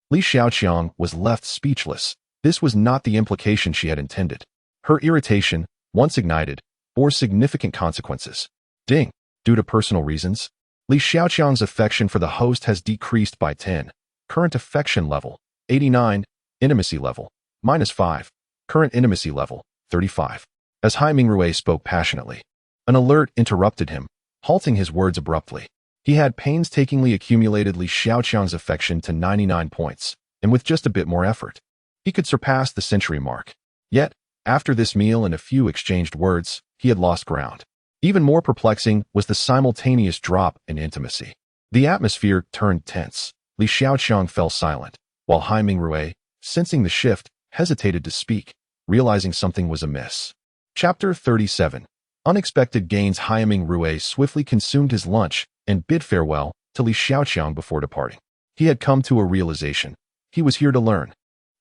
Li Xiaoqiang was left speechless. This was not the implication she had intended. Her irritation, once ignited, bore significant consequences. Ding. Due to personal reasons, Li Xiaoqiang's affection for the host has decreased by 10. Current affection level, 89. Intimacy level, -5. Current intimacy level, 35. As Hai Mingrui spoke passionately, an alert interrupted him, halting his words abruptly. He had painstakingly accumulated Li Xiaoqiang's affection to 99 points, and with just a bit more effort, he could surpass the century mark. Yet, after this meal and a few exchanged words, he had lost ground. Even more perplexing was the simultaneous drop in intimacy. The atmosphere turned tense. Li Xiaoqiang fell silent, while Hai Mingrui, sensing the shift, hesitated to speak, realizing something was amiss. Chapter 37. Unexpected gains. Hai Mingrui swiftly consumed his lunch and bid farewell to Li Xiaoqiang before departing. He had come to a realization. He was here to learn,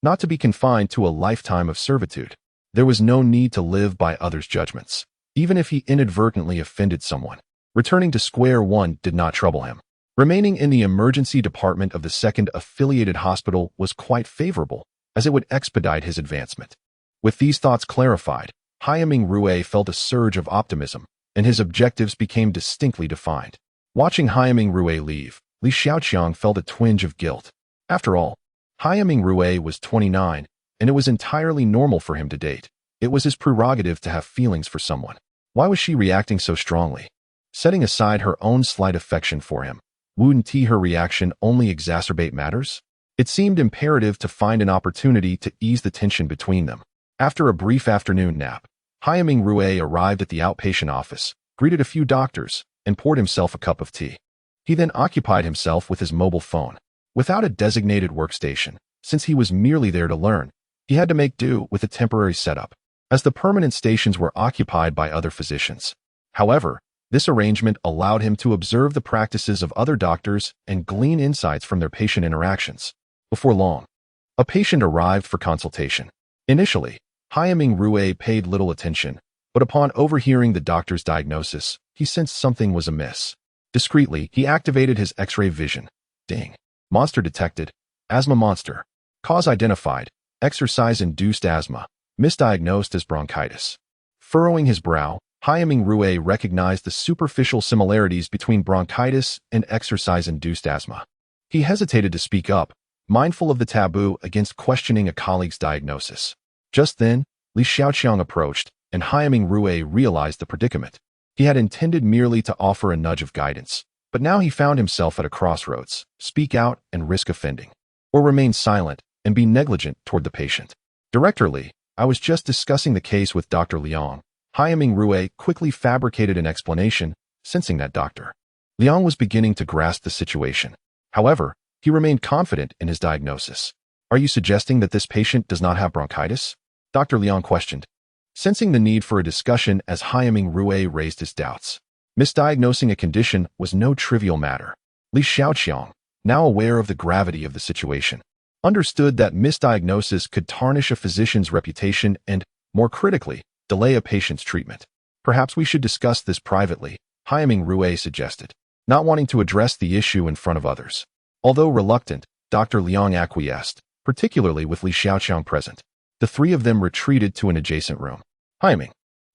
not to be confined to a lifetime of servitude. There was no need to live by others' judgments, even if he inadvertently offended someone. Returning to square one did not trouble him. Remaining in the emergency department of the second affiliated hospital was quite favorable, as it would expedite his advancement. With these thoughts clarified, Hai Mingrui felt a surge of optimism, and his objectives became distinctly defined. Watching Hai Mingrui leave, Li Xiaoqiang felt a twinge of guilt. After all, Hai Mingrui was 29, and it was entirely normal for him to date. It was his prerogative to have feelings for someone. Why was she reacting so strongly? Setting aside her own slight affection for him, wouldn't her reaction only exacerbate matters? It seemed imperative to find an opportunity to ease the tension between them. After a brief afternoon nap, Haiming Rue arrived at the outpatient office, greeted a few doctors, and poured himself a cup of tea. He then occupied himself with his mobile phone. Without a designated workstation, since he was merely there to learn, he had to make do with a temporary setup, as the permanent stations were occupied by other physicians. However, this arrangement allowed him to observe the practices of other doctors and glean insights from their patient interactions. Before long, a patient arrived for consultation. Initially, Haiming Rue paid little attention, but upon overhearing the doctor's diagnosis, he sensed something was amiss. Discreetly, he activated his X-ray vision. Ding. Monster detected. Asthma monster. Cause identified. Exercise-induced asthma. Misdiagnosed as bronchitis. Furrowing his brow, Haiming Rue recognized the superficial similarities between bronchitis and exercise-induced asthma. He hesitated to speak up, mindful of the taboo against questioning a colleague's diagnosis. Just then, Li Xiaoqiang approached, and Haiming Rue realized the predicament. He had intended merely to offer a nudge of guidance, but now he found himself at a crossroads: speak out and risk offending, or remain silent and be negligent toward the patient. Director Li, I was just discussing the case with Dr. Liang. Haiming Rue quickly fabricated an explanation, sensing that Dr. Liang was beginning to grasp the situation. However, he remained confident in his diagnosis. Are you suggesting that this patient does not have bronchitis? Dr. Liang questioned, sensing the need for a discussion as Haiming Rue raised his doubts. Misdiagnosing a condition was no trivial matter. Li Xiaoqiang, now aware of the gravity of the situation, understood that misdiagnosis could tarnish a physician's reputation and, more critically, delay a patient's treatment. Perhaps we should discuss this privately, Haiming Rue suggested, not wanting to address the issue in front of others. Although reluctant, Dr. Liang acquiesced, particularly with Li Xiaoqiang present. The three of them retreated to an adjacent room. Haiming,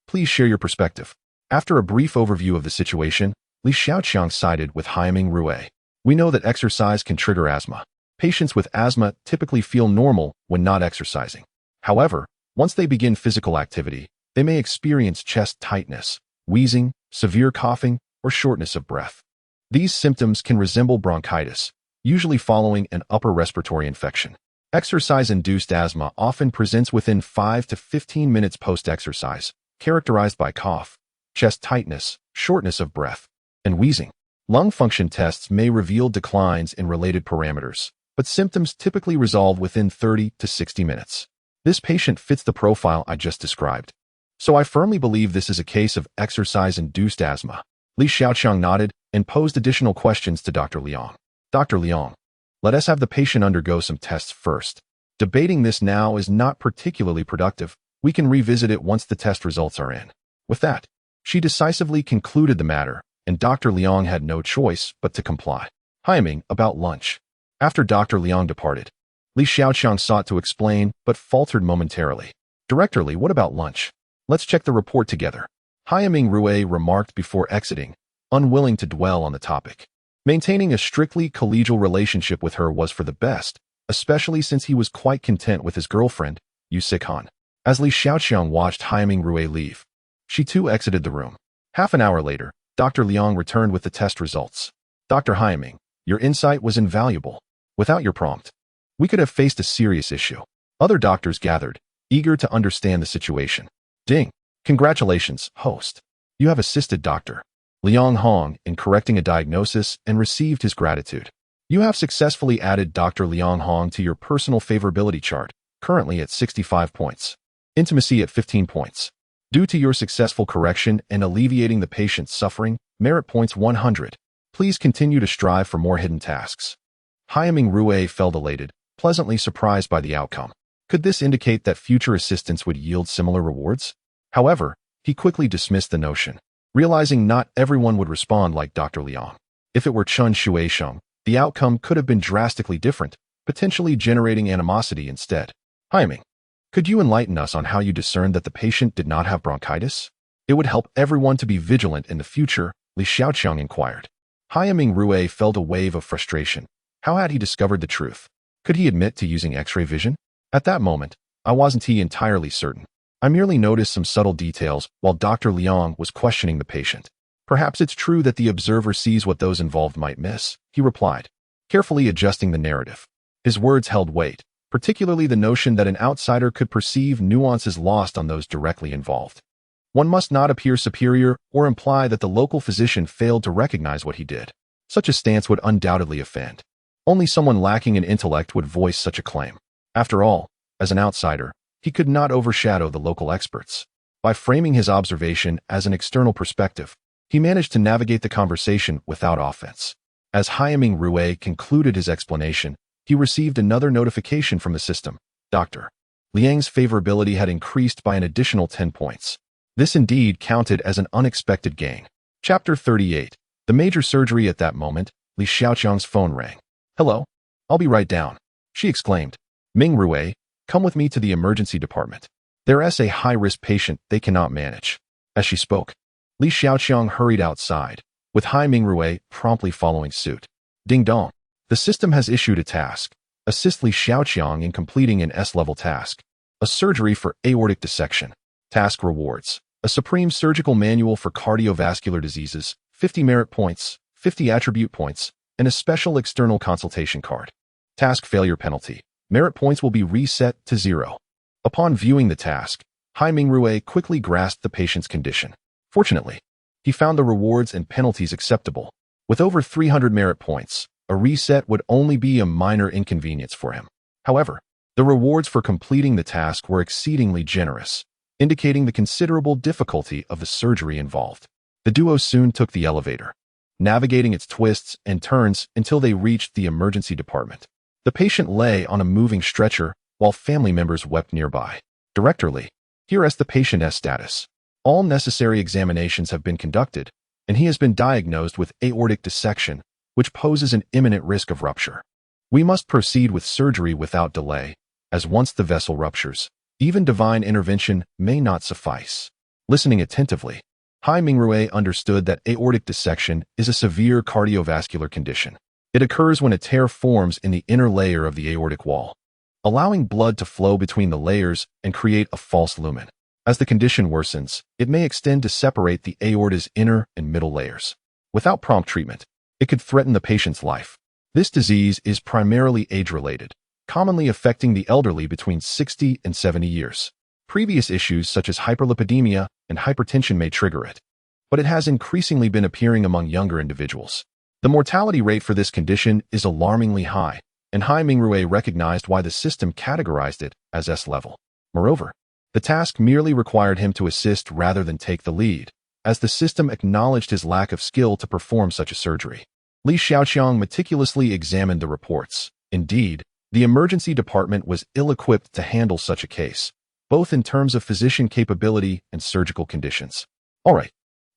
please share your perspective. After a brief overview of the situation, Li Xiaoqiang sided with Haiming Rue. We know that exercise can trigger asthma. Patients with asthma typically feel normal when not exercising. However, once they begin physical activity, they may experience chest tightness, wheezing, severe coughing, or shortness of breath. These symptoms can resemble bronchitis, usually following an upper respiratory infection. Exercise-induced asthma often presents within 5 to 15 minutes post-exercise, characterized by cough, chest tightness, shortness of breath, and wheezing. Lung function tests may reveal declines in related parameters, but symptoms typically resolve within 30 to 60 minutes. This patient fits the profile I just described. So I firmly believe this is a case of exercise-induced asthma. Li Xiaoqiang nodded and posed additional questions to Dr. Liang. Dr. Liang, let us have the patient undergo some tests first. Debating this now is not particularly productive. We can revisit it once the test results are in. With that, she decisively concluded the matter, and Dr. Liang had no choice but to comply. Haiming, about lunch. After Dr. Liang departed, Li Xiaoqiang sought to explain, but faltered momentarily. Director Li, what about lunch? Let's check the report together. Haiming Rue remarked before exiting, unwilling to dwell on the topic. Maintaining a strictly collegial relationship with her was for the best, especially since he was quite content with his girlfriend, Yu Sikhan. As Li Xiaoqiang watched Haiming Rue leave, she too exited the room. Half an hour later, Dr. Liang returned with the test results. Dr. Haiming, your insight was invaluable. Without your prompt, we could have faced a serious issue. Other doctors gathered, eager to understand the situation. Ding. Congratulations, host. You have assisted Dr. Liang Hong in correcting a diagnosis and received his gratitude. You have successfully added Dr. Liang Hong to your personal favorability chart, currently at 65 points. Intimacy at 15 points. Due to your successful correction and alleviating the patient's suffering, merit points 100. Please continue to strive for more hidden tasks. Haiming Rue felt elated, pleasantly surprised by the outcome. Could this indicate that future assistance would yield similar rewards? However, he quickly dismissed the notion, realizing not everyone would respond like Dr. Liang. If it were Chen Shuisheng, the outcome could have been drastically different, potentially generating animosity instead. Haiming, could you enlighten us on how you discerned that the patient did not have bronchitis? It would help everyone to be vigilant in the future, Li Xiaoqiang inquired. Haiming Rue felt a wave of frustration. How had he discovered the truth? Could he admit to using X-ray vision? At that moment, I wasn't entirely certain. I merely noticed some subtle details while Dr. Liang was questioning the patient. Perhaps it's true that the observer sees what those involved might miss, he replied, carefully adjusting the narrative. His words held weight, particularly the notion that an outsider could perceive nuances lost on those directly involved. One must not appear superior or imply that the local physician failed to recognize what he did. Such a stance would undoubtedly offend. Only someone lacking in intellect would voice such a claim. After all, as an outsider, he could not overshadow the local experts. By framing his observation as an external perspective, he managed to navigate the conversation without offense. As Haiming Rui concluded his explanation, he received another notification from the system. Dr. Liang's favorability had increased by an additional 10 points. This indeed counted as an unexpected gain. Chapter 38. The major surgery. At that moment, Li Xiaoqiang's phone rang. Hello? I'll be right down, she exclaimed. Ming Rui, come with me to the emergency department. There's a high-risk patient they cannot manage. As she spoke, Li Xiaoqiang hurried outside, with Haiming Rui promptly following suit. Ding dong. The system has issued a task. Assist Li Xiaoqiang in completing an S-level task. A surgery for aortic dissection. Task rewards. A supreme surgical manual for cardiovascular diseases, 50 merit points, 50 attribute points, and a special external consultation card. Task failure penalty. Merit points will be reset to 0. Upon viewing the task, Haiming Rui quickly grasped the patient's condition. Fortunately, he found the rewards and penalties acceptable. With over 300 merit points, a reset would only be a minor inconvenience for him. However, the rewards for completing the task were exceedingly generous, indicating the considerable difficulty of the surgery involved. The duo soon took the elevator, navigating its twists and turns until they reached the emergency department. The patient lay on a moving stretcher while family members wept nearby. Director Li, here is the patient's status. All necessary examinations have been conducted, and he has been diagnosed with aortic dissection, which poses an imminent risk of rupture. We must proceed with surgery without delay, as once the vessel ruptures, even divine intervention may not suffice. Listening attentively, Haiming Rui understood that aortic dissection is a severe cardiovascular condition. It occurs when a tear forms in the inner layer of the aortic wall, allowing blood to flow between the layers and create a false lumen. As the condition worsens, it may extend to separate the aorta's inner and middle layers. Without prompt treatment, it could threaten the patient's life. This disease is primarily age-related, commonly affecting the elderly between 60 and 70 years. Previous issues such as hyperlipidemia and hypertension may trigger it, but it has increasingly been appearing among younger individuals. The mortality rate for this condition is alarmingly high, and Haiming Rui recognized why the system categorized it as S-level. Moreover, the task merely required him to assist rather than take the lead, as the system acknowledged his lack of skill to perform such a surgery. Li Xiaoqiang meticulously examined the reports. Indeed, the emergency department was ill-equipped to handle such a case, both in terms of physician capability and surgical conditions. All right,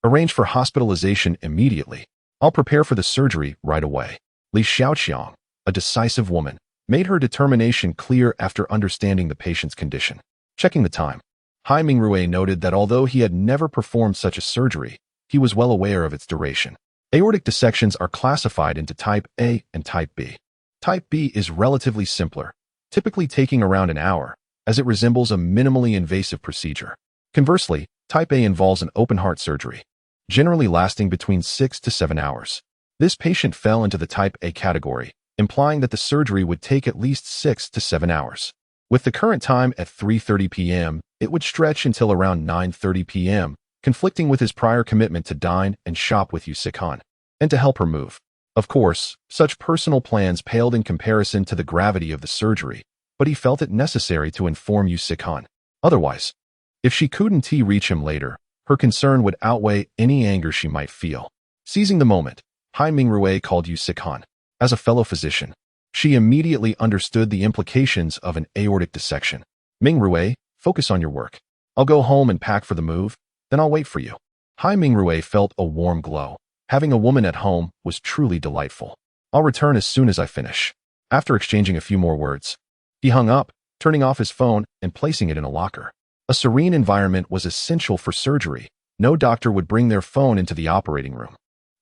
arrange for hospitalization immediately. I'll prepare for the surgery right away. Li Xiaoqiang, a decisive woman, made her determination clear after understanding the patient's condition. Checking the time, Haiming Rui noted that although he had never performed such a surgery, he was well aware of its duration. Aortic dissections are classified into Type A and Type B. Type B is relatively simpler, typically taking around an hour, as it resembles a minimally invasive procedure. Conversely, Type A involves an open-heart surgery, generally lasting between 6 to 7 hours. This patient fell into the Type A category, implying that the surgery would take at least 6 to 7 hours. With the current time at 3:30 p.m., it would stretch until around 9:30 p.m., conflicting with his prior commitment to dine and shop with Yu Sikhan, and to help her move. Of course, such personal plans paled in comparison to the gravity of the surgery, but he felt it necessary to inform Yu Sikhan. Otherwise, if she couldn't reach him later, her concern would outweigh any anger she might feel. Seizing the moment, Haiming Rui called Yu Sikhan. As a fellow physician, she immediately understood the implications of an aortic dissection. Ming Rui, focus on your work. I'll go home and pack for the move, then I'll wait for you. Haiming Rui felt a warm glow. Having a woman at home was truly delightful. I'll return as soon as I finish. After exchanging a few more words, he hung up, turning off his phone and placing it in a locker. A serene environment was essential for surgery. No doctor would bring their phone into the operating room.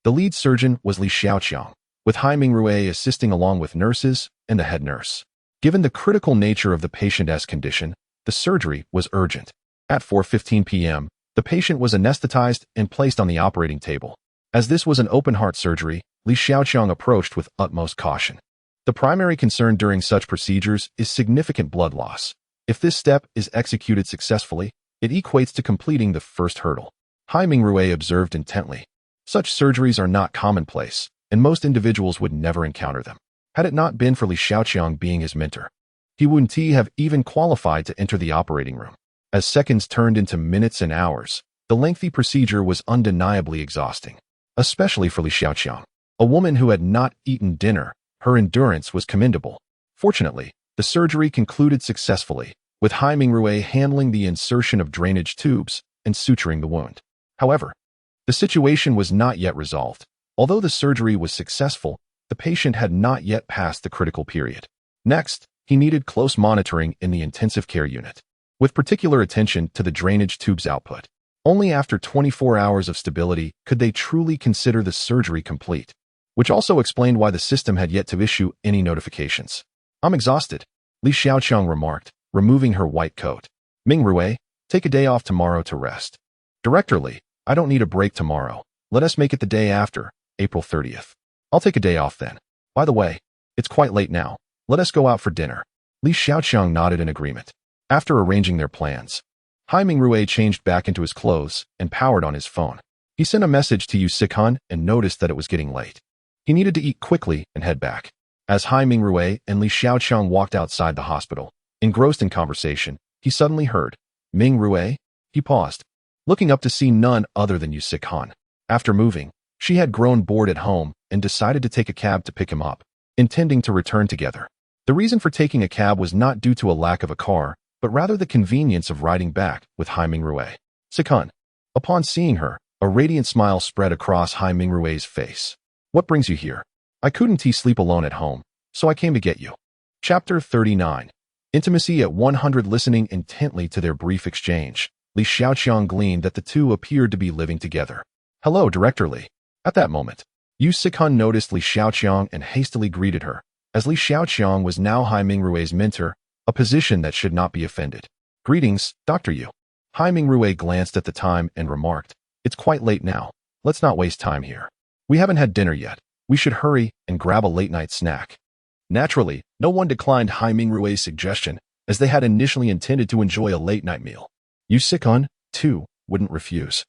The lead surgeon was Li Xiaoqiang, with Haiming Rui assisting along with nurses and the head nurse. Given the critical nature of the patient's condition, the surgery was urgent. At 4:15 p.m., the patient was anesthetized and placed on the operating table. As this was an open-heart surgery, Li Xiaoqiang approached with utmost caution. The primary concern during such procedures is significant blood loss. If this step is executed successfully, it equates to completing the first hurdle. Hai Mingrui observed intently. Such surgeries are not commonplace, and most individuals would never encounter them. Had it not been for Li Xiaoqiang being his mentor, he wouldn't have even qualified to enter the operating room. As seconds turned into minutes and hours, the lengthy procedure was undeniably exhausting, especially for Li Xiaoqiang. A woman who had not eaten dinner, her endurance was commendable. Fortunately, the surgery concluded successfully, with Hai Mingrui handling the insertion of drainage tubes and suturing the wound. However, the situation was not yet resolved. Although the surgery was successful, the patient had not yet passed the critical period. Next, he needed close monitoring in the intensive care unit, with particular attention to the drainage tube's output. Only after 24 hours of stability could they truly consider the surgery complete, which also explained why the system had yet to issue any notifications. "I'm exhausted," Li Xiaoqiang remarked, removing her white coat. "Mingrui, take a day off tomorrow to rest." "Director Li, I don't need a break tomorrow. Let us make it the day after, April 30th. I'll take a day off then. By the way, it's quite late now. Let us go out for dinner." Li Xiaoqiang nodded in agreement. After arranging their plans, Hai Mingrui changed back into his clothes and powered on his phone. He sent a message to Yu Sikhan and noticed that it was getting late. He needed to eat quickly and head back. As Hai Mingrui and Li Xiaoqiang walked outside the hospital, engrossed in conversation, he suddenly heard, "Mingrui?" He paused, looking up to see none other than Yu Sikhan. After moving, she had grown bored at home and decided to take a cab to pick him up, intending to return together. The reason for taking a cab was not due to a lack of a car, but rather the convenience of riding back with Hai Mingrui. "Sikhan." Upon seeing her, a radiant smile spread across Hai Mingrui's face. "What brings you here?" "I couldn't sleep alone at home, so I came to get you." Chapter 39. Intimacy at 100. Listening intently to their brief exchange, Li Xiaoqiang gleaned that the two appeared to be living together. "Hello, Director Li." At that moment, Yu Sikhan noticed Li Xiaoqiang and hastily greeted her, as Li Xiaoqiang was now Hai Mingrui's mentor, a position that should not be offended. "Greetings, Dr. Yu." Hai Mingrui glanced at the time and remarked, "It's quite late now. Let's not waste time here. We haven't had dinner yet. We should hurry and grab a late-night snack." Naturally, no one declined Hai Mingrui's suggestion, as they had initially intended to enjoy a late-night meal. Yu Sikhan, too, wouldn't refuse,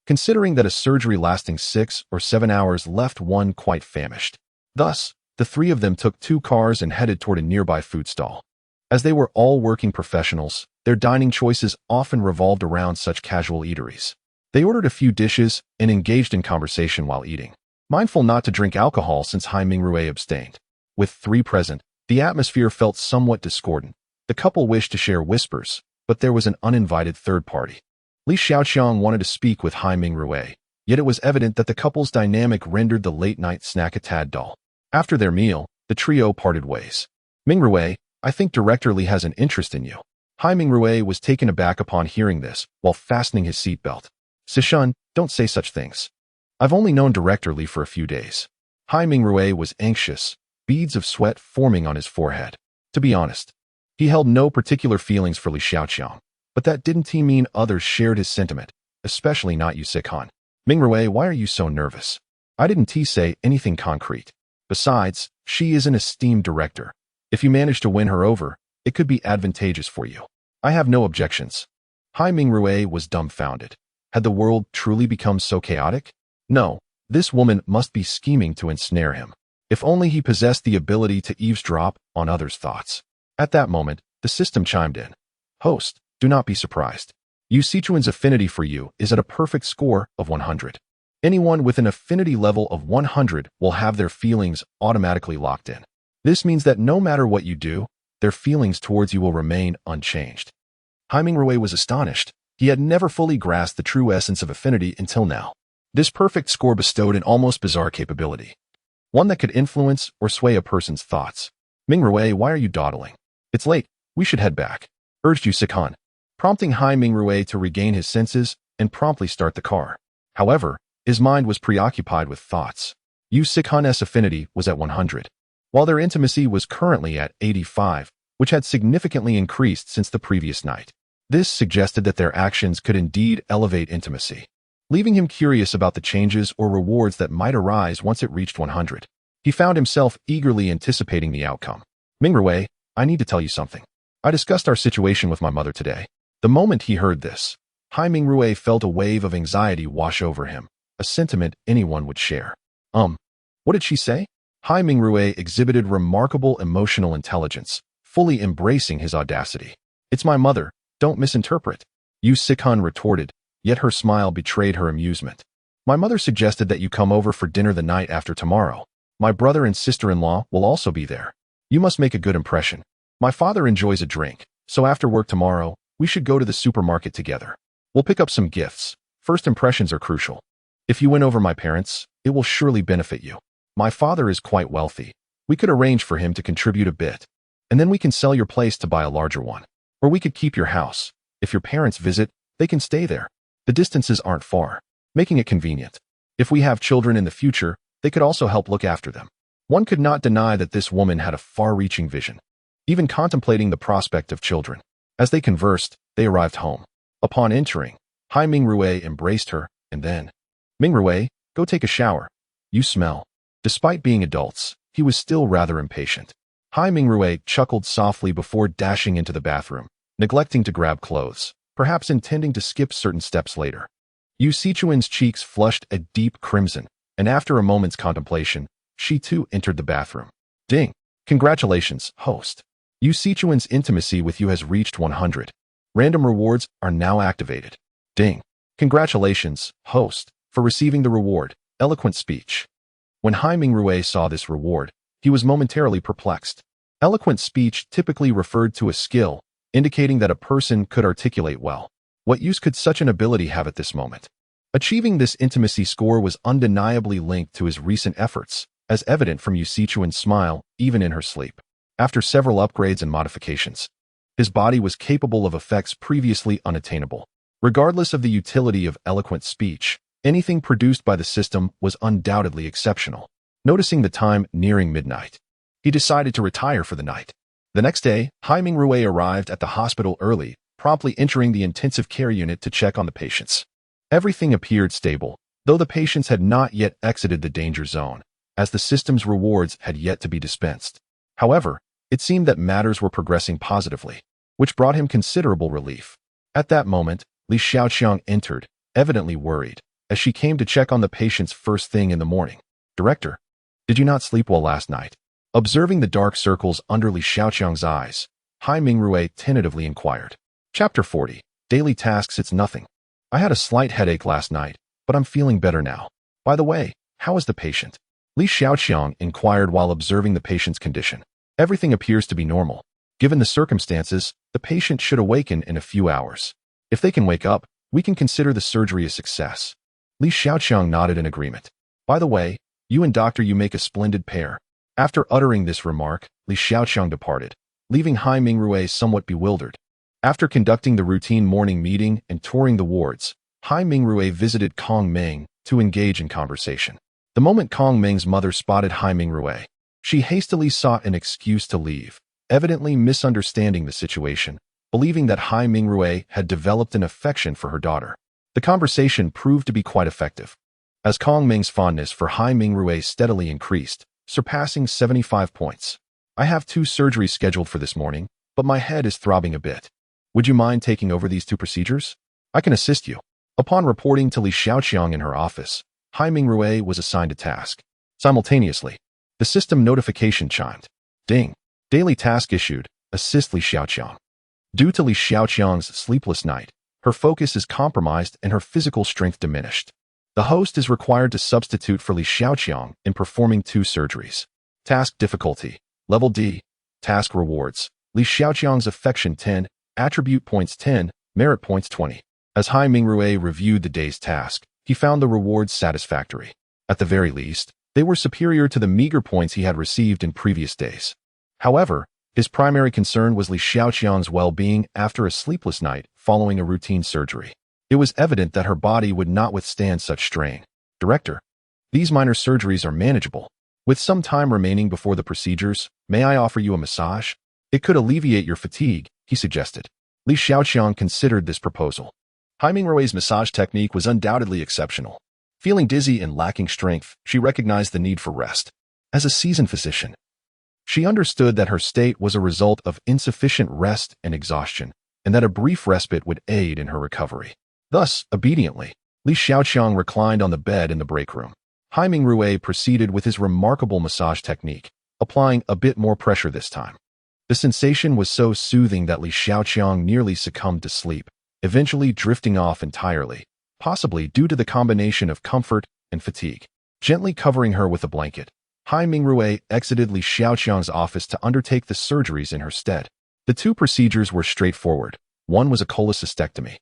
considering that a surgery lasting 6 or 7 hours left one quite famished. Thus, the three of them took 2 cars and headed toward a nearby food stall. As they were all working professionals, their dining choices often revolved around such casual eateries. They ordered a few dishes and engaged in conversation while eating, mindful not to drink alcohol since Hai Mingrui abstained. With 3 present, the atmosphere felt somewhat discordant. The couple wished to share whispers, but there was an uninvited third party. Li Xiaoqiang wanted to speak with Hai Mingrui, yet it was evident that the couple's dynamic rendered the late-night snack a tad dull. After their meal, the trio parted ways. "Mingrui, I think Director Li has an interest in you." Hai Mingrui was taken aback upon hearing this, while fastening his seatbelt. "Sishan, don't say such things. I've only known Director Li for a few days." Hai Mingrui was anxious, beads of sweat forming on his forehead. To be honest, he held no particular feelings for Li Xiaoqiang, but that didn't mean others shared his sentiment, especially not Yu Sikhan. "Mingrui, why are you so nervous?" "I didn't say anything concrete. Besides, she is an esteemed director. If you manage to win her over, it could be advantageous for you." "I have no objections." Hai Mingrui was dumbfounded. Had the world truly become so chaotic? No, this woman must be scheming to ensnare him. If only he possessed the ability to eavesdrop on others' thoughts. At that moment, the system chimed in. "Host, do not be surprised. Yu Sichuan's affinity for you is at a perfect score of 100. Anyone with an affinity level of 100 will have their feelings automatically locked in. This means that no matter what you do, their feelings towards you will remain unchanged." Hai Mingrui was astonished. He had never fully grasped the true essence of affinity until now. This perfect score bestowed an almost bizarre capability, one that could influence or sway a person's thoughts. "Mingrui, why are you dawdling? It's late. We should head back," urged Yu Sikhan, prompting Hai Mingrui to regain his senses and promptly start the car. However, his mind was preoccupied with thoughts. Yu Sikhan's affinity was at 100, while their intimacy was currently at 85, which had significantly increased since the previous night. This suggested that their actions could indeed elevate intimacy, leaving him curious about the changes or rewards that might arise once it reached 100. He found himself eagerly anticipating the outcome. Mingrui, I need to tell you something. I discussed our situation with my mother today. The moment he heard this, Hai Mingrui felt a wave of anxiety wash over him, a sentiment anyone would share. What did she say? Hai Mingrui exhibited remarkable emotional intelligence, fully embracing his audacity. It's my mother, don't misinterpret. Yu Sikhan retorted, yet her smile betrayed her amusement. My mother suggested that you come over for dinner the night after tomorrow. My brother and sister-in-law will also be there. You must make a good impression. My father enjoys a drink, so after work tomorrow, we should go to the supermarket together. We'll pick up some gifts. First impressions are crucial. If you win over my parents, it will surely benefit you. My father is quite wealthy. We could arrange for him to contribute a bit, and then we can sell your place to buy a larger one. Or we could keep your house. If your parents visit, they can stay there. The distances aren't far, making it convenient. If we have children in the future, they could also help look after them. One could not deny that this woman had a far-reaching vision, even contemplating the prospect of children. As they conversed, they arrived home. Upon entering, Hai Mingrui embraced her, and then, Mingrui, go take a shower. You smell. Despite being adults, he was still rather impatient. Hai Mingrui chuckled softly before dashing into the bathroom, neglecting to grab clothes, perhaps intending to skip certain steps later. Yu Sichuan's cheeks flushed a deep crimson, and after a moment's contemplation, she too entered the bathroom. Ding! Congratulations, host. Yu Sichuan's intimacy with you has reached 100. Random rewards are now activated. Ding! Congratulations, host, for receiving the reward, eloquent speech. When Hai Mingrui saw this reward, he was momentarily perplexed. Eloquent speech typically referred to a skill, indicating that a person could articulate well. What use could such an ability have at this moment? Achieving this intimacy score was undeniably linked to his recent efforts, as evident from Yu Sichuan's smile, even in her sleep. After several upgrades and modifications, his body was capable of effects previously unattainable. Regardless of the utility of eloquent speech, anything produced by the system was undoubtedly exceptional. Noticing the time nearing midnight, he decided to retire for the night. The next day, Hai Mingrui arrived at the hospital early, promptly entering the intensive care unit to check on the patients. Everything appeared stable, though the patients had not yet exited the danger zone, as the system's rewards had yet to be dispensed. However, it seemed that matters were progressing positively, which brought him considerable relief. At that moment, Li Xiaoqiang entered, evidently worried, as she came to check on the patients first thing in the morning. Director, did you not sleep well last night? Observing the dark circles under Li Xiaoqiang's eyes, Hai Mingrui tentatively inquired. Chapter 40. Daily Tasks. It's nothing. I had a slight headache last night, but I'm feeling better now. By the way, how is the patient? Li Xiaoqiang inquired while observing the patient's condition. Everything appears to be normal. Given the circumstances, the patient should awaken in a few hours. If they can wake up, we can consider the surgery a success. Li Xiaoqiang nodded in agreement. By the way, you and Doctor Yu make a splendid pair. After uttering this remark, Li Xiaoqiang departed, leaving Hai Mingrui somewhat bewildered. After conducting the routine morning meeting and touring the wards, Hai Mingrui visited Kong Meng to engage in conversation. The moment Kong Meng's mother spotted Hai Mingrui, she hastily sought an excuse to leave, evidently misunderstanding the situation, believing that Hai Mingrui had developed an affection for her daughter. The conversation proved to be quite effective, as Kong Meng's fondness for Hai Mingrui steadily increased, surpassing 75 points. I have 2 surgeries scheduled for this morning, but my head is throbbing a bit. Would you mind taking over these 2 procedures? I can assist you. Upon reporting to Li Xiaoqiang in her office, Hai Mingrui was assigned a task. Simultaneously, the system notification chimed. Ding! Daily task issued. Assist Li Xiaoqiang. Due to Li Xiaoqiang's sleepless night, her focus is compromised and her physical strength diminished. The host is required to substitute for Li Xiaoqiang in performing 2 surgeries. Task difficulty. Level D. Task rewards. Li Xiaoqiang's affection 10, attribute points 10, merit points 20. As Hai Mingrui reviewed the day's task, he found the rewards satisfactory. At the very least, they were superior to the meager points he had received in previous days. However, his primary concern was Li Xiaoqiang's well-being after a sleepless night following a routine surgery. It was evident that her body would not withstand such strain. Director, these minor surgeries are manageable. With some time remaining before the procedures, may I offer you a massage? It could alleviate your fatigue, he suggested. Li Xiaoqiang considered this proposal. Hai Mingrui's massage technique was undoubtedly exceptional. Feeling dizzy and lacking strength, she recognized the need for rest. As a seasoned physician, she understood that her state was a result of insufficient rest and exhaustion, and that a brief respite would aid in her recovery. Thus, obediently, Li Xiaoqiang reclined on the bed in the break room. Hai Mingrui proceeded with his remarkable massage technique, applying a bit more pressure this time. The sensation was so soothing that Li Xiaoqiang nearly succumbed to sleep, eventually drifting off entirely, possibly due to the combination of comfort and fatigue. Gently covering her with a blanket, Hai Mingrui exited Li Xiaoqiang's office to undertake the surgeries in her stead. The two procedures were straightforward. One was a cholecystectomy,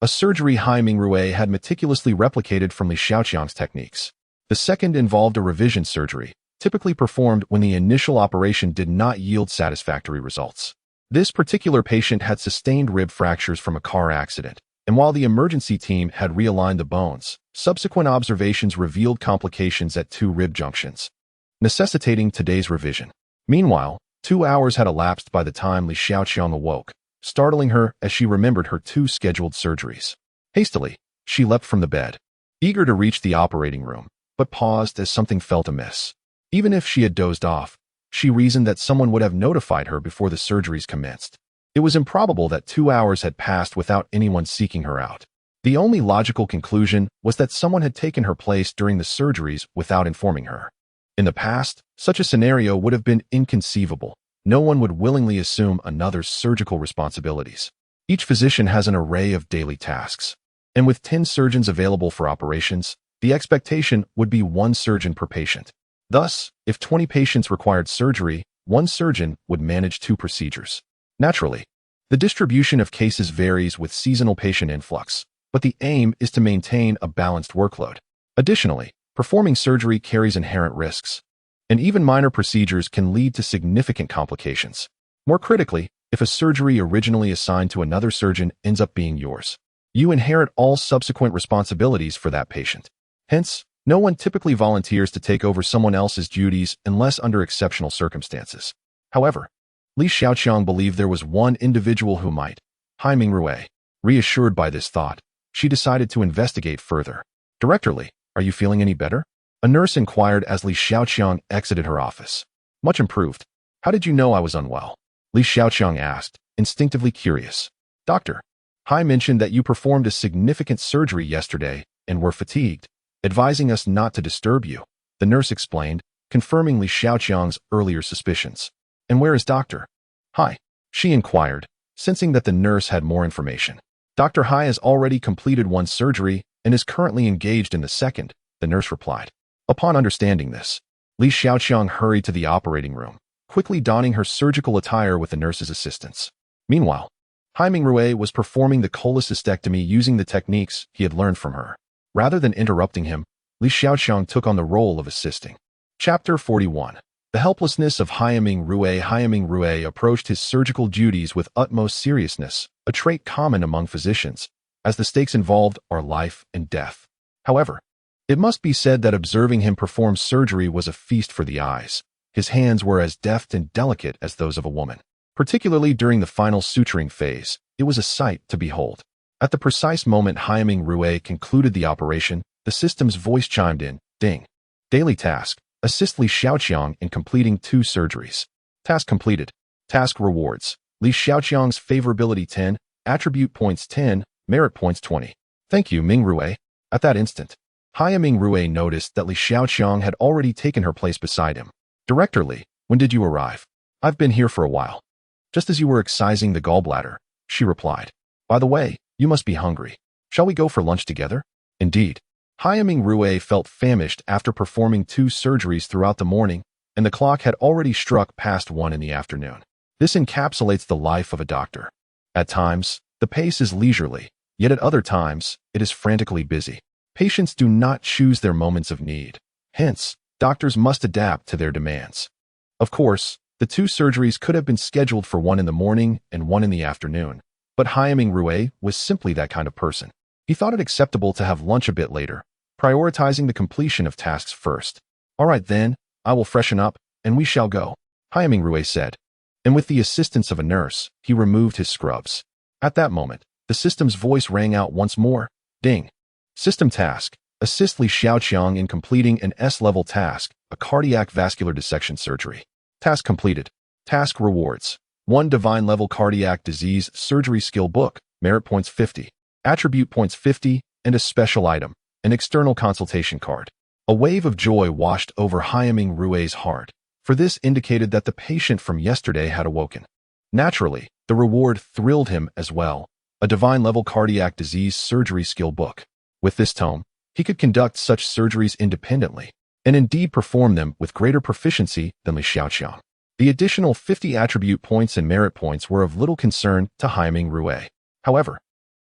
a surgery Hai Mingrui had meticulously replicated from Li Xiaoqiang's techniques. The second involved a revision surgery, typically performed when the initial operation did not yield satisfactory results. This particular patient had sustained rib fractures from a car accident, and while the emergency team had realigned the bones, subsequent observations revealed complications at two rib junctions, necessitating today's revision. Meanwhile, 2 hours had elapsed by the time Li Xiaoqiang awoke, startling her as she remembered her two scheduled surgeries. Hastily, she leapt from the bed, eager to reach the operating room, but paused as something felt amiss. Even if she had dozed off, she reasoned that someone would have notified her before the surgeries commenced. It was improbable that 2 hours had passed without anyone seeking her out. The only logical conclusion was that someone had taken her place during the surgeries without informing her. In the past, such a scenario would have been inconceivable. No one would willingly assume another's surgical responsibilities. Each physician has an array of daily tasks, and with 10 surgeons available for operations, the expectation would be 1 surgeon per patient. Thus, if 20 patients required surgery, 1 surgeon would manage 2 procedures. Naturally, the distribution of cases varies with seasonal patient influx, but the aim is to maintain a balanced workload. Additionally, performing surgery carries inherent risks, and even minor procedures can lead to significant complications. More critically, if a surgery originally assigned to another surgeon ends up being yours, you inherit all subsequent responsibilities for that patient. Hence, no one typically volunteers to take over someone else's duties unless under exceptional circumstances. However, Li Xiaoqiang believed there was one individual who might. Hai Mingrui. Reassured by this thought, she decided to investigate further. Directorly, are you feeling any better? A nurse inquired as Li Xiaoqiang exited her office. Much improved. How did you know I was unwell? Li Xiaoqiang asked, instinctively curious. Doctor, Hai mentioned that you performed a significant surgery yesterday and were fatigued, advising us not to disturb you, the nurse explained, confirming Li Xiaoqiang's earlier suspicions. And where is Dr. Hai? She inquired, sensing that the nurse had more information. Dr. Hai has already completed 1 surgery and is currently engaged in the second, the nurse replied. Upon understanding this, Li Xiaoqiang hurried to the operating room, quickly donning her surgical attire with the nurse's assistance. Meanwhile, Hai Mingrui was performing the cholecystectomy using the techniques he had learned from her. Rather than interrupting him, Li Xiaoqiang took on the role of assisting. Chapter 41. The helplessness of Hai Mingrui. Hai Mingrui approached his surgical duties with utmost seriousness, a trait common among physicians, as the stakes involved are life and death. However, it must be said that observing him perform surgery was a feast for the eyes. His hands were as deft and delicate as those of a woman. Particularly during the final suturing phase, it was a sight to behold. At the precise moment Hai Mingrui concluded the operation, the system's voice chimed in, ding. Daily task. Assist Li Xiaoqiang in completing 2 surgeries. Task completed. Task rewards. Li Xiaoqiang's favorability 10, attribute points 10, merit points 20. Thank you, Mingrui. At that instant, Hai Mingrui noticed that Li Xiaoqiang had already taken her place beside him. Director Li, when did you arrive? I've been here for a while. Just as you were excising the gallbladder, she replied. By the way, you must be hungry. Shall we go for lunch together? Indeed. Hai Mingrui felt famished after performing 2 surgeries throughout the morning, and the clock had already struck past 1 in the afternoon. This encapsulates the life of a doctor. At times, the pace is leisurely, yet at other times, it is frantically busy. Patients do not choose their moments of need. Hence, doctors must adapt to their demands. Of course, the 2 surgeries could have been scheduled for 1 in the morning and 1 in the afternoon, but Hai Mingrui was simply that kind of person. He thought it acceptable to have lunch a bit later, prioritizing the completion of tasks first. All right then, I will freshen up, and we shall go, Hai Mingrui said. And with the assistance of a nurse, he removed his scrubs. At that moment, the system's voice rang out once more. Ding. System task. Assist Li Xiaoqiang in completing an S-level task, a cardiac vascular dissection surgery. Task completed. Task rewards. 1 Divine Level Cardiac Disease Surgery Skill Book, Merit Points 50, Attribute Points 50, and a special item, an external consultation card. A wave of joy washed over Haiming Rui's heart, for this indicated that the patient from yesterday had awoken. Naturally, the reward thrilled him as well, a Divine Level Cardiac Disease Surgery Skill Book. With this tome, he could conduct such surgeries independently, and indeed perform them with greater proficiency than Li Xiaoqiang. The additional 50 attribute points and merit points were of little concern to Haiming Rui. However,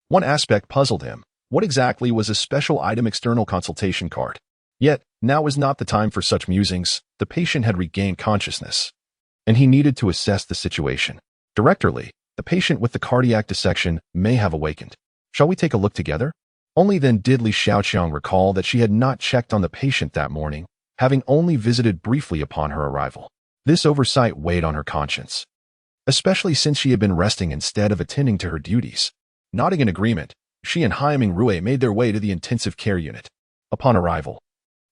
one aspect puzzled him. What exactly was a special item external consultation card? Yet, now was not the time for such musings. The patient had regained consciousness, and he needed to assess the situation. Directly, the patient with the cardiac dissection may have awakened. Shall we take a look together? Only then did Li Xiaoqiang recall that she had not checked on the patient that morning, having only visited briefly upon her arrival. This oversight weighed on her conscience, especially since she had been resting instead of attending to her duties. Nodding in agreement, she and Haiming Rui made their way to the intensive care unit. Upon arrival,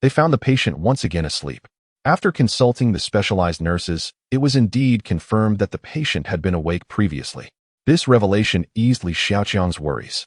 they found the patient once again asleep. After consulting the specialized nurses, it was indeed confirmed that the patient had been awake previously. This revelation eased Li Xiaoqiang's worries.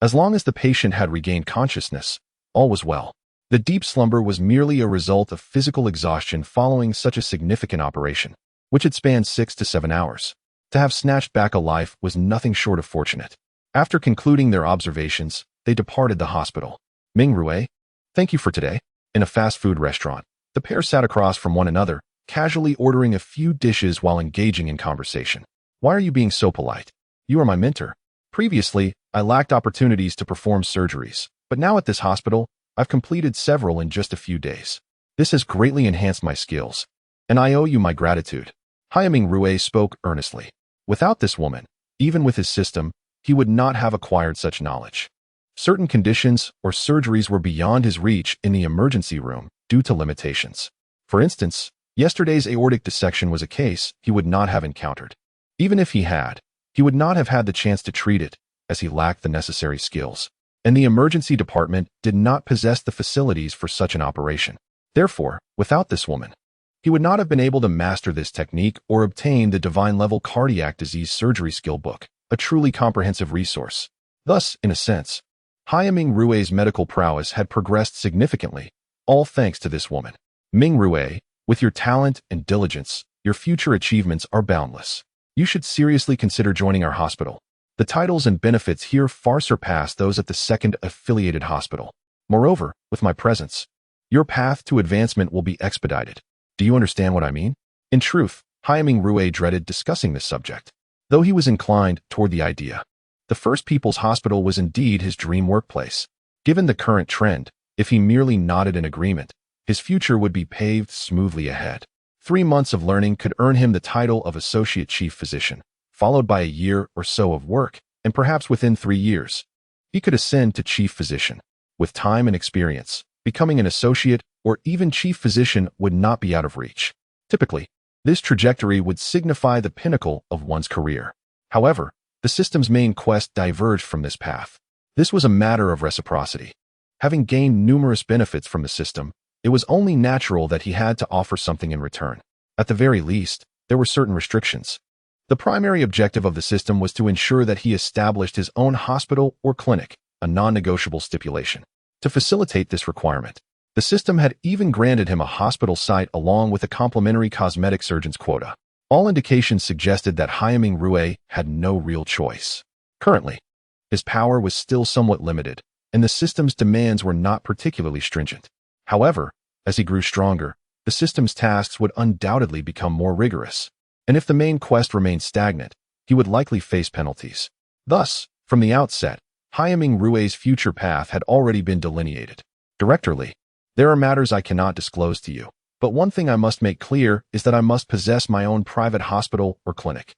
As long as the patient had regained consciousness, all was well. The deep slumber was merely a result of physical exhaustion following such a significant operation, which had spanned 6 to 7 hours. To have snatched back a life was nothing short of fortunate. After concluding their observations, they departed the hospital. Ming Rui, thank you for today. In a fast food restaurant, the pair sat across from one another, casually ordering a few dishes while engaging in conversation. Why are you being so polite? You are my mentor. Previously, I lacked opportunities to perform surgeries, but now at this hospital, I've completed several in just a few days. This has greatly enhanced my skills, and I owe you my gratitude. Haiming Rui spoke earnestly. Without this woman, even with his system, he would not have acquired such knowledge. Certain conditions or surgeries were beyond his reach in the emergency room due to limitations. For instance, yesterday's aortic dissection was a case he would not have encountered. Even if he had, he would not have had the chance to treat it, as he lacked the necessary skills, and the emergency department did not possess the facilities for such an operation. Therefore, without this woman, he would not have been able to master this technique or obtain the Divine Level Cardiac Disease Surgery Skill Book, a truly comprehensive resource. Thus, in a sense, Haiming Rui's medical prowess had progressed significantly, all thanks to this woman. Ming Rui, with your talent and diligence, your future achievements are boundless. You should seriously consider joining our hospital. The titles and benefits here far surpass those at the second affiliated hospital. Moreover, with my presence, your path to advancement will be expedited. Do you understand what I mean? In truth, Haiming Rui dreaded discussing this subject, though he was inclined toward the idea. The First People's Hospital was indeed his dream workplace. Given the current trend, if he merely nodded in agreement, his future would be paved smoothly ahead. 3 months of learning could earn him the title of Associate Chief Physician, followed by a year or so of work, and perhaps within 3 years, he could ascend to Chief Physician. With time and experience, becoming an associate or even chief physician would not be out of reach. Typically, this trajectory would signify the pinnacle of one's career. However, the system's main quest diverged from this path. This was a matter of reciprocity. Having gained numerous benefits from the system, it was only natural that he had to offer something in return. At the very least, there were certain restrictions. The primary objective of the system was to ensure that he established his own hospital or clinic, a non-negotiable stipulation. To facilitate this requirement, the system had even granted him a hospital site along with a complimentary cosmetic surgeon's quota. All indications suggested that Haiming Rui had no real choice. Currently, his power was still somewhat limited, and the system's demands were not particularly stringent. However, as he grew stronger, the system's tasks would undoubtedly become more rigorous, and if the main quest remained stagnant, he would likely face penalties. Thus, from the outset, Haiming Rui's future path had already been delineated. Directorly, there are matters I cannot disclose to you, but one thing I must make clear is that I must possess my own private hospital or clinic.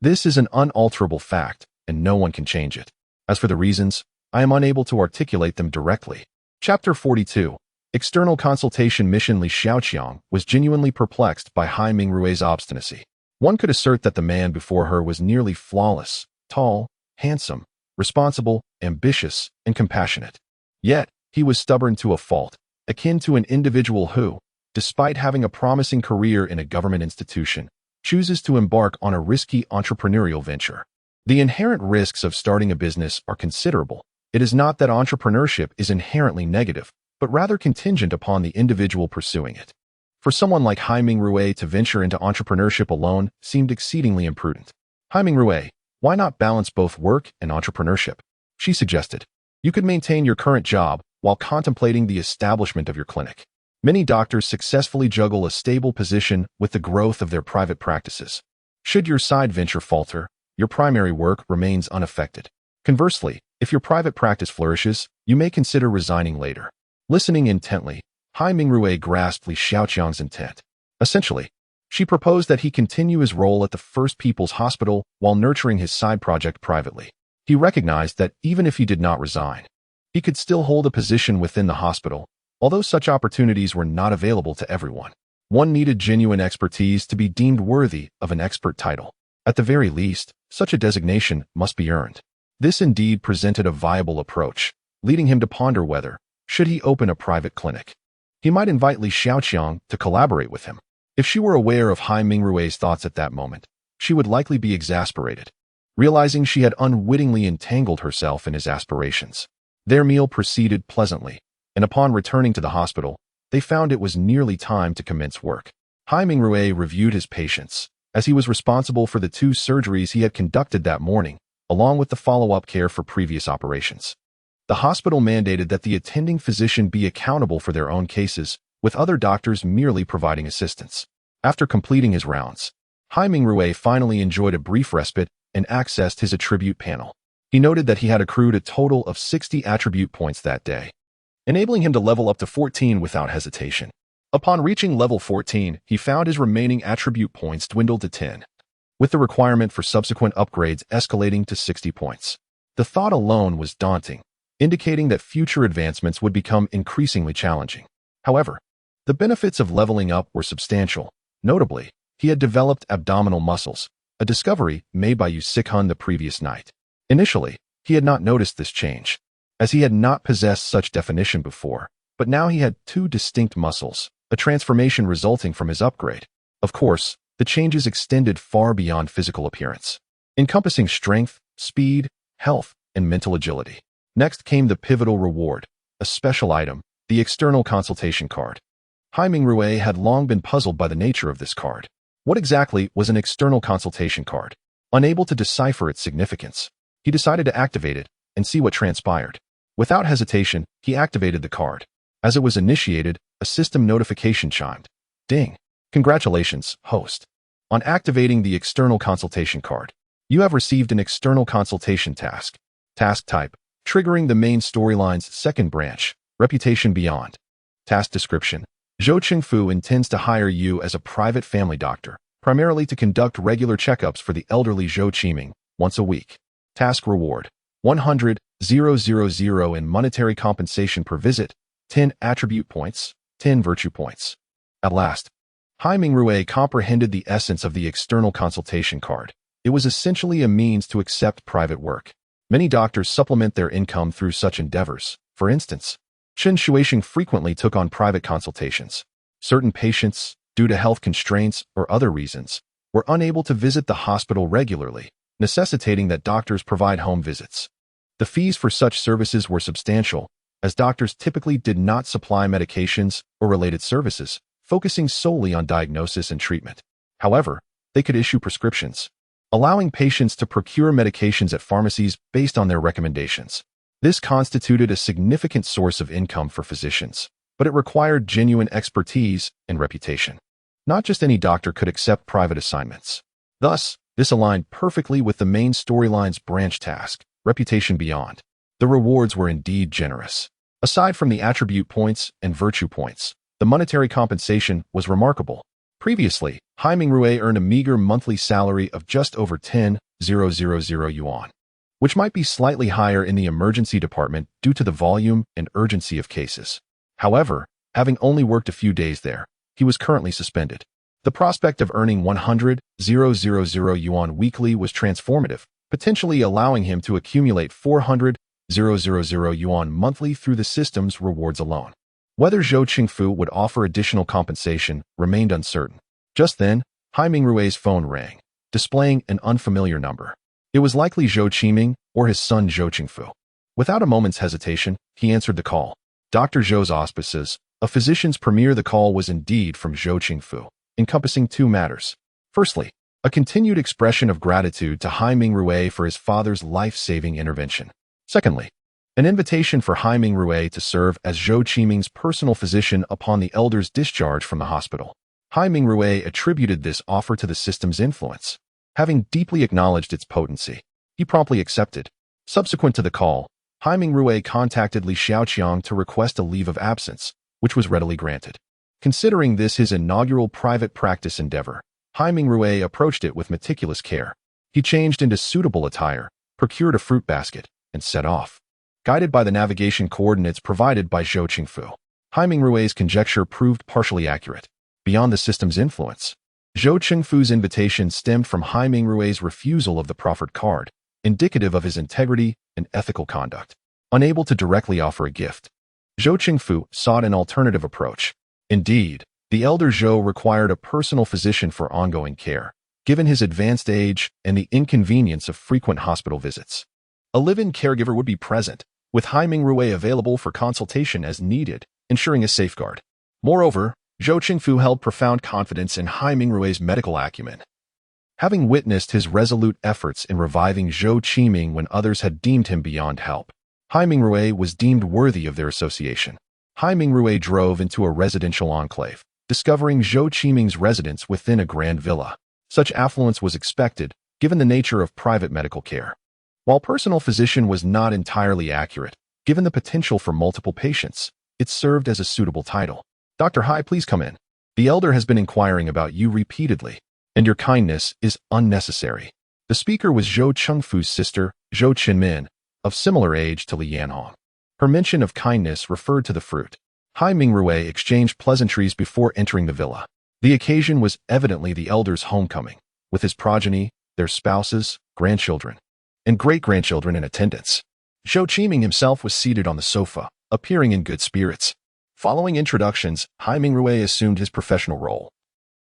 This is an unalterable fact, and no one can change it. As for the reasons, I am unable to articulate them directly. Chapter 42. External Consultation Mission. Li Xiaoqiang was genuinely perplexed by Haiming Rui's obstinacy. One could assert that the man before her was nearly flawless, tall, handsome, responsible, ambitious, and compassionate. Yet, he was stubborn to a fault, akin to an individual who, despite having a promising career in a government institution, chooses to embark on a risky entrepreneurial venture. The inherent risks of starting a business are considerable. It is not that entrepreneurship is inherently negative, but rather contingent upon the individual pursuing it. For someone like Haiming Rui to venture into entrepreneurship alone seemed exceedingly imprudent. Haiming Rui, why not balance both work and entrepreneurship? She suggested. You could maintain your current job while contemplating the establishment of your clinic. Many doctors successfully juggle a stable position with the growth of their private practices. Should your side venture falter, your primary work remains unaffected. Conversely, if your private practice flourishes, you may consider resigning later. Listening intently, Haiming Rui grasped Li Xiaoqiang's intent. Essentially, she proposed that he continue his role at the First People's Hospital while nurturing his side project privately. He recognized that even if he did not resign, he could still hold a position within the hospital, although such opportunities were not available to everyone. One needed genuine expertise to be deemed worthy of an expert title. At the very least, such a designation must be earned. This indeed presented a viable approach, leading him to ponder whether, should he open a private clinic, he might invite Li Xiaoqiang to collaborate with him. If she were aware of Haiming Rui's thoughts at that moment, she would likely be exasperated, realizing she had unwittingly entangled herself in his aspirations. Their meal proceeded pleasantly, and upon returning to the hospital, they found it was nearly time to commence work. Haiming Rui reviewed his patients, as he was responsible for the 2 surgeries he had conducted that morning, along with the follow-up care for previous operations. The hospital mandated that the attending physician be accountable for their own cases, with other doctors merely providing assistance. After completing his rounds, Haiming Rui finally enjoyed a brief respite and accessed his attribute panel. He noted that he had accrued a total of 60 attribute points that day, enabling him to level up to 14 without hesitation. Upon reaching level 14, he found his remaining attribute points dwindled to 10, with the requirement for subsequent upgrades escalating to 60 points. The thought alone was daunting, indicating that future advancements would become increasingly challenging. However, the benefits of leveling up were substantial. Notably, he had developed abdominal muscles, a discovery made by Yu Sikhun the previous night. Initially, he had not noticed this change, as he had not possessed such definition before, but now he had 2 distinct muscles, a transformation resulting from his upgrade. Of course, the changes extended far beyond physical appearance, encompassing strength, speed, health, and mental agility. Next came the pivotal reward, a special item, the external consultation card. Haiming Rui had long been puzzled by the nature of this card. What exactly was an external consultation card? Unable to decipher its significance, he decided to activate it and see what transpired. Without hesitation, he activated the card. As it was initiated, a system notification chimed. Ding! Congratulations, host. On activating the external consultation card, you have received an external consultation task. Task type, triggering the main storyline's second branch, Reputation Beyond. Task description, Zhou Qingfu intends to hire you as a private family doctor, primarily to conduct regular checkups for the elderly Zhou Qiming, once a week. Task reward, 100,000 in monetary compensation per visit, 10 attribute points, 10 virtue points. At last, Haiming Rui comprehended the essence of the external consultation card. It was essentially a means to accept private work. Many doctors supplement their income through such endeavors. For instance, Chen Shuixing frequently took on private consultations. Certain patients, due to health constraints or other reasons, were unable to visit the hospital regularly, necessitating that doctors provide home visits. The fees for such services were substantial, as doctors typically did not supply medications or related services, focusing solely on diagnosis and treatment. However, they could issue prescriptions, allowing patients to procure medications at pharmacies based on their recommendations. This constituted a significant source of income for physicians, but it required genuine expertise and reputation. Not just any doctor could accept private assignments. Thus, this aligned perfectly with the main storyline's branch task, Reputation Beyond. The rewards were indeed generous. Aside from the attribute points and virtue points, the monetary compensation was remarkable. Previously, Haiming Rui earned a meager monthly salary of just over 10,000 yuan, which might be slightly higher in the emergency department due to the volume and urgency of cases. However, having only worked a few days there, he was currently suspended. The prospect of earning 100,000 yuan weekly was transformative, potentially allowing him to accumulate 400,000 yuan monthly through the system's rewards alone. Whether Zhou Qingfu would offer additional compensation remained uncertain. Just then, Hai Mingrui's phone rang, displaying an unfamiliar number. It was likely Zhou Qiming or his son Zhou Qingfu. Without a moment's hesitation, he answered the call. Dr. Zhou's auspices, a physician's premier. The call was indeed from Zhou Qingfu, encompassing two matters. Firstly, a continued expression of gratitude to Hai Mingrui for his father's life-saving intervention. Secondly, an invitation for Hai Mingrui to serve as Zhou Qiming's personal physician upon the elder's discharge from the hospital. Hai Mingrui attributed this offer to the system's influence. Having deeply acknowledged its potency, he promptly accepted. Subsequent to the call, Hai Mingrui contacted Li Xiaoqiang to request a leave of absence, which was readily granted. Considering this his inaugural private practice endeavor, Hai Mingrui approached it with meticulous care. He changed into suitable attire, procured a fruit basket, and set off. Guided by the navigation coordinates provided by Zhou Qingfu, Hai Mingrui's conjecture proved partially accurate. Beyond the system's influence, Zhou Qingfu's invitation stemmed from Hai Mingrui's refusal of the proffered card, indicative of his integrity and ethical conduct. Unable to directly offer a gift, Zhou Qingfu sought an alternative approach. Indeed, the elder Zhou required a personal physician for ongoing care, given his advanced age and the inconvenience of frequent hospital visits. A live-in caregiver would be present, with Hai Mingrui available for consultation as needed, ensuring a safeguard. Moreover, Zhou Qingfu held profound confidence in Hai Mingrui's medical acumen. Having witnessed his resolute efforts in reviving Zhou Qiming when others had deemed him beyond help, Hai Mingrui was deemed worthy of their association. Hai Mingrui drove into a residential enclave, discovering Zhou Qiming's residence within a grand villa. Such affluence was expected, given the nature of private medical care. While personal physician was not entirely accurate, given the potential for multiple patients, it served as a suitable title. Dr. Hai, please come in. The elder has been inquiring about you repeatedly, and your kindness is unnecessary. The speaker was Zhou Qingfu's sister, Zhou Qinmin, of similar age to Li Yanhong. Her mention of kindness referred to the fruit. Hai Mingrui exchanged pleasantries before entering the villa. The occasion was evidently the elder's homecoming, with his progeny, their spouses, grandchildren, and great-grandchildren in attendance. Zhou Qiming himself was seated on the sofa, appearing in good spirits. Following introductions, Hai Mingrui assumed his professional role,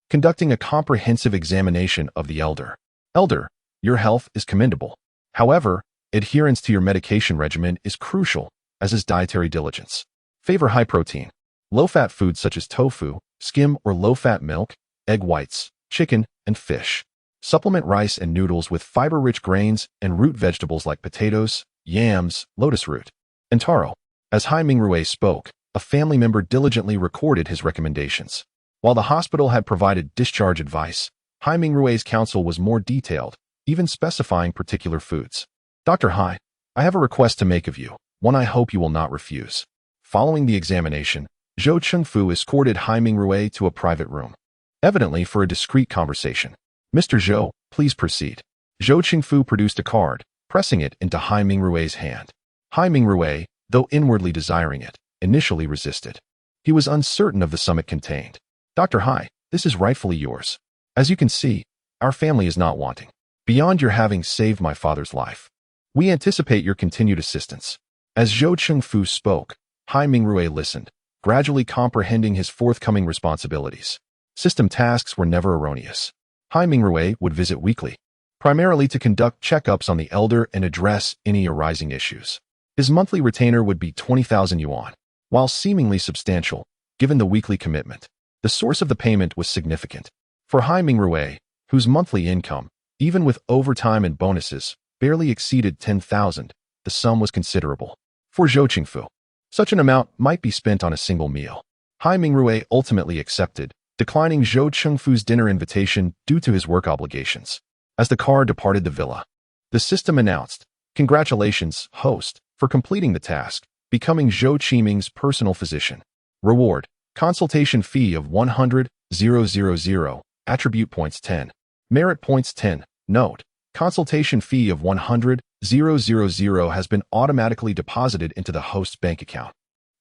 conducting a comprehensive examination of the elder. Elder, your health is commendable. However, adherence to your medication regimen is crucial, as is dietary diligence. Favor high-protein, low-fat foods such as tofu, skim or low-fat milk, egg whites, chicken, and fish. Supplement rice and noodles with fiber-rich grains and root vegetables like potatoes, yams, lotus root, and taro. As Hai Mingrui spoke, a family member diligently recorded his recommendations. While the hospital had provided discharge advice, Hai Mingrui's counsel was more detailed, even specifying particular foods. Dr. Hai, I have a request to make of you, one I hope you will not refuse. Following the examination, Zhou Qingfu escorted Hai Mingrui to a private room, evidently for a discreet conversation. Mr. Zhou, please proceed. Zhou Qingfu produced a card, pressing it into Hai Mingrui's hand. Hai Mingrui, though inwardly desiring it, initially resisted. He was uncertain of the sum it contained. Dr. Hai, this is rightfully yours. As you can see, our family is not wanting. Beyond your having saved my father's life, we anticipate your continued assistance. As Zhou Qingfu spoke, Hai Mingrui listened, gradually comprehending his forthcoming responsibilities. System tasks were never erroneous. Hai Mingrui would visit weekly, primarily to conduct checkups on the elder and address any arising issues. His monthly retainer would be 20,000 yuan. While seemingly substantial, given the weekly commitment, the source of the payment was significant. For Hai Mingrui, whose monthly income, even with overtime and bonuses, barely exceeded 10,000, the sum was considerable. For Zhou Qingfu, such an amount might be spent on a single meal. Hai Mingrui ultimately accepted, declining Zhou Qingfu's dinner invitation due to his work obligations. As the car departed the villa, the system announced, "Congratulations, host, for completing the task, becoming Zhou Qiming's personal physician. Reward, consultation fee of 100,000, attribute points 10, merit points 10. Note, consultation fee of 100,000 has been automatically deposited into the host's bank account."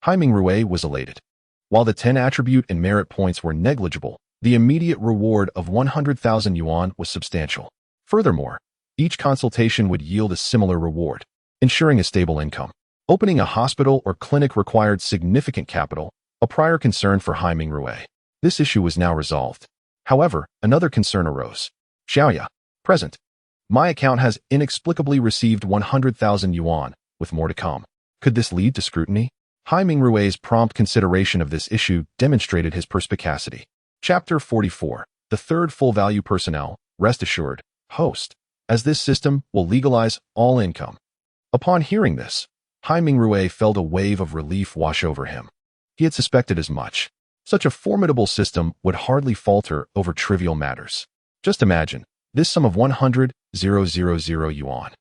Hai Mingrui was elated. While the 10 attribute and merit points were negligible, the immediate reward of 100,000 yuan was substantial. Furthermore, Each consultation would yield a similar reward, ensuring a stable income. Opening a hospital or clinic required significant capital, a prior concern for Hai Mingrui. This issue was now resolved. However, another concern arose. Xiaoya, present. My account has inexplicably received 100,000 yuan, with more to come. Could this lead to scrutiny? Hai Mingrui's prompt consideration of this issue demonstrated his perspicacity. Chapter 44. The third full-value personnel, rest assured, host, as this system will legalize all income. Upon hearing this, Hai Mingrui felt a wave of relief wash over him. He had suspected as much. Such a formidable system would hardly falter over trivial matters. Just imagine, this sum of 100,000 yuan,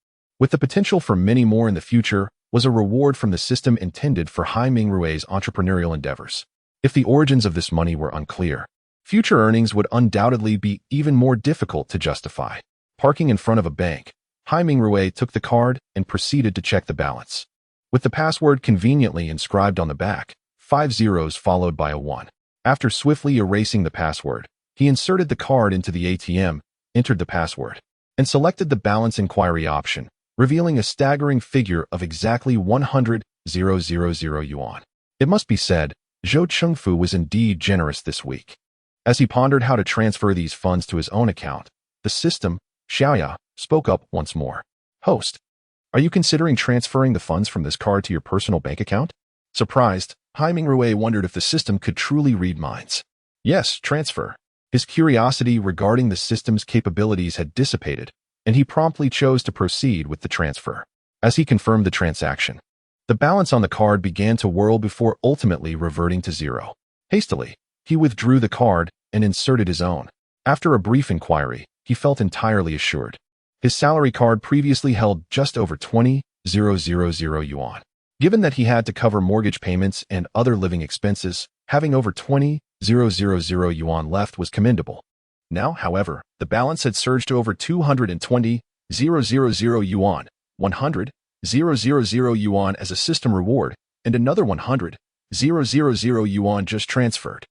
with the potential for many more in the future, was a reward from the system intended for Hai Mingrui's entrepreneurial endeavors. If the origins of this money were unclear, future earnings would undoubtedly be even more difficult to justify. Parking in front of a bank, Hai Mingrui took the card and proceeded to check the balance. With the password conveniently inscribed on the back, 5 zeros followed by a 1. After swiftly erasing the password, he inserted the card into the ATM, entered the password, and selected the balance inquiry option, revealing a staggering figure of exactly 100,000 yuan. It must be said, Zhou Chengfu was indeed generous this week. As he pondered how to transfer these funds to his own account, the system, Xiaoya, spoke up once more. Host, are you considering transferring the funds from this card to your personal bank account? Surprised, Hai Mingrui wondered if the system could truly read minds. Yes, transfer. His curiosity regarding the system's capabilities had dissipated, and he promptly chose to proceed with the transfer. As he confirmed the transaction, the balance on the card began to whirl before ultimately reverting to zero. Hastily, he withdrew the card and inserted his own. After a brief inquiry, he felt entirely assured. His salary card previously held just over 20,000 yuan. Given that he had to cover mortgage payments and other living expenses, having over 20,000 yuan left was commendable. Now, however, the balance had surged to over 220,000 yuan, 100,000 yuan as a system reward, and another 100,000 yuan just transferred.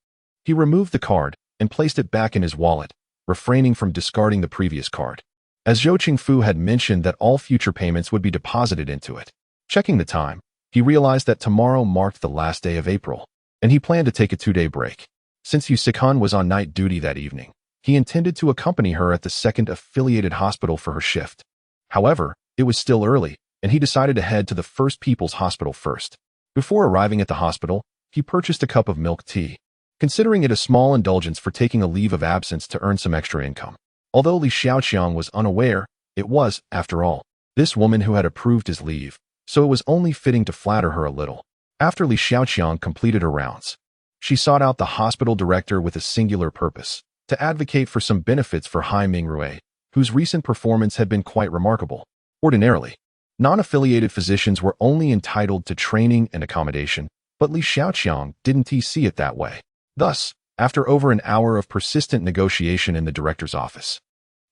He removed the card and placed it back in his wallet, refraining from discarding the previous card, as Zhou Chengfu had mentioned that all future payments would be deposited into it. Checking the time, he realized that tomorrow marked the last day of April, and he planned to take a 2-day break. Since Yu Sikan was on night duty that evening, he intended to accompany her at the second affiliated hospital for her shift. However, it was still early, and he decided to head to the First People's Hospital first. Before arriving at the hospital, he purchased a cup of milk tea, considering it a small indulgence for taking a leave of absence to earn some extra income. Although Li Xiaoqiang was unaware, it was, after all, this woman who had approved his leave, so it was only fitting to flatter her a little. After Li Xiaoqiang completed her rounds, she sought out the hospital director with a singular purpose, to advocate for some benefits for Hai Mingrui, whose recent performance had been quite remarkable. Ordinarily, non-affiliated physicians were only entitled to training and accommodation, but Li Xiaoqiang didn't see it that way. Thus, after over an hour of persistent negotiation in the director's office,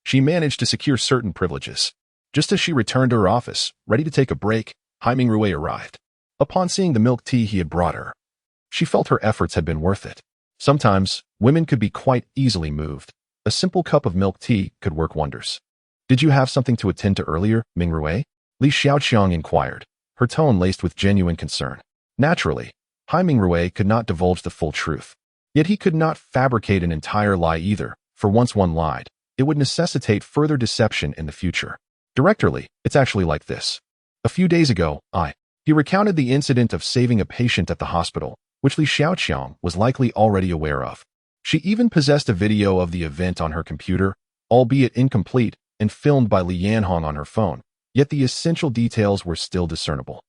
she managed to secure certain privileges. Just as she returned to her office, ready to take a break, Hai Mingrui arrived. Upon seeing the milk tea he had brought her, she felt her efforts had been worth it. Sometimes, women could be quite easily moved. A simple cup of milk tea could work wonders. Did you have something to attend to earlier, Mingrui? Li Xiaoqiang inquired, her tone laced with genuine concern. Naturally, Hai Mingrui could not divulge the full truth. Yet he could not fabricate an entire lie either, for once one lied, it would necessitate further deception in the future. Directorly, it's actually like this. A few days ago, he recounted the incident of saving a patient at the hospital, which Li Xiaoqiang was likely already aware of. She even possessed a video of the event on her computer, albeit incomplete, and filmed by Li Yanhong on her phone, yet the essential details were still discernible.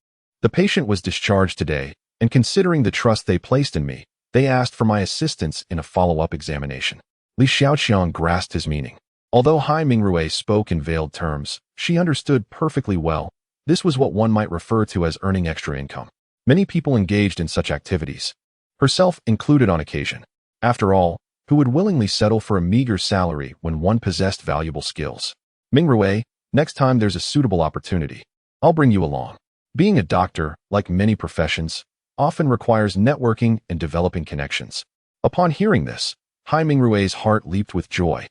The patient was discharged today, and considering the trust they placed in me, they asked for my assistance in a follow-up examination. Li Xiaoqiang grasped his meaning. Although Hai Mingrui spoke in veiled terms, she understood perfectly well. This was what one might refer to as earning extra income. Many people engaged in such activities, herself included on occasion. After all, who would willingly settle for a meager salary when one possessed valuable skills? Mingrui, next time there's a suitable opportunity, I'll bring you along. Being a doctor, like many professions, often requires networking and developing connections. Upon hearing this, Hai Mingrui's heart leaped with joy.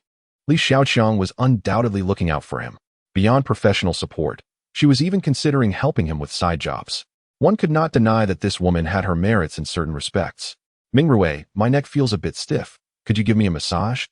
Li Xiaoqiang was undoubtedly looking out for him. Beyond professional support, she was even considering helping him with side jobs. One could not deny that this woman had her merits in certain respects. Ming Rui, my neck feels a bit stiff. Could you give me a massage?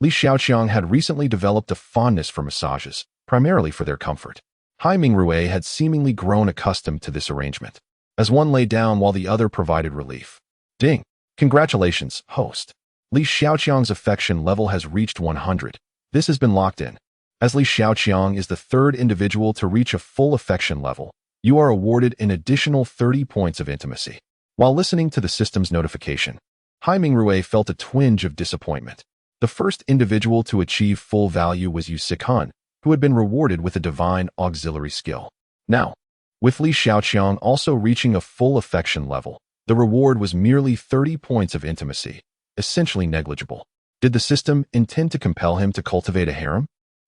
Li Xiaoqiang had recently developed a fondness for massages, primarily for their comfort. Hai Ming Rui had seemingly grown accustomed to this arrangement, as one lay down while the other provided relief. Ding! Congratulations, host. Li Xiaoqiang's affection level has reached 100. This has been locked in. As Li Xiaoqiang is the third individual to reach a full affection level, you are awarded an additional 30 points of intimacy. While listening to the system's notification, Hai Ming Rui felt a twinge of disappointment. The first individual to achieve full value was Yu Sikan, who had been rewarded with a divine auxiliary skill. Now, with Li Xiaoqiang also reaching a full affection level, the reward was merely 30 points of intimacy, essentially negligible. Did the system intend to compel him to cultivate a harem?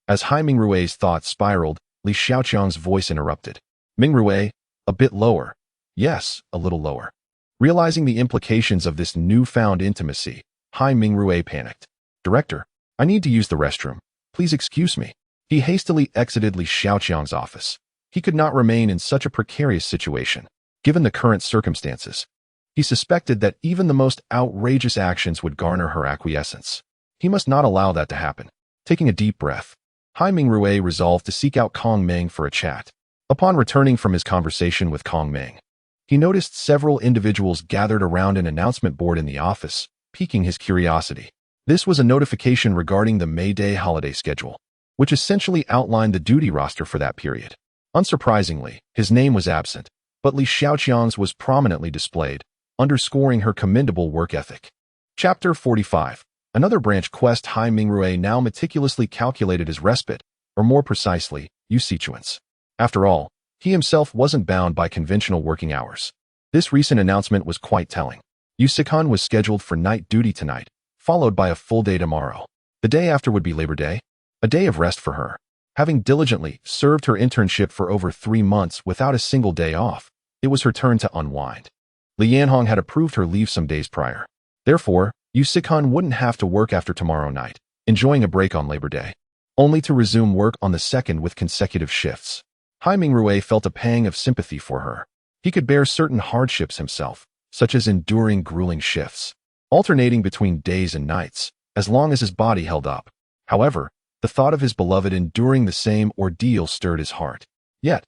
As Hai Ming Rui's thoughts spiraled, Li Xiaoqiang's voice interrupted. Ming Rui, a bit lower. Yes, a little lower. Realizing the implications of this newfound intimacy, Hai Ming Rui panicked. Director, I need to use the restroom. Please excuse me. He hastily exited Li Xiaoqiang's office. He could not remain in such a precarious situation, given the current circumstances. He suspected that even the most outrageous actions would garner her acquiescence. He must not allow that to happen. Taking a deep breath, Hai Ming Rui resolved to seek out Kong Meng for a chat. Upon returning from his conversation with Kong Meng, he noticed several individuals gathered around an announcement board in the office, piquing his curiosity. This was a notification regarding the May Day holiday schedule, which essentially outlined the duty roster for that period. Unsurprisingly, his name was absent, but Li Xiaoqiang's was prominently displayed, underscoring her commendable work ethic. Chapter 45. Another branch quest. Hai Ming Rui now meticulously calculated his respite, or more precisely, usituance. After all, he himself wasn't bound by conventional working hours. This recent announcement was quite telling. Yu Sikan was scheduled for night duty tonight, followed by a full day tomorrow. The day after would be Labor Day, a day of rest for her. Having diligently served her internship for over 3 months without a single day off, it was her turn to unwind. Li Yanhong had approved her leave some days prior. Therefore, Yu Sikan wouldn't have to work after tomorrow night, enjoying a break on Labor Day, only to resume work on the second with consecutive shifts. Hai Ming Rui felt a pang of sympathy for her. He could bear certain hardships himself, such as enduring grueling shifts, alternating between days and nights, as long as his body held up. However, the thought of his beloved enduring the same ordeal stirred his heart. Yet,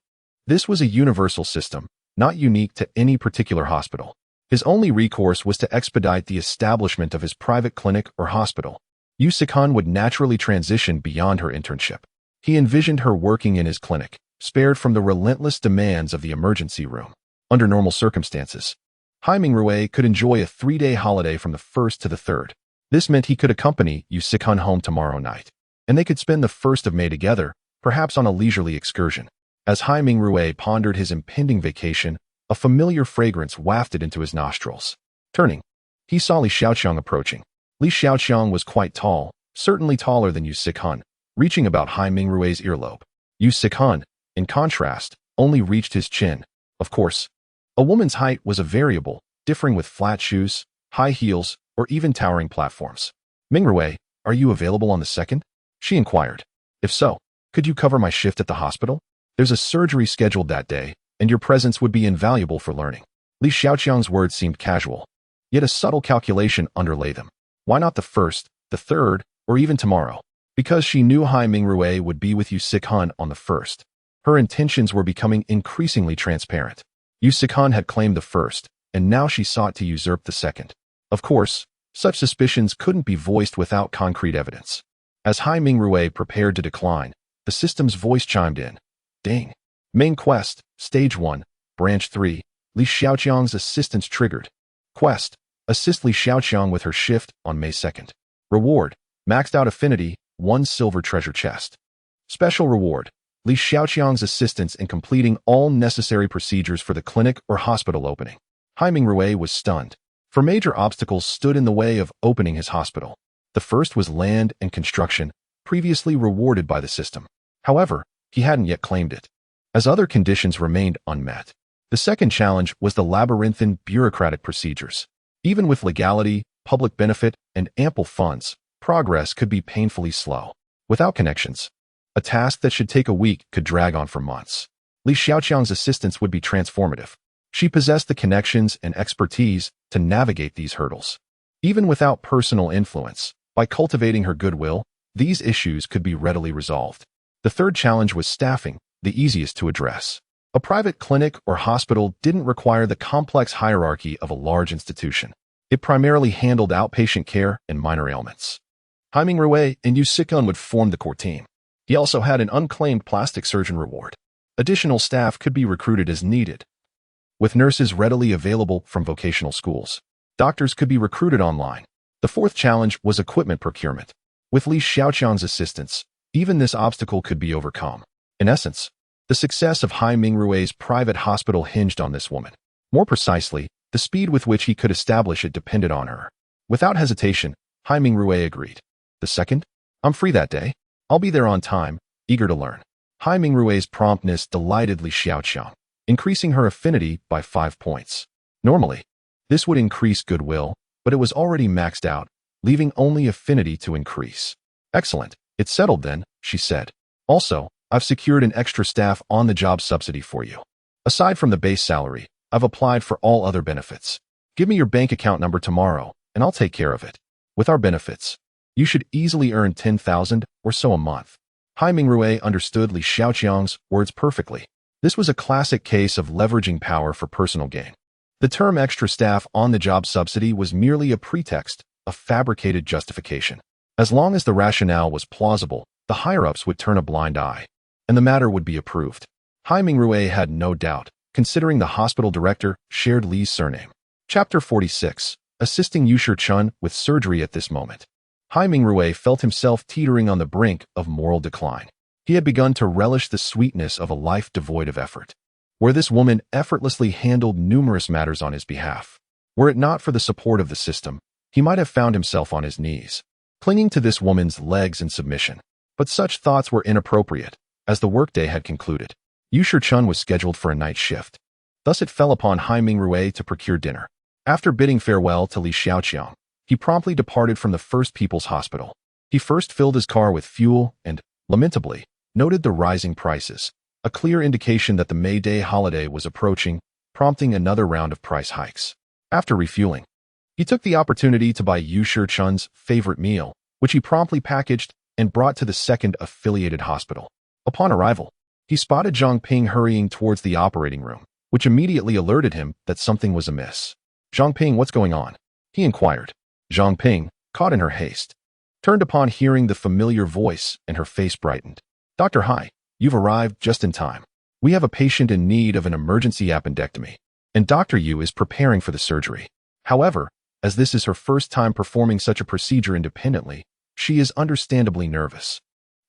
this was a universal system, not unique to any particular hospital. His only recourse was to expedite the establishment of his private clinic or hospital. Yu Sikan would naturally transition beyond her internship. He envisioned her working in his clinic, spared from the relentless demands of the emergency room. Under normal circumstances, Hai Ming Rui could enjoy a 3-day holiday from the 1st to the 3rd. This meant he could accompany Yu Sikan home tomorrow night, and they could spend the 1st of May together, perhaps on a leisurely excursion. As Hai Ming Rui pondered his impending vacation, a familiar fragrance wafted into his nostrils. Turning, he saw Li Xiaoqiang approaching. Li Xiaoqiang was quite tall, certainly taller than Yu Sikan, reaching about Hai Ming Rui's earlobe. Yu Sikan, in contrast, only reached his chin. Of course, a woman's height was a variable, differing with flat shoes, high heels, or even towering platforms. Ming Rui, are you available on the 2nd? She inquired. If so, could you cover my shift at the hospital? There's a surgery scheduled that day, and your presence would be invaluable for learning. Li Xiaoqiang's words seemed casual, yet a subtle calculation underlay them. Why not the 1st, the 3rd, or even tomorrow? Because she knew Hai Ming Rui would be with Yu Sikan on the 1st. Her intentions were becoming increasingly transparent. Yu Sikan had claimed the 1st, and now she sought to usurp the 2nd. Of course, such suspicions couldn't be voiced without concrete evidence. As Hai Ming Rui prepared to decline, the system's voice chimed in. Ding. Main quest, Stage 1, Branch 3, Li Xiaoqiang's assistance triggered. Quest, assist Li Xiaoqiang with her shift on May 2nd. Reward, maxed out affinity, 1 silver treasure chest. Special reward, Li Xiaoqiang's assistance in completing all necessary procedures for the clinic or hospital opening. Hai Ming Rui was stunned, for major obstacles stood in the way of opening his hospital. The first was land and construction, previously rewarded by the system. However, he hadn't yet claimed it, as other conditions remained unmet. The second challenge was the labyrinthine bureaucratic procedures. Even with legality, public benefit, and ample funds, progress could be painfully slow. Without connections, A task that should take a week could drag on for months. Li Xiaoqiang's assistance would be transformative. She possessed the connections and expertise to navigate these hurdles. Even without personal influence, by cultivating her goodwill, these issues could be readily resolved. The third challenge was staffing, the easiest to address. A private clinic or hospital didn't require the complex hierarchy of a large institution. It primarily handled outpatient care and minor ailments. Haiming Rui and Yu Sikun would form the core team. He also had an unclaimed plastic surgeon reward. Additional staff could be recruited as needed, with nurses readily available from vocational schools. Doctors could be recruited online. The fourth challenge was equipment procurement. With Li Xiaoqiang's assistance, even this obstacle could be overcome. In essence, the success of Haiming Rui's private hospital hinged on this woman. More precisely, the speed with which he could establish it depended on her. Without hesitation, Haiming Rui agreed. The second? I'm free that day. I'll be there on time, eager to learn. Haiming Rui's promptness delighted Li Xiaoqiang, increasing her affinity by 5 points. Normally, this would increase goodwill, but it was already maxed out, leaving only affinity to increase. Excellent. It's settled then, she said. Also, I've secured an extra staff on-the-job subsidy for you. Aside from the base salary, I've applied for all other benefits. Give me your bank account number tomorrow, and I'll take care of it. With our benefits, you should easily earn 10,000 or so a month. Haiming Rui understood Li Xiaoqiang's words perfectly. This was a classic case of leveraging power for personal gain. The term extra staff on-the-job subsidy was merely a pretext, a fabricated justification. As long as the rationale was plausible, the higher-ups would turn a blind eye, and the matter would be approved. Haiming Rui had no doubt, considering the hospital director shared Li's surname. Chapter 46. Assisting Yu Shichun with surgery at this moment. Haiming Rui felt himself teetering on the brink of moral decline. He had begun to relish the sweetness of a life devoid of effort, where this woman effortlessly handled numerous matters on his behalf. Were it not for the support of the system, he might have found himself on his knees, clinging to this woman's legs in submission. But such thoughts were inappropriate, as the workday had concluded. Yu Shichun was scheduled for a night shift. Thus it fell upon Haiming Rui to procure dinner. After bidding farewell to Li Xiaoqiang, he promptly departed from the First People's Hospital. He first filled his car with fuel and, lamentably, noted the rising prices, a clear indication that the May Day holiday was approaching, prompting another round of price hikes. After refueling, he took the opportunity to buy Yu Shichun's favorite meal, which he promptly packaged and brought to the second affiliated hospital. Upon arrival, he spotted Zhang Ping hurrying towards the operating room, which immediately alerted him that something was amiss. Zhang Ping, what's going on? He inquired. Zhang Ping, caught in her haste, turned upon hearing the familiar voice and her face brightened. Dr. Hai, you've arrived just in time. We have a patient in need of an emergency appendectomy, and Dr. Yu is preparing for the surgery. However, as this is her first time performing such a procedure independently, she is understandably nervous.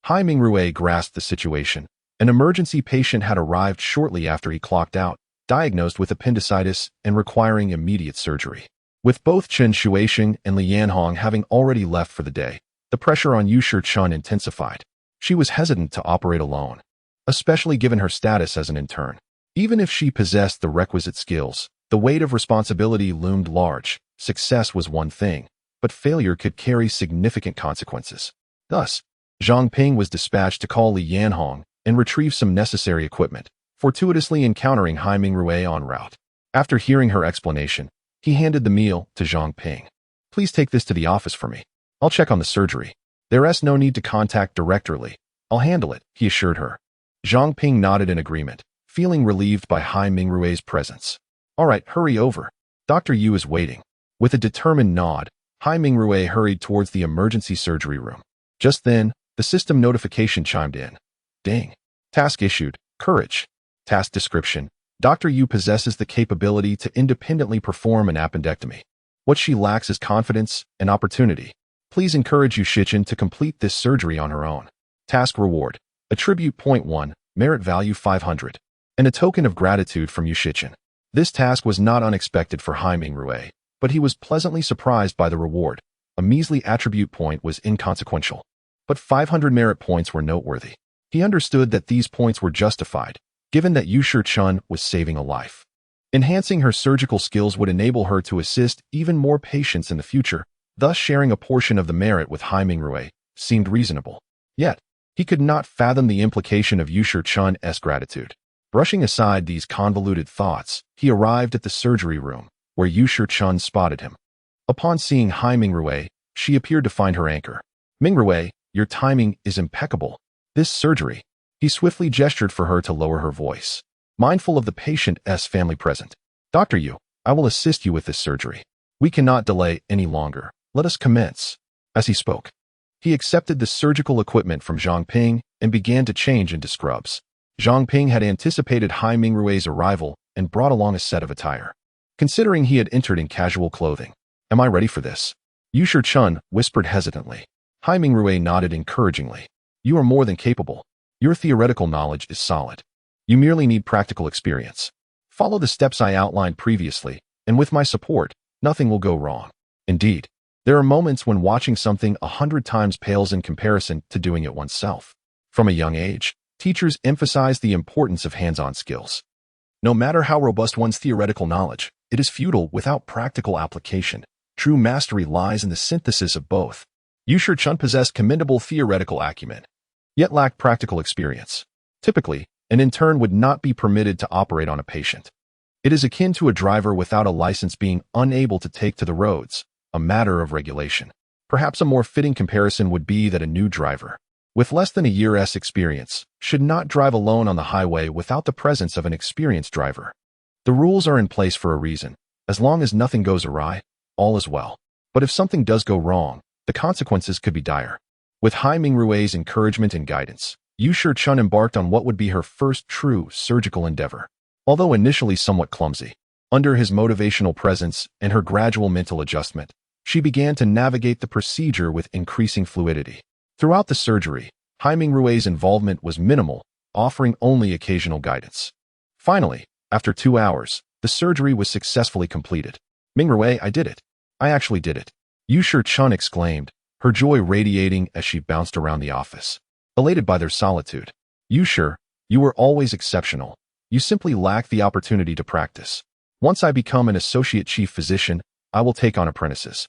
Haiming Rui grasped the situation. An emergency patient had arrived shortly after he clocked out, diagnosed with appendicitis and requiring immediate surgery. With both Chen Shuixing and Li Yanhong having already left for the day, the pressure on Yu Shichun intensified. She was hesitant to operate alone, especially given her status as an intern. Even if she possessed the requisite skills, the weight of responsibility loomed large. Success was one thing, but failure could carry significant consequences. Thus, Zhang Ping was dispatched to call Li Yanhong and retrieve some necessary equipment, fortuitously encountering Haiming Rui en route. After hearing her explanation, he handed the meal to Zhang Ping. Please take this to the office for me. I'll check on the surgery. There's no need to contact directly. I'll handle it, he assured her. Zhang Ping nodded in agreement, feeling relieved by Haiming Rui's presence. All right, hurry over. Dr. Yu is waiting. With a determined nod, Haiming Rui hurried towards the emergency surgery room. Just then, the system notification chimed in. Ding. Task issued. Courage. Task description. Dr. Yu possesses the capability to independently perform an appendectomy. What she lacks is confidence and opportunity. Please encourage Yu Shichun to complete this surgery on her own. Task reward. Attribute point 1, merit value 500. And a token of gratitude from Yu Shichun. This task was not unexpected for Haiming Rui, but he was pleasantly surprised by the reward. A measly attribute point was inconsequential, but 500 merit points were noteworthy. He understood that these points were justified, given that Yu Shichun was saving a life. Enhancing her surgical skills would enable her to assist even more patients in the future, thus sharing a portion of the merit with Haiming Rui seemed reasonable. Yet, He could not fathom the implication of Yushir Chun's gratitude. Brushing aside these convoluted thoughts, he arrived at the surgery room, where Yushir Chun spotted him. Upon seeing Hai Mingrui, she appeared to find her anchor. Mingrui, your timing is impeccable. This surgery. He swiftly gestured for her to lower her voice, mindful of the patient's family present. Dr. Yu, I will assist you with this surgery. We cannot delay any longer. Let us commence. As he spoke, he accepted the surgical equipment from Zhang Ping and began to change into scrubs. Zhang Ping had anticipated Hai Mingrui's arrival and brought along a set of attire. Considering he had entered in casual clothing, am I ready for this? Yushir Chun whispered hesitantly. Hai Mingrui nodded encouragingly. You are more than capable. Your theoretical knowledge is solid. You merely need practical experience. Follow the steps I outlined previously, and with my support, nothing will go wrong. Indeed, there are moments when watching something 100 times pales in comparison to doing it oneself. From a young age, teachers emphasize the importance of hands-on skills. No matter how robust one's theoretical knowledge, it is futile without practical application. True mastery lies in the synthesis of both. Yushir Chun possessed commendable theoretical acumen, yet lacked practical experience. Typically, an intern would not be permitted to operate on a patient. It is akin to a driver without a license being unable to take to the roads, a matter of regulation. Perhaps a more fitting comparison would be that a new driver, with less than a year's experience, should not drive alone on the highway without the presence of an experienced driver. The rules are in place for a reason. As long as nothing goes awry, all is well. But if something does go wrong, the consequences could be dire. With Hai Mingrui's encouragement and guidance, Yushir Chun embarked on what would be her first true surgical endeavor. Although initially somewhat clumsy, under his motivational presence and her gradual mental adjustment, she began to navigate the procedure with increasing fluidity. Throughout the surgery, Hai Mingrui's involvement was minimal, offering only occasional guidance. Finally, after 2 hours, the surgery was successfully completed. Mingrui, I did it. I actually did it. Yushir Chun exclaimed, her joy radiating as she bounced around the office. Elated by their solitude. Yushir, you were always exceptional. You simply lack the opportunity to practice. Once I become an associate chief physician, I will take on apprentices.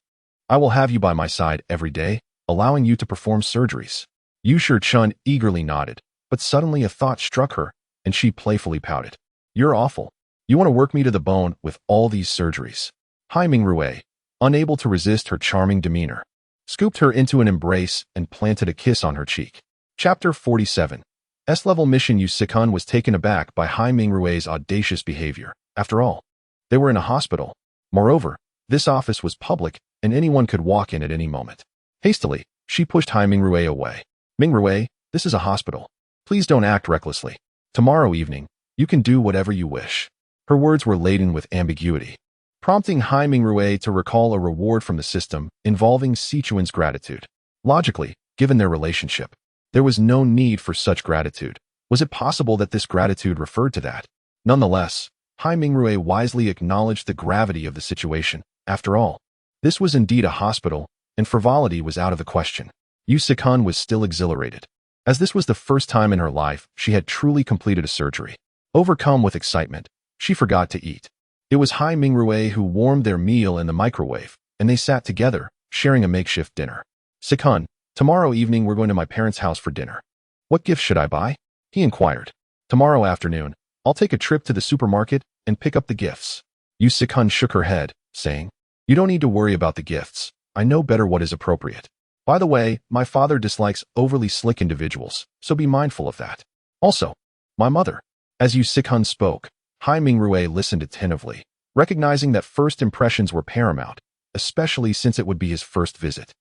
I will have you by my side every day, allowing you to perform surgeries. Yushir Chun eagerly nodded, but suddenly a thought struck her, and she playfully pouted. You're awful. You want to work me to the bone with all these surgeries. Hai Mingrui, unable to resist her charming demeanor, scooped her into an embrace and planted a kiss on her cheek. Chapter 47. S-level mission. Yu Sikun was taken aback by Hai Mingrui's audacious behavior. After all, they were in a hospital. Moreover, this office was public, and anyone could walk in at any moment. Hastily, she pushed Hai Mingrui away. Mingrui, this is a hospital. Please don't act recklessly. Tomorrow evening, you can do whatever you wish. Her words were laden with ambiguity, prompting Hai Mingrui to recall a reward from the system involving Sichuan's gratitude. Logically, given their relationship, there was no need for such gratitude. Was it possible that this gratitude referred to that? Nonetheless, Hai Mingrui wisely acknowledged the gravity of the situation. After all, this was indeed a hospital, and frivolity was out of the question. Yu Sikun was still exhilarated, as this was the first time in her life she had truly completed a surgery. Overcome with excitement, she forgot to eat. It was Hai Mingrui who warmed their meal in the microwave, and they sat together, sharing a makeshift dinner. Sikun, tomorrow evening we're going to my parents' house for dinner. What gift should I buy? He inquired. Tomorrow afternoon, I'll take a trip to the supermarket and pick up the gifts. Yu Sikun shook her head, saying, you don't need to worry about the gifts. I know better what is appropriate. By the way, my father dislikes overly slick individuals, so be mindful of that. Also, my mother. As Yu Sikun spoke, Hai Mingrui listened attentively, recognizing that first impressions were paramount, especially since it would be his first visit.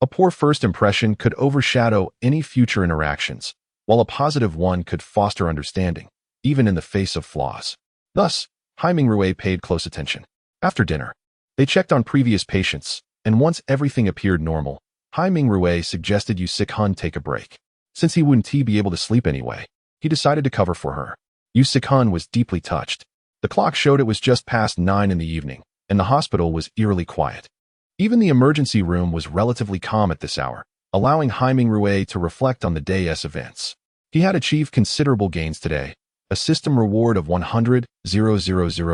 A poor first impression could overshadow any future interactions, while a positive one could foster understanding, even in the face of flaws. Thus, Hai Mingrui paid close attention. After dinner, they checked on previous patients, and once everything appeared normal, Hai Mingrui suggested Yu Sikun take a break. Since he wouldn't be able to sleep anyway, he decided to cover for her. Yu Sikun was deeply touched. The clock showed it was just past 9 in the evening, and the hospital was eerily quiet. Even the emergency room was relatively calm at this hour, allowing Hai Mingrui to reflect on the day's events. He had achieved considerable gains today, a system reward of 100,000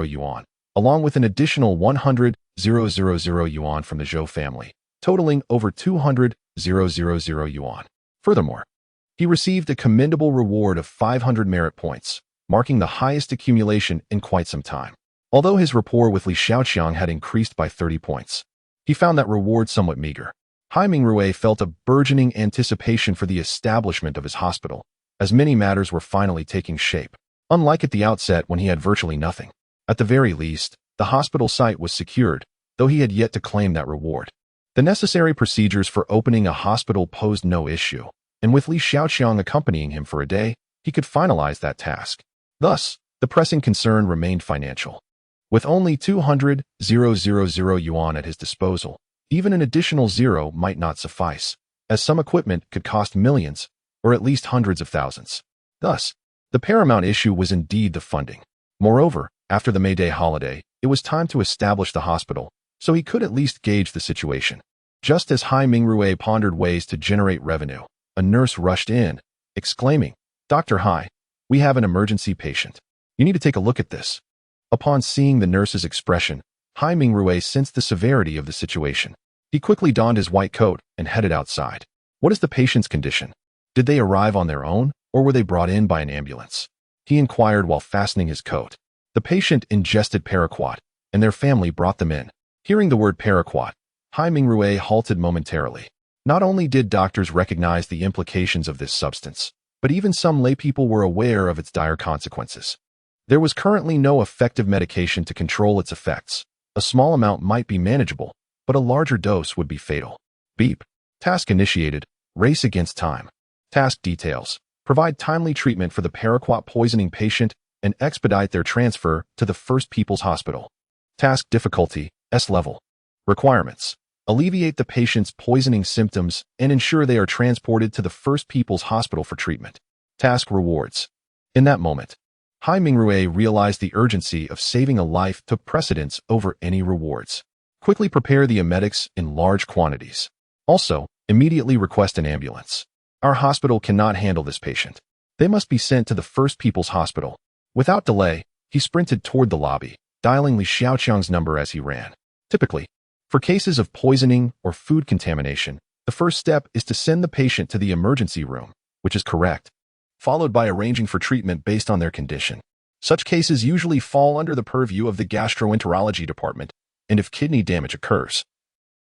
yuan, along with an additional 100,000 yuan from the Zhou family, totaling over 200,000 yuan. Furthermore, He received a commendable reward of 500 merit points, marking the highest accumulation in quite some time. Although his rapport with Li Xiaoqiang had increased by 30 points, he found that reward somewhat meager. Hai Mingrui felt a burgeoning anticipation for the establishment of his hospital, as many matters were finally taking shape. Unlike at the outset when he had virtually nothing. At the very least, the hospital site was secured, though he had yet to claim that reward. The necessary procedures for opening a hospital posed no issue, and with Li Xiaoqiang accompanying him for a day, he could finalize that task. Thus, the pressing concern remained financial. With only 200,000 yuan at his disposal, even an additional zero might not suffice, as some equipment could cost millions, or at least hundreds of thousands. Thus, the paramount issue was indeed the funding. Moreover, after the May Day holiday, it was time to establish the hospital, so he could at least gauge the situation. Just as Hai Mingrui pondered ways to generate revenue, a nurse rushed in, exclaiming, "Dr. Hai, we have an emergency patient. You need to take a look at this." Upon seeing the nurse's expression, Hai Mingrui sensed the severity of the situation. He quickly donned his white coat and headed outside. "What is the patient's condition? Did they arrive on their own, or were they brought in by an ambulance?" he inquired while fastening his coat. The patient ingested paraquat, and their family brought them in. Hearing the word paraquat, Hai Mingrui halted momentarily. Not only did doctors recognize the implications of this substance, but even some laypeople were aware of its dire consequences. There was currently no effective medication to control its effects. A small amount might be manageable, but a larger dose would be fatal. Beep. Task initiated. Race against time. Task details. Provide timely treatment for the paraquat poisoning patient and expedite their transfer to the First People's Hospital. Task difficulty, S level. Requirements. Alleviate the patient's poisoning symptoms and ensure they are transported to the First People's Hospital for treatment. Task rewards. In that moment, Hai Mingrui realized the urgency of saving a life took precedence over any rewards. Quickly prepare the emetics in large quantities. Also, immediately request an ambulance. Our hospital cannot handle this patient. They must be sent to the First People's Hospital. Without delay, he sprinted toward the lobby, dialing Li Xiaoqiang's number as he ran. Typically, for cases of poisoning or food contamination, the first step is to send the patient to the emergency room, which is correct, followed by arranging for treatment based on their condition. Such cases usually fall under the purview of the gastroenterology department, and if kidney damage occurs,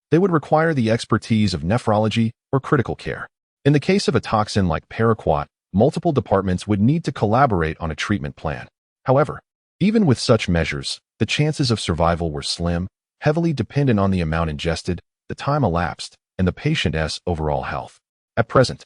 they would require the expertise of nephrology or critical care. In the case of a toxin like paraquat, multiple departments would need to collaborate on a treatment plan. However, even with such measures, the chances of survival were slim, heavily dependent on the amount ingested, the time elapsed, and the patient's overall health. At present,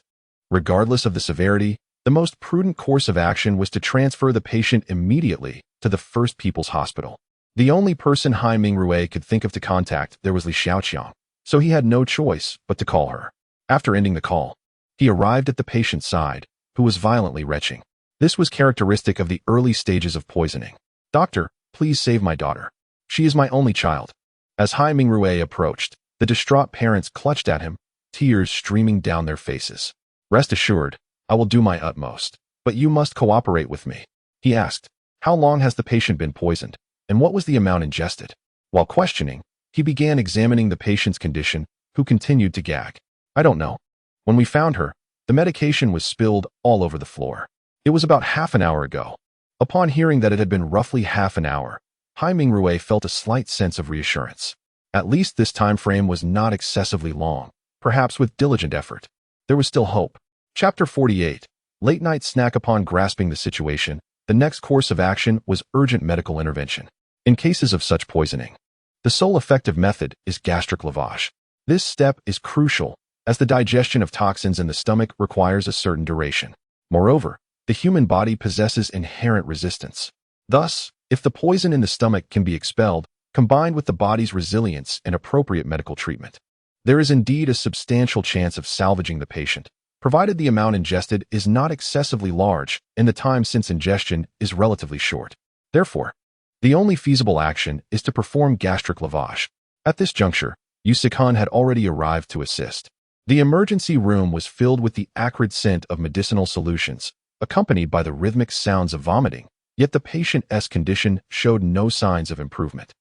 regardless of the severity, the most prudent course of action was to transfer the patient immediately to the First People's Hospital. The only person Hai Mingrui could think of to contact there was Li Xiaoqiang, so he had no choice but to call her. After ending the call, he arrived at the patient's side, who was violently retching. This was characteristic of the early stages of poisoning. "Doctor, please save my daughter. She is my only child." As Hai Mingrui approached, the distraught parents clutched at him, tears streaming down their faces. "Rest assured, I will do my utmost, but you must cooperate with me," he asked. "How long has the patient been poisoned, and what was the amount ingested?" While questioning, he began examining the patient's condition, who continued to gag. "I don't know. When we found her, the medication was spilled all over the floor. It was about half an hour ago." Upon hearing that it had been roughly half an hour, Hai Mingrui felt a slight sense of reassurance. At least this time frame was not excessively long, perhaps with diligent effort. There was still hope. Chapter 48. Late night snack. Upon grasping the situation, the next course of action was urgent medical intervention. In cases of such poisoning, the sole effective method is gastric lavage. This step is crucial, as the digestion of toxins in the stomach requires a certain duration. Moreover, the human body possesses inherent resistance. Thus, if the poison in the stomach can be expelled, combined with the body's resilience and appropriate medical treatment, there is indeed a substantial chance of salvaging the patient, provided the amount ingested is not excessively large and the time since ingestion is relatively short. Therefore, the only feasible action is to perform gastric lavage. At this juncture, Yu Sikan had already arrived to assist. The emergency room was filled with the acrid scent of medicinal solutions, accompanied by the rhythmic sounds of vomiting, yet the patient's condition showed no signs of improvement.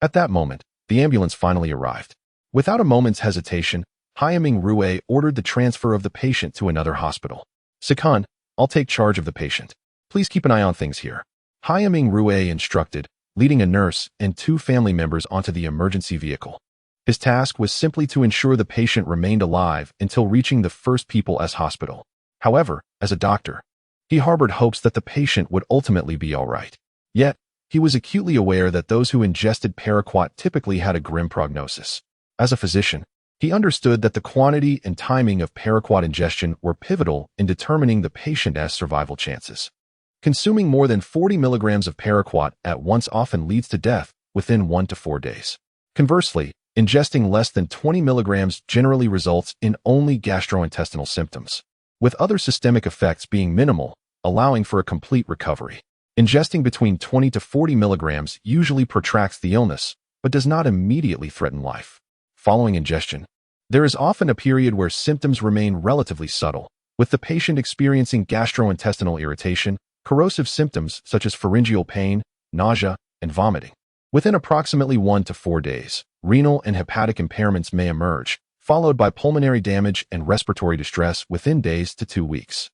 At that moment, the ambulance finally arrived. Without a moment's hesitation, Hai Mingrui ordered the transfer of the patient to another hospital. Sakhan, I'll take charge of the patient. Please keep an eye on things here. Haiyaming Rue instructed, leading a nurse and 2 family members onto the emergency vehicle. His task was simply to ensure the patient remained alive until reaching the First People's Hospital. However, as a doctor, he harbored hopes that the patient would ultimately be all right. Yet, he was acutely aware that those who ingested paraquat typically had a grim prognosis. As a physician, he understood that the quantity and timing of paraquat ingestion were pivotal in determining the patient's survival chances. Consuming more than 40 milligrams of paraquat at once often leads to death within 1 to 4 days. Conversely, ingesting less than 20 milligrams generally results in only gastrointestinal symptoms, with other systemic effects being minimal, allowing for a complete recovery. Ingesting between 20 to 40 milligrams usually protracts the illness, but does not immediately threaten life. Following ingestion, there is often a period where symptoms remain relatively subtle, with the patient experiencing gastrointestinal irritation, corrosive symptoms such as pharyngeal pain, nausea, and vomiting. Within approximately 1 to 4 days, renal and hepatic impairments may emerge, followed by pulmonary damage and respiratory distress within days to 2 weeks.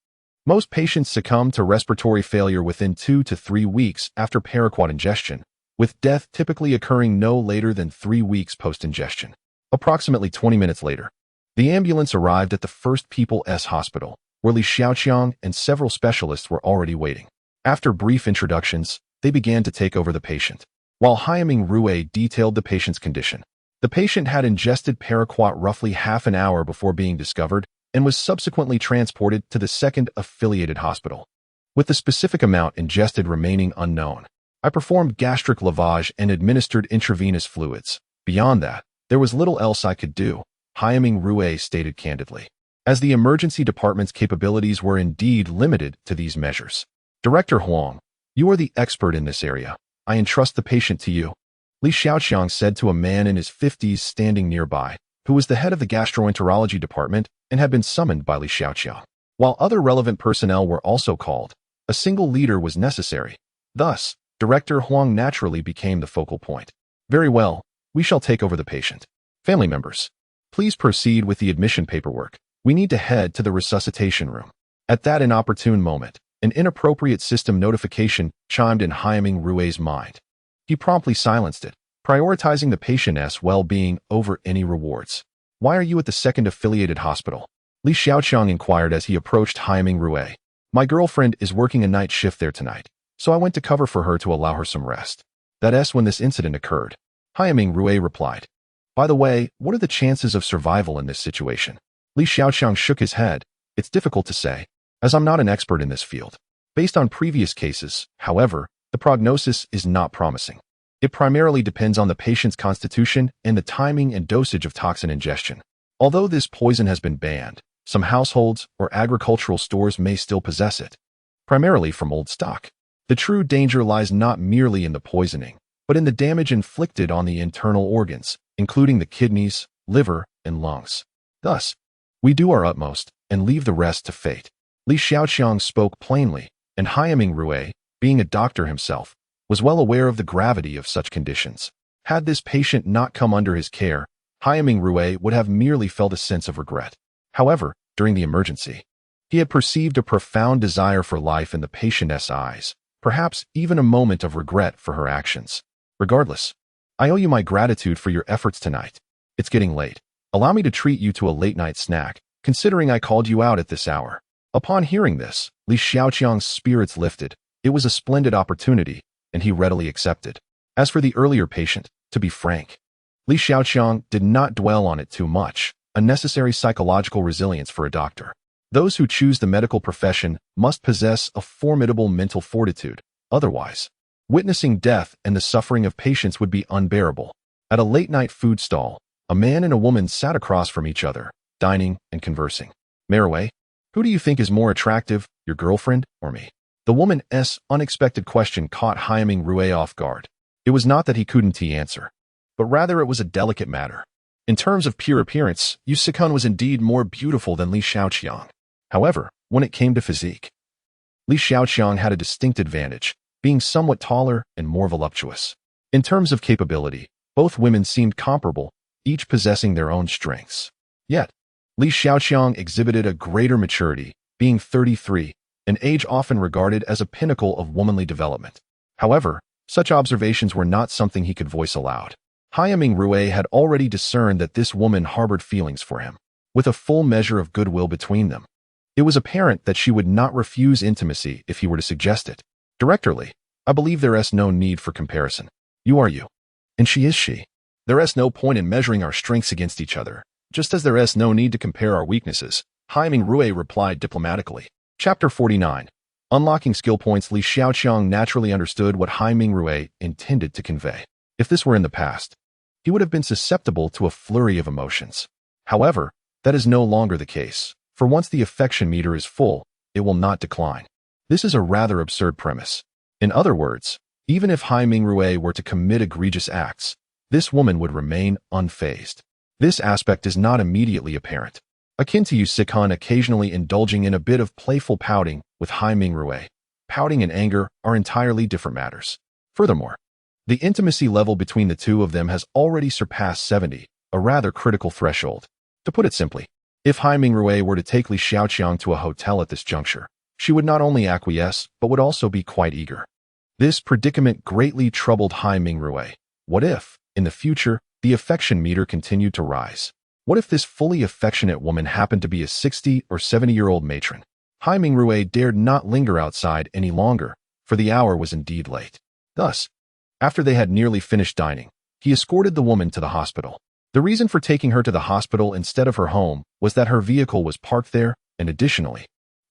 Most patients succumb to respiratory failure within 2 to 3 weeks after paraquat ingestion, with death typically occurring no later than 3 weeks post-ingestion. Approximately 20 minutes later, the ambulance arrived at the First People's Hospital, where Li Xiaoqiang and several specialists were already waiting. After brief introductions, they began to take over the patient. While Haiyaming Rue detailed the patient's condition, the patient had ingested paraquat roughly half an hour before being discovered and was subsequently transported to the second affiliated hospital, with the specific amount ingested remaining unknown. I performed gastric lavage and administered intravenous fluids. Beyond that, there was little else I could do, Haiyaming Rue stated candidly, as the emergency department's capabilities were indeed limited to these measures. Director Huang, you are the expert in this area. I entrust the patient to you, Li Xiaoqiang said to a man in his 50s standing nearby, who was the head of the gastroenterology department and had been summoned by Li Xiaoqiang. While other relevant personnel were also called, a single leader was necessary. Thus, Director Huang naturally became the focal point. Very well, we shall take over the patient. Family members, please proceed with the admission paperwork. We need to head to the resuscitation room. At that inopportune moment, an inappropriate system notification chimed in Haiyaming Rue's mind. He promptly silenced it, prioritizing the patient's well-being over any rewards. Why are you at the second affiliated hospital? Li Xiaoqiang inquired as he approached Haiyaming Rue. My girlfriend is working a night shift there tonight, so I went to cover for her to allow her some rest. That's when this incident occurred. Haiyaming Rue replied. By the way, what are the chances of survival in this situation? Li Xiaoqiang shook his head. It's difficult to say, as I'm not an expert in this field. Based on previous cases, however, the prognosis is not promising. It primarily depends on the patient's constitution and the timing and dosage of toxin ingestion. Although this poison has been banned, some households or agricultural stores may still possess it, primarily from old stock. The true danger lies not merely in the poisoning, but in the damage inflicted on the internal organs, including the kidneys, liver, and lungs. Thus, we do our utmost and leave the rest to fate. Li Xiaoqiang spoke plainly, and Haiyaming Rue, being a doctor himself, was well aware of the gravity of such conditions. Had this patient not come under his care, Haiyaming Rue would have merely felt a sense of regret. However, during the emergency, he had perceived a profound desire for life in the patient's eyes, perhaps even a moment of regret for her actions. Regardless, I owe you my gratitude for your efforts tonight. It's getting late. Allow me to treat you to a late-night snack, considering I called you out at this hour. Upon hearing this, Li Xiaoqiang's spirits lifted. It was a splendid opportunity, and he readily accepted. As for the earlier patient, to be frank, Li Xiaoqiang did not dwell on it too much, a necessary psychological resilience for a doctor. Those who choose the medical profession must possess a formidable mental fortitude. Otherwise, witnessing death and the suffering of patients would be unbearable. At a late-night food stall, a man and a woman sat across from each other, dining and conversing. Marue, who do you think is more attractive, your girlfriend or me? The woman's unexpected question caught Haiyaming Rue off guard. It was not that he couldn't answer, but rather it was a delicate matter. In terms of pure appearance, Yu Sikun was indeed more beautiful than Li Xiaoqiang. However, when it came to physique, Li Xiaoqiang had a distinct advantage, being somewhat taller and more voluptuous. In terms of capability, both women seemed comparable, each possessing their own strengths. Yet, Li Xiaoqiang exhibited a greater maturity, being 33, an age often regarded as a pinnacle of womanly development. However, such observations were not something he could voice aloud. Haiming Rui had already discerned that this woman harbored feelings for him, with a full measure of goodwill between them. It was apparent that she would not refuse intimacy if he were to suggest it. Directly, I believe there is no need for comparison. You are you, and she is she. There is no point in measuring our strengths against each other, just as there is no need to compare our weaknesses, Haiming Rui replied diplomatically. Chapter 49. Unlocking skill points. Li Xiaoqiang naturally understood what Haiming Rui intended to convey. If this were in the past, he would have been susceptible to a flurry of emotions. However, that is no longer the case, for once the affection meter is full, it will not decline. This is a rather absurd premise. In other words, even if Haiming Rui were to commit egregious acts, this woman would remain unfazed. This aspect is not immediately apparent. Akin to Yu Sikan occasionally indulging in a bit of playful pouting with Haiming Rui, pouting and anger are entirely different matters. Furthermore, the intimacy level between the two of them has already surpassed 70, a rather critical threshold. To put it simply, if Haiming Rui were to take Li Xiaoqiang to a hotel at this juncture, she would not only acquiesce but would also be quite eager. This predicament greatly troubled Haiming Rui. What if, in the future, the affection meter continued to rise? What if this fully affectionate woman happened to be a 60 or 70-year-old matron? Haiming Rui dared not linger outside any longer, for the hour was indeed late. Thus, after they had nearly finished dining, he escorted the woman to the hospital. The reason for taking her to the hospital instead of her home was that her vehicle was parked there, and additionally,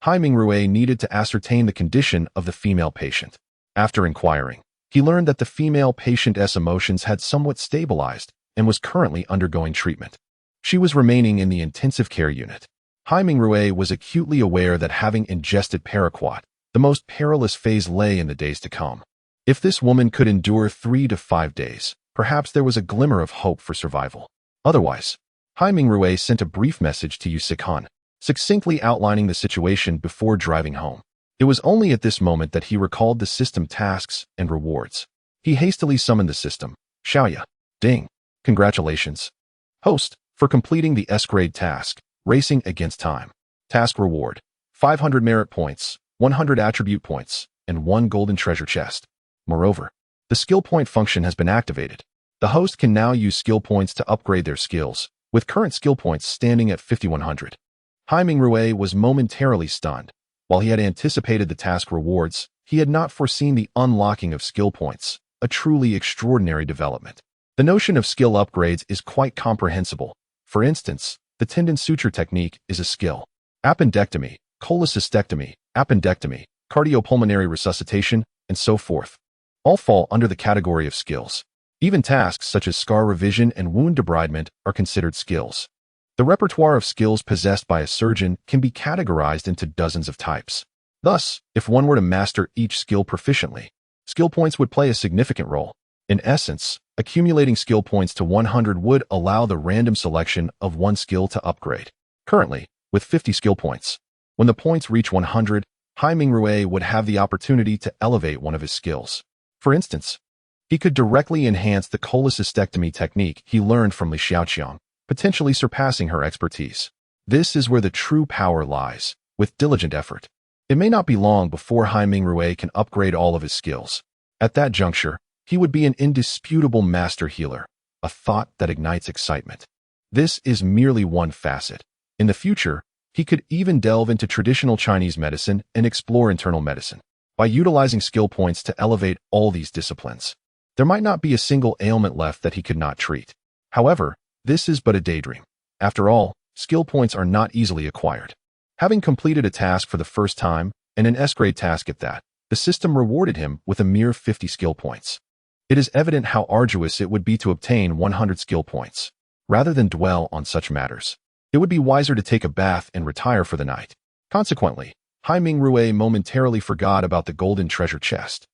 Haiming Rui needed to ascertain the condition of the female patient. After inquiring, he learned that the female patient's emotions had somewhat stabilized and was currently undergoing treatment. She was remaining in the intensive care unit. Haiming Rui was acutely aware that having ingested paraquat, the most perilous phase lay in the days to come. If this woman could endure 3 to 5 days, perhaps there was a glimmer of hope for survival. Otherwise, Haiming Rui sent a brief message to Yu Sikan, succinctly outlining the situation before driving home. It was only at this moment that he recalled the system tasks and rewards. He hastily summoned the system. Xiaoya. Ding. Congratulations, host, for completing the S-grade task, Racing Against Time. Task reward: 500 merit points, 100 attribute points, and 1 golden treasure chest. Moreover, the skill point function has been activated. The host can now use skill points to upgrade their skills, with current skill points standing at 5,100. Haiming Rui was momentarily stunned. While he had anticipated the task rewards, he had not foreseen the unlocking of skill points, a truly extraordinary development. The notion of skill upgrades is quite comprehensible. For instance, the tendon suture technique is a skill. Appendectomy, cholecystectomy, appendectomy, cardiopulmonary resuscitation, and so forth, all fall under the category of skills. Even tasks such as scar revision and wound debridement are considered skills. The repertoire of skills possessed by a surgeon can be categorized into dozens of types. Thus, if one were to master each skill proficiently, skill points would play a significant role. In essence, accumulating skill points to 100 would allow the random selection of one skill to upgrade. Currently, with 50 skill points, when the points reach 100, Haiming Rui would have the opportunity to elevate one of his skills. For instance, he could directly enhance the cholecystectomy technique he learned from Li Xiaoqiang, potentially surpassing her expertise. This is where the true power lies, with diligent effort. It may not be long before Haiming Rui can upgrade all of his skills. At that juncture, he would be an indisputable master healer, a thought that ignites excitement. This is merely one facet. In the future, he could even delve into traditional Chinese medicine and explore internal medicine. By utilizing skill points to elevate all these disciplines, there might not be a single ailment left that he could not treat. However, this is but a daydream. After all, skill points are not easily acquired. Having completed a task for the first time, and an S-grade task at that, the system rewarded him with a mere 50 skill points. It is evident how arduous it would be to obtain 100 skill points. Rather than dwell on such matters, it would be wiser to take a bath and retire for the night. Consequently, Haiming Rui momentarily forgot about the golden treasure chest.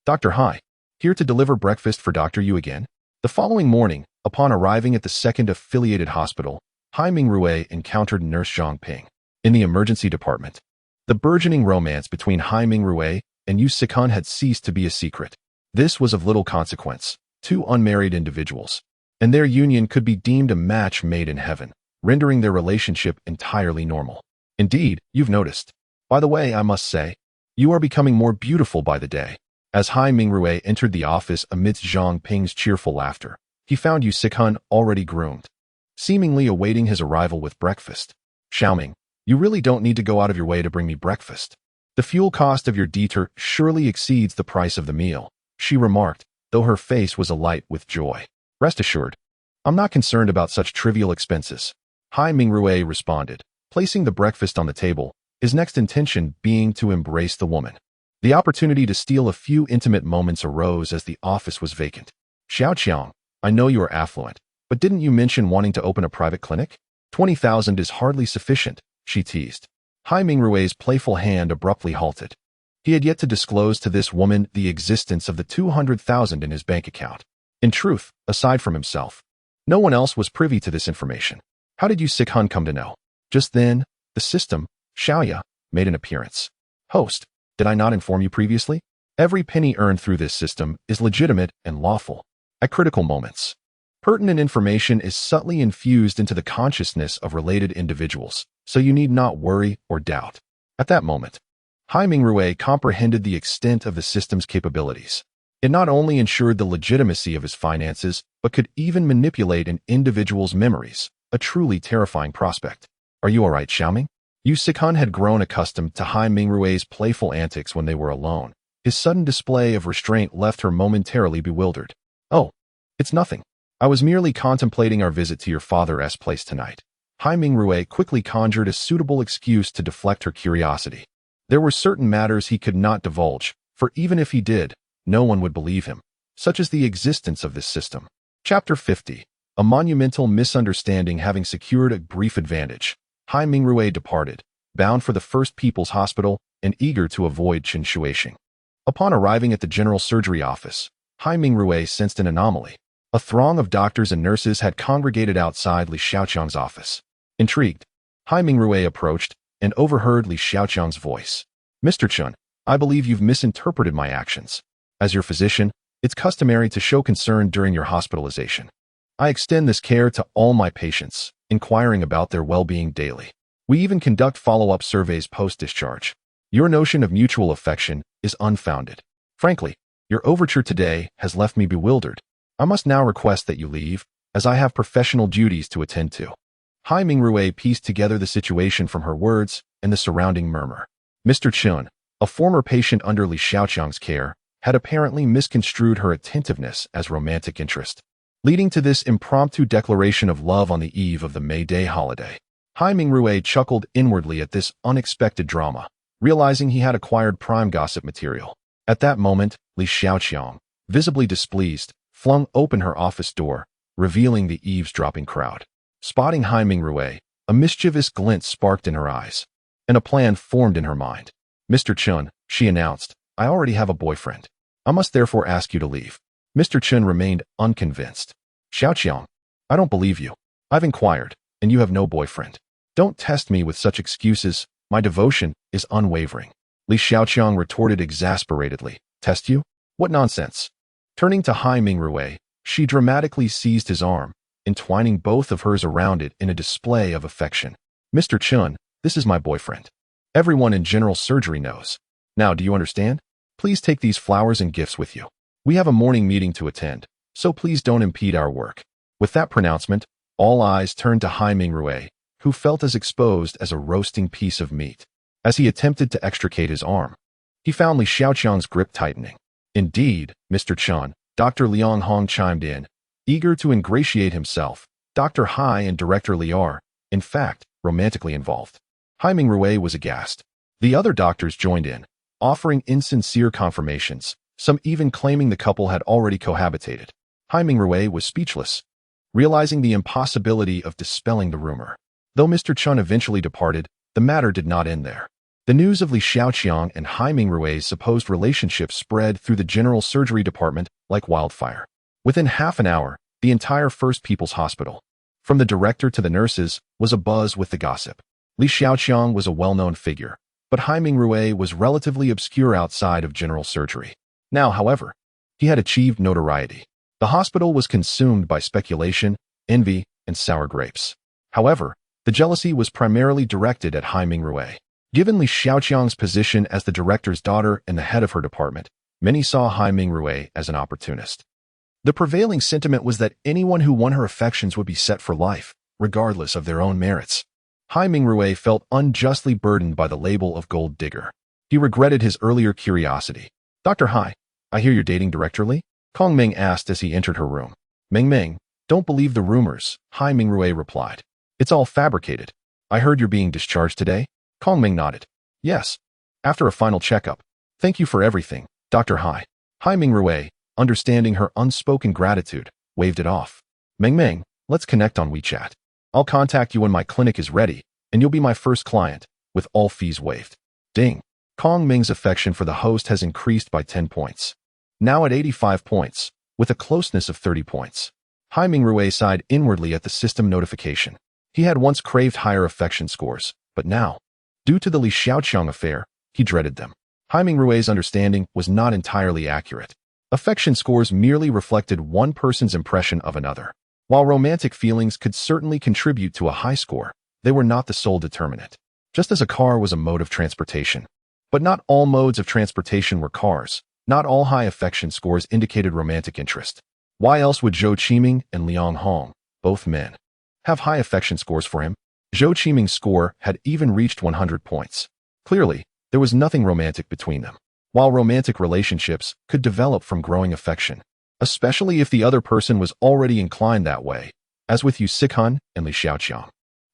Dr. Hai, here to deliver breakfast for Dr. Yu again? The following morning, upon arriving at the second affiliated hospital, Haiming Rui encountered Nurse Zhang Ping. In the emergency department, the burgeoning romance between Haiming Rui and Yu Sikan had ceased to be a secret. This was of little consequence, 2 unmarried individuals, and their union could be deemed a match made in heaven, rendering their relationship entirely normal. Indeed, you've noticed, By the way, I must say, you are becoming more beautiful by the day. As Hai Mingrui entered the office amidst Zhang Ping's cheerful laughter, he found Yu Sikhun already groomed, seemingly awaiting his arrival with breakfast. Xiaoming, you really don't need to go out of your way to bring me breakfast. The fuel cost of your detour surely exceeds the price of the meal, she remarked, though her face was alight with joy. Rest assured, I'm not concerned about such trivial expenses. Hai Mingrui responded, placing the breakfast on the table, his next intention being to embrace the woman. The opportunity to steal a few intimate moments arose as the office was vacant. Xiao Qiang, I know you are affluent, but didn't you mention wanting to open a private clinic? 20,000 is hardly sufficient, she teased. Hai Mingrui's playful hand abruptly halted. He had yet to disclose to this woman the existence of the 200,000 in his bank account. In truth, aside from himself, no one else was privy to this information. How did Yu Sikhun come to know? Just then, the system, Xiaoya, made an appearance. Host, did I not inform you previously? Every penny earned through this system is legitimate and lawful. At critical moments, pertinent information is subtly infused into the consciousness of related individuals, so you need not worry or doubt. At that moment, Hai Mingrui comprehended the extent of the system's capabilities. It not only ensured the legitimacy of his finances, but could even manipulate an individual's memories, a truly terrifying prospect. Are you all right, Xiaoming? Yu Sikhun had grown accustomed to Hai Mingrui's playful antics when they were alone. His sudden display of restraint left her momentarily bewildered. Oh, it's nothing. I was merely contemplating our visit to your father's place tonight. Hai Mingrui quickly conjured a suitable excuse to deflect her curiosity. There were certain matters he could not divulge, for even if he did, no one would believe him, such as the existence of this system. Chapter 50. A monumental misunderstanding having secured a brief advantage, Hai Mingrui departed, bound for the First People's Hospital and eager to avoid Chen Shuixing. Upon arriving at the general surgery office, Hai Mingrui sensed an anomaly. A throng of doctors and nurses had congregated outside Li Xiaoqiang's office. Intrigued, Hai Mingrui approached and overheard Li Xiaoqiang's voice. Mr. Chen, I believe you've misinterpreted my actions. As your physician, it's customary to show concern during your hospitalization. I extend this care to all my patients, inquiring about their well-being daily. We even conduct follow-up surveys post-discharge. Your notion of mutual affection is unfounded. Frankly, your overture today has left me bewildered. I must now request that you leave, as I have professional duties to attend to. Hai Mingrui pieced together the situation from her words and the surrounding murmur. Mr. Chen, a former patient under Li Xiaoqiang's care, had apparently misconstrued her attentiveness as romantic interest, leading to this impromptu declaration of love on the eve of the May Day holiday. Hai Mingrui chuckled inwardly at this unexpected drama, realizing he had acquired prime gossip material. At that moment, Li Xiaoqiang, visibly displeased, flung open her office door, revealing the eavesdropping crowd. Spotting Hai Mingrui, a mischievous glint sparked in her eyes, and a plan formed in her mind. Mr. Chen, she announced, I already have a boyfriend. I must therefore ask you to leave. Mr. Chen remained unconvinced. Xiaoqiang, I don't believe you. I've inquired, and you have no boyfriend. Don't test me with such excuses. My devotion is unwavering. Li Xiaoqiang retorted exasperatedly. Test you? What nonsense. Turning to Hai Mingrui, she dramatically seized his arm, entwining both of hers around it in a display of affection. Mr. Chen, this is my boyfriend. Everyone in general surgery knows. Now, do you understand? Please take these flowers and gifts with you. We have a morning meeting to attend, so please don't impede our work. With that pronouncement, all eyes turned to Hai Mingrui, who felt as exposed as a roasting piece of meat. As he attempted to extricate his arm, he found Li Xiaoqiang's grip tightening. Indeed, Mr. Chen, Dr. Liang Hong chimed in, eager to ingratiate himself. Dr. Hai and Director Li are, in fact, romantically involved. Hai Mingrui was aghast. The other doctors joined in, offering insincere confirmations, some even claiming the couple had already cohabitated. Hai Mingrui was speechless, realizing the impossibility of dispelling the rumor. Though Mr. Chen eventually departed, the matter did not end there. The news of Li Xiaoqiang and Hai Mingrui's supposed relationship spread through the general surgery department like wildfire. Within half an hour, the entire First People's Hospital, from the director to the nurses, was abuzz with the gossip. Li Xiaoqiang was a well-known figure, but Hai Mingrui was relatively obscure outside of general surgery. Now, however, he had achieved notoriety. The hospital was consumed by speculation, envy, and sour grapes. However, the jealousy was primarily directed at Hai Mingrui. Given Li Xiaoqiang's position as the director's daughter and the head of her department, many saw Hai Mingrui as an opportunist. The prevailing sentiment was that anyone who won her affections would be set for life, regardless of their own merits. Hai Mingrui felt unjustly burdened by the label of gold digger. He regretted his earlier curiosity. "Dr. Hai, I hear you're dating Director Li?" Kong Ming asked as he entered her room. "Ming, don't believe the rumors," Hai Mingrui replied. "It's all fabricated. I heard you're being discharged today?" Kong Ming nodded. "Yes. After a final checkup. Thank you for everything, Dr. Hai." Hai Mingrui, understanding her unspoken gratitude, waved it off. Ming, let's connect on WeChat. I'll contact you when my clinic is ready, and you'll be my first client, with all fees waived. Ding. Kong Ming's affection for the host has increased by 10 points. Now at 85 points, with a closeness of 30 points. Hai Mingrui sighed inwardly at the system notification. He had once craved higher affection scores, but now, due to the Li Xiaoqiang affair, he dreaded them. Hai Mingrui's understanding was not entirely accurate. Affection scores merely reflected one person's impression of another. While romantic feelings could certainly contribute to a high score, they were not the sole determinant. Just as a car was a mode of transportation. But not all modes of transportation were cars. Not all high affection scores indicated romantic interest. Why else would Zhou Qiming and Liang Hong, both men, have high affection scores for him? Zhou Qiming's score had even reached 100 points. Clearly, there was nothing romantic between them. While romantic relationships could develop from growing affection, especially if the other person was already inclined that way, as with Yu Sikhun and Li Xiaoqiang.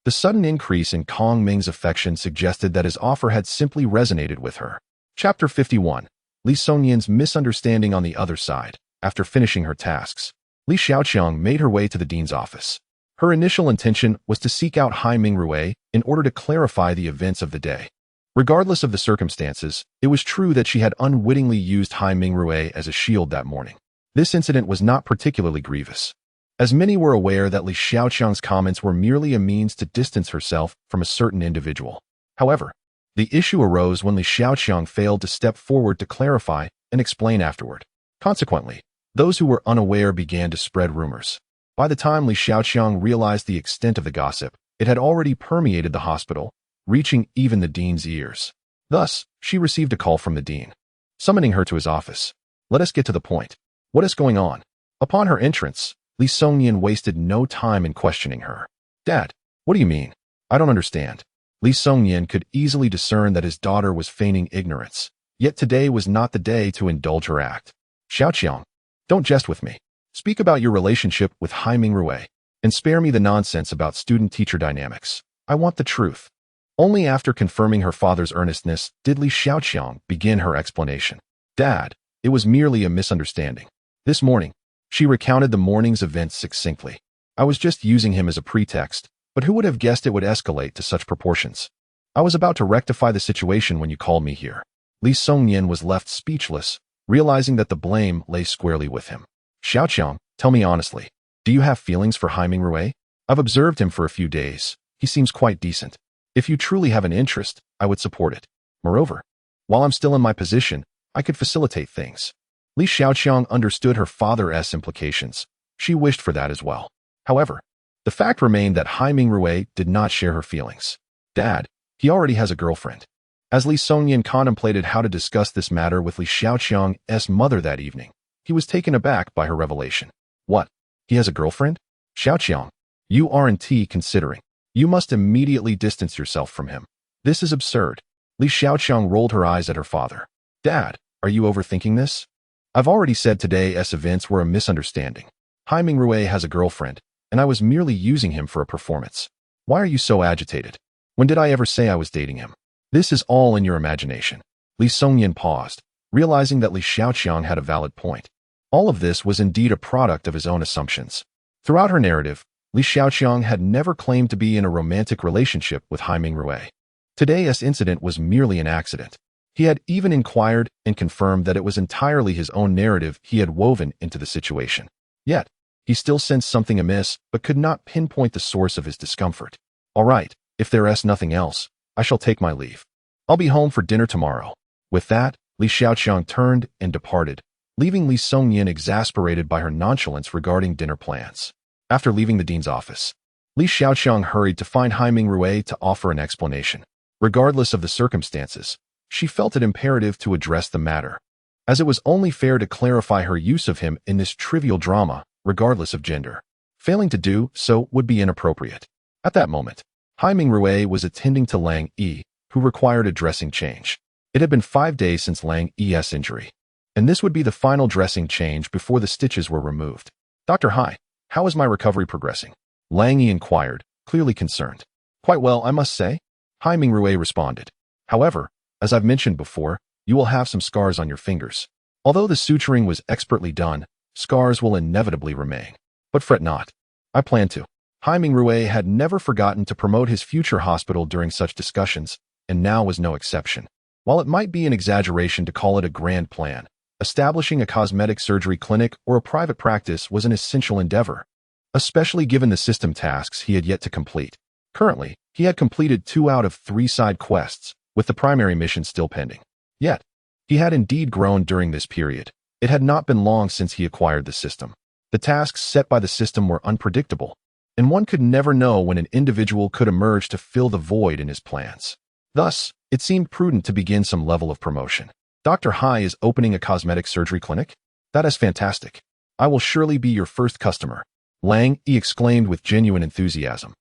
The sudden increase in Kong Ming's affection suggested that his offer had simply resonated with her. Chapter 51. Li Songyan's misunderstanding on the other side. After finishing her tasks, Li Xiaoqiang made her way to the dean's office. Her initial intention was to seek out Hai Mingrui in order to clarify the events of the day. Regardless of the circumstances, it was true that she had unwittingly used Hai Mingrui as a shield that morning. This incident was not particularly grievous, as many were aware that Li Xiaoqiang's comments were merely a means to distance herself from a certain individual. However, the issue arose when Li Xiaoqiang failed to step forward to clarify and explain afterward. Consequently, those who were unaware began to spread rumors. By the time Li Xiaoqiang realized the extent of the gossip, it had already permeated the hospital, reaching even the dean's ears. Thus, she received a call from the dean, summoning her to his office. "Let us get to the point. What is going on?" Upon her entrance, Li Songyan wasted no time in questioning her. "Dad, what do you mean? I don't understand." Li Songyan could easily discern that his daughter was feigning ignorance, yet today was not the day to indulge her act. "Xiaoqiang, don't jest with me. Speak about your relationship with Hai Mingrui, and spare me the nonsense about student-teacher dynamics. I want the truth." Only after confirming her father's earnestness did Li Xiaoqiang begin her explanation. "Dad, it was merely a misunderstanding. This morning," she recounted the morning's events succinctly. "I was just using him as a pretext, but who would have guessed it would escalate to such proportions? I was about to rectify the situation when you called me here." Li Songyan was left speechless, realizing that the blame lay squarely with him. "Xiaoqiang, tell me honestly, do you have feelings for Hai Mingrui? I've observed him for a few days. He seems quite decent. If you truly have an interest, I would support it. Moreover, while I'm still in my position, I could facilitate things." Li Xiaoqiang understood her father's implications. She wished for that as well. However, the fact remained that Hai Mingrui did not share her feelings. "Dad, he already has a girlfriend." As Li Songyan contemplated how to discuss this matter with Li Xiaoqiang's mother that evening, he was taken aback by her revelation. "What? He has a girlfriend? Xiaoqiang, you aren't considering. You must immediately distance yourself from him. This is absurd." Li Xiaoqiang rolled her eyes at her father. "Dad, are you overthinking this? I've already said today's events were a misunderstanding. Hai Mingrui has a girlfriend, and I was merely using him for a performance. Why are you so agitated? When did I ever say I was dating him? This is all in your imagination." Li Songyan paused, realizing that Li Xiaoqiang had a valid point. All of this was indeed a product of his own assumptions. Throughout her narrative, Li Xiaoqiang had never claimed to be in a romantic relationship with Hai Mingrui. Today's incident was merely an accident. He had even inquired and confirmed that it was entirely his own narrative he had woven into the situation. Yet, he still sensed something amiss, but could not pinpoint the source of his discomfort. "All right, if there's nothing else, I shall take my leave. I'll be home for dinner tomorrow." With that, Li Xiaoqiang turned and departed, leaving Li Songyan exasperated by her nonchalance regarding dinner plans. After leaving the dean's office, Li Xiaoqiang hurried to find Hai Mingrui to offer an explanation. Regardless of the circumstances, she felt it imperative to address the matter, as it was only fair to clarify her use of him in this trivial drama, regardless of gender. Failing to do so would be inappropriate. At that moment, Hai Mingrui was attending to Lang Yi, who required a dressing change. It had been 5 days since Lang Yi's injury, and this would be the final dressing change before the stitches were removed. "Dr. Hai, how is my recovery progressing?" Lang Yi inquired, clearly concerned. "Quite well, I must say," Hai Mingrui responded. "However, as I've mentioned before, you will have some scars on your fingers. Although the suturing was expertly done, scars will inevitably remain. But fret not. I plan to." Hai Mingrui had never forgotten to promote his future hospital during such discussions, and now was no exception. While it might be an exaggeration to call it a grand plan, establishing a cosmetic surgery clinic or a private practice was an essential endeavor, especially given the system tasks he had yet to complete. Currently, he had completed 2 out of 3 side quests, with the primary mission still pending. Yet, he had indeed grown during this period. It had not been long since he acquired the system. The tasks set by the system were unpredictable, and one could never know when an individual could emerge to fill the void in his plans. Thus, it seemed prudent to begin some level of promotion. "Dr. Hai is opening a cosmetic surgery clinic? That is fantastic. I will surely be your first customer," Lang Yi exclaimed with genuine enthusiasm.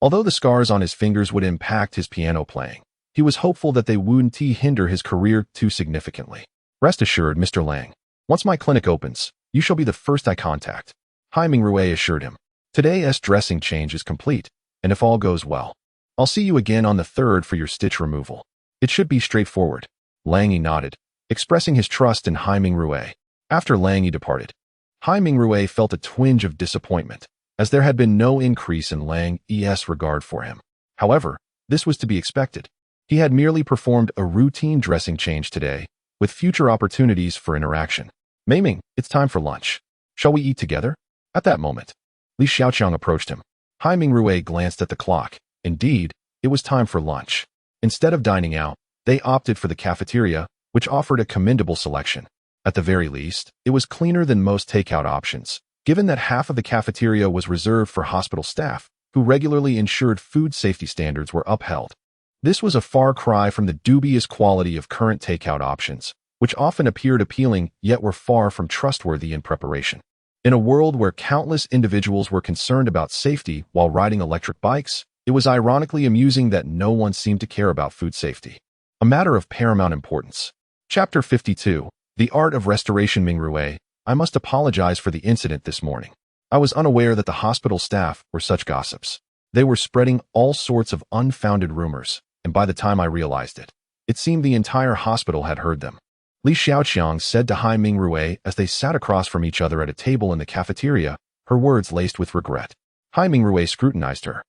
Although the scars on his fingers would impact his piano playing, he was hopeful that they wouldn't hinder his career too significantly. "Rest assured, Mr. Lang, once my clinic opens, you shall be the first I contact," Hai Mingrui assured him. "Today's dressing change is complete, and if all goes well, I'll see you again on the 3rd for your stitch removal. It should be straightforward." Lang Yi nodded, expressing his trust in Hai Mingrui. After Lang Yi departed, Hai Mingrui felt a twinge of disappointment, as there had been no increase in Lang Yi's regard for him. However, this was to be expected. He had merely performed a routine dressing change today, with future opportunities for interaction. "Mei Ming, it's time for lunch. Shall we eat together?" At that moment, Li Xiaoqiang approached him. Hai Mingrui glanced at the clock. Indeed, it was time for lunch. Instead of dining out, they opted for the cafeteria, which offered a commendable selection. At the very least, it was cleaner than most takeout options, given that half of the cafeteria was reserved for hospital staff, who regularly ensured food safety standards were upheld. This was a far cry from the dubious quality of current takeout options, which often appeared appealing yet were far from trustworthy in preparation. In a world where countless individuals were concerned about safety while riding electric bikes, it was ironically amusing that no one seemed to care about food safety, a matter of paramount importance. Chapter 52, The Art of Restoration. Mingrui, I must apologize for the incident this morning. I was unaware that the hospital staff were such gossips. They were spreading all sorts of unfounded rumors, and by the time I realized it, it seemed the entire hospital had heard them. Li Xiaoqiang said to Hai Mingrui as they sat across from each other at a table in the cafeteria, her words laced with regret. Hai Mingrui scrutinized her.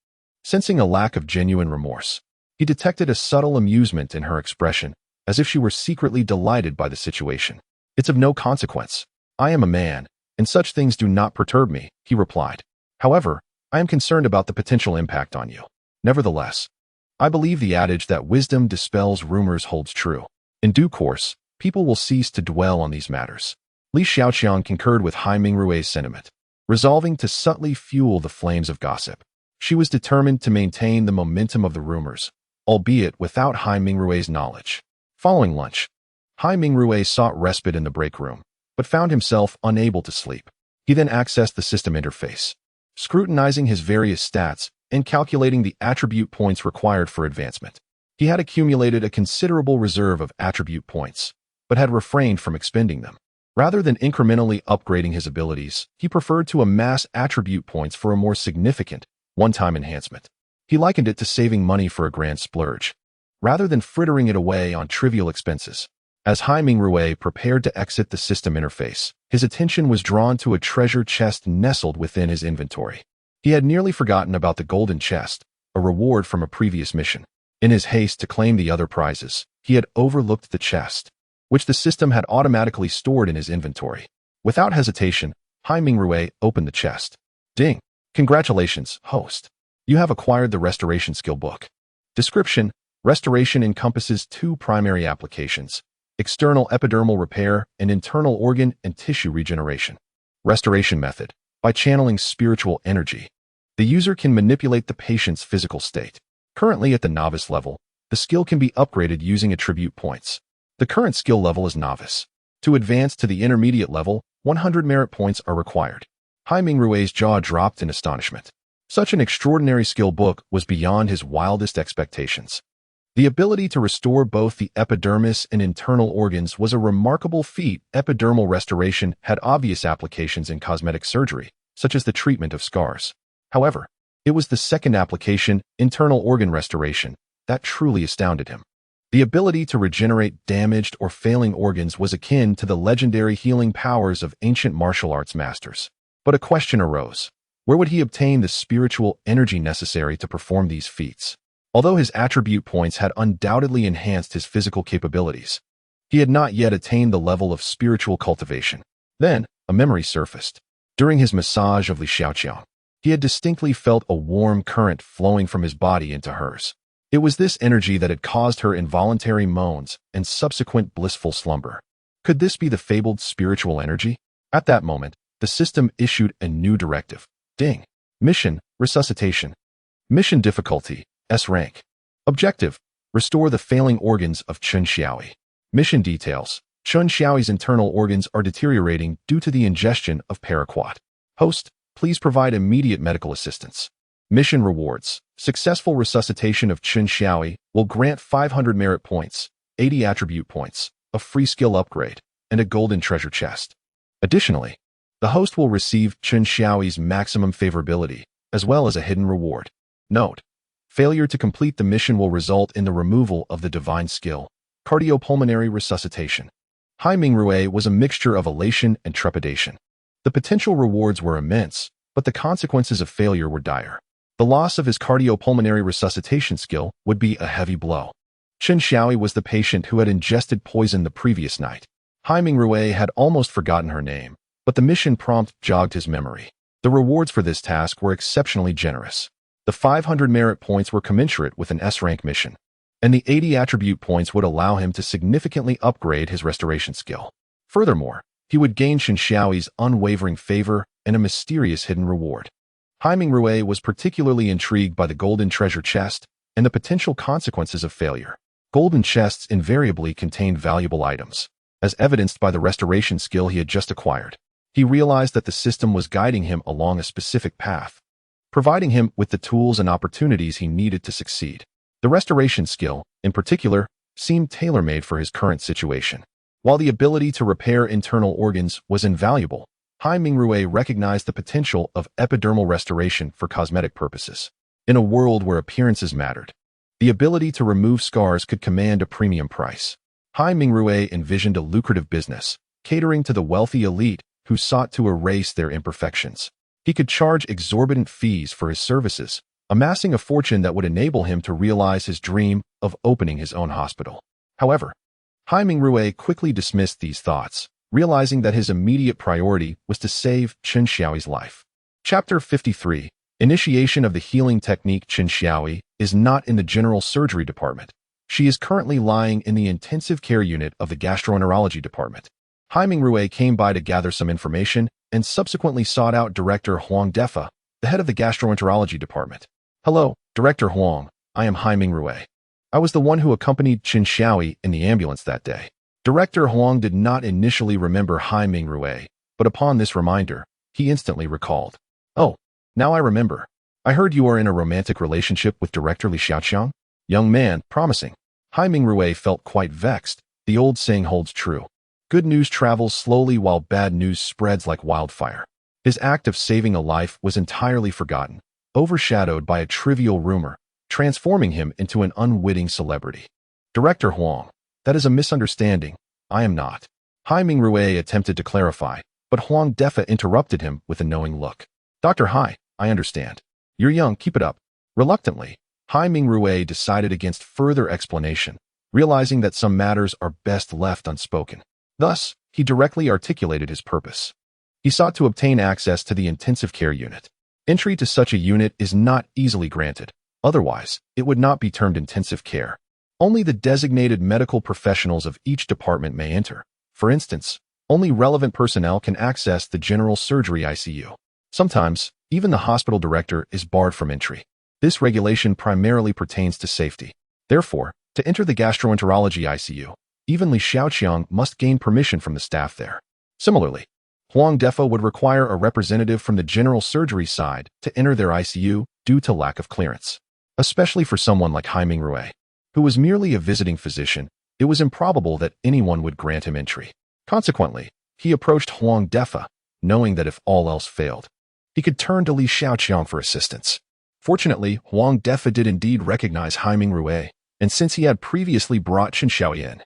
Sensing a lack of genuine remorse, he detected a subtle amusement in her expression, as if she were secretly delighted by the situation. "It's of no consequence. I am a man, and such things do not perturb me," he replied. "However, I am concerned about the potential impact on you. Nevertheless, I believe the adage that wisdom dispels rumors holds true. In due course, people will cease to dwell on these matters." Li Xiaoqiang concurred with Hai Mingrui's sentiment. Resolving to subtly fuel the flames of gossip, she was determined to maintain the momentum of the rumors, albeit without Hai Mingrui's knowledge. Following lunch, Hai Mingrui sought respite in the break room, but found himself unable to sleep. He then accessed the system interface, scrutinizing his various stats and calculating the attribute points required for advancement. He had accumulated a considerable reserve of attribute points, but had refrained from expending them. Rather than incrementally upgrading his abilities, he preferred to amass attribute points for a more significant, one-time enhancement. He likened it to saving money for a grand splurge, rather than frittering it away on trivial expenses. As Hai Mingrui prepared to exit the system interface, his attention was drawn to a treasure chest nestled within his inventory. He had nearly forgotten about the golden chest, a reward from a previous mission. In his haste to claim the other prizes, he had overlooked the chest, which the system had automatically stored in his inventory. Without hesitation, Hai Mingrui opened the chest. Ding! Congratulations, host. You have acquired the Restoration Skill Book. Description: Restoration encompasses 2 primary applications: external epidermal repair and internal organ and tissue regeneration. Restoration method: by channeling spiritual energy, the user can manipulate the patient's physical state. Currently at the novice level, The skill can be upgraded using attribute points. The current skill level is Novice. To advance to the intermediate level, 100 merit points are required. Hai Mingrui's jaw dropped in astonishment. Such an extraordinary skill book was beyond his wildest expectations. The ability to restore both the epidermis and internal organs was a remarkable feat. Epidermal restoration had obvious applications in cosmetic surgery, such as the treatment of scars. However, it was the second application, internal organ restoration, that truly astounded him. The ability to regenerate damaged or failing organs was akin to the legendary healing powers of ancient martial arts masters. But a question arose. Where would he obtain the spiritual energy necessary to perform these feats? Although his attribute points had undoubtedly enhanced his physical capabilities, he had not yet attained the level of spiritual cultivation. Then, a memory surfaced. During his massage of Li Xiaoqiang, he had distinctly felt a warm current flowing from his body into hers. It was this energy that had caused her involuntary moans and subsequent blissful slumber. Could this be the fabled spiritual energy? At that moment, the system issued a new directive. Ding. Mission, resuscitation. Mission difficulty, S rank. Objective, restore the failing organs of Chen Xiaoyi. Mission details. Chen Xiaoyi's internal organs are deteriorating due to the ingestion of paraquat. Host, please provide immediate medical assistance. Mission rewards. Successful resuscitation of Chen Xiaoyi will grant 500 merit points, 80 attribute points, a free skill upgrade, and a golden treasure chest. Additionally, the host will receive Chen Xiaoyi's maximum favorability, as well as a hidden reward. Note: failure to complete the mission will result in the removal of the divine skill, cardiopulmonary resuscitation. Hai Mingrui was a mixture of elation and trepidation. The potential rewards were immense, but the consequences of failure were dire. The loss of his cardiopulmonary resuscitation skill would be a heavy blow. Chen Xiaoyi was the patient who had ingested poison the previous night. Hai Mingrui had almost forgotten her name, but the mission prompt jogged his memory. The rewards for this task were exceptionally generous. The 500 merit points were commensurate with an S-rank mission, and the 80 attribute points would allow him to significantly upgrade his restoration skill. Furthermore, he would gain Chen Xiaoyi's unwavering favor and a mysterious hidden reward. Hai Mingrui was particularly intrigued by the golden treasure chest and the potential consequences of failure. Golden chests invariably contained valuable items, as evidenced by the restoration skill he had just acquired. He realized that the system was guiding him along a specific path, providing him with the tools and opportunities he needed to succeed. The restoration skill, in particular, seemed tailor-made for his current situation. While the ability to repair internal organs was invaluable, Hai Mingrui recognized the potential of epidermal restoration for cosmetic purposes. In a world where appearances mattered, the ability to remove scars could command a premium price. Hai Mingrui envisioned a lucrative business, catering to the wealthy elite who sought to erase their imperfections. He could charge exorbitant fees for his services, amassing a fortune that would enable him to realize his dream of opening his own hospital. However, Hai Mingrui quickly dismissed these thoughts, realizing that his immediate priority was to save Chen Xiaoyi's life. Chapter 53. Initiation of the healing technique. Chen Xiaoyi is not in the general surgery department. She is currently lying in the intensive care unit of the gastroenterology department. Hai Mingrui came by to gather some information and subsequently sought out Director Huang Defa, the head of the gastroenterology department. Hello, Director Huang. I am Hai Mingrui. I was the one who accompanied Chen Xiaoyi in the ambulance that day. Director Huang did not initially remember Hai Mingrui, but upon this reminder, he instantly recalled. Oh, now I remember. I heard you are in a romantic relationship with Director Li Xiaoqiang? Young man, promising. Hai Mingrui felt quite vexed. The old saying holds true. Good news travels slowly while bad news spreads like wildfire. His act of saving a life was entirely forgotten, overshadowed by a trivial rumor, transforming him into an unwitting celebrity. Director Huang, that is a misunderstanding. I am not. Hai Mingrui attempted to clarify, but Huang Defa interrupted him with a knowing look. Dr. Hai, I understand. You're young, keep it up. Reluctantly, Hai Mingrui decided against further explanation, realizing that some matters are best left unspoken. Thus, he directly articulated his purpose. He sought to obtain access to the intensive care unit. Entry to such a unit is not easily granted. Otherwise, it would not be termed intensive care. Only the designated medical professionals of each department may enter. For instance, only relevant personnel can access the general surgery ICU. Sometimes, even the hospital director is barred from entry. This regulation primarily pertains to safety. Therefore, To enter the gastroenterology ICU, even Li Xiaoqiang must gain permission from the staff there. Similarly, Huang Defa would require a representative from the general surgery side to enter their ICU due to lack of clearance. Especially for someone like Hai Mingrui, who was merely a visiting physician, it was improbable that anyone would grant him entry. Consequently, he approached Huang Defa, knowing that if all else failed, he could turn to Li Xiaoqiang for assistance. Fortunately, Huang Defa did indeed recognize Hai Mingrui, and since he had previously brought Chen Xiaoyi in,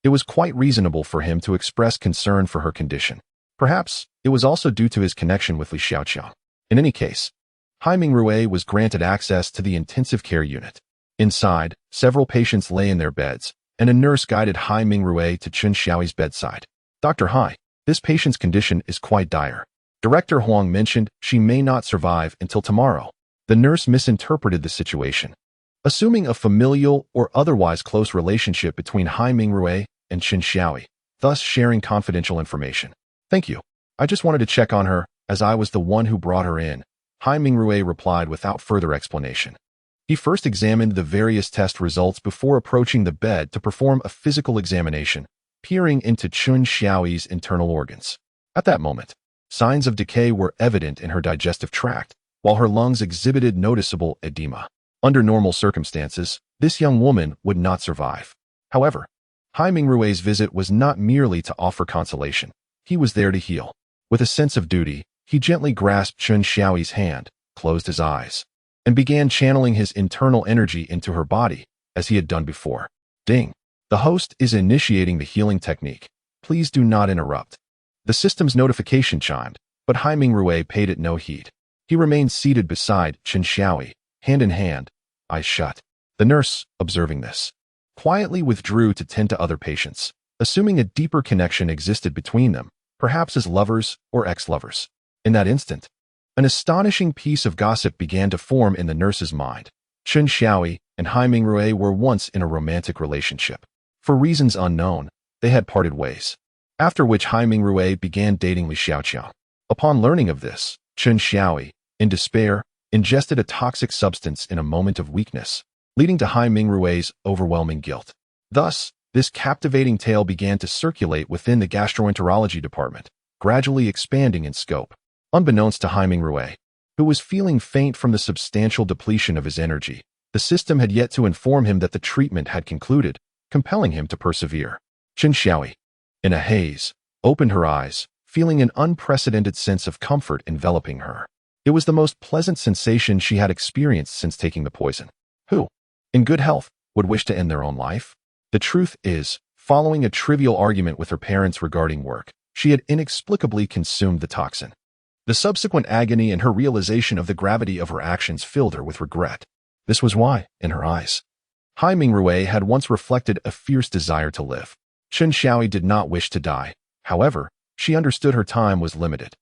it was quite reasonable for him to express concern for her condition. Perhaps it was also due to his connection with Li Xiaoqiang. In any case, Hai Mingrui was granted access to the intensive care unit. Inside, several patients lay in their beds, and a nurse guided Hai Mingrui to Chen Xiaoyi's bedside. Dr. Hai, this patient's condition is quite dire. Director Huang mentioned she may not survive until tomorrow. The nurse misinterpreted the situation, assuming a familial or otherwise close relationship between Hai Mingrui and Chen Xiaoyi, thus sharing confidential information. Thank you. I just wanted to check on her, as I was the one who brought her in, Hai Mingrui replied without further explanation. He first examined the various test results before approaching the bed to perform a physical examination, peering into Chen Xiaoyi's internal organs. At that moment, signs of decay were evident in her digestive tract, while her lungs exhibited noticeable edema. Under normal circumstances, this young woman would not survive. However, Hai Mingrui's visit was not merely to offer consolation. He was there to heal. With a sense of duty, he gently grasped Chen Xiaoyi's hand, closed his eyes, and began channeling his internal energy into her body, as he had done before. Ding! The host is initiating the healing technique. Please do not interrupt. The system's notification chimed, but Hai Mingrui paid it no heed. He remained seated beside Chen Xiaoyi, hand in hand, eyes shut. The nurse, observing this, quietly withdrew to tend to other patients, assuming a deeper connection existed between them, perhaps as lovers or ex-lovers. In that instant, an astonishing piece of gossip began to form in the nurse's mind. Chen Xiaoyi and Hai Mingrui were once in a romantic relationship. For reasons unknown, they had parted ways, after which Hai Mingrui began dating Li Xiaoqiang. Upon learning of this, Chen Xiaoyi, in despair, ingested a toxic substance in a moment of weakness, leading to Hai Mingrui's overwhelming guilt. Thus, this captivating tale began to circulate within the gastroenterology department, gradually expanding in scope. Unbeknownst to Hai Mingrui, who was feeling faint from the substantial depletion of his energy, the system had yet to inform him that the treatment had concluded, compelling him to persevere. Chen Xiaoyi, in a haze, opened her eyes, feeling an unprecedented sense of comfort enveloping her. It was the most pleasant sensation she had experienced since taking the poison. Who, in good health, would wish to end their own life? The truth is, following a trivial argument with her parents regarding work, she had inexplicably consumed the toxin. The subsequent agony and her realization of the gravity of her actions filled her with regret. This was why, in her eyes, Hai Mingrui had once reflected a fierce desire to live. Chen Xiaoyi did not wish to die. However, she understood her time was limited.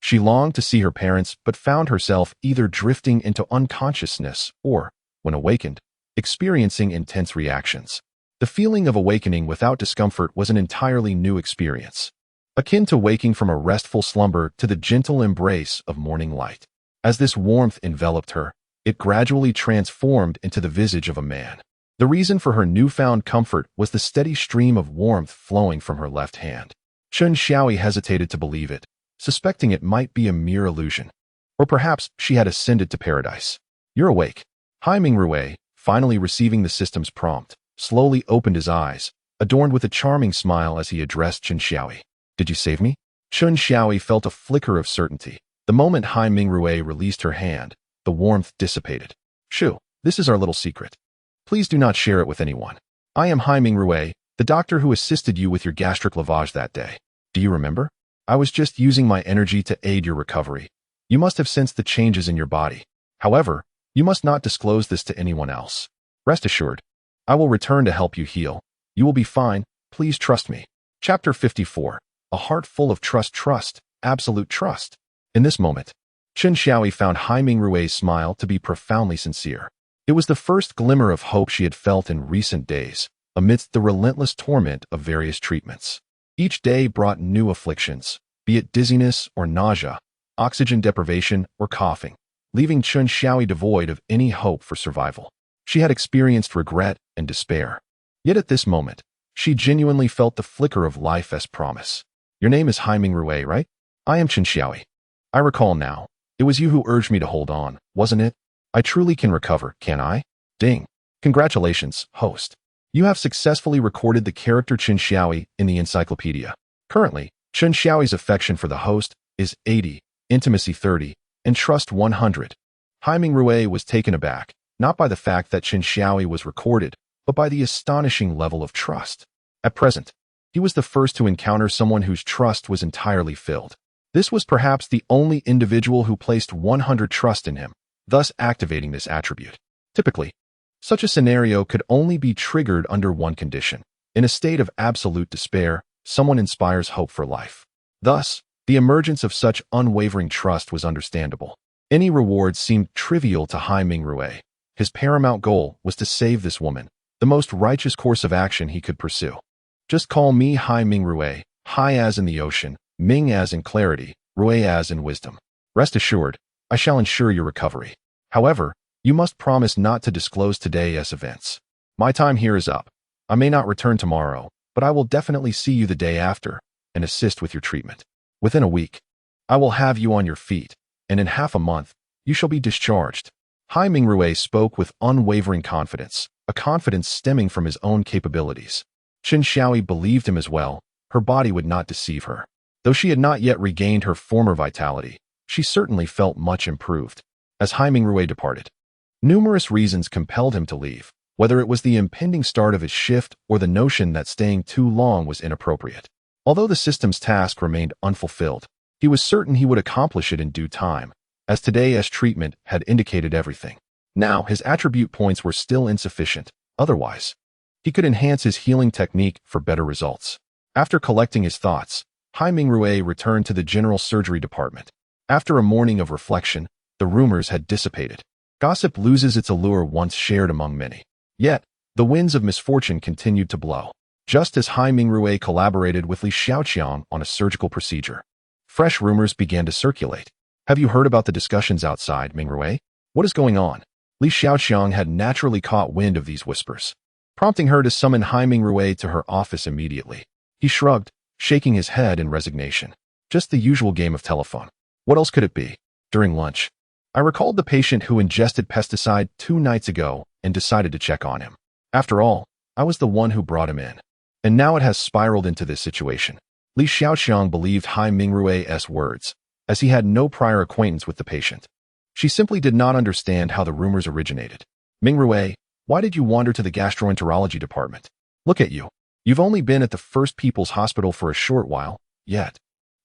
She longed to see her parents but found herself either drifting into unconsciousness or, when awakened, experiencing intense reactions. The feeling of awakening without discomfort was an entirely new experience, akin to waking from a restful slumber to the gentle embrace of morning light. As this warmth enveloped her, it gradually transformed into the visage of a man. The reason for her newfound comfort was the steady stream of warmth flowing from her left hand. Chen Xiaoyi hesitated to believe it, suspecting it might be a mere illusion. Or perhaps she had ascended to paradise. You're awake. Hai Mingrui, finally receiving the system's prompt, slowly opened his eyes, adorned with a charming smile as he addressed Chen Xiaoyi. Did you save me? Chen Xiaoyi felt a flicker of certainty. The moment Hai Mingrui released her hand, the warmth dissipated. Shoo, this is our little secret. Please do not share it with anyone. I am Hai Mingrui, the doctor who assisted you with your gastric lavage that day. Do you remember? I was just using my energy to aid your recovery. You must have sensed the changes in your body. However, you must not disclose this to anyone else. Rest assured, I will return to help you heal. You will be fine. Please trust me. Chapter 54. A heart full of trust, absolute trust. In this moment, Chen Xiaoyi found Hai Mingrui's smile to be profoundly sincere. It was the first glimmer of hope she had felt in recent days, amidst the relentless torment of various treatments. Each day brought new afflictions, be it dizziness or nausea, oxygen deprivation or coughing, leaving Chen Xiaoyi devoid of any hope for survival. She had experienced regret and despair. Yet at this moment, she genuinely felt the flicker of life as promise. Your name is Haiming Rui, right? I am Chen Xiaoyi. I recall now. It was you who urged me to hold on, wasn't it? I truly can recover, can I? Ding. Congratulations, host. You have successfully recorded the character Chen Xiaoyi in the encyclopedia. Currently, Chen Xiaoyi's affection for the host is 80, intimacy 30, and trust 100. Haiming Rui was taken aback, not by the fact that Chen Xiaoyi was recorded, but by the astonishing level of trust. At present, he was the first to encounter someone whose trust was entirely filled. This was perhaps the only individual who placed 100 trust in him, thus activating this attribute. Typically, such a scenario could only be triggered under one condition. In a state of absolute despair, someone inspires hope for life. Thus, the emergence of such unwavering trust was understandable. Any reward seemed trivial to Haiming Rui. His paramount goal was to save this woman, the most righteous course of action he could pursue. Just call me Haiming Rui, Hai as in the ocean, Ming as in clarity, Rui as in wisdom. Rest assured, I shall ensure your recovery. However, you must promise not to disclose today's events. My time here is up. I may not return tomorrow, but I will definitely see you the day after and assist with your treatment. Within a week, I will have you on your feet, and in half a month, you shall be discharged. Haiming Rui spoke with unwavering confidence, a confidence stemming from his own capabilities. Chen Xiaoyi believed him as well. Her body would not deceive her. Though she had not yet regained her former vitality, she certainly felt much improved. As Haiming Rui departed, numerous reasons compelled him to leave, whether it was the impending start of his shift or the notion that staying too long was inappropriate. Although the system's task remained unfulfilled, he was certain he would accomplish it in due time, as today's treatment had indicated everything. Now, his attribute points were still insufficient. Otherwise, he could enhance his healing technique for better results. After collecting his thoughts, Haiming Rui returned to the general surgery department. After a morning of reflection, the rumors had dissipated. Gossip loses its allure once shared among many. Yet, the winds of misfortune continued to blow. Just as Haiming Rui collaborated with Li Xiaoqiang on a surgical procedure, fresh rumors began to circulate. Have you heard about the discussions outside, Ming Rui? What is going on? Li Xiaoqiang had naturally caught wind of these whispers, prompting her to summon Haiming Rui to her office immediately. He shrugged, shaking his head in resignation. Just the usual game of telephone. What else could it be? During lunch, I recalled the patient who ingested pesticide 2 nights ago and decided to check on him. After all, I was the one who brought him in. And now it has spiraled into this situation. Li Xiaoqiang believed Haiming Rui's words, as he had no prior acquaintance with the patient. She simply did not understand how the rumors originated. Ming Rui, why did you wander to the gastroenterology department? Look at you. You've only been at the First People's Hospital for a short while, yet.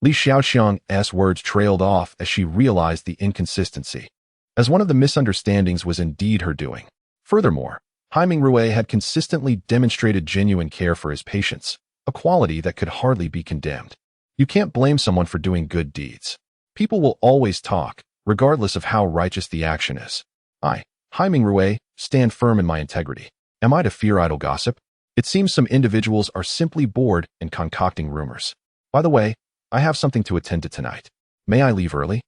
Li Xiaoqiang's words trailed off as she realized the inconsistency, as one of the misunderstandings was indeed her doing. Furthermore, Haiming Rui had consistently demonstrated genuine care for his patients, a quality that could hardly be condemned. You can't blame someone for doing good deeds. People will always talk, regardless of how righteous the action is. I, Haiming Rui, stand firm in my integrity. Am I to fear idle gossip? It seems some individuals are simply bored and concocting rumors. By the way, I have something to attend to tonight. May I leave early?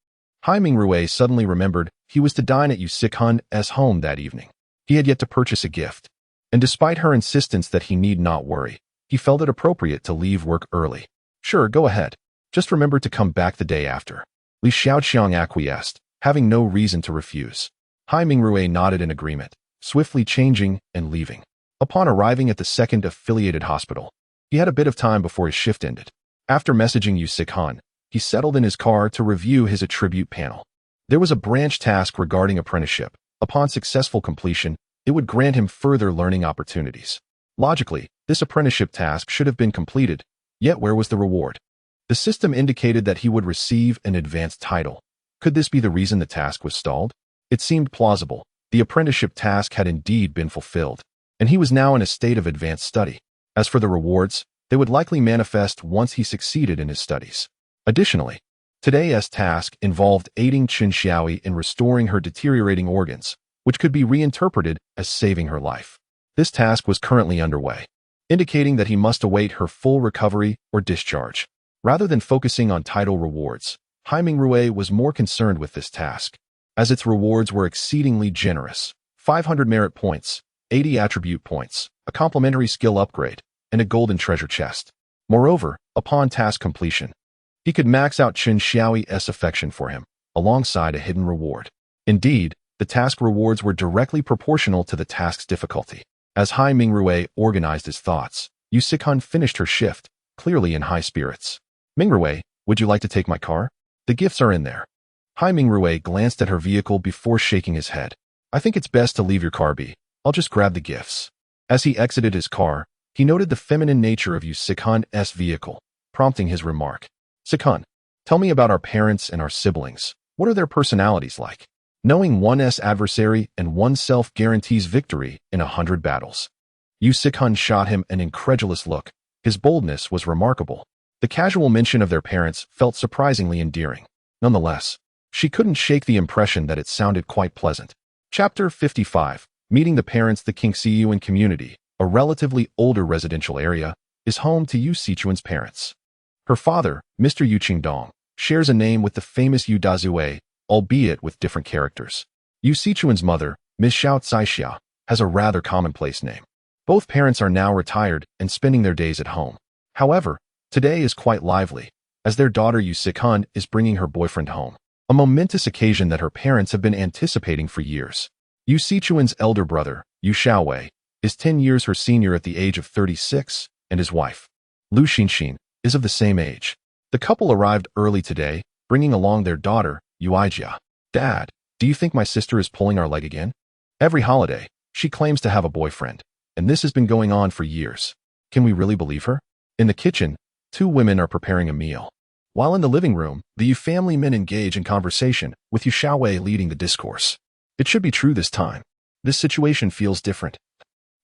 Haiming Rui suddenly remembered he was to dine at Yu Sikun's home that evening. He had yet to purchase a gift, and despite her insistence that he need not worry, he felt it appropriate to leave work early. Sure, go ahead. Just remember to come back the day after. Li Xiaoqiang acquiesced, having no reason to refuse. Haiming Rui nodded in agreement, swiftly changing and leaving. Upon arriving at the second affiliated hospital, he had a bit of time before his shift ended. After messaging Yu Sikun, he settled in his car to review his attribute panel. There was a branch task regarding apprenticeship. Upon successful completion, it would grant him further learning opportunities. Logically, this apprenticeship task should have been completed, yet where was the reward? The system indicated that he would receive an advanced title. Could this be the reason the task was stalled? It seemed plausible. The apprenticeship task had indeed been fulfilled, and he was now in a state of advanced study. As for the rewards, they would likely manifest once he succeeded in his studies. Additionally, today's task involved aiding Chen Xiaoyi in restoring her deteriorating organs, which could be reinterpreted as saving her life. This task was currently underway, indicating that he must await her full recovery or discharge. Rather than focusing on title rewards, Haiming Rui was more concerned with this task, as its rewards were exceedingly generous. 500 merit points, 80 attribute points, a complimentary skill upgrade, and a golden treasure chest. Moreover, upon task completion, he could max out Chen Xiaoyi's affection for him, alongside a hidden reward. Indeed, the task rewards were directly proportional to the task's difficulty. As Hai Mingrui organized his thoughts, Yu Sikhun finished her shift, clearly in high spirits. Mingrui, would you like to take my car? The gifts are in there. Hai Mingrui glanced at her vehicle before shaking his head. I think it's best to leave your car be. I'll just grab the gifts. As he exited his car, he noted the feminine nature of Yu Sikhun's vehicle, prompting his remark. Sikhun, tell me about our parents and our siblings. What are their personalities like? Knowing one's adversary and oneself guarantees victory in 100 battles. Yu Sikhun shot him an incredulous look. His boldness was remarkable. The casual mention of their parents felt surprisingly endearing. Nonetheless, she couldn't shake the impression that it sounded quite pleasant. Chapter 55. Meeting the parents. The Qingxiyuan community, a relatively older residential area, is home to Yu Sichuan's parents. Her father, Mr. Yu Qingdong, shares a name with the famous Yu Dazue, albeit with different characters. Yu Sichuan's mother, Ms. Xiao Caixia, has a rather commonplace name. Both parents are now retired and spending their days at home. However, today is quite lively, as their daughter Yu Sikhun is bringing her boyfriend home, a momentous occasion that her parents have been anticipating for years. Yu Sichuan's elder brother, Yu Xiaowei, is 10 years her senior at the age of 36, and his wife, Lu Xinxin, is of the same age. The couple arrived early today, bringing along their daughter, Yu Aijia. Dad, do you think my sister is pulling our leg again? Every holiday, she claims to have a boyfriend, and this has been going on for years. Can we really believe her? In the kitchen, two women are preparing a meal. While in the living room, the Yu family men engage in conversation, with Yu Xiaowei leading the discourse. It should be true this time. This situation feels different.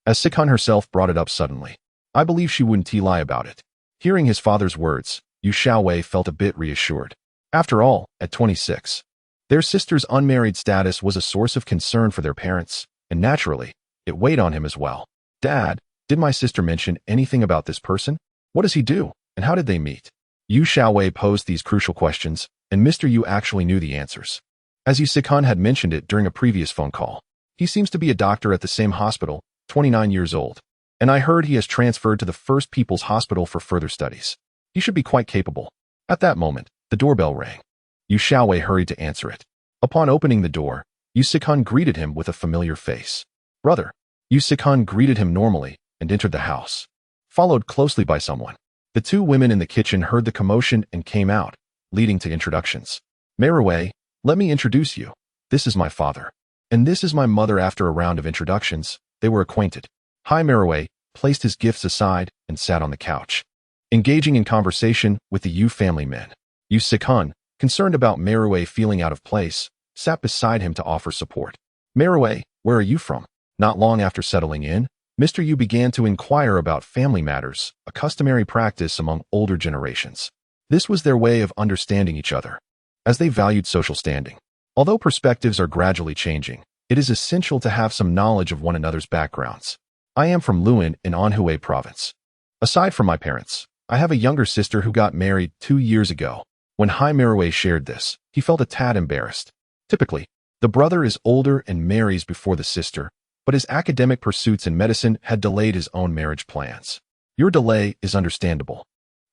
As Sikhun herself brought it up suddenly, I believe she wouldn't lie about it. Hearing his father's words, Yu Xiaowei felt a bit reassured. After all, at 26, their sister's unmarried status was a source of concern for their parents, and naturally, it weighed on him as well. Dad, did my sister mention anything about this person? What does he do, and how did they meet? Yu Xiaowei posed these crucial questions, and Mr. Yu actually knew the answers. As Yu Sikhun had mentioned it during a previous phone call, he seems to be a doctor at the same hospital, 29 years old, and I heard he has transferred to the First People's Hospital for further studies. He should be quite capable. At that moment, the doorbell rang. Yu Xiaowei hurried to answer it. Upon opening the door, Yu Sikhun greeted him with a familiar face. Brother. Yu Sikhun greeted him normally and entered the house, followed closely by someone. The two women in the kitchen heard the commotion and came out, leading to introductions. Mingrui, let me introduce you. This is my father. And this is my mother. After a round of introductions, they were acquainted. Hai Mingrui placed his gifts aside and sat on the couch, engaging in conversation with the Yu family men. Yu Sikhun, concerned about Mingrui feeling out of place, sat beside him to offer support. Mingrui, where are you from? Not long after settling in, Mr. Yu began to inquire about family matters, a customary practice among older generations. This was their way of understanding each other, as they valued social standing. Although perspectives are gradually changing, it is essential to have some knowledge of one another's backgrounds. I am from Luan in Anhui province. Aside from my parents, I have a younger sister who got married 2 years ago. When Hai Mingrui shared this, he felt a tad embarrassed. Typically, the brother is older and marries before the sister, but his academic pursuits in medicine had delayed his own marriage plans. Your delay is understandable,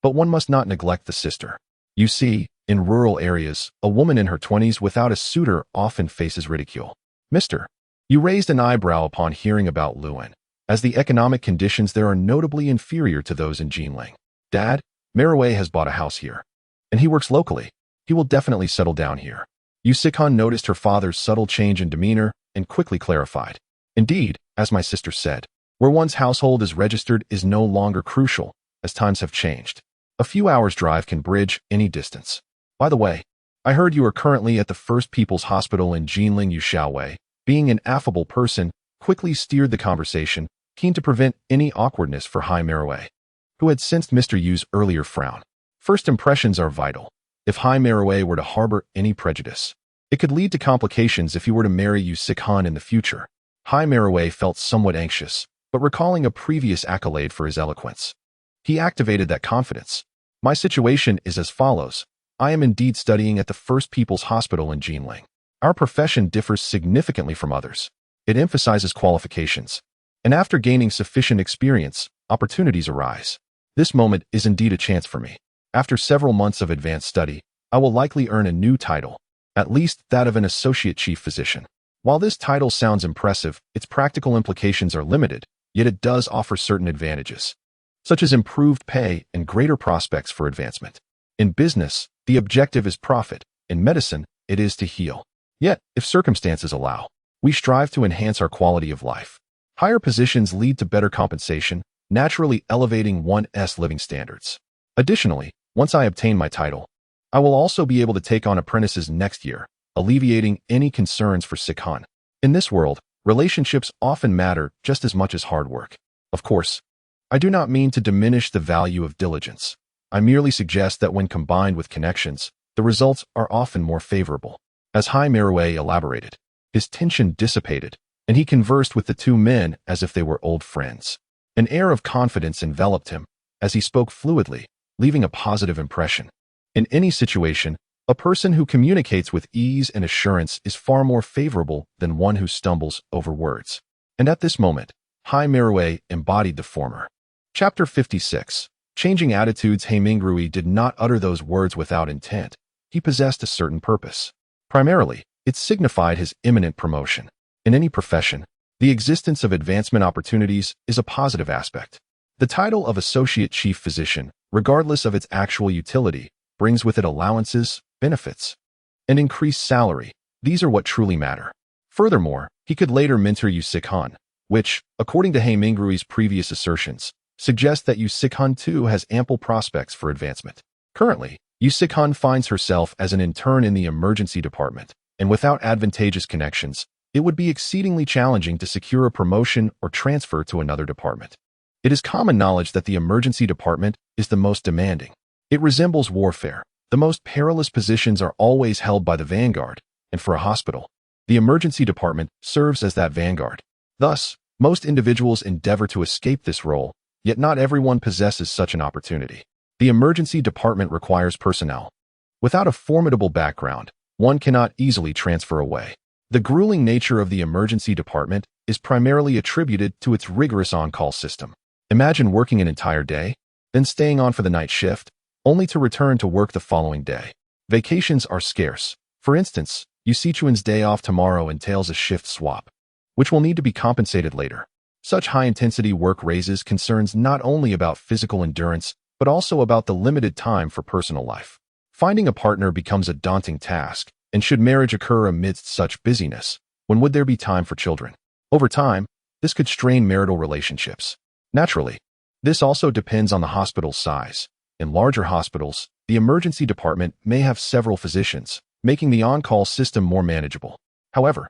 but one must not neglect the sister. You see, in rural areas, a woman in her 20s without a suitor often faces ridicule. Mister, you raised an eyebrow upon hearing about Luan, as the economic conditions there are notably inferior to those in Jinling. Dad, Mingrui has bought a house here, and he works locally. He will definitely settle down here. Yu Sikhun noticed her father's subtle change in demeanor and quickly clarified. Indeed, as my sister said, where one's household is registered is no longer crucial, as times have changed. A few hours' drive can bridge any distance. By the way, I heard you are currently at the First People's Hospital in Jinling. Yu Xiaowei, being an affable person, quickly steered the conversation, keen to prevent any awkwardness for Hai Mingrui, who had sensed Mr. Yu's earlier frown. First impressions are vital. If Hai Mingrui were to harbor any prejudice, it could lead to complications if he were to marry Yu Sikhun in the future. Hai Mingrui felt somewhat anxious, but recalling a previous accolade for his eloquence, he activated that confidence. My situation is as follows. I am indeed studying at the First People's Hospital in Jinling. Our profession differs significantly from others. It emphasizes qualifications. And after gaining sufficient experience, opportunities arise. This moment is indeed a chance for me. After several months of advanced study, I will likely earn a new title, at least that of an associate chief physician. While this title sounds impressive, its practical implications are limited, yet it does offer certain advantages, such as improved pay and greater prospects for advancement. In business, the objective is profit. In medicine, it is to heal. Yet, if circumstances allow, we strive to enhance our quality of life. Higher positions lead to better compensation, naturally elevating one's living standards. Additionally, once I obtain my title, I will also be able to take on apprentices next year, alleviating any concerns for Sikhan. In this world, relationships often matter just as much as hard work. Of course, I do not mean to diminish the value of diligence. I merely suggest that when combined with connections, the results are often more favorable. As Hai Merué elaborated, his tension dissipated, and he conversed with the two men as if they were old friends. An air of confidence enveloped him as he spoke fluidly, leaving a positive impression. In any situation, a person who communicates with ease and assurance is far more favorable than one who stumbles over words. And at this moment, Hai Merué embodied the former. Chapter 56. Changing attitudes. Hemingway did not utter those words without intent. He possessed a certain purpose. Primarily, it signified his imminent promotion. In any profession, the existence of advancement opportunities is a positive aspect. The title of Associate Chief Physician, regardless of its actual utility, brings with it allowances, benefits, and increased salary. These are what truly matter. Furthermore, he could later mentor Yu Sikhan, which, according to Hemingway's previous assertions, suggests that Yu Sikhan too has ample prospects for advancement. Currently, Yu Sikhan finds herself as an intern in the emergency department, and without advantageous connections, it would be exceedingly challenging to secure a promotion or transfer to another department. It is common knowledge that the emergency department is the most demanding. It resembles warfare. The most perilous positions are always held by the vanguard, and for a hospital, the emergency department serves as that vanguard. Thus, most individuals endeavor to escape this role, yet not everyone possesses such an opportunity. The emergency department requires personnel. Without a formidable background, one cannot easily transfer away. The grueling nature of the emergency department is primarily attributed to its rigorous on-call system. Imagine working an entire day, then staying on for the night shift, only to return to work the following day. Vacations are scarce. For instance, Yu Sichuan's day off tomorrow entails a shift swap, which will need to be compensated later. Such high-intensity work raises concerns not only about physical endurance, but also about the limited time for personal life. Finding a partner becomes a daunting task, and should marriage occur amidst such busyness, when would there be time for children? Over time, this could strain marital relationships. Naturally, this also depends on the hospital's size. In larger hospitals, the emergency department may have several physicians, making the on-call system more manageable. However,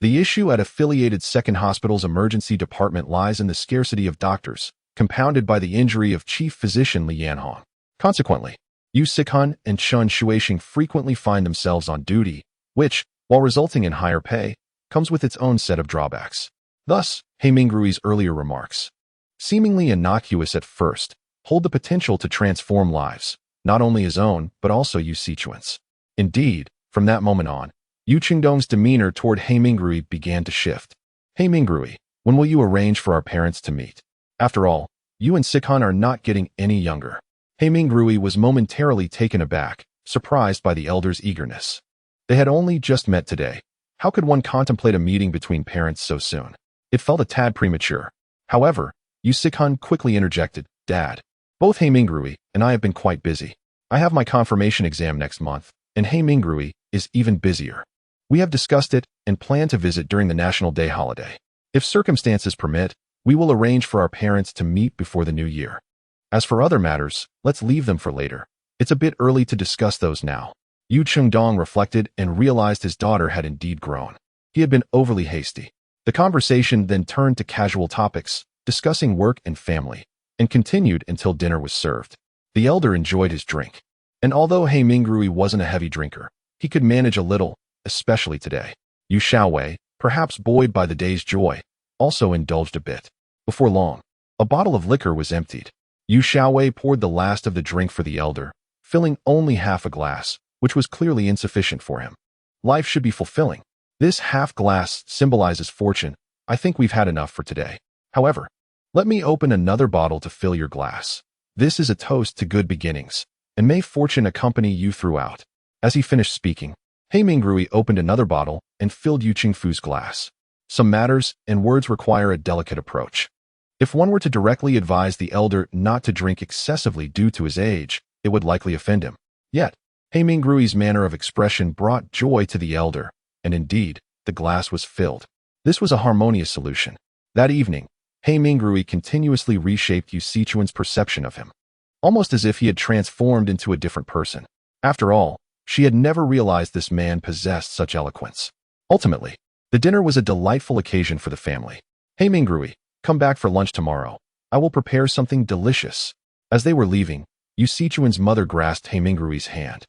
the issue at affiliated second hospital's emergency department lies in the scarcity of doctors, compounded by the injury of chief physician Li Yanhong. Consequently, Yu Sikhan and Chun Shuixing frequently find themselves on duty, which, while resulting in higher pay, comes with its own set of drawbacks. Thus, Hemingway's earlier remarks, seemingly innocuous at first, hold the potential to transform lives, not only his own, but also Yu Sichuan's. Indeed, from that moment on, Yu Qingdong's demeanor toward Hemingway began to shift. Hemingway, when will you arrange for our parents to meet? After all, you and Sikhan are not getting any younger. Hemingway was momentarily taken aback, surprised by the elder's eagerness. They had only just met today. How could one contemplate a meeting between parents so soon? It felt a tad premature. However, Yu Sikhan quickly interjected, "Dad, both Hemingway and I have been quite busy. I have my confirmation exam next month, and Hemingway is even busier. We have discussed it and plan to visit during the National Day holiday. If circumstances permit, we will arrange for our parents to meet before the new year. As for other matters, let's leave them for later. It's a bit early to discuss those now." Yu Qingdong reflected and realized his daughter had indeed grown. He had been overly hasty. The conversation then turned to casual topics, discussing work and family, and continued until dinner was served. The elder enjoyed his drink. And although Hemingway wasn't a heavy drinker, he could manage a little, especially today. Yu Xiaowei, perhaps buoyed by the day's joy, also indulged a bit. Before long, a bottle of liquor was emptied. Yu Xiaowei poured the last of the drink for the elder, filling only half a glass, which was clearly insufficient for him. Life should be fulfilling. This half glass symbolizes fortune. I think we've had enough for today. However, let me open another bottle to fill your glass. This is a toast to good beginnings, and may fortune accompany you throughout. As he finished speaking, He Mingrui opened another bottle and filled Yu Qingfu's glass. Some matters and words require a delicate approach. If one were to directly advise the elder not to drink excessively due to his age, it would likely offend him. Yet, He Mingrui's manner of expression brought joy to the elder, and indeed, the glass was filled. This was a harmonious solution. That evening, He Mingrui continuously reshaped Yu Sichuan's perception of him, almost as if he had transformed into a different person. After all, she had never realized this man possessed such eloquence. Ultimately, the dinner was a delightful occasion for the family. He Mingrui, come back for lunch tomorrow. I will prepare something delicious. As they were leaving, Yu Sichuan's mother grasped He Mingrui's hand,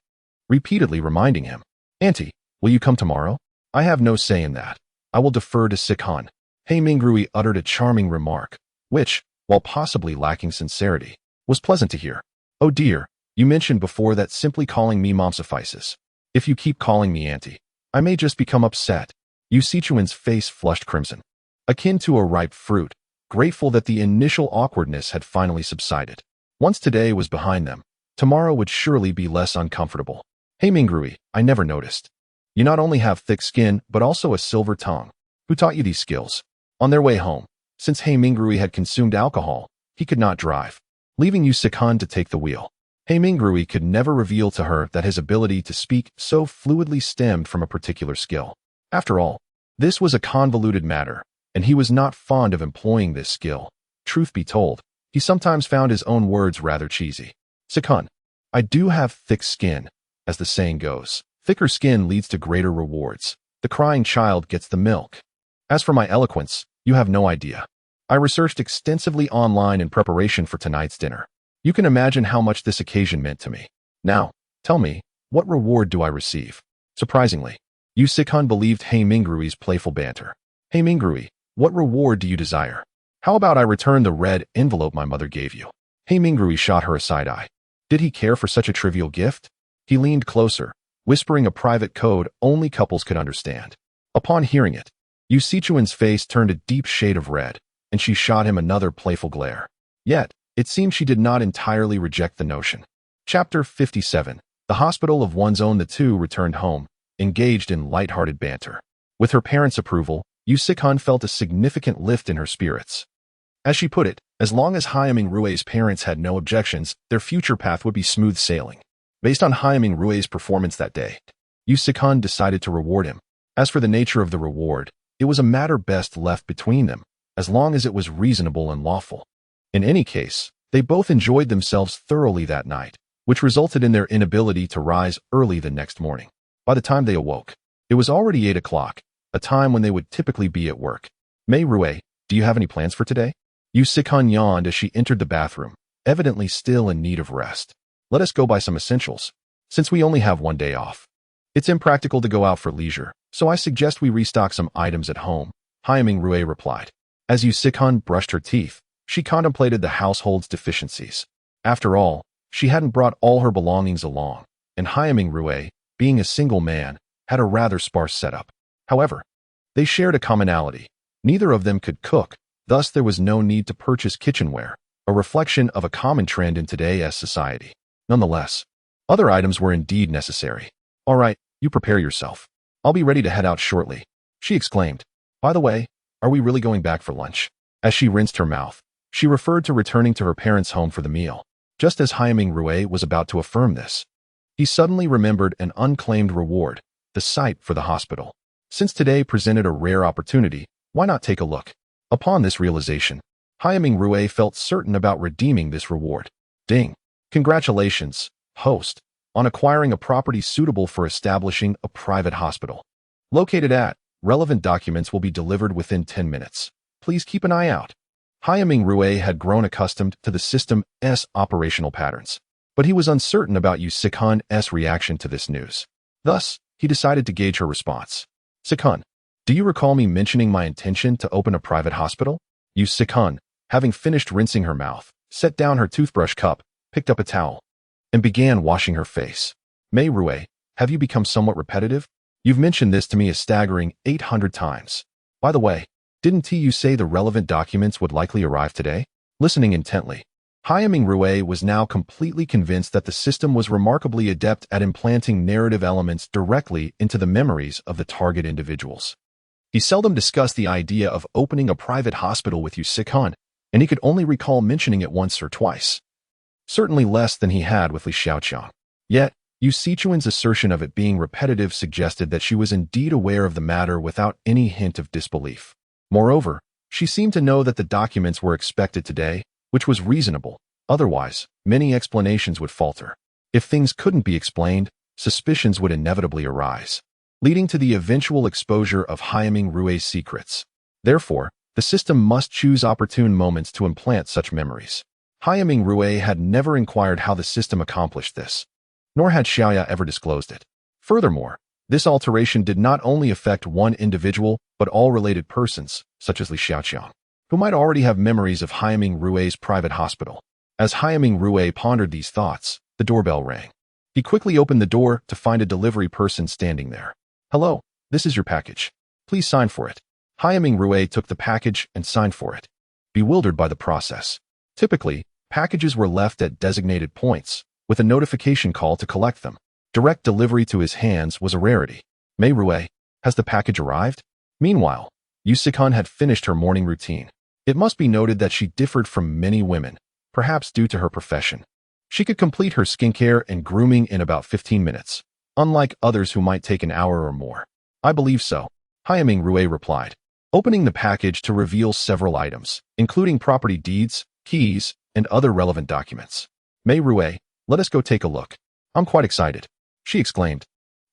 repeatedly reminding him, Auntie, will you come tomorrow? I have no say in that. I will defer to Sikhan. He Mingrui uttered a charming remark, which, while possibly lacking sincerity, was pleasant to hear. Oh dear, you mentioned before that simply calling me mom suffices. If you keep calling me auntie, I may just become upset. Yu Sichuan's face flushed crimson, akin to a ripe fruit, grateful that the initial awkwardness had finally subsided. Once today was behind them, tomorrow would surely be less uncomfortable. He Mingrui, I never noticed. You not only have thick skin, but also a silver tongue. Who taught you these skills? On their way home, since He Mingrui had consumed alcohol, he could not drive, leaving Yu Sikhan to take the wheel. He Mingrui could never reveal to her that his ability to speak so fluidly stemmed from a particular skill. After all, this was a convoluted matter, and he was not fond of employing this skill. Truth be told, he sometimes found his own words rather cheesy. Sikhan, I do have thick skin, as the saying goes. Thicker skin leads to greater rewards. The crying child gets the milk. As for my eloquence, you have no idea. I researched extensively online in preparation for tonight's dinner. You can imagine how much this occasion meant to me. Now, tell me, what reward do I receive? Surprisingly, Yu Sikhan believed He Mingrui's playful banter. He Mingrui, what reward do you desire? How about I return the red envelope my mother gave you? He Mingrui shot her a side eye. Did he care for such a trivial gift? He leaned closer, whispering a private code only couples could understand. Upon hearing it, Yu Sichuan's face turned a deep shade of red, and she shot him another playful glare. Yet, it seemed she did not entirely reject the notion. Chapter 57. The hospital of one's own. The two returned home, engaged in light-hearted banter. With her parents' approval, Yu Sikhan felt a significant lift in her spirits. As she put it, as long as He Mingrui's parents had no objections, their future path would be smooth sailing. Based on He Mingrui's performance that day, Yu Sikhan decided to reward him. As for the nature of the reward, it was a matter best left between them, as long as it was reasonable and lawful. In any case, they both enjoyed themselves thoroughly that night, which resulted in their inability to rise early the next morning. By the time they awoke, it was already 8 o'clock, a time when they would typically be at work. Mei Rui, do you have any plans for today? Yu Sikhan yawned as she entered the bathroom, evidently still in need of rest. Let us go buy some essentials, since we only have one day off. It's impractical to go out for leisure, so I suggest we restock some items at home, He Mingrui replied. As Yu Sikhan brushed her teeth, she contemplated the household's deficiencies. After all, she hadn't brought all her belongings along, and He Mingrui, being a single man, had a rather sparse setup. However, they shared a commonality. Neither of them could cook, thus there was no need to purchase kitchenware, a reflection of a common trend in today's society. Nonetheless, other items were indeed necessary. All right, you prepare yourself. I'll be ready to head out shortly, she exclaimed. By the way, are we really going back for lunch? As she rinsed her mouth, she referred to returning to her parents' home for the meal. Just as He Mingrui was about to affirm this, he suddenly remembered an unclaimed reward, the site for the hospital. Since today presented a rare opportunity, why not take a look? Upon this realization, He Mingrui felt certain about redeeming this reward. Ding! Congratulations, host, on acquiring a property suitable for establishing a private hospital. Located at, relevant documents will be delivered within 10 minutes. Please keep an eye out. He Mingrui had grown accustomed to the system's operational patterns, but he was uncertain about Yu Sikhan's reaction to this news. Thus, he decided to gauge her response. Sikhan, do you recall me mentioning my intention to open a private hospital? Yu Sikhan, having finished rinsing her mouth, set down her toothbrush cup, picked up a towel, and began washing her face. Mei Rui, have you become somewhat repetitive? You've mentioned this to me a staggering 800 times. By the way, didn't you say the relevant documents would likely arrive today? Listening intently, Haiming Rue was now completely convinced that the system was remarkably adept at implanting narrative elements directly into the memories of the target individuals. He seldom discussed the idea of opening a private hospital with Yu Sikhun, and he could only recall mentioning it once or twice. Certainly less than he had with Li Xiaoqiang. Yet, Yu Sichuan's assertion of it being repetitive suggested that she was indeed aware of the matter without any hint of disbelief. Moreover, she seemed to know that the documents were expected today, which was reasonable. Otherwise, many explanations would falter. If things couldn't be explained, suspicions would inevitably arise, leading to the eventual exposure of Haiming Rue's secrets. Therefore, the system must choose opportune moments to implant such memories. Haiming Rue had never inquired how the system accomplished this, nor had Xiaoya ever disclosed it. Furthermore, this alteration did not only affect one individual, but all related persons, such as Li Xiaoqiang, who might already have memories of Haiming Rue's private hospital. As Haiming Rue pondered these thoughts, the doorbell rang. He quickly opened the door to find a delivery person standing there. "Hello, this is your package. Please sign for it." Haiming Rue took the package and signed for it, bewildered by the process. Typically, packages were left at designated points, with a notification call to collect them. Direct delivery to his hands was a rarity. "Mei Rue, has the package arrived?" Meanwhile, Yu Sikhun had finished her morning routine. It must be noted that she differed from many women, perhaps due to her profession. She could complete her skincare and grooming in about 15 minutes, unlike others who might take an hour or more. "I believe so," Haiming Rue replied, opening the package to reveal several items, including property deeds, keys, and other relevant documents. "Mei Rue, let us go take a look. I'm quite excited," she exclaimed,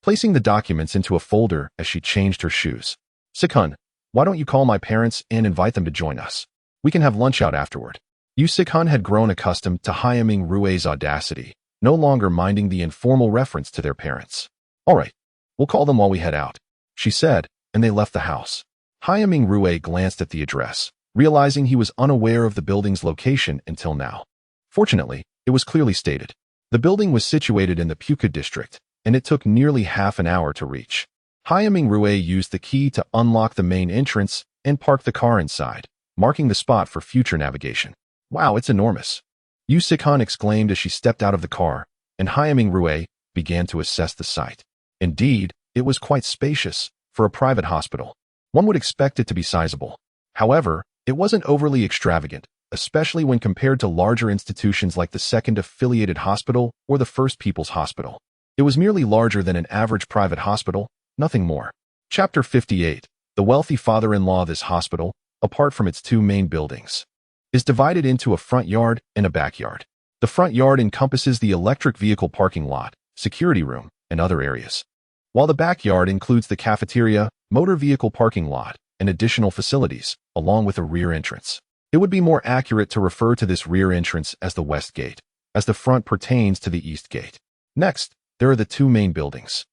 placing the documents into a folder as she changed her shoes. "Sikhun, why don't you call my parents and invite them to join us? We can have lunch out afterward." Yu Sikhun had grown accustomed to Haiming Rue's audacity, no longer minding the informal reference to their parents. "All right, we'll call them while we head out," she said, and they left the house. Haiming Rue glanced at the address, realizing he was unaware of the building's location until now. Fortunately, it was clearly stated. The building was situated in the Puka district, and it took nearly half an hour to reach. Haiming Rue used the key to unlock the main entrance and park the car inside, marking the spot for future navigation. "Wow, it's enormous," Yu Sikhun exclaimed as she stepped out of the car, and Haiming Rue began to assess the site. Indeed, it was quite spacious for a private hospital. One would expect it to be sizable. However, it wasn't overly extravagant, especially when compared to larger institutions like the Second Affiliated Hospital or the First People's Hospital. It was merely larger than an average private hospital, nothing more. Chapter 58. The wealthy father-in-law of this hospital, apart from its two main buildings, is divided into a front yard and a backyard. The front yard encompasses the electric vehicle parking lot, security room, and other areas, while the backyard includes the cafeteria, motor vehicle parking lot, and additional facilities, along with a rear entrance. It would be more accurate to refer to this rear entrance as the West Gate, as the front pertains to the East Gate. Next, there are the two main buildings,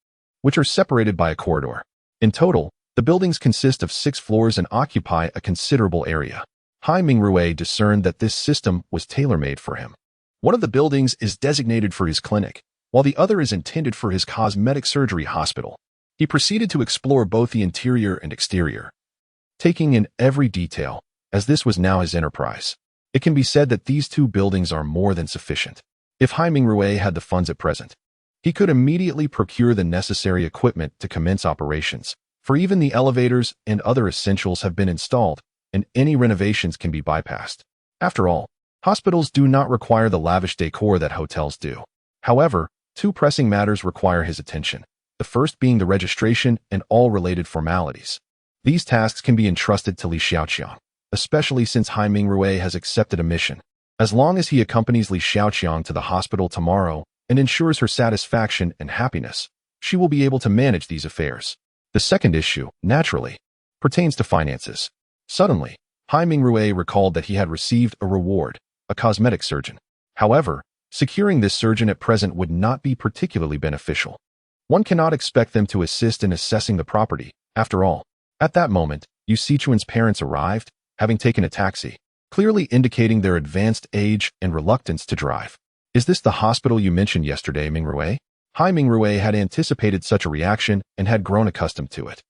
which are separated by a corridor. In total, the buildings consist of 6 floors and occupy a considerable area. Haiming Rue discerned that this system was tailor-made for him. One of the buildings is designated for his clinic, while the other is intended for his cosmetic surgery hospital. He proceeded to explore both the interior and exterior, taking in every detail, as this was now his enterprise. It can be said that these two buildings are more than sufficient. If Haiming Rue had the funds at present, he could immediately procure the necessary equipment to commence operations, for even the elevators and other essentials have been installed, and any renovations can be bypassed. After all, hospitals do not require the lavish decor that hotels do. However, two pressing matters require his attention, the first being the registration and all related formalities. These tasks can be entrusted to Li Xiaoqiang, especially since Haiming Rue has accepted a mission. As long as he accompanies Li Xiaoqiang to the hospital tomorrow and ensures her satisfaction and happiness, she will be able to manage these affairs. The second issue, naturally, pertains to finances. Suddenly, Haiming Rue recalled that he had received a reward, a cosmetic surgeon. However, securing this surgeon at present would not be particularly beneficial. One cannot expect them to assist in assessing the property, after all. At that moment, Yu Sichuan's parents arrived, having taken a taxi, clearly indicating their advanced age and reluctance to drive. "Is this the hospital you mentioned yesterday, Ming Rue?" Hai Mingrui had anticipated such a reaction and had grown accustomed to it.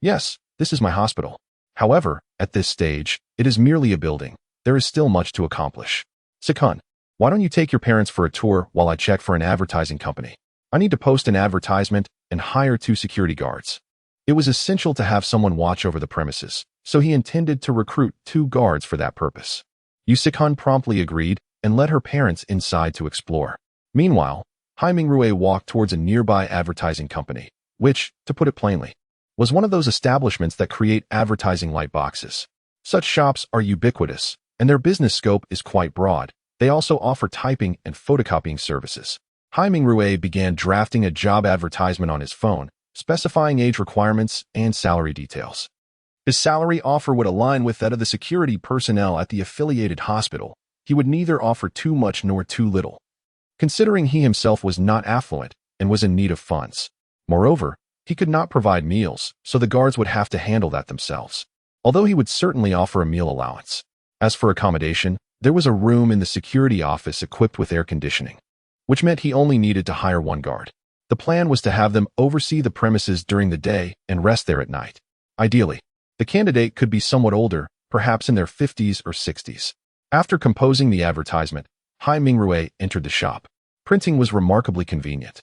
Yes, this is my hospital. However, at this stage, it is merely a building. There is still much to accomplish. Sikhan, why don't you take your parents for a tour while I check for an advertising company? I need to post an advertisement and hire 2 security guards. It was essential to have someone watch over the premises, so he intended to recruit 2 guards for that purpose. Sikhan promptly agreed and led her parents inside to explore. Meanwhile, Hai Mingrui walked towards a nearby advertising company, which, to put it plainly, was one of those establishments that create advertising light boxes. Such shops are ubiquitous, and their business scope is quite broad. They also offer typing and photocopying services. Hai Mingrui began drafting a job advertisement on his phone, specifying age requirements and salary details. His salary offer would align with that of the security personnel at the affiliated hospital. He would neither offer too much nor too little, considering he himself was not affluent and was in need of funds. Moreover, he could not provide meals, so the guards would have to handle that themselves, although he would certainly offer a meal allowance. As for accommodation, there was a room in the security office equipped with air conditioning, which meant he only needed to hire 1 guard. The plan was to have them oversee the premises during the day and rest there at night. Ideally, the candidate could be somewhat older, perhaps in their 50s or 60s. After composing the advertisement, Hai Mingrui entered the shop. Printing was remarkably convenient,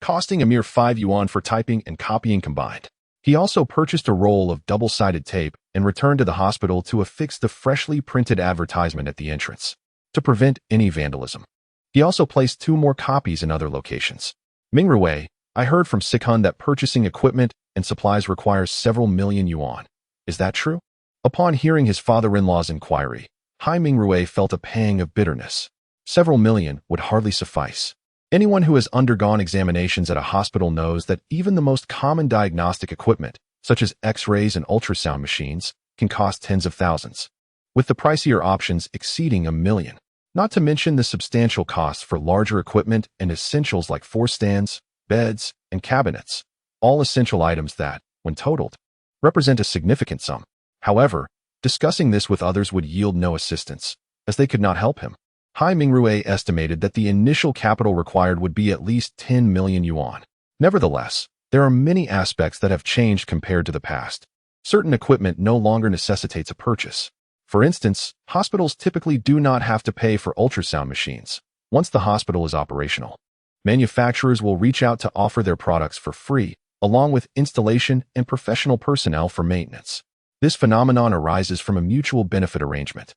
costing a mere 5 yuan for typing and copying combined. He also purchased a roll of double-sided tape and returned to the hospital to affix the freshly printed advertisement at the entrance, to prevent any vandalism. He also placed 2 more copies in other locations. Mingrui, I heard from Sikhan that purchasing equipment and supplies requires several million yuan. Is that true? Upon hearing his father-in-law's inquiry, Hai Mingrui felt a pang of bitterness. Several million would hardly suffice. Anyone who has undergone examinations at a hospital knows that even the most common diagnostic equipment, such as X-rays and ultrasound machines, can cost tens of thousands, with the pricier options exceeding $1 million. Not to mention the substantial costs for larger equipment and essentials like force-stands, beds, and cabinets, all essential items that, when totaled, represent a significant sum. However, discussing this with others would yield no assistance, as they could not help him. Hai Mingrui estimated that the initial capital required would be at least 10 million yuan. Nevertheless, there are many aspects that have changed compared to the past. Certain equipment no longer necessitates a purchase. For instance, hospitals typically do not have to pay for ultrasound machines once the hospital is operational. Manufacturers will reach out to offer their products for free, along with installation and professional personnel for maintenance. This phenomenon arises from a mutual benefit arrangement.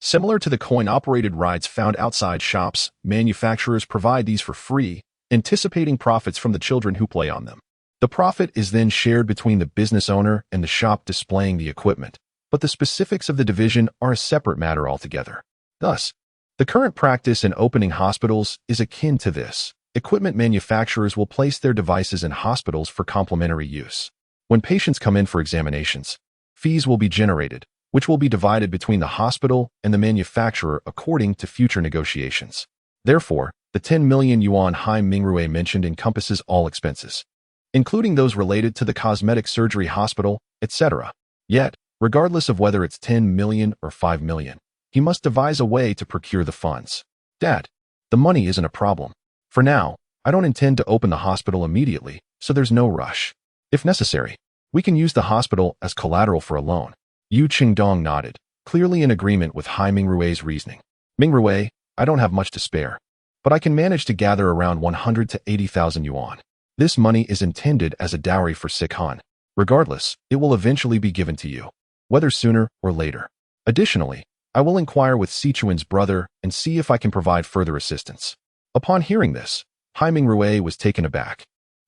Similar to the coin-operated rides found outside shops, manufacturers provide these for free, anticipating profits from the children who play on them. The profit is then shared between the business owner and the shop displaying the equipment, but the specifics of the division are a separate matter altogether. Thus, the current practice in opening hospitals is akin to this. Equipment manufacturers will place their devices in hospitals for complementary use. When patients come in for examinations, fees will be generated, which will be divided between the hospital and the manufacturer according to future negotiations. Therefore, the 10 million yuan Hai Mingrui mentioned encompasses all expenses, including those related to the cosmetic surgery hospital, etc. Yet, regardless of whether it's 10 million or 5 million, he must devise a way to procure the funds. Dad, the money isn't a problem. For now, I don't intend to open the hospital immediately, so there's no rush. If necessary, we can use the hospital as collateral for a loan. Yu Qingdong nodded, clearly in agreement with Hai Mingrui's reasoning. Mingrui, I don't have much to spare, but I can manage to gather around 100 to 80,000 yuan. This money is intended as a dowry for Sikhan. Regardless, it will eventually be given to you, whether sooner or later. Additionally, I will inquire with Sichuan's brother and see if I can provide further assistance. Upon hearing this, Hai Mingrui was taken aback,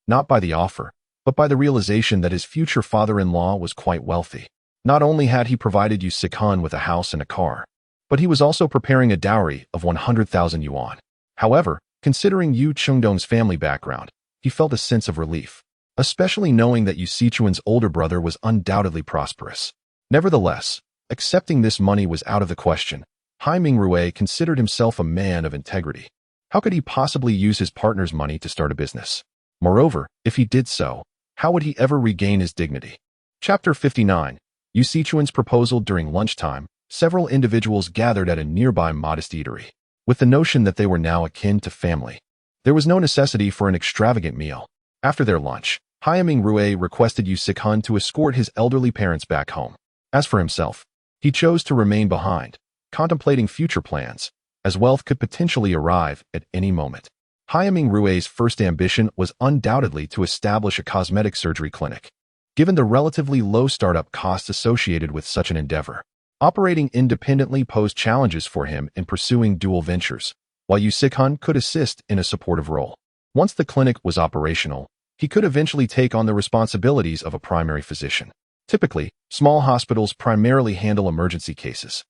not by the offer, but by the realization that his future father-in-law was quite wealthy. Not only had he provided Yu Sikhan with a house and a car, but he was also preparing a dowry of 100,000 yuan. However, considering Yu Qingdong's family background, he felt a sense of relief, especially knowing that Yu Sichuan's older brother was undoubtedly prosperous. Nevertheless, accepting this money was out of the question. Hai Mingrui considered himself a man of integrity. How could he possibly use his partner's money to start a business? Moreover, if he did so, how would he ever regain his dignity? Chapter 59. Yu Sichuan's proposal. During lunchtime, several individuals gathered at a nearby modest eatery, with the notion that they were now akin to family. There was no necessity for an extravagant meal. After their lunch, Hyaming Rue requested Yu Sikhun to escort his elderly parents back home. As for himself, he chose to remain behind, contemplating future plans, as wealth could potentially arrive at any moment. Hyaming Rue's first ambition was undoubtedly to establish a cosmetic surgery clinic. Given the relatively low startup costs associated with such an endeavor, operating independently posed challenges for him in pursuing dual ventures, while Yu Sikhun could assist in a supportive role. Once the clinic was operational, he could eventually take on the responsibilities of a primary physician. Typically, small hospitals primarily handle emergency cases,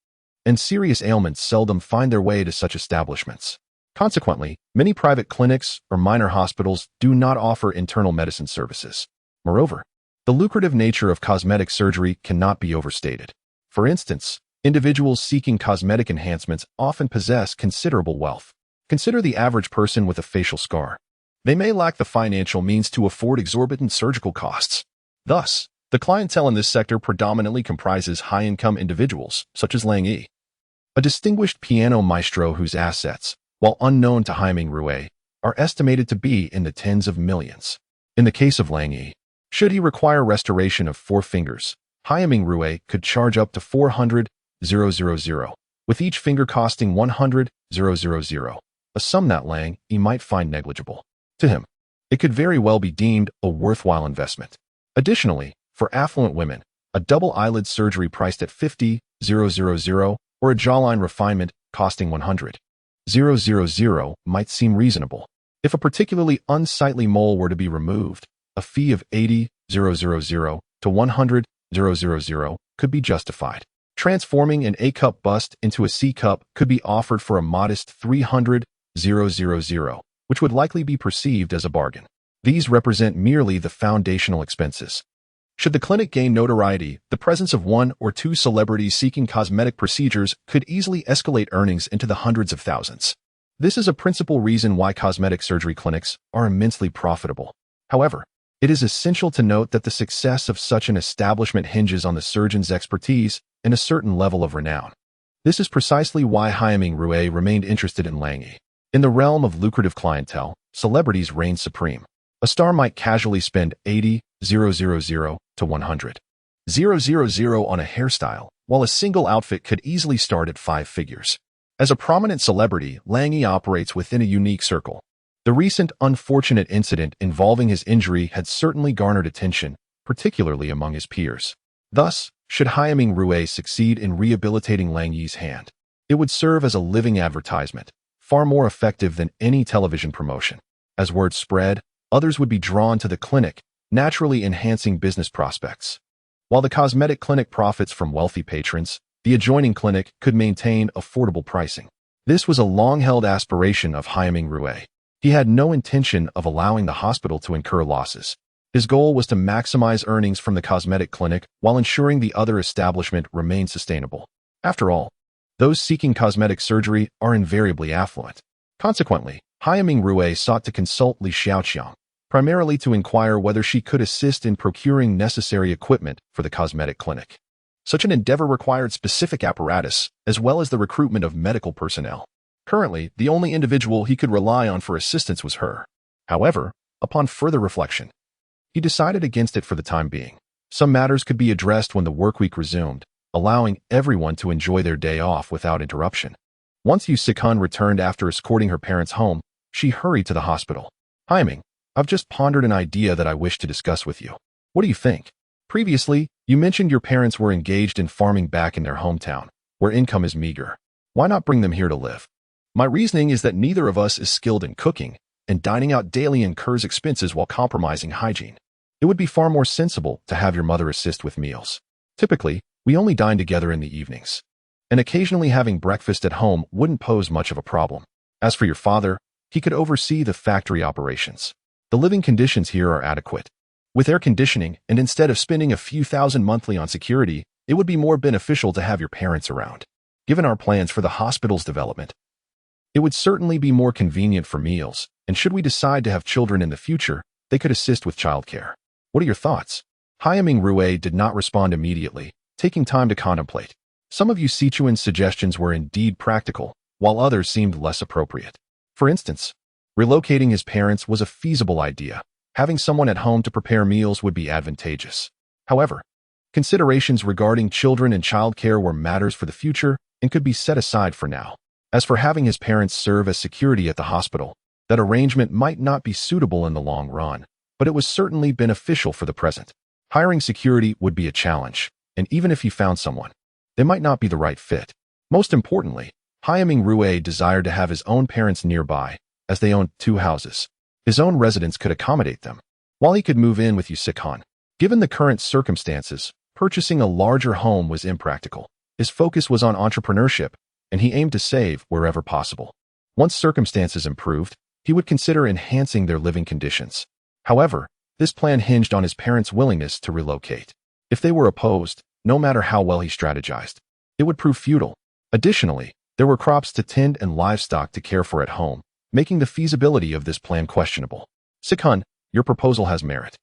and serious ailments seldom find their way to such establishments. Consequently, many private clinics or minor hospitals do not offer internal medicine services. Moreover, the lucrative nature of cosmetic surgery cannot be overstated. For instance, individuals seeking cosmetic enhancements often possess considerable wealth. Consider the average person with a facial scar. They may lack the financial means to afford exorbitant surgical costs. Thus, the clientele in this sector predominantly comprises high-income individuals, such as Lang Yi, a distinguished piano maestro whose assets, while unknown to Hyaming Rue, are estimated to be in the tens of millions. In the case of Lang Yi, should he require restoration of 4 fingers, Hyaming Rue could charge up to 400,000, with each finger costing 100,000, a sum that Lang Yi might find negligible. To him, it could very well be deemed a worthwhile investment. Additionally, for affluent women, a double eyelid surgery priced at 50,000 or a jawline refinement costing 100,000 might seem reasonable. If a particularly unsightly mole were to be removed, a fee of 80,000 to 100,000 could be justified. Transforming an A-cup bust into a C-cup could be offered for a modest 300,000, which would likely be perceived as a bargain. These represent merely the foundational expenses. Should the clinic gain notoriety, the presence of 1 or 2 celebrities seeking cosmetic procedures could easily escalate earnings into the hundreds of thousands. This is a principal reason why cosmetic surgery clinics are immensely profitable. However, it is essential to note that the success of such an establishment hinges on the surgeon's expertise and a certain level of renown. This is precisely why Hyaming Rue remained interested in Lang Yi. In the realm of lucrative clientele, celebrities reign supreme. A star might casually spend 80,000 to 100,000 on a hairstyle, while a single outfit could easily start at 5 figures. As a prominent celebrity, Lang Yi operates within a unique circle. The recent unfortunate incident involving his injury had certainly garnered attention, particularly among his peers. Thus, should Hyaming Rue succeed in rehabilitating Lang Yi's hand, it would serve as a living advertisement, far more effective than any television promotion. As word spread, others would be drawn to the clinic, naturally enhancing business prospects. While the cosmetic clinic profits from wealthy patrons, the adjoining clinic could maintain affordable pricing. This was a long-held aspiration of Hyaming Rue. He had no intention of allowing the hospital to incur losses. His goal was to maximize earnings from the cosmetic clinic while ensuring the other establishment remained sustainable. After all, those seeking cosmetic surgery are invariably affluent. Consequently, Hyaming Rue sought to consult Li Xiaoqiang, primarily to inquire whether she could assist in procuring necessary equipment for the cosmetic clinic. Such an endeavor required specific apparatus, as well as the recruitment of medical personnel. Currently, the only individual he could rely on for assistance was her. However, upon further reflection, he decided against it for the time being. Some matters could be addressed when the workweek resumed, allowing everyone to enjoy their day off without interruption. Once Yu Sikhun returned after escorting her parents home, she hurried to the hospital. Hyaming, I've just pondered an idea that I wish to discuss with you. What do you think? Previously, you mentioned your parents were engaged in farming back in their hometown, where income is meager. Why not bring them here to live? My reasoning is that neither of us is skilled in cooking, and dining out daily incurs expenses while compromising hygiene. It would be far more sensible to have your mother assist with meals. Typically, we only dine together in the evenings, and occasionally having breakfast at home wouldn't pose much of a problem. As for your father, he could oversee the factory operations. The living conditions here are adequate. With air conditioning, and instead of spending a few thousand monthly on security, it would be more beneficial to have your parents around. Given our plans for the hospital's development, it would certainly be more convenient for meals, and should we decide to have children in the future, they could assist with childcare. What are your thoughts? Hyaming Rue did not respond immediately, taking time to contemplate. Some of Yu Sichuan's suggestions were indeed practical, while others seemed less appropriate. For instance, Relocating his parents was a feasible idea. Having someone at home to prepare meals would be advantageous. However, considerations regarding children and childcare were matters for the future and could be set aside for now. As for having his parents serve as security at the hospital, that arrangement might not be suitable in the long run, but it was certainly beneficial for the present. Hiring security would be a challenge, and even if he found someone, they might not be the right fit. Most importantly, Haiming Rue desired to have his own parents nearby, as they owned 2 houses. His own residence could accommodate them, while he could move in with Yusikhan. Given the current circumstances, purchasing a larger home was impractical. His focus was on entrepreneurship, and he aimed to save wherever possible. Once circumstances improved, he would consider enhancing their living conditions. However, this plan hinged on his parents' willingness to relocate. If they were opposed, no matter how well he strategized, it would prove futile. Additionally, there were crops to tend and livestock to care for at home, making the feasibility of this plan questionable. Sikhan, your proposal has merit.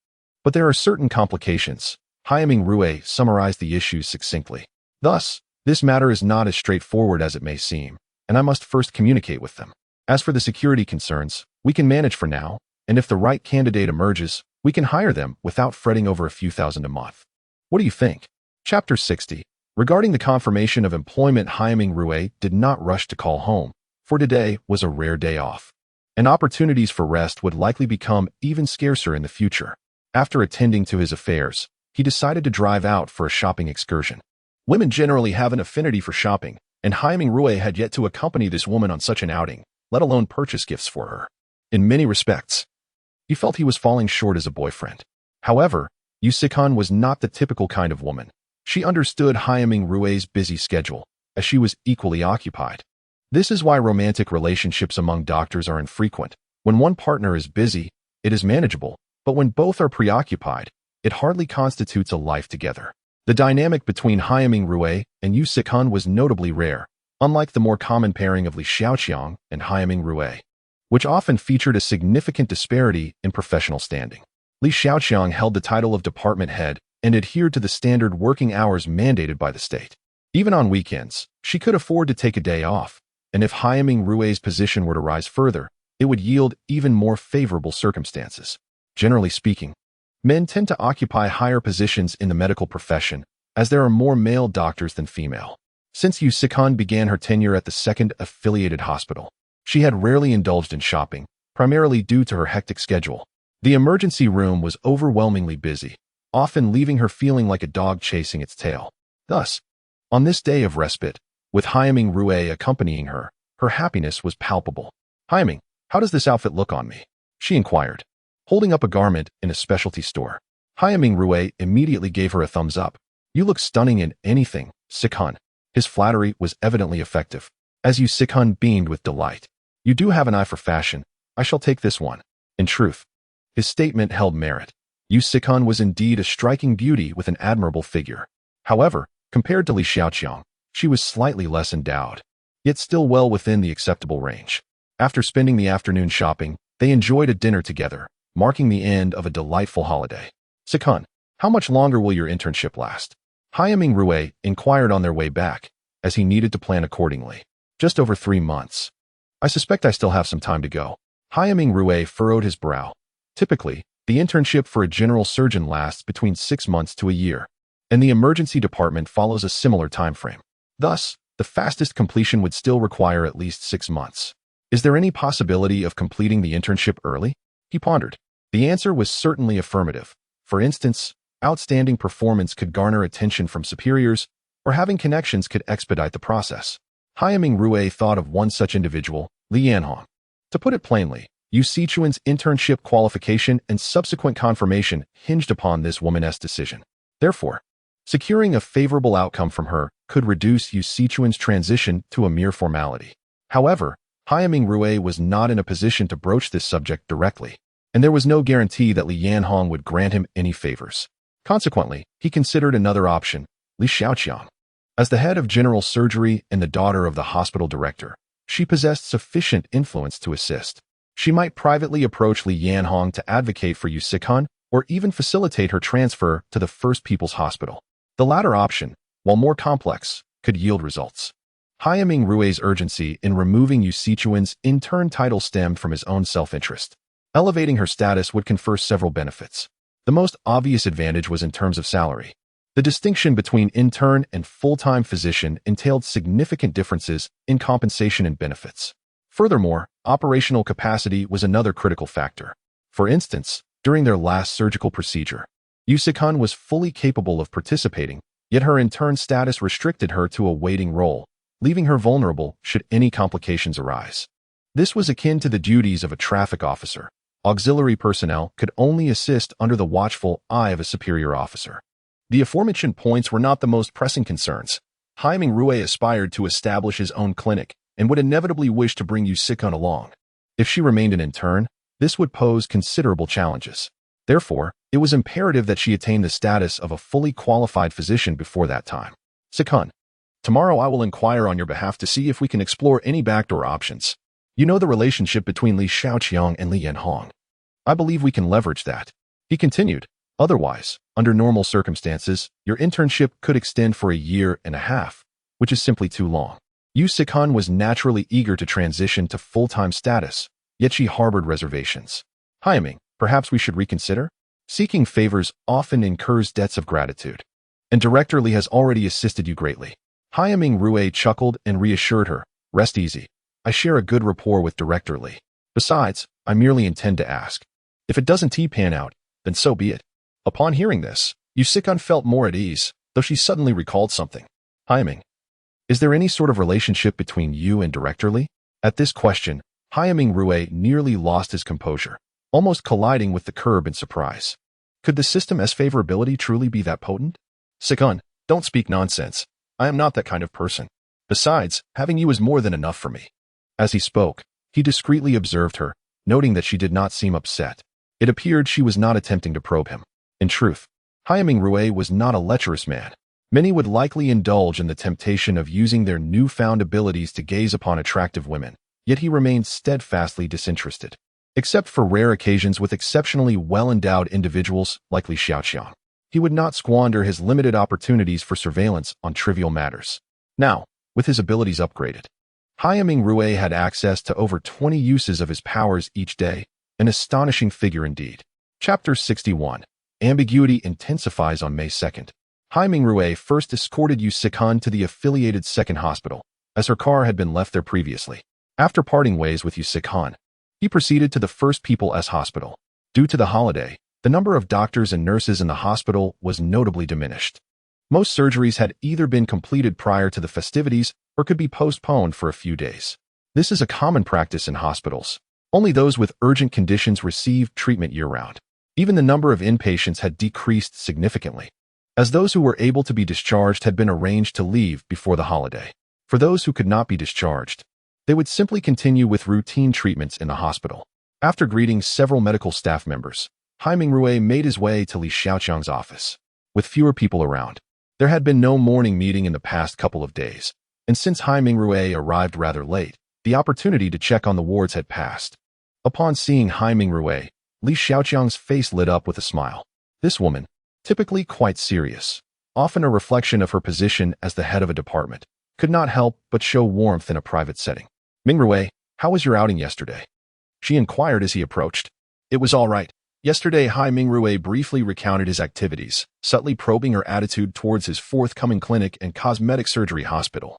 But there are certain complications. Haiming Rue summarized the issues succinctly. Thus, this matter is not as straightforward as it may seem, and I must first communicate with them. As for the security concerns, we can manage for now, and if the right candidate emerges, we can hire them without fretting over a few thousand a month. What do you think? Chapter 60. Regarding the confirmation of employment, Haiming Rue did not rush to call home, for today was a rare day off, and opportunities for rest would likely become even scarcer in the future. After attending to his affairs, he decided to drive out for a shopping excursion. Women generally have an affinity for shopping, and Haiming Rue had yet to accompany this woman on such an outing, let alone purchase gifts for her. In many respects, he felt he was falling short as a boyfriend. However, Yusikhan was not the typical kind of woman. She understood Haiming Rue's busy schedule, as she was equally occupied. This is why romantic relationships among doctors are infrequent. When one partner is busy, it is manageable, but when both are preoccupied, it hardly constitutes a life together. The dynamic between Haiming Rue and Yusikhan was notably rare, unlike the more common pairing of Li Xiaoqiang and Haiming Rue, which often featured a significant disparity in professional standing. Li Xiaoqiang held the title of department head and adhered to the standard working hours mandated by the state. Even on weekends, she could afford to take a day off, and if Haiming Rue's position were to rise further, it would yield even more favorable circumstances. Generally speaking, men tend to occupy higher positions in the medical profession, as there are more male doctors than female. Since Yusikhan began her tenure at the second affiliated hospital, she had rarely indulged in shopping, primarily due to her hectic schedule. The emergency room was overwhelmingly busy, often leaving her feeling like a dog chasing its tail. Thus, on this day of respite, with Haiming Rue accompanying her, her happiness was palpable. "Haiming, how does this outfit look on me?" she inquired, holding up a garment in a specialty store. Haiming Rue immediately gave her a thumbs up. "You look stunning in anything, Sikhan." His flattery was evidently effective, as Yusikhan beamed with delight. "You do have an eye for fashion. I shall take this one." In truth, his statement held merit. Yusikhan was indeed a striking beauty with an admirable figure. However, compared to Li Xiaoqiang, she was slightly less endowed, yet still well within the acceptable range. After spending the afternoon shopping, they enjoyed a dinner together, marking the end of a delightful holiday. "Sikhan, how much longer will your internship last?" Haiming Rue inquired on their way back, as he needed to plan accordingly. "Just over 3 months. I suspect I still have some time to go." Haiming Rue furrowed his brow. Typically, the internship for a general surgeon lasts between 6 months to a year, and the emergency department follows a similar time frame. Thus, the fastest completion would still require at least 6 months. "Is there any possibility of completing the internship early?" he pondered. The answer was certainly affirmative. For instance, outstanding performance could garner attention from superiors, or having connections could expedite the process. Haiming Rue thought of one such individual, Li Yanhong. To put it plainly, Yu Sichuan's internship qualification and subsequent confirmation hinged upon this woman's decision. Therefore, securing a favorable outcome from her could reduce Yu Sichuan's transition to a mere formality. However, Haiming Rue was not in a position to broach this subject directly, and there was no guarantee that Li Yanhong would grant him any favors. Consequently, he considered another option, Li Xiaoqiang. As the head of general surgery and the daughter of the hospital director, she possessed sufficient influence to assist. She might privately approach Li Yanhong to advocate for Yusikhan or even facilitate her transfer to the First People's Hospital. The latter option, while more complex, could yield results. Hyaming Rue's urgency in removing Yu Sichuan's intern title stemmed from his own self-interest. Elevating her status would confer several benefits. The most obvious advantage was in terms of salary. The distinction between intern and full-time physician entailed significant differences in compensation and benefits. Furthermore, operational capacity was another critical factor. For instance, during their last surgical procedure, Yu Sichuan was fully capable of participating, yet her intern status restricted her to a waiting role, leaving her vulnerable should any complications arise. This was akin to the duties of a traffic officer. Auxiliary personnel could only assist under the watchful eye of a superior officer. The aforementioned points were not the most pressing concerns. Hyaming Rue aspired to establish his own clinic and would inevitably wish to bring Yu Sichuan along. If she remained an intern, this would pose considerable challenges. Therefore, it was imperative that she attain the status of a fully qualified physician before that time. Sichuan, tomorrow I will inquire on your behalf to see if we can explore any backdoor options. You know the relationship between Li Xiaoqiang and Li Yanhong. I believe we can leverage that. He continued. Otherwise, under normal circumstances, your internship could extend for a year and a half, which is simply too long. Yu Sichuan was naturally eager to transition to full-time status, yet she harbored reservations. Hyaming, perhaps we should reconsider? Seeking favors often incurs debts of gratitude. And Director Li has already assisted you greatly. Hyaming Rue chuckled and reassured her. Rest easy. I share a good rapport with Director Li. Besides, I merely intend to ask. If it doesn't pan out, then so be it. Upon hearing this, Yu Sichuan felt more at ease, though she suddenly recalled something. Hyaming, is there any sort of relationship between you and Director Li? At this question, Hyaming Rue nearly lost his composure, almost colliding with the curb in surprise. Could the system's favorability truly be that potent? Sichuan, don't speak nonsense. I am not that kind of person. Besides, having you is more than enough for me. As he spoke, he discreetly observed her, noting that she did not seem upset. It appeared she was not attempting to probe him. In truth, Hyaming Rue was not a lecherous man. Many would likely indulge in the temptation of using their newfound abilities to gaze upon attractive women, yet he remained steadfastly disinterested. Except for rare occasions with exceptionally well-endowed individuals like Li Xiaoqiang, he would not squander his limited opportunities for surveillance on trivial matters. Now, with his abilities upgraded, Hyaming Rue had access to over 20 uses of his powers each day, an astonishing figure indeed. Chapter 61. Ambiguity intensifies on May 2nd. Hyaming Rue first escorted Yu Sichuan to the affiliated second hospital, as her car had been left there previously. After parting ways with Yu Sichuan, he proceeded to the First People's Hospital. Due to the holiday, the number of doctors and nurses in the hospital was notably diminished. Most surgeries had either been completed prior to the festivities or could be postponed for a few days. This is a common practice in hospitals. Only those with urgent conditions received treatment year-round. Even the number of inpatients had decreased significantly, as those who were able to be discharged had been arranged to leave before the holiday. For those who could not be discharged, they would simply continue with routine treatments in the hospital. After greeting several medical staff members, Hyaming Rue made his way to Li Xiaoqiang's office. With fewer people around, there had been no morning meeting in the past couple of days, and since Hyaming Rue arrived rather late, the opportunity to check on the wards had passed. Upon seeing Hyaming Rue, Li Xiaoqiang's face lit up with a smile. This woman, typically quite serious, often a reflection of her position as the head of a department, could not help but show warmth in a private setting. Ming Rue, how was your outing yesterday? She inquired as he approached. It was all right. Yesterday, Hyaming Rue briefly recounted his activities, subtly probing her attitude towards his forthcoming clinic and cosmetic surgery hospital,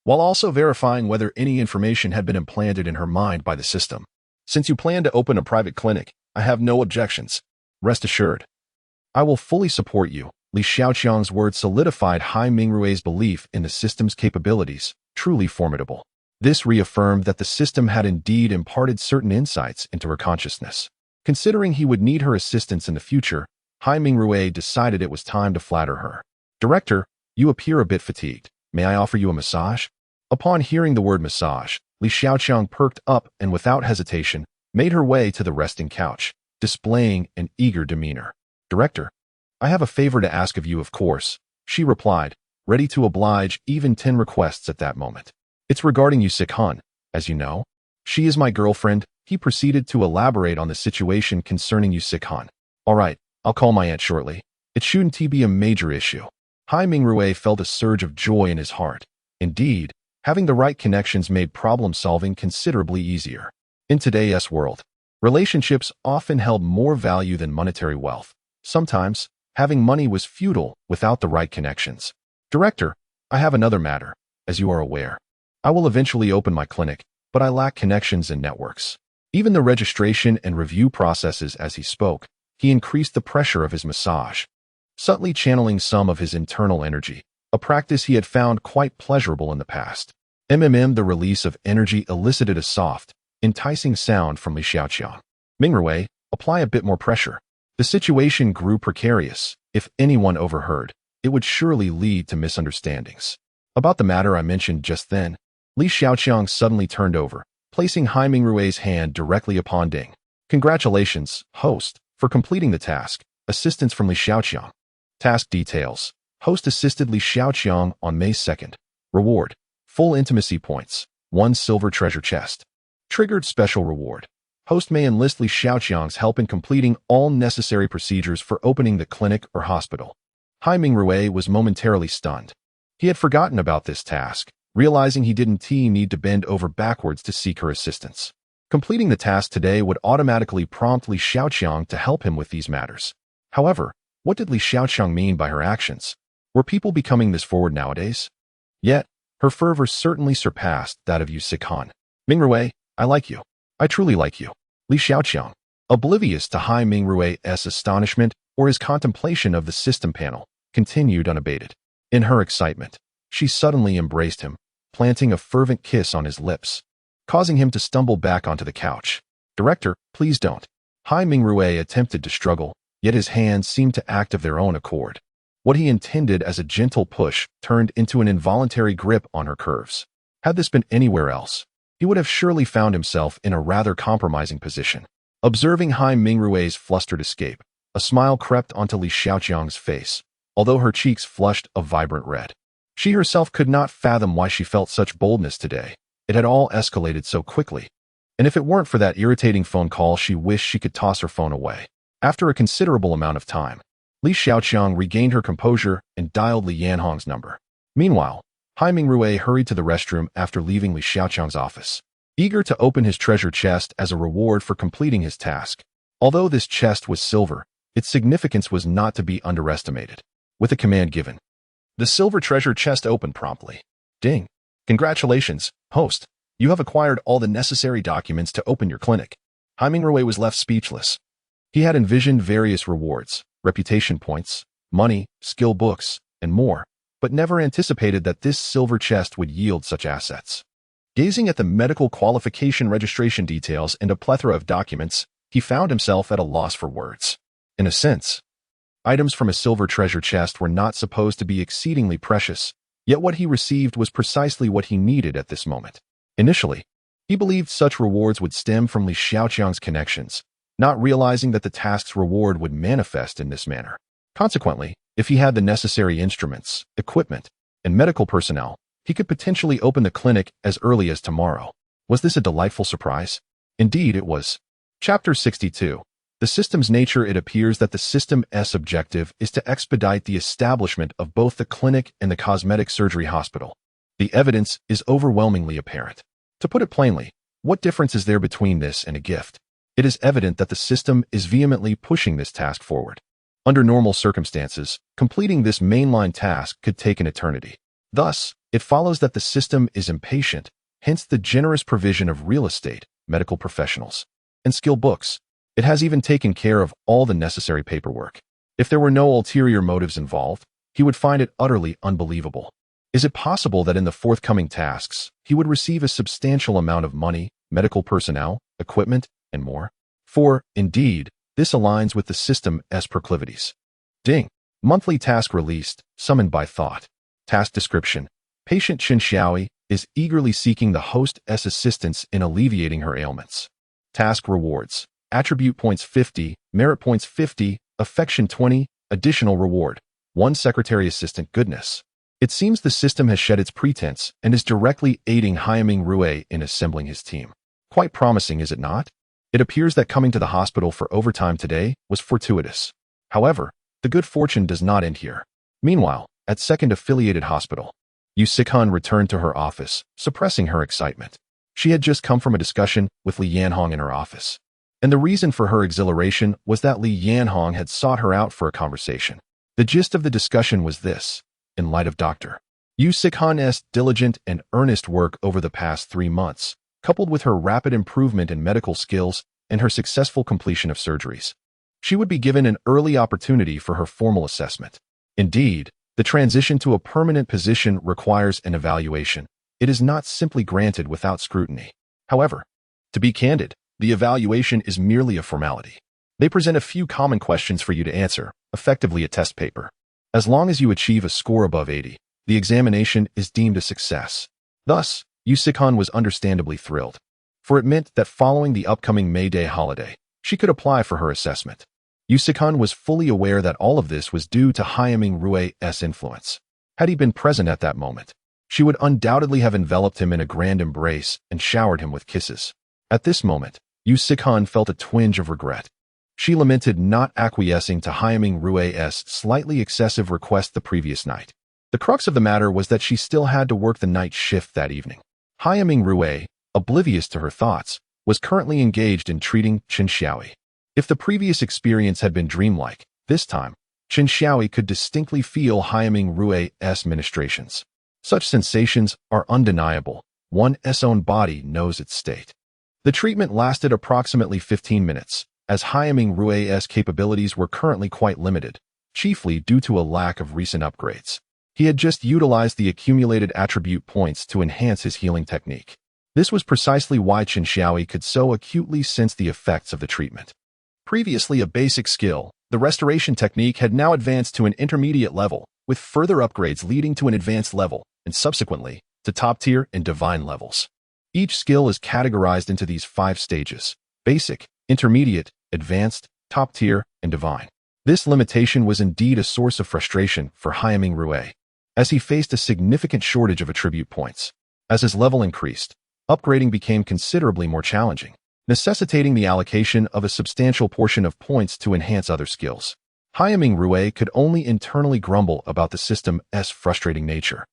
while also verifying whether any information had been implanted in her mind by the system. Since you plan to open a private clinic, I have no objections. Rest assured. I will fully support you. Li Xiaoqiang's words solidified Hyaming Rue's belief in the system's capabilities, truly formidable. This reaffirmed that the system had indeed imparted certain insights into her consciousness. Considering he would need her assistance in the future, Hyaming Rue decided it was time to flatter her. Director, you appear a bit fatigued. May I offer you a massage? Upon hearing the word massage, Li Xiaoqiang perked up and without hesitation, made her way to the resting couch, displaying an eager demeanor. Director, I have a favor to ask of you, of course, she replied, ready to oblige even 10 requests at that moment. It's regarding Yu Sichuan, as you know. She is my girlfriend. He proceeded to elaborate on the situation concerning Yu Sichuan. All right, I'll call my aunt shortly. It shouldn't be a major issue. Hyaming Rue felt a surge of joy in his heart. Indeed, Having the right connections made problem-solving considerably easier. In today's world, relationships often held more value than monetary wealth. Sometimes, having money was futile without the right connections. Director, I have another matter. As you are aware, I will eventually open my clinic, but I lack connections and networks. Even the registration and review processes. As he spoke, he increased the pressure of his massage, subtly channeling some of his internal energy, a practice he had found quite pleasurable in the past. The release of energy elicited a soft, enticing sound from Li Xiaoqiang. Mingrui, apply a bit more pressure. The situation grew precarious. If anyone overheard, it would surely lead to misunderstandings. About the matter I mentioned just then, Li Xiaoqiang suddenly turned over, placing Hai Mingrui's hand directly upon Ding. Congratulations, host, for completing the task. Assistance from Li Xiaoqiang. Task details. Host assisted Li Xiaoqiang on May 2nd. Reward. Full intimacy points. 1 silver treasure chest. Triggered special reward. Host may enlist Li Xiaoqiang's help in completing all necessary procedures for opening the clinic or hospital. Hai Mingrui was momentarily stunned. He had forgotten about this task, realizing he didn't need to bend over backwards to seek her assistance. Completing the task today would automatically prompt Li Xiaoqiang to help him with these matters. However, what did Li Xiaoqiang mean by her actions? Were people becoming this forward nowadays? Yet, her fervor certainly surpassed that of Yu Sikan. Mingrui, I like you. I truly like you. Li Xiaoqiang, oblivious to Hai Mingrui's astonishment or his contemplation of the system panel, continued unabated. In her excitement, she suddenly embraced him, planting a fervent kiss on his lips, causing him to stumble back onto the couch. Director, please don't. Hai Mingrui attempted to struggle, yet his hands seemed to act of their own accord. What he intended as a gentle push turned into an involuntary grip on her curves. Had this been anywhere else, he would have surely found himself in a rather compromising position. Observing Hai Mingrui's flustered escape, a smile crept onto Li Xiaoqiang's face, although her cheeks flushed a vibrant red. She herself could not fathom why she felt such boldness today. It had all escalated so quickly. And if it weren't for that irritating phone call, she wished she could toss her phone away. After a considerable amount of time, Li Xiaoqiang regained her composure and dialed Li Yanhong's number. Meanwhile, Hai Mingrui hurried to the restroom after leaving Li Xiaoqiang's office, eager to open his treasure chest as a reward for completing his task. Although this chest was silver, its significance was not to be underestimated. With a command given, the silver treasure chest opened promptly. Ding. Congratulations, host. You have acquired all the necessary documents to open your clinic. Hai Mingrui was left speechless. He had envisioned various rewards, reputation points, money, skill books, and more, but never anticipated that this silver chest would yield such assets. Gazing at the medical qualification registration details and a plethora of documents, he found himself at a loss for words. In a sense, items from a silver treasure chest were not supposed to be exceedingly precious, yet what he received was precisely what he needed at this moment. Initially, he believed such rewards would stem from Li Xiaoqiang's connections, not realizing that the task's reward would manifest in this manner. Consequently, if he had the necessary instruments, equipment, and medical personnel, he could potentially open the clinic as early as tomorrow. Was this a delightful surprise? Indeed, it was. Chapter 62. The system's nature. It appears that the system's objective is to expedite the establishment of both the clinic and the cosmetic surgery hospital. The evidence is overwhelmingly apparent. To put it plainly, what difference is there between this and a gift? It is evident that the system is vehemently pushing this task forward. Under normal circumstances, completing this mainline task could take an eternity. Thus, it follows that the system is impatient, hence the generous provision of real estate, medical professionals, and skill books. It has even taken care of all the necessary paperwork. If there were no ulterior motives involved, he would find it utterly unbelievable. Is it possible that in the forthcoming tasks, he would receive a substantial amount of money, medical personnel, equipment, and more? For, indeed, this aligns with the system's proclivities. Ding. Monthly task released, summoned by thought. Task description. Patient Chen Xiaoi is eagerly seeking the host's assistance in alleviating her ailments. Task rewards. Attribute points 50, merit points 50, affection 20, additional reward. 1 secretary assistant. Goodness. It seems the system has shed its pretense and is directly aiding Hai Mingrui in assembling his team. Quite promising, is it not? It appears that coming to the hospital for overtime today was fortuitous. However, the good fortune does not end here. Meanwhile, at second affiliated hospital, Yu Sikan returned to her office, suppressing her excitement. She had just come from a discussion with Li Yanhong in her office. And the reason for her exhilaration was that Li Yanhong had sought her out for a conversation. The gist of the discussion was this: in light of Dr. Yu Sikan's diligent and earnest work over the past 3 months, coupled with her rapid improvement in medical skills and her successful completion of surgeries, she would be given an early opportunity for her formal assessment. Indeed, the transition to a permanent position requires an evaluation. It is not simply granted without scrutiny. However, to be candid, the evaluation is merely a formality. They present a few common questions for you to answer, effectively a test paper. As long as you achieve a score above 80, the examination is deemed a success. Thus, Yu Sikan was understandably thrilled, for it meant that following the upcoming May Day holiday, she could apply for her assessment. Yu Sikan was fully aware that all of this was due to Haiming Rue's influence. Had he been present at that moment, she would undoubtedly have enveloped him in a grand embrace and showered him with kisses. At this moment, Yu Sikan felt a twinge of regret. She lamented not acquiescing to Haiming Rue's slightly excessive request the previous night. The crux of the matter was that she still had to work the night shift that evening. Haiming Rue, oblivious to her thoughts, was currently engaged in treating Chen Xiaoyi. If the previous experience had been dreamlike, this time, Chen Xiaoyi could distinctly feel Haiming Rue's ministrations. Such sensations are undeniable. One's own body knows its state. The treatment lasted approximately 15 minutes, as Haiming Rue's capabilities were currently quite limited, chiefly due to a lack of recent upgrades. He had just utilized the accumulated attribute points to enhance his healing technique. This was precisely why Chen Xiaoyi could so acutely sense the effects of the treatment. Previously a basic skill, the restoration technique had now advanced to an intermediate level, with further upgrades leading to an advanced level, and subsequently, to top-tier and divine levels. Each skill is categorized into these 5 stages: basic, intermediate, advanced, top-tier, and divine. This limitation was indeed a source of frustration for Haiming Rue, as he faced a significant shortage of attribute points. As his level increased, upgrading became considerably more challenging, necessitating the allocation of a substantial portion of points to enhance other skills. Haiming Rue could only internally grumble about the system's frustrating nature,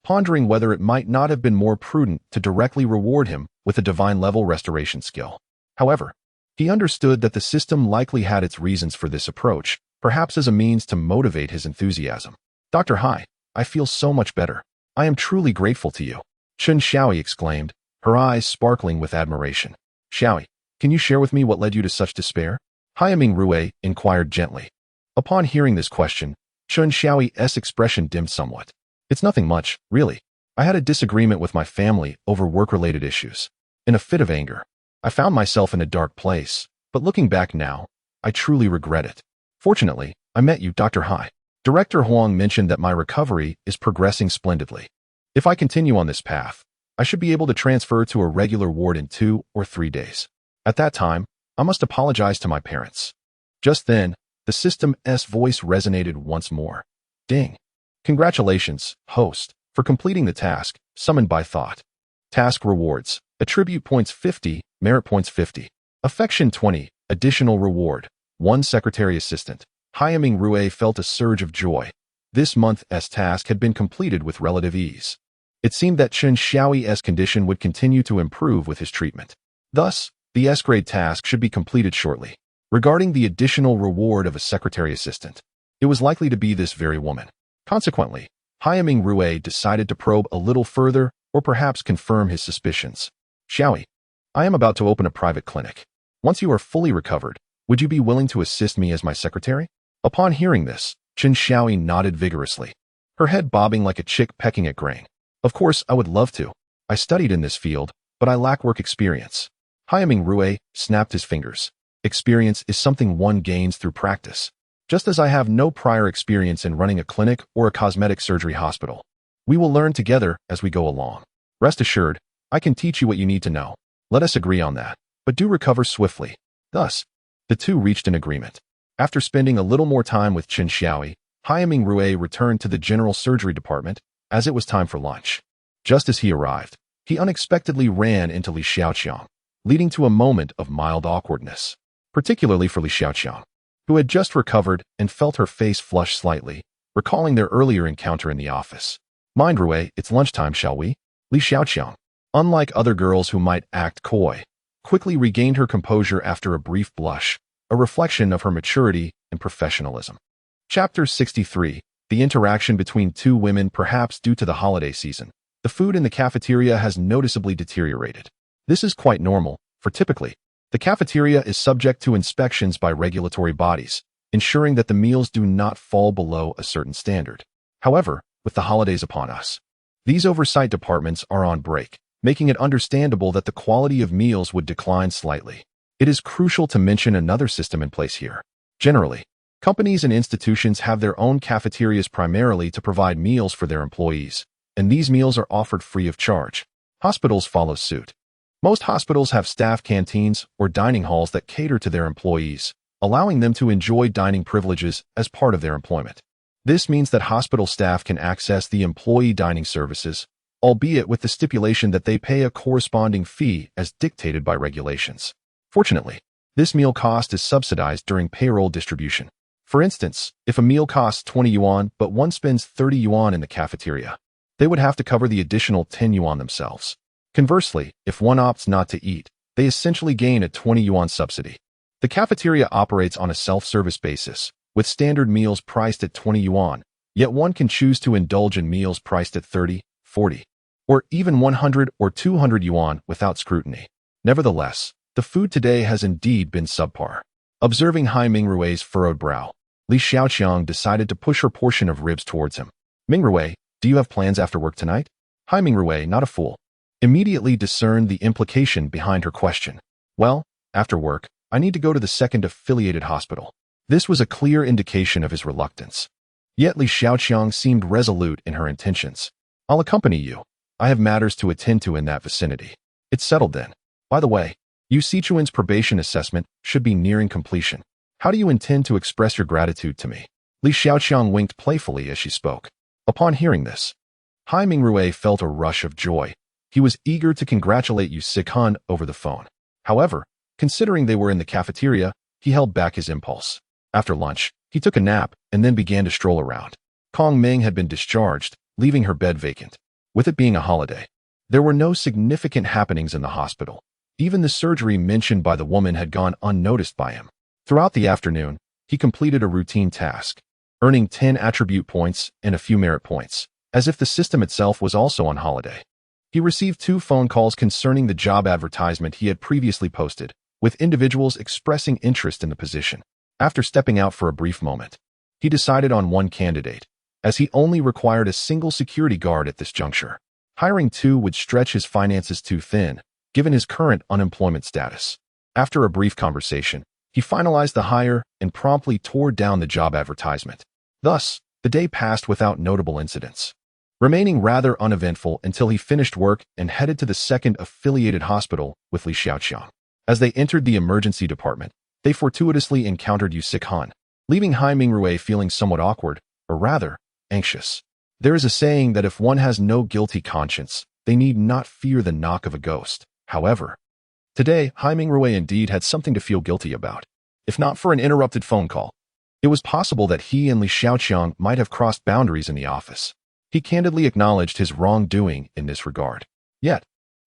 pondering whether it might not have been more prudent to directly reward him with a divine-level restoration skill. However, he understood that the system likely had its reasons for this approach, perhaps as a means to motivate his enthusiasm. Dr. Hai, I feel so much better. I am truly grateful to you, Chen Xiaoyi exclaimed, her eyes sparkling with admiration. Xiaoyi, can you share with me what led you to such despair? Haiming Rue inquired gently. Upon hearing this question, Chen Xiaoyi's expression dimmed somewhat. It's nothing much, really. I had a disagreement with my family over work-related issues. In a fit of anger, I found myself in a dark place, but looking back now, I truly regret it. Fortunately, I met you, Dr. Hai. Director Huang mentioned that my recovery is progressing splendidly. If I continue on this path, I should be able to transfer to a regular ward in 2 or 3 days. At that time, I must apologize to my parents. Just then, the system's voice resonated once more. Ding. Congratulations, host, for completing the task, summoned by thought. Task rewards. Attribute points 50, merit points 50. Affection 20, additional reward. 1 secretary assistant. Haiming Rue felt a surge of joy. This month's task had been completed with relative ease. It seemed that Chen Xiaoyi's condition would continue to improve with his treatment. Thus, the S-grade task should be completed shortly. Regarding the additional reward of a secretary assistant, it was likely to be this very woman. Consequently, Haiming Rue decided to probe a little further, or perhaps confirm his suspicions. Xiaoyi, I am about to open a private clinic. Once you are fully recovered, would you be willing to assist me as my secretary? Upon hearing this, Chen Xiaoyi nodded vigorously, her head bobbing like a chick pecking at grain. Of course, I would love to. I studied in this field, but I lack work experience. Haiming Rue snapped his fingers. Experience is something one gains through practice. Just as I have no prior experience in running a clinic or a cosmetic surgery hospital. We will learn together as we go along. Rest assured, I can teach you what you need to know. Let us agree on that, but do recover swiftly. Thus, the two reached an agreement. After spending a little more time with Chen Xiaoyi, Haiming Rue returned to the general surgery department, as it was time for lunch. Just as he arrived, he unexpectedly ran into Li Xiaoqiang, leading to a moment of mild awkwardness, particularly for Li Xiaoqiang, who had just recovered and felt her face flush slightly, recalling their earlier encounter in the office. Mind Rui, it's lunchtime, shall we? Li Xiaoqiang, unlike other girls who might act coy, quickly regained her composure after a brief blush, a reflection of her maturity and professionalism. Chapter 63. The interaction between two women, perhaps due to the holiday season. The food in the cafeteria has noticeably deteriorated. This is quite normal, for typically, the cafeteria is subject to inspections by regulatory bodies, ensuring that the meals do not fall below a certain standard. However, with the holidays upon us, these oversight departments are on break, making it understandable that the quality of meals would decline slightly. It is crucial to mention another system in place here. Generally, companies and institutions have their own cafeterias primarily to provide meals for their employees, and these meals are offered free of charge. Hospitals follow suit. Most hospitals have staff canteens or dining halls that cater to their employees, allowing them to enjoy dining privileges as part of their employment. This means that hospital staff can access the employee dining services, albeit with the stipulation that they pay a corresponding fee as dictated by regulations. Fortunately, this meal cost is subsidized during payroll distribution. For instance, if a meal costs 20 yuan but one spends 30 yuan in the cafeteria, they would have to cover the additional 10 yuan themselves. Conversely, if one opts not to eat, they essentially gain a 20 yuan subsidy. The cafeteria operates on a self-service basis, with standard meals priced at 20 yuan, yet one can choose to indulge in meals priced at 30, 40, or even 100 or 200 yuan without scrutiny. Nevertheless, the food today has indeed been subpar. Observing Hai Mingrui's furrowed brow, Li Xiaoqiang decided to push her portion of ribs towards him. Mingrui, do you have plans after work tonight? Hai Mingrui, not a fool, immediately discerned the implication behind her question. Well, after work, I need to go to the second affiliated hospital. This was a clear indication of his reluctance. Yet Li Xiaoqiang seemed resolute in her intentions. I'll accompany you. I have matters to attend to in that vicinity. It's settled then. By the way, Yu Sichuan's probation assessment should be nearing completion. How do you intend to express your gratitude to me? Li Xiaoqiang winked playfully as she spoke. Upon hearing this, Hai Mingrui felt a rush of joy. He was eager to congratulate Yu Sichuan over the phone. However, considering they were in the cafeteria, he held back his impulse. After lunch, he took a nap and then began to stroll around. Kong Ming had been discharged, leaving her bed vacant. With it being a holiday, there were no significant happenings in the hospital. Even the surgery mentioned by the woman had gone unnoticed by him. Throughout the afternoon, he completed a routine task, earning 10 attribute points and a few merit points, as if the system itself was also on holiday. He received 2 phone calls concerning the job advertisement he had previously posted, with individuals expressing interest in the position. After stepping out for a brief moment, he decided on one candidate, as he only required a single security guard at this juncture. Hiring 2 would stretch his finances too thin, given his current unemployment status. After a brief conversation, he finalized the hire and promptly tore down the job advertisement. Thus, the day passed without notable incidents, remaining rather uneventful until he finished work and headed to the second affiliated hospital with Li Xiaoqiang. As they entered the emergency department, they fortuitously encountered Yu Sichuan, leaving Hai Mingrui feeling somewhat awkward, or rather, anxious. There is a saying that if one has no guilty conscience, they need not fear the knock of a ghost. However, today, Hai Mingrui indeed had something to feel guilty about. If not for an interrupted phone call, it was possible that he and Li Xiaoqiang might have crossed boundaries in the office. He candidly acknowledged his wrongdoing in this regard. Yet,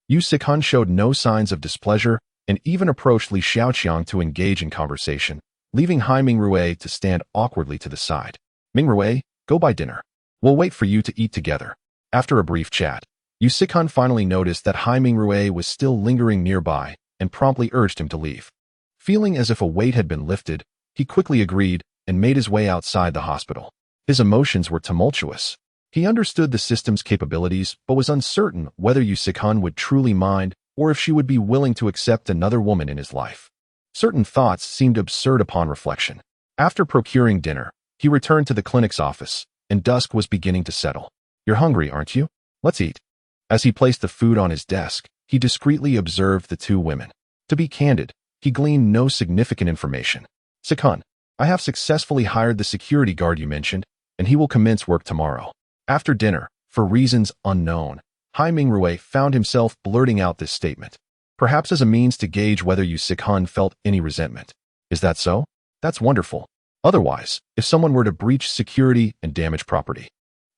Yu Sichuan showed no signs of displeasure and even approached Li Xiaoqiang to engage in conversation, leaving Hai Mingrui to stand awkwardly to the side. Mingrui, go buy dinner. We'll wait for you to eat together. After a brief chat, Yu Sichuan finally noticed that Hai Mingrui was still lingering nearby and promptly urged him to leave. Feeling as if a weight had been lifted, he quickly agreed and made his way outside the hospital. His emotions were tumultuous. He understood the system's capabilities but was uncertain whether Yu Sichuan would truly mind or if she would be willing to accept another woman in his life. Certain thoughts seemed absurd upon reflection. After procuring dinner, he returned to the clinic's office, and dusk was beginning to settle. You're hungry, aren't you? Let's eat. As he placed the food on his desk, he discreetly observed the 2 women. To be candid, he gleaned no significant information. Sichuan, I have successfully hired the security guard you mentioned, and he will commence work tomorrow. After dinner, for reasons unknown, Hai Mingrui found himself blurting out this statement, perhaps as a means to gauge whether Yu Sichuan felt any resentment. Is that so? That's wonderful. Otherwise, if someone were to breach security and damage property,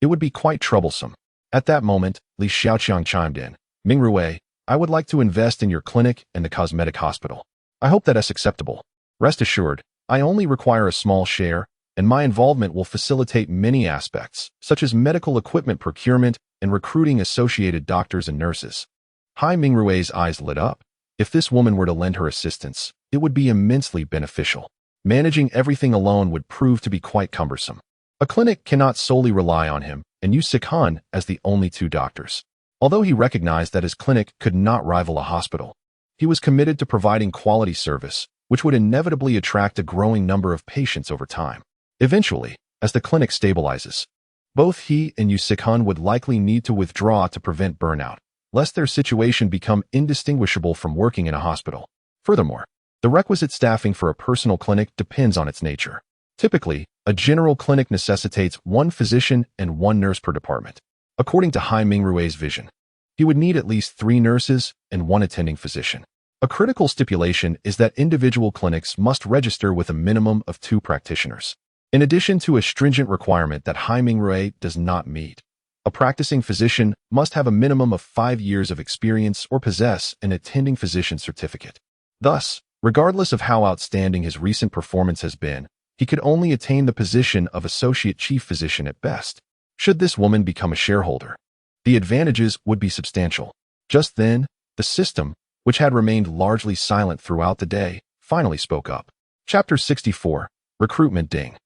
it would be quite troublesome. At that moment, Li Xiaoqiang chimed in. Ming Rui, I would like to invest in your clinic and the cosmetic hospital. I hope that is acceptable. Rest assured, I only require a small share, and my involvement will facilitate many aspects, such as medical equipment procurement and recruiting associated doctors and nurses. Hai Mingrui's eyes lit up. If this woman were to lend her assistance, it would be immensely beneficial. Managing everything alone would prove to be quite cumbersome. A clinic cannot solely rely on him and use Sikhan as the only two doctors. Although he recognized that his clinic could not rival a hospital, he was committed to providing quality service, which would inevitably attract a growing number of patients over time. Eventually, as the clinic stabilizes, both he and Yu Sikhan would likely need to withdraw to prevent burnout, lest their situation become indistinguishable from working in a hospital. Furthermore, the requisite staffing for a personal clinic depends on its nature. Typically, a general clinic necessitates one physician and one nurse per department. According to Hai Mingrui's vision, he would need at least 3 nurses and 1 attending physician. A critical stipulation is that individual clinics must register with a minimum of 2 practitioners. In addition to a stringent requirement that Hai Mingrui does not meet, a practicing physician must have a minimum of 5 years of experience or possess an attending physician certificate. Thus, regardless of how outstanding his recent performance has been, he could only attain the position of associate chief physician at best. Should this woman become a shareholder, the advantages would be substantial. Just then, the system, which had remained largely silent throughout the day, finally spoke up. Chapter 64, Recruitment Ding.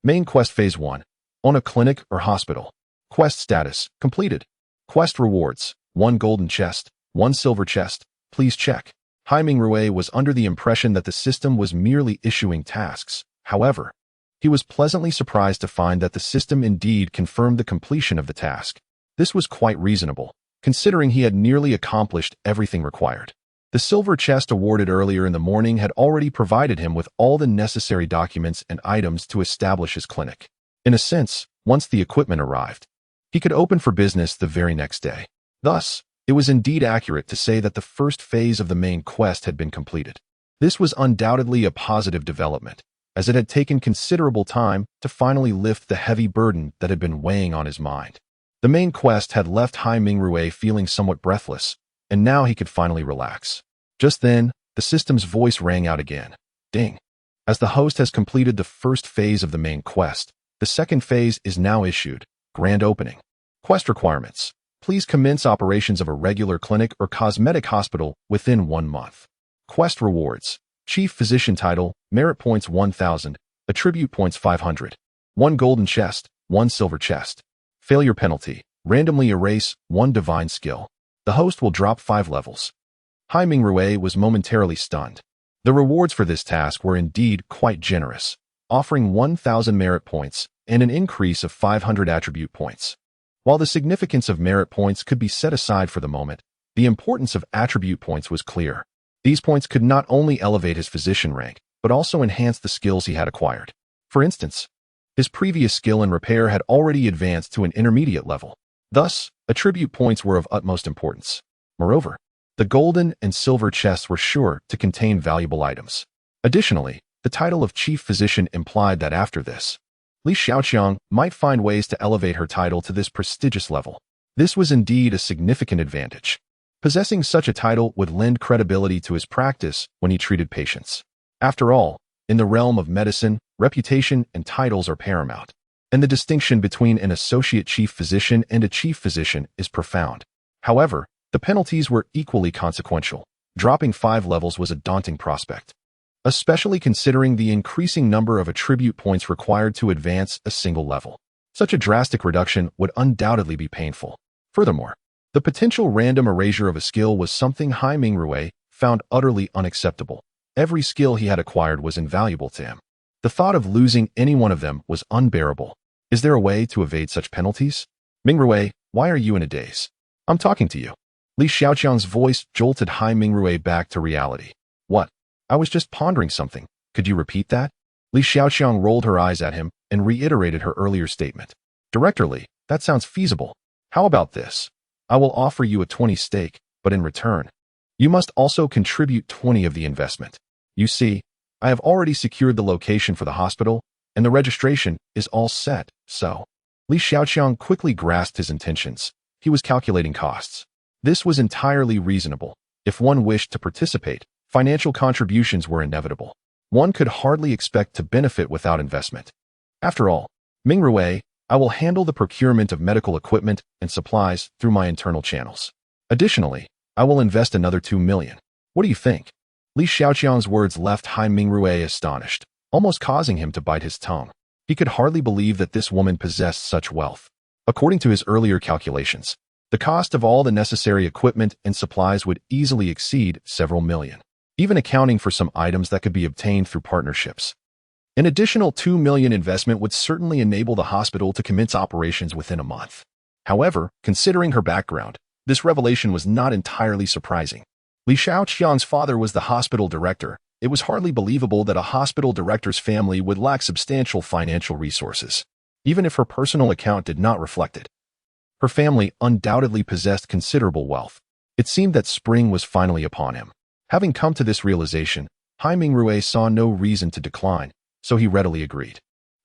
Main Quest Phase 1. Own a clinic or hospital. Quest status, completed. Quest rewards, 1 golden chest, 1 silver chest, please check. Hai Mingrui was under the impression that the system was merely issuing tasks. However, he was pleasantly surprised to find that the system indeed confirmed the completion of the task. This was quite reasonable, considering he had nearly accomplished everything required. The silver chest awarded earlier in the morning had already provided him with all the necessary documents and items to establish his clinic. In a sense, once the equipment arrived, he could open for business the very next day. Thus, it was indeed accurate to say that the first phase of the main quest had been completed. This was undoubtedly a positive development, as it had taken considerable time to finally lift the heavy burden that had been weighing on his mind. The main quest had left Hai Mingrui feeling somewhat breathless, and now he could finally relax. Just then, the system's voice rang out again. Ding. As the host has completed the first phase of the main quest, the second phase is now issued. Grand opening. Quest requirements. Please commence operations of a regular clinic or cosmetic hospital within 1 month. Quest rewards. Chief physician title, merit points 1,000, attribute points 500. 1 golden chest, 1 silver chest. Failure penalty, randomly erase 1 divine skill. The host will drop 5 levels. Hai Mingrui was momentarily stunned. The rewards for this task were indeed quite generous, offering 1,000 merit points and an increase of 500 attribute points. While the significance of merit points could be set aside for the moment, the importance of attribute points was clear. These points could not only elevate his physician rank, but also enhance the skills he had acquired. For instance, his previous skill in repair had already advanced to an intermediate level. Thus, attribute points were of utmost importance. Moreover, the golden and silver chests were sure to contain valuable items. Additionally, the title of chief physician implied that after this, Li Xiaoqiang might find ways to elevate her title to this prestigious level. This was indeed a significant advantage. Possessing such a title would lend credibility to his practice when he treated patients. After all, in the realm of medicine, reputation and titles are paramount, and the distinction between an associate chief physician and a chief physician is profound. However, the penalties were equally consequential. Dropping 5 levels was a daunting prospect, especially considering the increasing number of attribute points required to advance a single level. Such a drastic reduction would undoubtedly be painful. Furthermore, the potential random erasure of a skill was something Hai Mingrui found utterly unacceptable. Every skill he had acquired was invaluable to him. The thought of losing any one of them was unbearable. Is there a way to evade such penalties? Mingrui, why are you in a daze? I'm talking to you. Li Xiaoqiang's voice jolted Hai Mingrui back to reality. What? I was just pondering something. Could you repeat that? Li Xiaoqiang rolled her eyes at him and reiterated her earlier statement. Director Li, that sounds feasible. How about this? I will offer you a 20 stake, but in return, you must also contribute 20 of the investment. You see, I have already secured the location for the hospital, and the registration is all set, so. Li Xiaoqiang quickly grasped his intentions. he was calculating costs. This was entirely reasonable. If one wished to participate, financial contributions were inevitable. One could hardly expect to benefit without investment. After all, Ming Rui, I will handle the procurement of medical equipment and supplies through my internal channels. Additionally, I will invest another 2 million. What do you think? Li Xiaoqiang's words left Hai Mingrui astonished, almost causing him to bite his tongue. He could hardly believe that this woman possessed such wealth. According to his earlier calculations, the cost of all the necessary equipment and supplies would easily exceed several million, even accounting for some items that could be obtained through partnerships. An additional 2 million investment would certainly enable the hospital to commence operations within a month. However, considering her background, this revelation was not entirely surprising. Li Xiaoqiang's father was the hospital director. It was hardly believable that a hospital director's family would lack substantial financial resources, even if her personal account did not reflect it. Her family undoubtedly possessed considerable wealth. It seemed that spring was finally upon him. Having come to this realization, Hai Mingrui saw no reason to decline, so he readily agreed.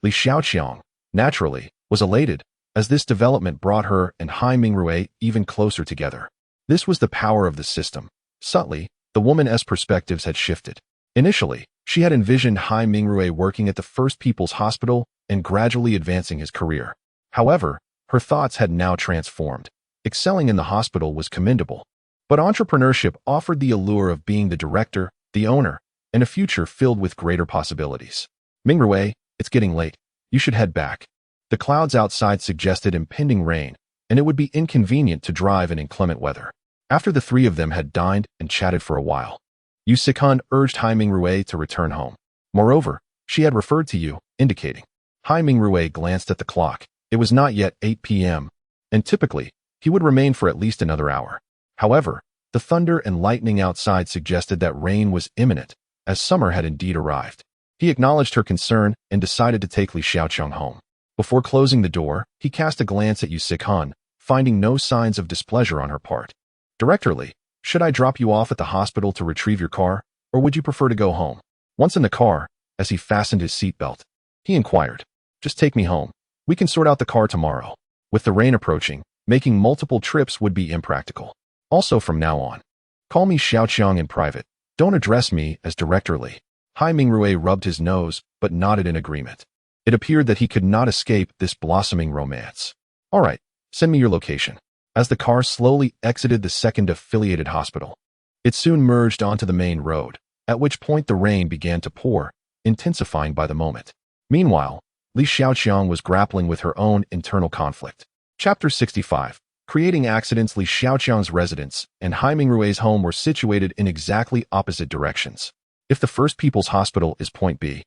Li Xiaoqiang, naturally, was elated, as this development brought her and Hai Mingrui even closer together. This was the power of the system. Subtly, the woman's perspectives had shifted. Initially, she had envisioned Hai Mingrui working at the First People's Hospital and gradually advancing his career. However, her thoughts had now transformed. Excelling in the hospital was commendable, but entrepreneurship offered the allure of being the director, the owner, and a future filled with greater possibilities. Mingrui, it's getting late. You should head back. The clouds outside suggested impending rain, and it would be inconvenient to drive in inclement weather. After the three of them had dined and chatted for a while, Yu Sikan urged Hai Mingrui to return home. Moreover, she had referred to you, indicating. Hai Mingrui glanced at the clock. It was not yet 8 p.m., and typically, he would remain for at least another hour. However, the thunder and lightning outside suggested that rain was imminent, as summer had indeed arrived. He acknowledged her concern and decided to take Li Xiaoqiang home. Before closing the door, he cast a glance at Yu Sikan, finding no signs of displeasure on her part. Directorly, should I drop you off at the hospital to retrieve your car, or would you prefer to go home? Once in the car, as he fastened his seatbelt, he inquired, just take me home. We can sort out the car tomorrow. With the rain approaching, making multiple trips would be impractical. Also from now on, call me Xiaoqiang in private. Don't address me as directorly. Hai Mingrui rubbed his nose, but nodded in agreement. It appeared that he could not escape this blossoming romance. All right, send me your location. As the car slowly exited the second affiliated hospital, it soon merged onto the main road, at which point the rain began to pour, intensifying by the moment. Meanwhile, Li Xiaoqiang was grappling with her own internal conflict. Chapter 65. Creating accidents. Li Xiaoqiang's residence and Hai Mingrui's home were situated in exactly opposite directions. If the First People's Hospital is point B,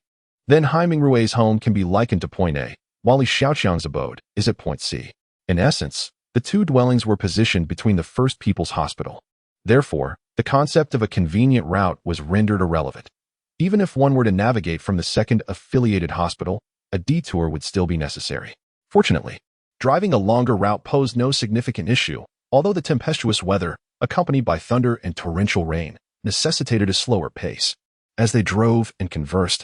then Hai Mingrui's home can be likened to point A, while Li Xiaoqiang's abode is at point C. In essence, the two dwellings were positioned between the First People's Hospital. Therefore, the concept of a convenient route was rendered irrelevant. Even if one were to navigate from the second affiliated hospital, a detour would still be necessary. Fortunately, driving a longer route posed no significant issue, although the tempestuous weather, accompanied by thunder and torrential rain, necessitated a slower pace. As they drove and conversed,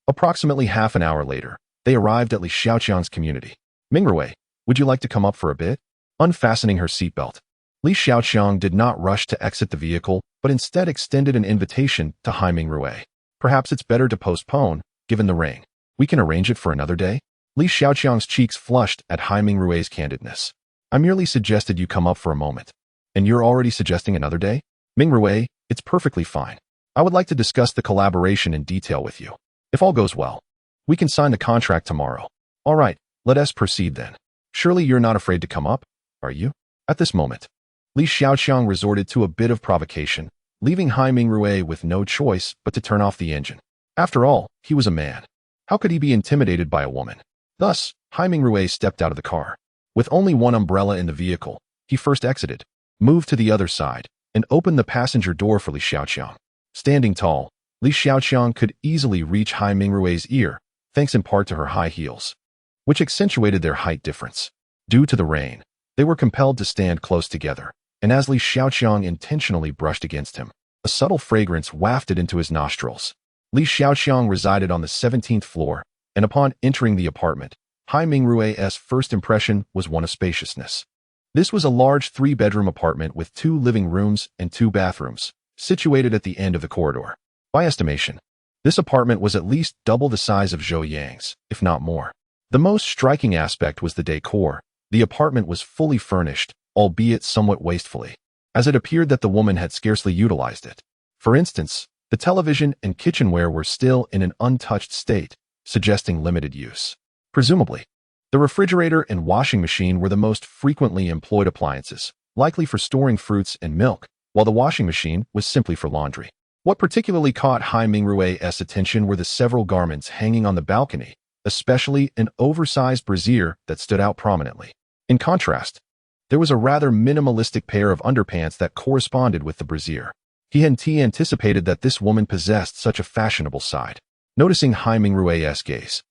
approximately half an hour later, they arrived at Li Xiaoqiang's community. Mingrui, would you like to come up for a bit? Unfastening her seatbelt, Li Xiaoqiang did not rush to exit the vehicle, but instead extended an invitation to Hai Mingrui. Perhaps it's better to postpone, given the rain. We can arrange it for another day? Li Xiaoqiang's cheeks flushed at Hai Mingrui's candidness. I merely suggested you come up for a moment. And you're already suggesting another day? Mingrui, it's perfectly fine. I would like to discuss the collaboration in detail with you. If all goes well, we can sign the contract tomorrow. All right, let us proceed then. Surely you're not afraid to come up, are you? At this moment, Li Xiaoqiang resorted to a bit of provocation, leaving Hai Mingrui with no choice but to turn off the engine. After all, he was a man. How could he be intimidated by a woman? Thus, Hai Mingrui stepped out of the car. With only one umbrella in the vehicle, he first exited, moved to the other side, and opened the passenger door for Li Xiaoqiang. Standing tall, Li Xiaoqiang could easily reach Hai Mingrui's ear, thanks in part to her high heels, which accentuated their height difference. Due to the rain, they were compelled to stand close together, and as Li Xiaoqiang intentionally brushed against him, a subtle fragrance wafted into his nostrils. Li Xiaoqiang resided on the 17th floor, and upon entering the apartment, Hai Mingrui's first impression was one of spaciousness. This was a large 3-bedroom apartment with 2 living rooms and 2 bathrooms, situated at the end of the corridor. By estimation, this apartment was at least double the size of Zhou Yang's, if not more. The most striking aspect was the decor. The apartment was fully furnished, albeit somewhat wastefully, as it appeared that the woman had scarcely utilized it. For instance, the television and kitchenware were still in an untouched state, suggesting limited use. Presumably, the refrigerator and washing machine were the most frequently employed appliances, likely for storing fruits and milk, while the washing machine was simply for laundry. What particularly caught Hai Mingrue's attention were the several garments hanging on the balcony, especially an oversized brassiere that stood out prominently. In contrast, there was a rather minimalistic pair of underpants that corresponded with the brassiere. He hadn't anticipated that this woman possessed such a fashionable side. Noticing Hai Mingrue's gaze,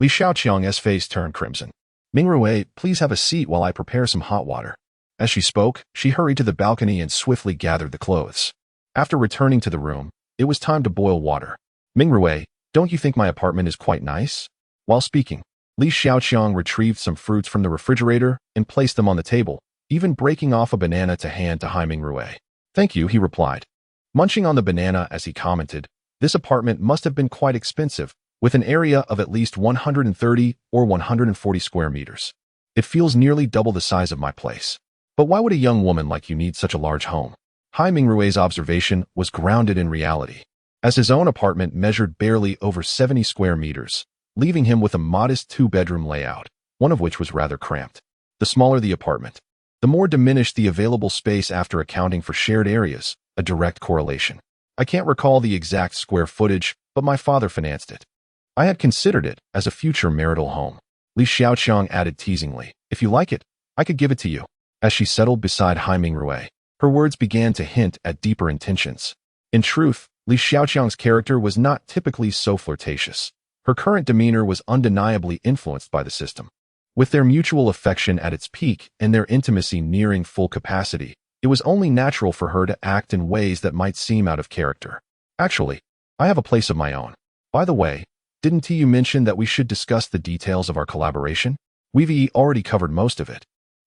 Li Xiaoqiang's face turned crimson. "Mingrue, please have a seat while I prepare some hot water." As she spoke, she hurried to the balcony and swiftly gathered the clothes. After returning to the room, it was time to boil water. "Mingrue, don't you think my apartment is quite nice?" While speaking, Li Xiaoqiang retrieved some fruits from the refrigerator and placed them on the table, even breaking off a banana to hand to Hai Mingrue. "Thank you," he replied. Munching on the banana as he commented, "This apartment must have been quite expensive, with an area of at least 130 or 140 square meters. It feels nearly double the size of my place. But why would a young woman like you need such a large home?" Hai Mingrue's observation was grounded in reality, as his own apartment measured barely over 70 square meters, leaving him with a modest 2-bedroom layout, one of which was rather cramped. The smaller the apartment, the more diminished the available space after accounting for shared areas, a direct correlation. "I can't recall the exact square footage, but my father financed it. I had considered it as a future marital home." Li Xiaoqiang added teasingly, "If you like it, I could give it to you." As she settled beside Hai Mingrue, her words began to hint at deeper intentions. In truth, Li Xiaoqiang's character was not typically so flirtatious. Her current demeanor was undeniably influenced by the system. With their mutual affection at its peak and their intimacy nearing full capacity, it was only natural for her to act in ways that might seem out of character. "Actually, I have a place of my own. By the way, didn't you mention that we should discuss the details of our collaboration? We've already covered most of it.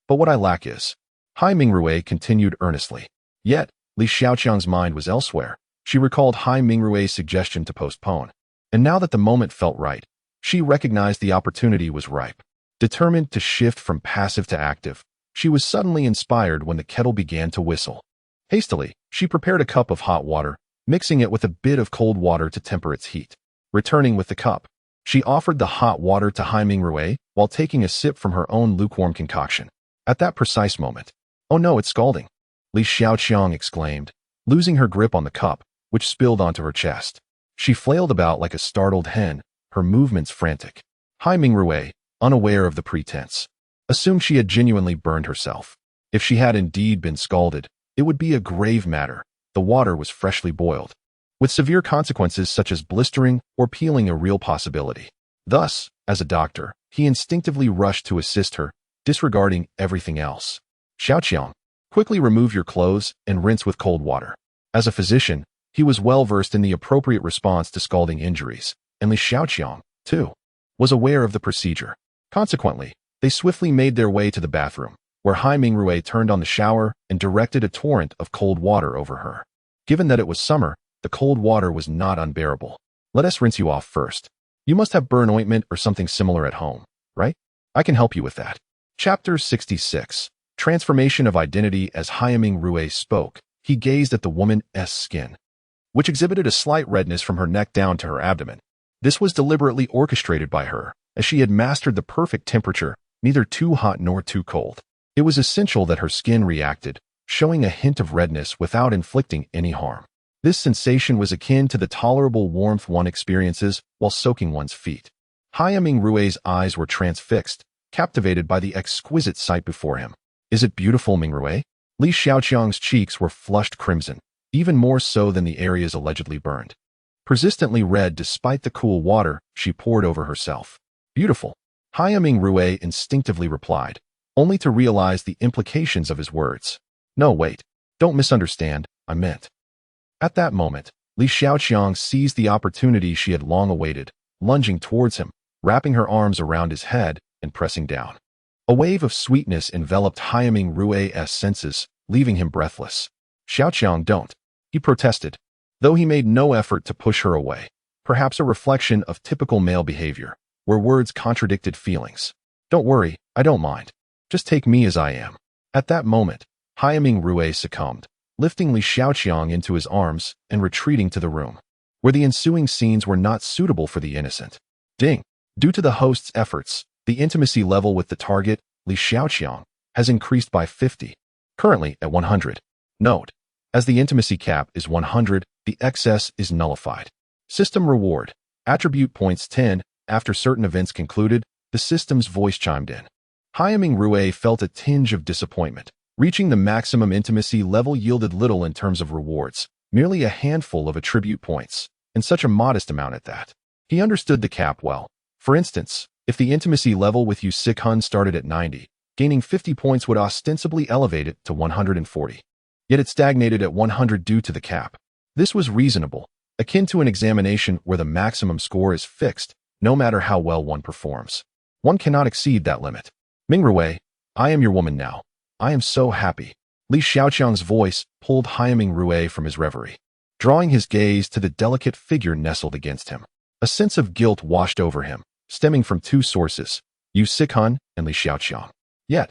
But what I lack is..." Hai Mingrue continued earnestly. Yet, Li Xiaoqiang's mind was elsewhere. She recalled Hai Mingrue's suggestion to postpone. And now that the moment felt right, she recognized the opportunity was ripe. Determined to shift from passive to active, she was suddenly inspired when the kettle began to whistle. Hastily, she prepared a cup of hot water, mixing it with a bit of cold water to temper its heat. Returning with the cup, she offered the hot water to Hai Mingrue while taking a sip from her own lukewarm concoction. At that precise moment, "Oh no, it's scalding," Li Xiaoqiang exclaimed, losing her grip on the cup, which spilled onto her chest. She flailed about like a startled hen, her movements frantic. Hai Mingrue, unaware of the pretense, assumed she had genuinely burned herself. If she had indeed been scalded, it would be a grave matter. The water was freshly boiled, with severe consequences such as blistering or peeling a real possibility. Thus, as a doctor, he instinctively rushed to assist her, disregarding everything else. "Xiaoqiang, quickly remove your clothes and rinse with cold water." As a physician, he was well versed in the appropriate response to scalding injuries, and Li Xiaoqiang, too, was aware of the procedure. Consequently, they swiftly made their way to the bathroom, where Hai Mingrue turned on the shower and directed a torrent of cold water over her. Given that it was summer, the cold water was not unbearable. "Let us rinse you off first. You must have burn ointment or something similar at home, right? I can help you with that." Chapter 66. Transformation of Identity. As Hai Mingrue spoke, he gazed at the woman's skin, which exhibited a slight redness from her neck down to her abdomen. This was deliberately orchestrated by her, as she had mastered the perfect temperature, neither too hot nor too cold. It was essential that her skin reacted, showing a hint of redness without inflicting any harm. This sensation was akin to the tolerable warmth one experiences while soaking one's feet. Hai Mingrue's eyes were transfixed, captivated by the exquisite sight before him. "Is it beautiful, Mingrue?" Li Xiaoqiang's cheeks were flushed crimson, even more so than the areas allegedly burned. Persistently red despite the cool water she poured over herself. "Beautiful," Hai Mingrue instinctively replied, only to realize the implications of his words. "No, wait. Don't misunderstand, I meant." At that moment, Li Xiaoqiang seized the opportunity she had long awaited, lunging towards him, wrapping her arms around his head and pressing down. A wave of sweetness enveloped Haiming Rue's senses, leaving him breathless. Xiaoqiang, don't, he protested, though he made no effort to push her away, perhaps a reflection of typical male behavior, where words contradicted feelings. Don't worry, I don't mind. Just take me as I am. At that moment, Haiming Rue succumbed, lifting Li Xiaoqiang into his arms and retreating to the room, where the ensuing scenes were not suitable for the innocent. Ding! Due to the host's efforts, the intimacy level with the target, Li Xiaoqiang, has increased by 50, currently at 100. Note: as the intimacy cap is 100, the excess is nullified. System reward. Attribute points 10. After certain events concluded, the system's voice chimed in. Haiming Rue felt a tinge of disappointment. Reaching the maximum intimacy level yielded little in terms of rewards, merely a handful of attribute points, and such a modest amount at that. He understood the cap well. For instance, if the intimacy level with Yu Sikhun started at 90, gaining 50 points would ostensibly elevate it to 140. Yet it stagnated at 100 due to the cap. This was reasonable, akin to an examination where the maximum score is fixed, no matter how well one performs. One cannot exceed that limit. Ming Rue, I am your woman now. I am so happy. Li Xiaoqiang's voice pulled Haiming Rue from his reverie, drawing his gaze to the delicate figure nestled against him. A sense of guilt washed over him, stemming from two sources, Yu Sikhun and Li Xiaoqiang. Yet,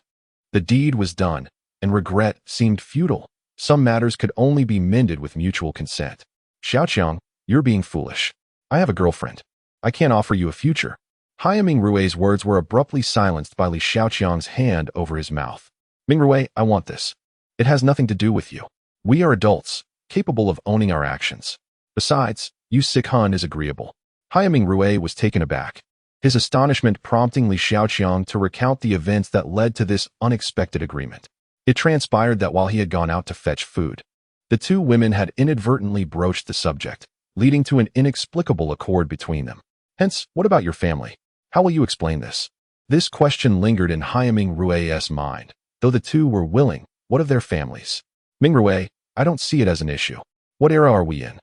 the deed was done, and regret seemed futile. Some matters could only be mended with mutual consent. Xiaoqiang, you're being foolish. I have a girlfriend. I can't offer you a future. Haiming Rue's words were abruptly silenced by Li Xiaoqiang's hand over his mouth. Ming Rue, I want this. It has nothing to do with you. We are adults, capable of owning our actions. Besides, Yu Sikhun is agreeable. Haiming Rue was taken aback, his astonishment prompting Li Xiaoqiang to recount the events that led to this unexpected agreement. It transpired that while he had gone out to fetch food, the two women had inadvertently broached the subject, leading to an inexplicable accord between them. Hence, what about your family? How will you explain this? This question lingered in Haiming Rue's mind. Though the two were willing, what of their families? Ming Rue, I don't see it as an issue. What era are we in?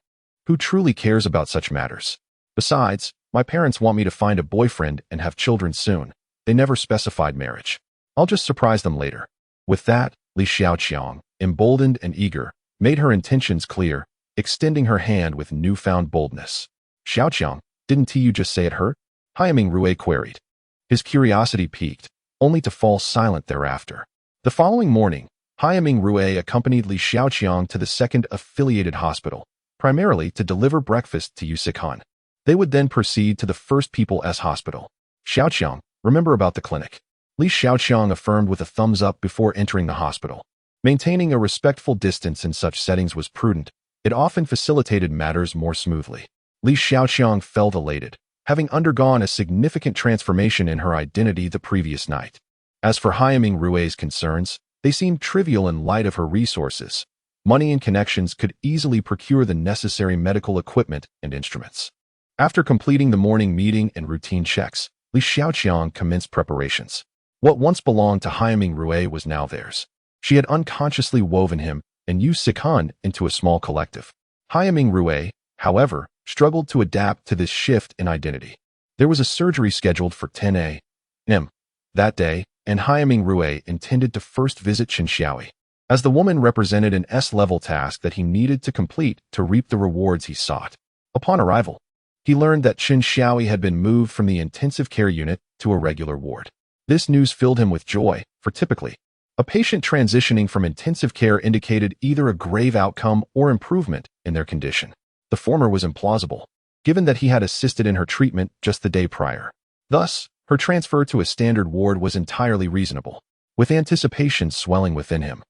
Who truly cares about such matters? Besides, my parents want me to find a boyfriend and have children soon. They never specified marriage. I'll just surprise them later. With that, Li Xiaoqiang, emboldened and eager, made her intentions clear, extending her hand with newfound boldness. Xiaoqiang, didn't you just say it hurt? Haiming Rue queried. His curiosity piqued, only to fall silent thereafter. The following morning, Haiming Rue accompanied Li Xiaoqiang to the second affiliated hospital, primarily to deliver breakfast to Yu Sikhun. They would then proceed to the First People's Hospital. Xiaoqiang, remember about the clinic. Li Xiaoqiang affirmed with a thumbs up before entering the hospital. Maintaining a respectful distance in such settings was prudent. It often facilitated matters more smoothly. Li Xiaoqiang felt elated, having undergone a significant transformation in her identity the previous night. As for Haiming Rue's concerns, they seemed trivial in light of her resources. Money and connections could easily procure the necessary medical equipment and instruments. After completing the morning meeting and routine checks, Li Xiaoqiang commenced preparations. What once belonged to Haiming Rue was now theirs. She had unconsciously woven him and Yu Sikhun into a small collective. Haiming Rue, however, struggled to adapt to this shift in identity. There was a surgery scheduled for 10 a.m. that day, and Haiming Rue intended to first visit Chen Xiaoyi, as the woman represented an S-level task that he needed to complete to reap the rewards he sought. Upon arrival, he learned that Chen Xiaoyi had been moved from the intensive care unit to a regular ward. This news filled him with joy, for typically, a patient transitioning from intensive care indicated either a grave outcome or improvement in their condition. The former was implausible, given that he had assisted in her treatment just the day prior. Thus, her transfer to a standard ward was entirely reasonable, with anticipation swelling within him.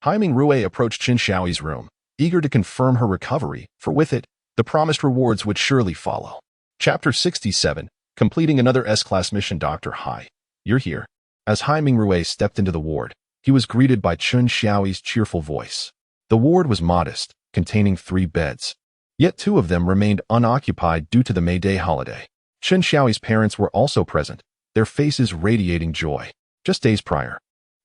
Haiming Rue approached Chen Xiaoyi's room, eager to confirm her recovery, for with it, the promised rewards would surely follow. Chapter 67, Completing Another S-Class Mission. Dr. Hai, you're here. As Haiming Rue stepped into the ward, he was greeted by Chen Xiaoyi's cheerful voice. The ward was modest, containing 3 beds. Yet 2 of them remained unoccupied due to the May Day holiday. Chen Xiaoyi's parents were also present, their faces radiating joy. Just days prior,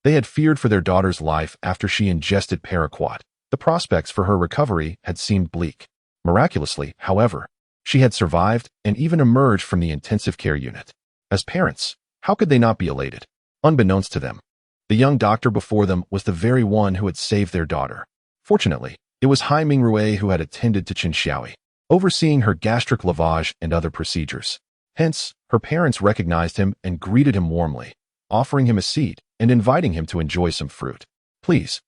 they had feared for their daughter's life after she ingested paraquat. The prospects for her recovery had seemed bleak. Miraculously, however, she had survived and even emerged from the intensive care unit. As parents, how could they not be elated? Unbeknownst to them, the young doctor before them was the very one who had saved their daughter. Fortunately, it was Hai Mingrui who had attended to Chen Xiaoi, overseeing her gastric lavage and other procedures. Hence, her parents recognized him and greeted him warmly, offering him a seat and inviting him to enjoy some fruit. Please,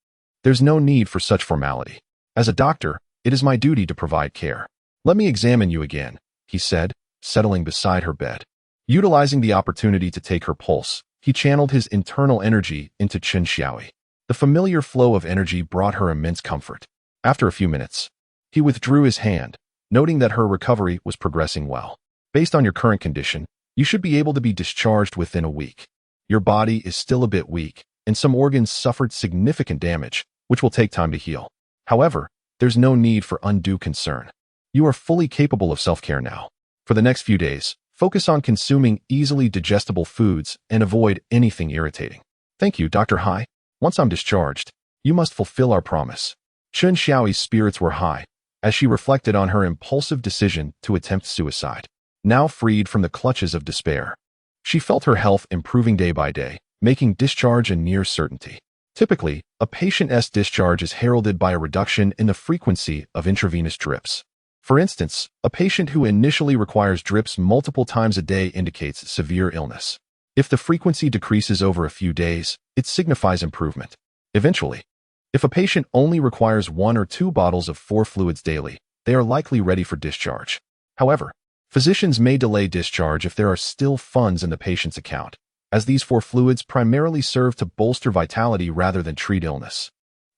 there's no need for such formality. As a doctor, it is my duty to provide care. Let me examine you again, he said, settling beside her bed. Utilizing the opportunity to take her pulse, he channeled his internal energy into Chen Xiaoi. The familiar flow of energy brought her immense comfort. After a few minutes, he withdrew his hand, noting that her recovery was progressing well. Based on your current condition, you should be able to be discharged within a week. Your body is still a bit weak, and some organs suffered significant damage, which will take time to heal. However, there's no need for undue concern. You are fully capable of self-care now. For the next few days, focus on consuming easily digestible foods and avoid anything irritating. Thank you, Dr. Hai. Once I'm discharged, you must fulfill our promise. Chen Xiaoi's spirits were high, as she reflected on her impulsive decision to attempt suicide. Now freed from the clutches of despair, she felt her health improving day by day, making discharge a near certainty. Typically, a patient's discharge is heralded by a reduction in the frequency of intravenous drips. For instance, a patient who initially requires drips multiple times a day indicates severe illness. If the frequency decreases over a few days, it signifies improvement. Eventually, if a patient only requires 1 or 2 bottles of 4 fluids daily, they are likely ready for discharge. However, physicians may delay discharge if there are still funds in the patient's account, as these 4 fluids primarily serve to bolster vitality rather than treat illness.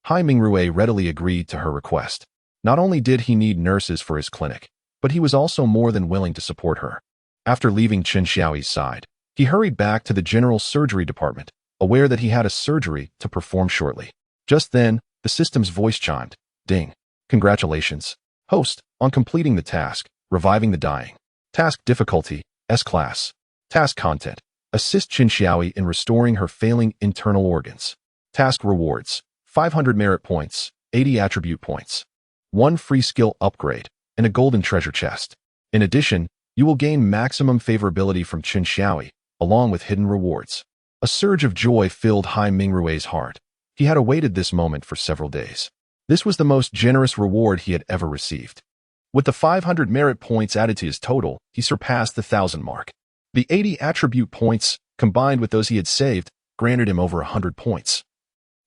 Hai Mingrui readily agreed to her request. Not only did he need nurses for his clinic, but he was also more than willing to support her. After leaving Chen Xiaoi's side, he hurried back to the general surgery department, aware that he had a surgery to perform shortly. Just then, the system's voice chimed. Ding. Congratulations, host, on completing the task, reviving the dying. Task difficulty, S-Class. Task content, assist Chen Xiaoi in restoring her failing internal organs. Task rewards, 500 merit points, 80 attribute points, 1 free skill upgrade, and a golden treasure chest. In addition, you will gain maximum favorability from Chen Xiaoi, along with hidden rewards. A surge of joy filled Hai Mingrui's heart. He had awaited this moment for several days. This was the most generous reward he had ever received. With the 500 merit points added to his total, he surpassed the 1,000 mark. The 80 attribute points, combined with those he had saved, granted him over 100 points,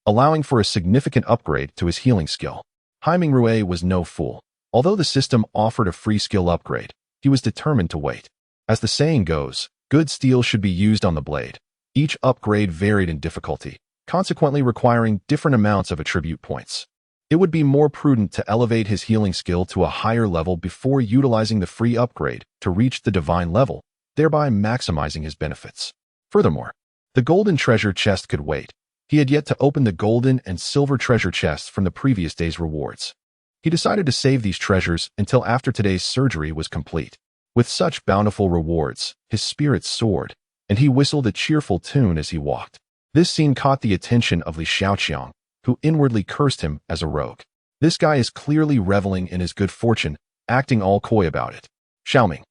allowing for a significant upgrade to his healing skill. Hai Mingrui was no fool. Although the system offered a free skill upgrade, he was determined to wait. As the saying goes, good steel should be used on the blade. Each upgrade varied in difficulty, consequently requiring different amounts of attribute points. It would be more prudent to elevate his healing skill to a higher level before utilizing the free upgrade to reach the divine level, thereby maximizing his benefits. Furthermore, the golden treasure chest could wait. He had yet to open the golden and silver treasure chests from the previous day's rewards. He decided to save these treasures until after today's surgery was complete. With such bountiful rewards, his spirits soared, and he whistled a cheerful tune as he walked. This scene caught the attention of Li Xiaoqiang, who inwardly cursed him as a rogue. This guy is clearly reveling in his good fortune, acting all coy about it. Xiaoming,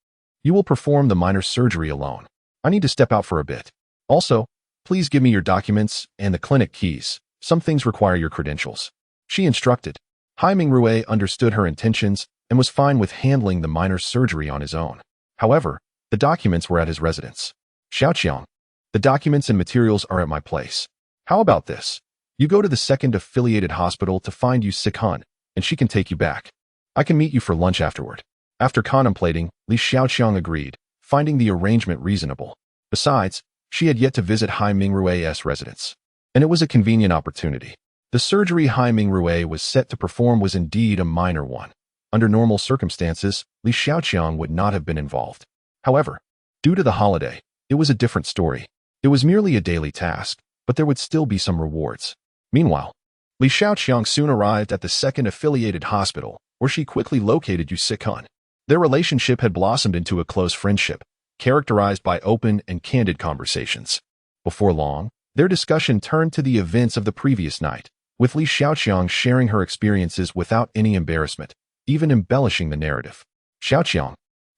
you will perform the minor surgery alone. I need to step out for a bit. Also, please give me your documents and the clinic keys. Some things require your credentials. She instructed. Hai Mingrui understood her intentions and was fine with handling the minor surgery on his own. However, the documents were at his residence. Xiaoqiang, the documents and materials are at my place. How about this? You go to the second affiliated hospital to find Yu Sikan, and she can take you back. I can meet you for lunch afterward. After contemplating, Li Xiaoqiang agreed, finding the arrangement reasonable. Besides, she had yet to visit Hai Mingrui's residence, and it was a convenient opportunity. The surgery Hai Mingrui was set to perform was indeed a minor one. Under normal circumstances, Li Xiaoqiang would not have been involved. However, due to the holiday, it was a different story. It was merely a daily task, but there would still be some rewards. Meanwhile, Li Xiaoqiang soon arrived at the second affiliated hospital, where she quickly located Yu Sikan. Their relationship had blossomed into a close friendship, characterized by open and candid conversations. Before long, their discussion turned to the events of the previous night, with Li Xiaoqiang sharing her experiences without any embarrassment, even embellishing the narrative. Xiaoqiang,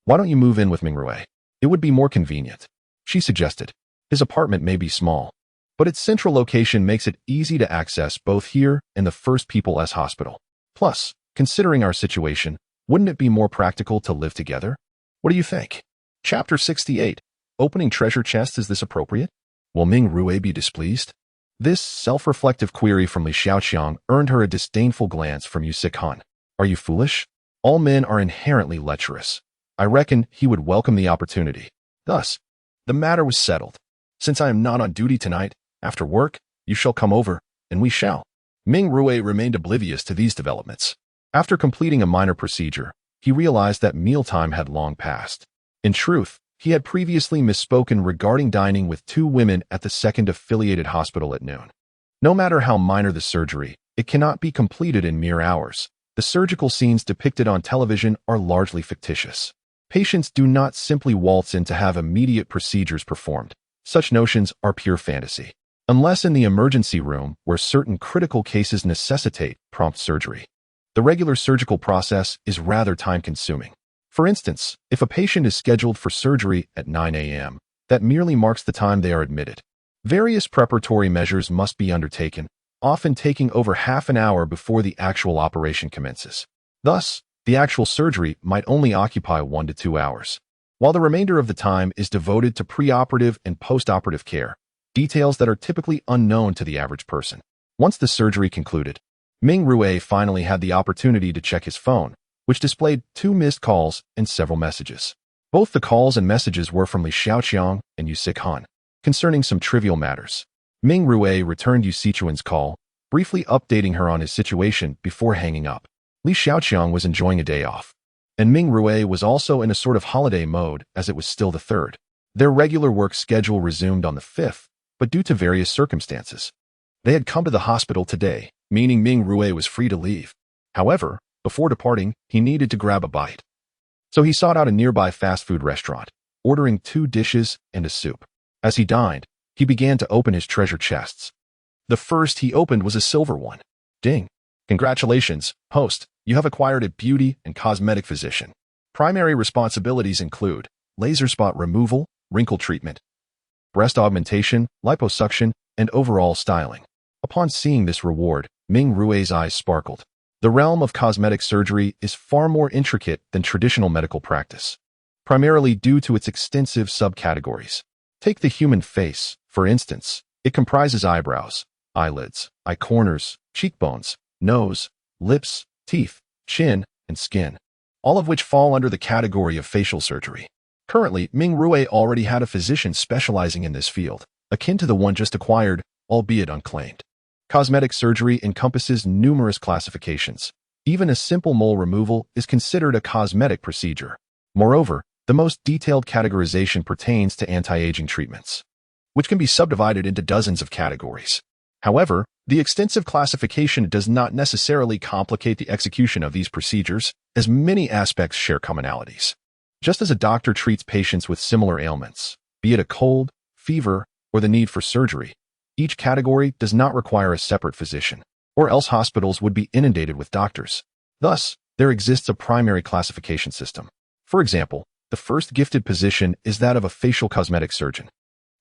why don't you move in with Mingrui? It would be more convenient, she suggested. His apartment may be small, but its central location makes it easy to access both here and the First People's Hospital. Plus, considering our situation, wouldn't it be more practical to live together? What do you think? Chapter 68. Opening treasure chests, is this appropriate? Will Ming Rue be displeased? This self-reflective query from Li Xiaoqiang earned her a disdainful glance from Yu Sikhan. Are you foolish? All men are inherently lecherous. I reckon he would welcome the opportunity. Thus, the matter was settled. Since I am not on duty tonight, after work, you shall come over, and we shall. Ming Rue remained oblivious to these developments. After completing a minor procedure, he realized that mealtime had long passed. In truth, he had previously misspoken regarding dining with two women at the second affiliated hospital at noon. No matter how minor the surgery, it cannot be completed in mere hours. The surgical scenes depicted on television are largely fictitious. Patients do not simply waltz in to have immediate procedures performed. Such notions are pure fantasy. Unless in the emergency room where certain critical cases necessitate prompt surgery. The regular surgical process is rather time-consuming. For instance, if a patient is scheduled for surgery at 9 a.m., that merely marks the time they are admitted. Various preparatory measures must be undertaken, often taking over half an hour before the actual operation commences. Thus, the actual surgery might only occupy 1 to 2 hours, while the remainder of the time is devoted to preoperative and postoperative care, details that are typically unknown to the average person. Once the surgery concluded, Ming Rue finally had the opportunity to check his phone, which displayed 2 missed calls and several messages. Both the calls and messages were from Li Xiaoqiang and Yu Sikhan, concerning some trivial matters. Ming Rue returned Yu Sichuan's call, briefly updating her on his situation before hanging up. Li Xiaoqiang was enjoying a day off, and Ming Rue was also in a sort of holiday mode as it was still the 3rd. Their regular work schedule resumed on the 5th, but due to various circumstances, they had come to the hospital today, meaning Ming Rue was free to leave. However, before departing, he needed to grab a bite. So he sought out a nearby fast food restaurant, ordering 2 dishes and a soup. As he dined, he began to open his treasure chests. The first he opened was a silver one. Ding! Congratulations, host, you have acquired a beauty and cosmetic physician. Primary responsibilities include laser spot removal, wrinkle treatment, breast augmentation, liposuction, and overall styling. Upon seeing this reward, Ming Rue's eyes sparkled. The realm of cosmetic surgery is far more intricate than traditional medical practice, primarily due to its extensive subcategories. Take the human face, for instance. It comprises eyebrows, eyelids, eye corners, cheekbones, nose, lips, teeth, chin, and skin, all of which fall under the category of facial surgery. Currently, Ming Rue already had a physician specializing in this field, akin to the one just acquired, albeit unclaimed. Cosmetic surgery encompasses numerous classifications. Even a simple mole removal is considered a cosmetic procedure. Moreover, the most detailed categorization pertains to anti-aging treatments, which can be subdivided into dozens of categories. However, the extensive classification does not necessarily complicate the execution of these procedures, as many aspects share commonalities. Just as a doctor treats patients with similar ailments, be it a cold, fever, or the need for surgery, each category does not require a separate physician, or else hospitals would be inundated with doctors. Thus, there exists a primary classification system. For example, the first gifted position is that of a facial cosmetic surgeon,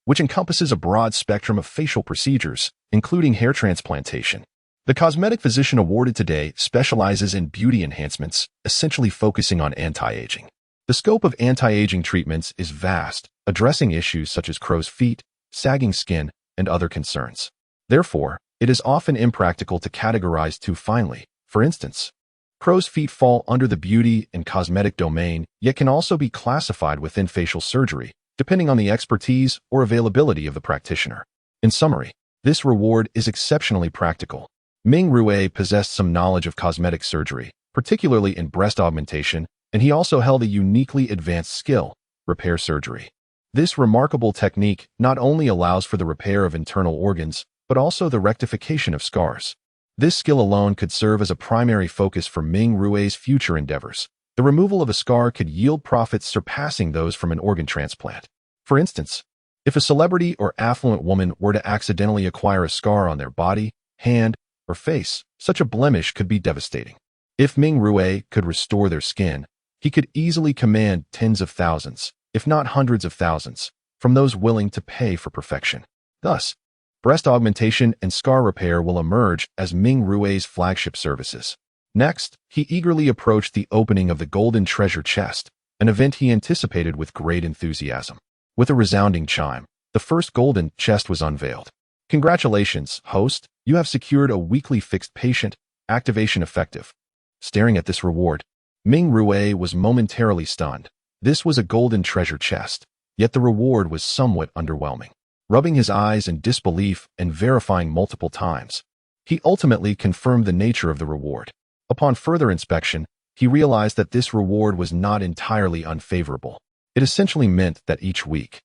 which encompasses a broad spectrum of facial procedures, including hair transplantation. The cosmetic physician awarded today specializes in beauty enhancements, essentially focusing on anti-aging. The scope of anti-aging treatments is vast, addressing issues such as crow's feet, sagging skin, and other concerns. Therefore, it is often impractical to categorize too finely. For instance, crow's feet fall under the beauty and cosmetic domain, yet can also be classified within facial surgery, depending on the expertise or availability of the practitioner. In summary, this reward is exceptionally practical. Ming Rue possessed some knowledge of cosmetic surgery, particularly in breast augmentation, and he also held a uniquely advanced skill, repair surgery. This remarkable technique not only allows for the repair of internal organs, but also the rectification of scars. This skill alone could serve as a primary focus for Ming Rue's future endeavors. The removal of a scar could yield profits surpassing those from an organ transplant. For instance, if a celebrity or affluent woman were to accidentally acquire a scar on their body, hand, or face, such a blemish could be devastating. If Ming Rue could restore their skin, he could easily command tens of thousands, if not hundreds of thousands, from those willing to pay for perfection. Thus, Breast augmentation and scar repair will emerge as Ming Rui's flagship services. Next, he eagerly approached the opening of the Golden Treasure Chest, an event he anticipated with great enthusiasm. With a resounding chime, the first golden chest was unveiled. Congratulations, host, you have secured a weekly fixed patient, activation effective. Staring at this reward, Ming Rui was momentarily stunned. This was a golden treasure chest, yet the reward was somewhat underwhelming. Rubbing his eyes in disbelief and verifying multiple times, he ultimately confirmed the nature of the reward. Upon further inspection, he realized that this reward was not entirely unfavorable. It essentially meant that each week,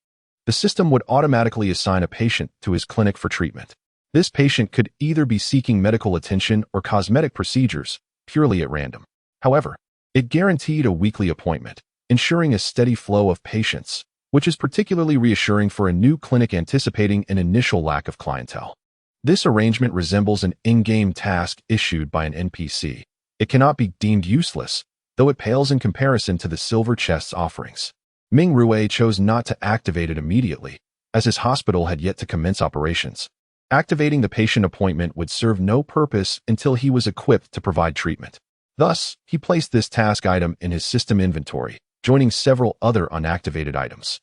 the system would automatically assign a patient to his clinic for treatment. This patient could either be seeking medical attention or cosmetic procedures, purely at random. However, it guaranteed a weekly appointment, ensuring a steady flow of patients, which is particularly reassuring for a new clinic anticipating an initial lack of clientele. This arrangement resembles an in-game task issued by an NPC. It cannot be deemed useless, though it pales in comparison to the silver chest's offerings. Ming Rui chose not to activate it immediately, as his hospital had yet to commence operations. Activating the patient appointment would serve no purpose until he was equipped to provide treatment. Thus, he placed this task item in his system inventory, joining several other unactivated items.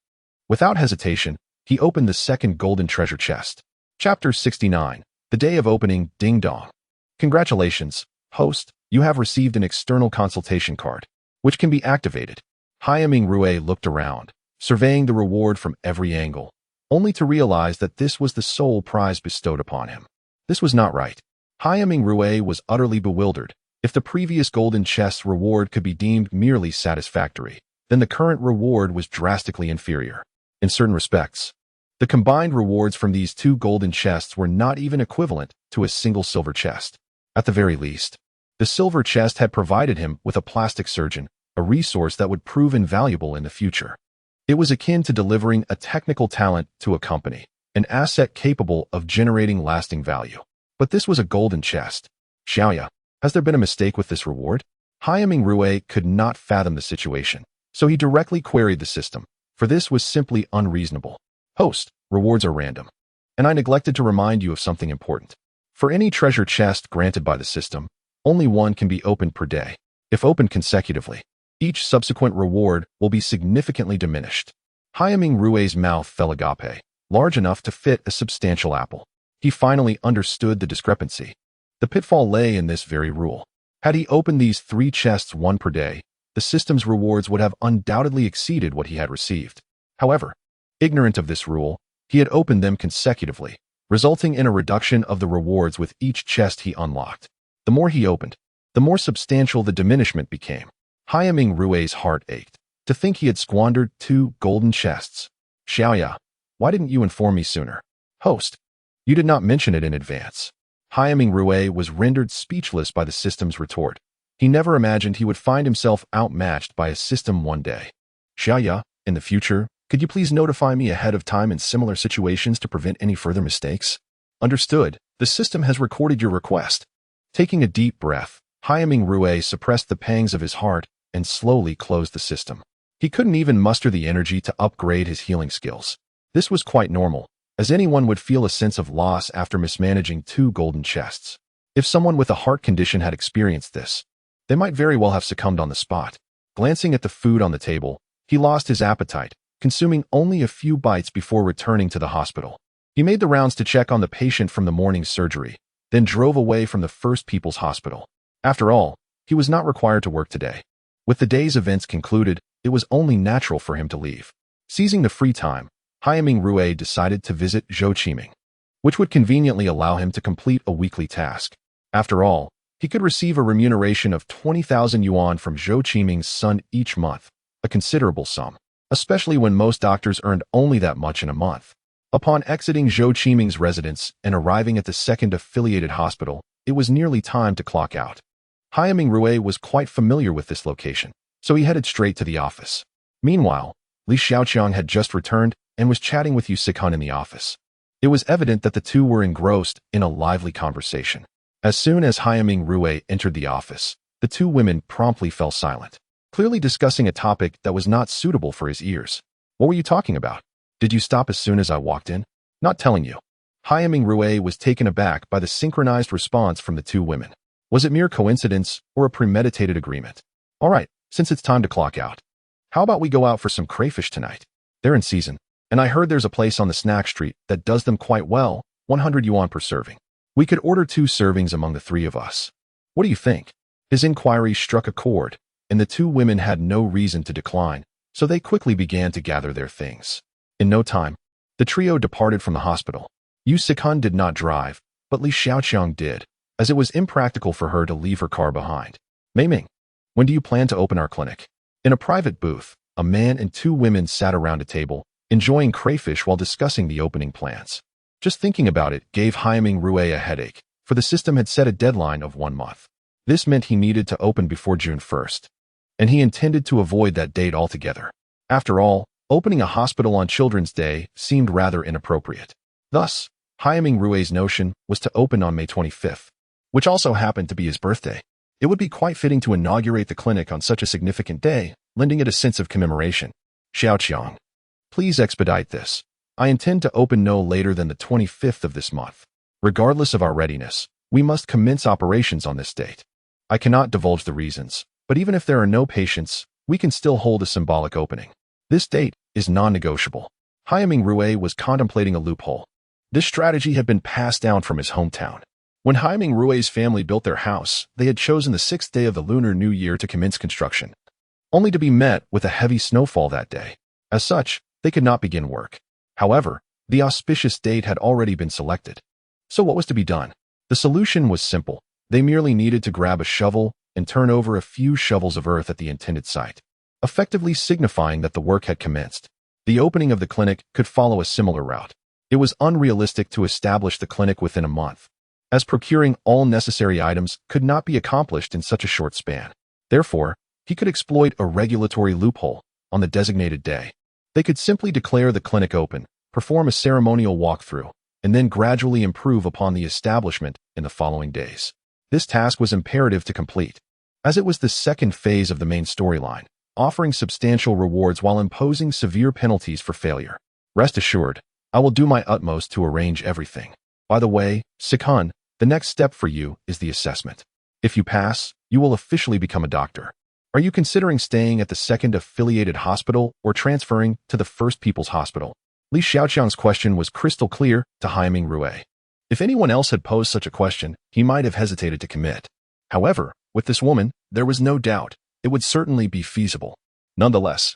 Without hesitation, he opened the second golden treasure chest. Chapter 69. The Day of Opening, Ding Dong. Congratulations, host, you have received an external consultation card, which can be activated. Ming Rui looked around, surveying the reward from every angle, only to realize that this was the sole prize bestowed upon him. This was not right. Ming Rui was utterly bewildered. If the previous golden chest's reward could be deemed merely satisfactory, then the current reward was drastically inferior. In certain respects, the combined rewards from these two golden chests were not even equivalent to a single silver chest. At the very least, the silver chest had provided him with a plastic surgeon, a resource that would prove invaluable in the future. It was akin to delivering a technical talent to a company, an asset capable of generating lasting value. But this was a golden chest. Xiaoya, has there been a mistake with this reward? Ming Rui could not fathom the situation, so he directly queried the system, for this was simply unreasonable. Host, rewards are random. And I neglected to remind you of something important. For any treasure chest granted by the system, only one can be opened per day. If opened consecutively, each subsequent reward will be significantly diminished. Ming Rui's mouth fell agape, large enough to fit a substantial apple. He finally understood the discrepancy. The pitfall lay in this very rule. Had he opened these 3 chests one per day, the system's rewards would have undoubtedly exceeded what he had received. However, ignorant of this rule, he had opened them consecutively, resulting in a reduction of the rewards with each chest he unlocked. The more he opened, the more substantial the diminishment became. Ming Rui's heart ached to think he had squandered 2 golden chests. Xiaoya, why didn't you inform me sooner? Host, you did not mention it in advance. Ming Rui was rendered speechless by the system's retort. He never imagined he would find himself outmatched by a system one day. Xiaoya, in the future, could you please notify me ahead of time in similar situations to prevent any further mistakes? Understood. The system has recorded your request. Taking a deep breath, Ming Rui suppressed the pangs of his heart and slowly closed the system. He couldn't even muster the energy to upgrade his healing skills. This was quite normal, as anyone would feel a sense of loss after mismanaging 2 golden chests. If someone with a heart condition had experienced this, they might very well have succumbed on the spot. Glancing at the food on the table, he lost his appetite, consuming only a few bites before returning to the hospital. He made the rounds to check on the patient from the morning's surgery, then drove away from the First People's Hospital. After all, he was not required to work today. With the day's events concluded, it was only natural for him to leave. Seizing the free time, Ming Rui decided to visit Zhou Qiming, which would conveniently allow him to complete a weekly task. After all, he could receive a remuneration of 20,000 yuan from Zhou Qiming's son each month, a considerable sum, especially when most doctors earned only that much in a month. Upon exiting Zhou Qiming's residence and arriving at the second affiliated hospital, it was nearly time to clock out. Ming Rui was quite familiar with this location, so he headed straight to the office. Meanwhile, Li Xiaoqiang had just returned and was chatting with Yu Sikun in the office. It was evident that the two were engrossed in a lively conversation. As soon as Ming Rui entered the office, the 2 women promptly fell silent, clearly discussing a topic that was not suitable for his ears. What were you talking about? Did you stop as soon as I walked in? Not telling you. Haiming Rui was taken aback by the synchronized response from the two women. Was it mere coincidence or a premeditated agreement? All right, since it's time to clock out, how about we go out for some crayfish tonight? They're in season, and I heard there's a place on the snack street that does them quite well, 100 yuan per serving. We could order 2 servings among the 3 of us. What do you think? His inquiry struck a chord, and the 2 women had no reason to decline, so they quickly began to gather their things. In no time, the trio departed from the hospital. Yu Sikan did not drive, but Li Xiaoqiang did, as it was impractical for her to leave her car behind. Mei Ming, when do you plan to open our clinic? In a private booth, a man and 2 women sat around a table, enjoying crayfish while discussing the opening plans. Just thinking about it gave Haiming Rui a headache, for the system had set a deadline of 1 month. This meant he needed to open before June 1st, and he intended to avoid that date altogether. After all, opening a hospital on Children's Day seemed rather inappropriate. Thus, Haiming Rui's notion was to open on May 25th, which also happened to be his birthday. It would be quite fitting to inaugurate the clinic on such a significant day, lending it a sense of commemoration. Xiaoqiang, please expedite this. I intend to open no later than the 25th of this month. Regardless of our readiness, we must commence operations on this date. I cannot divulge the reasons, but even if there are no patients, we can still hold a symbolic opening. This date is non-negotiable. Haiming Rui was contemplating a loophole. This strategy had been passed down from his hometown. When Haiming Rui's family built their house, they had chosen the 6th day of the Lunar New Year to commence construction, only to be met with a heavy snowfall that day. As such, they could not begin work. However, the auspicious date had already been selected. So what was to be done? The solution was simple. They merely needed to grab a shovel and turn over a few shovels of earth at the intended site, effectively signifying that the work had commenced. The opening of the clinic could follow a similar route. It was unrealistic to establish the clinic within a month, as procuring all necessary items could not be accomplished in such a short span. Therefore, he could exploit a regulatory loophole. On the designated day, they could simply declare the clinic open, perform a ceremonial walkthrough, and then gradually improve upon the establishment in the following days. This task was imperative to complete, as it was the second phase of the main storyline, offering substantial rewards while imposing severe penalties for failure. Rest assured, I will do my utmost to arrange everything. By the way, Sikan, the next step for you is the assessment. If you pass, you will officially become a doctor. Are you considering staying at the second affiliated hospital or transferring to the First People's Hospital? Li Xiaoqiang's question was crystal clear to Haiming Rui. If anyone else had posed such a question, he might have hesitated to commit. However, with this woman, there was no doubt it would certainly be feasible. Nonetheless,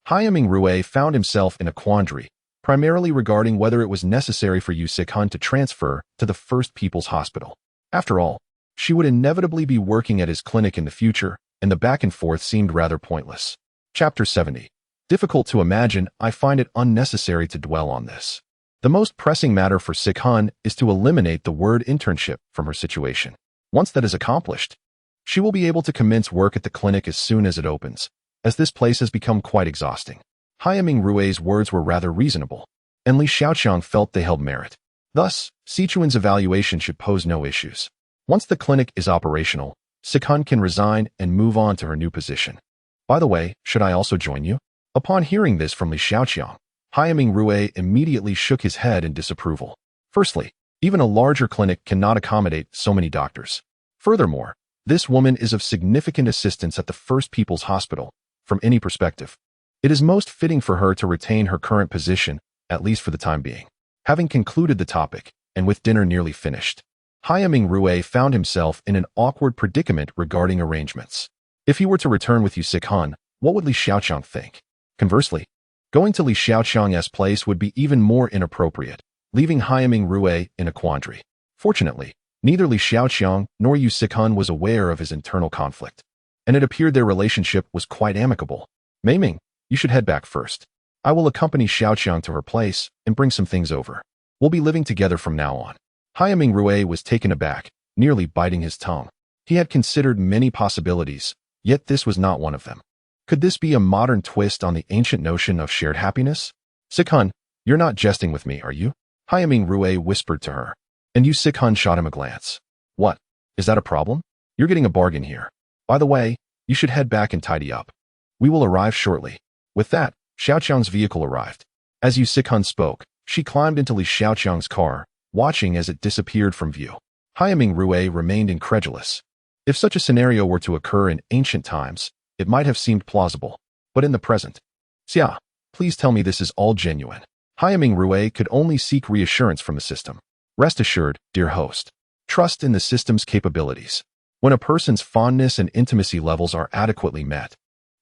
Haiming Rui found himself in a quandary, primarily regarding whether it was necessary for Yu Sikan to transfer to the First People's Hospital. After all, she would inevitably be working at his clinic in the future, and the back and forth seemed rather pointless. Chapter 70. Difficult to imagine, I find it unnecessary to dwell on this. The most pressing matter for Sikan is to eliminate the word internship from her situation. Once that is accomplished, she will be able to commence work at the clinic as soon as it opens, as this place has become quite exhausting. Haiming Rui's words were rather reasonable, and Li Xiaoqiang felt they held merit. Thus, Sichuan's evaluation should pose no issues. Once the clinic is operational, Sikan can resign and move on to her new position. By the way, should I also join you? Upon hearing this from Li Xiaoqiang, Haiming Rui immediately shook his head in disapproval. Firstly, even a larger clinic cannot accommodate so many doctors. Furthermore, this woman is of significant assistance at the First People's Hospital, from any perspective. It is most fitting for her to retain her current position, at least for the time being. Having concluded the topic, and with dinner nearly finished, Haiming Rui found himself in an awkward predicament regarding arrangements. If he were to return with Yu Sikan, what would Li Xiaoqiang think? Conversely, going to Li Xiaoqiang's place would be even more inappropriate, leaving Haiming Rui in a quandary. Fortunately, neither Li Xiaoqiang nor Yu Sikan was aware of his internal conflict, and it appeared their relationship was quite amicable. Mei Ming, you should head back first. I will accompany Xiaoqiang to her place and bring some things over. We'll be living together from now on. Haiming Rui was taken aback, nearly biting his tongue. He had considered many possibilities, yet this was not one of them. Could this be a modern twist on the ancient notion of shared happiness? Sikan, you're not jesting with me, are you? Haiming Rui whispered to her, and Yu Sikan shot him a glance. What? Is that a problem? You're getting a bargain here. By the way, you should head back and tidy up. We will arrive shortly. With that, Xiaoqiang's vehicle arrived. As Yu Sikan spoke, she climbed into Li Xiaoqiang's car, watching as it disappeared from view. Haiming Rui remained incredulous. If such a scenario were to occur in ancient times, it might have seemed plausible. But in the present, Xia, please tell me this is all genuine. Haiming Rui could only seek reassurance from the system. Rest assured, dear host. Trust in the system's capabilities. When a person's fondness and intimacy levels are adequately met,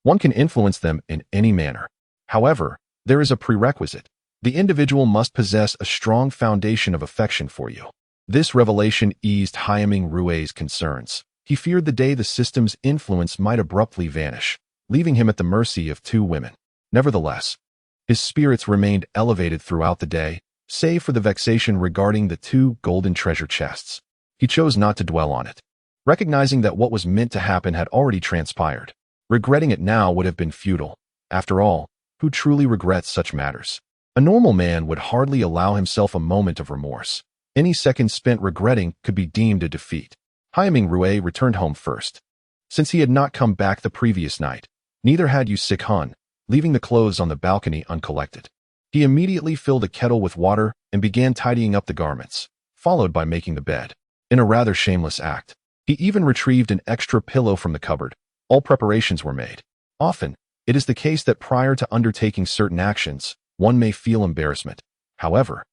one can influence them in any manner. However, there is a prerequisite. The individual must possess a strong foundation of affection for you. This revelation eased Haiming Rui's concerns. He feared the day the system's influence might abruptly vanish, leaving him at the mercy of two women. Nevertheless, his spirits remained elevated throughout the day, save for the vexation regarding the two golden treasure chests. He chose not to dwell on it, recognizing that what was meant to happen had already transpired. Regretting it now would have been futile. After all, who truly regrets such matters? A normal man would hardly allow himself a moment of remorse. Any second spent regretting could be deemed a defeat. Haiming Rui returned home first. Since he had not come back the previous night, neither had Yu Sikhan, leaving the clothes on the balcony uncollected. He immediately filled a kettle with water and began tidying up the garments, followed by making the bed. In a rather shameless act, he even retrieved an extra pillow from the cupboard. All preparations were made. Often, it is the case that prior to undertaking certain actions, one may feel embarrassment. However,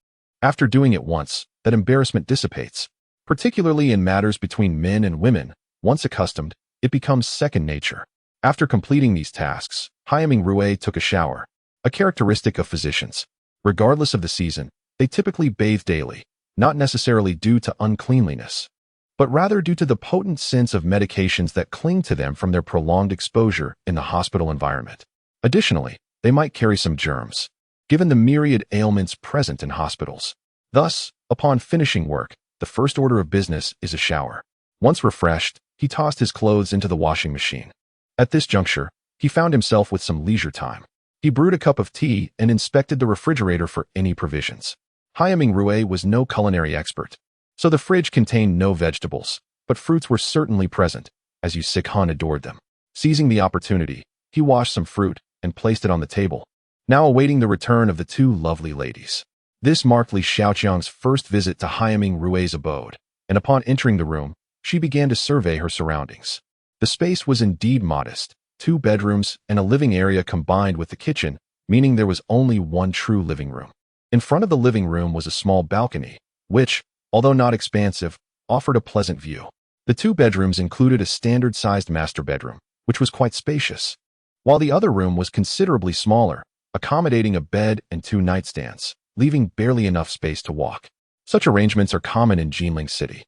after doing it once, that embarrassment dissipates. Particularly in matters between men and women, once accustomed, it becomes second nature. After completing these tasks, Haiming Rui took a shower, a characteristic of physicians. Regardless of the season, they typically bathe daily, not necessarily due to uncleanliness, but rather due to the potent sense of medications that cling to them from their prolonged exposure in the hospital environment. Additionally, they might carry some germs, given the myriad ailments present in hospitals. Thus, upon finishing work, the first order of business is a shower. Once refreshed, he tossed his clothes into the washing machine. At this juncture, he found himself with some leisure time. He brewed a cup of tea and inspected the refrigerator for any provisions. Haiming Rui was no culinary expert, so the fridge contained no vegetables, but fruits were certainly present, as Yu Sikhan adored them. Seizing the opportunity, he washed some fruit and placed it on the table, now awaiting the return of the two lovely ladies. This marked Li Xiaoqiang's first visit to Haiming Rui's abode, and upon entering the room, she began to survey her surroundings. The space was indeed modest, 2 bedrooms and a living area combined with the kitchen, meaning there was only one true living room. In front of the living room was a small balcony, which, although not expansive, offered a pleasant view. The 2 bedrooms included a standard-sized master bedroom, which was quite spacious, while the other room was considerably smaller, accommodating a bed and 2 nightstands, leaving barely enough space to walk. Such arrangements are common in Jinling City.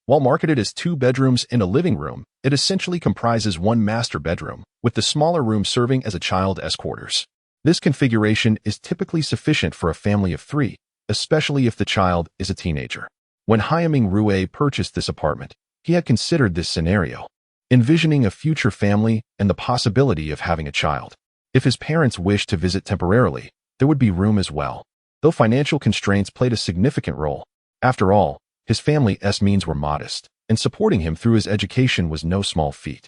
While marketed as 2 bedrooms and a living room, it essentially comprises 1 master bedroom, with the smaller room serving as a child's quarters. This configuration is typically sufficient for a family of 3, especially if the child is a teenager. When Haiming Rui purchased this apartment, he had considered this scenario, envisioning a future family and the possibility of having a child. If his parents wished to visit temporarily, there would be room as well, though financial constraints played a significant role. After all, his family's means were modest, and supporting him through his education was no small feat.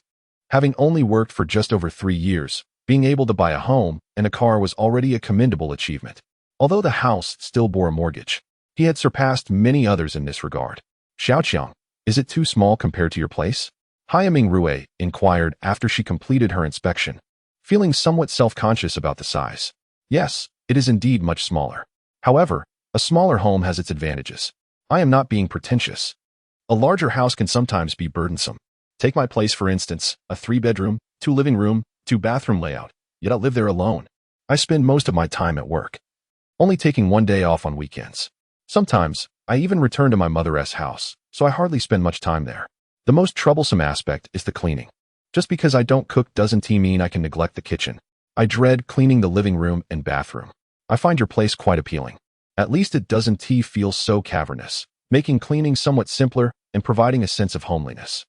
Having only worked for just over 3 years, being able to buy a home and a car was already a commendable achievement. Although the house still bore a mortgage, he had surpassed many others in this regard. Xiaoqiang, is it too small compared to your place? Haiming Rui inquired after she completed her inspection, feeling somewhat self-conscious about the size. Yes, it is indeed much smaller. However, a smaller home has its advantages. I am not being pretentious. A larger house can sometimes be burdensome. Take my place for instance, a 3-bedroom, 2 living room, 2 bathroom layout, yet I live there alone. I spend most of my time at work, only taking 1 day off on weekends. Sometimes, I even return to my mother's house, so I hardly spend much time there. The most troublesome aspect is the cleaning. Just because I don't cook doesn't mean I can neglect the kitchen. I dread cleaning the living room and bathroom. I find your place quite appealing. At least it doesn't feel so cavernous, making cleaning somewhat simpler and providing a sense of homeliness.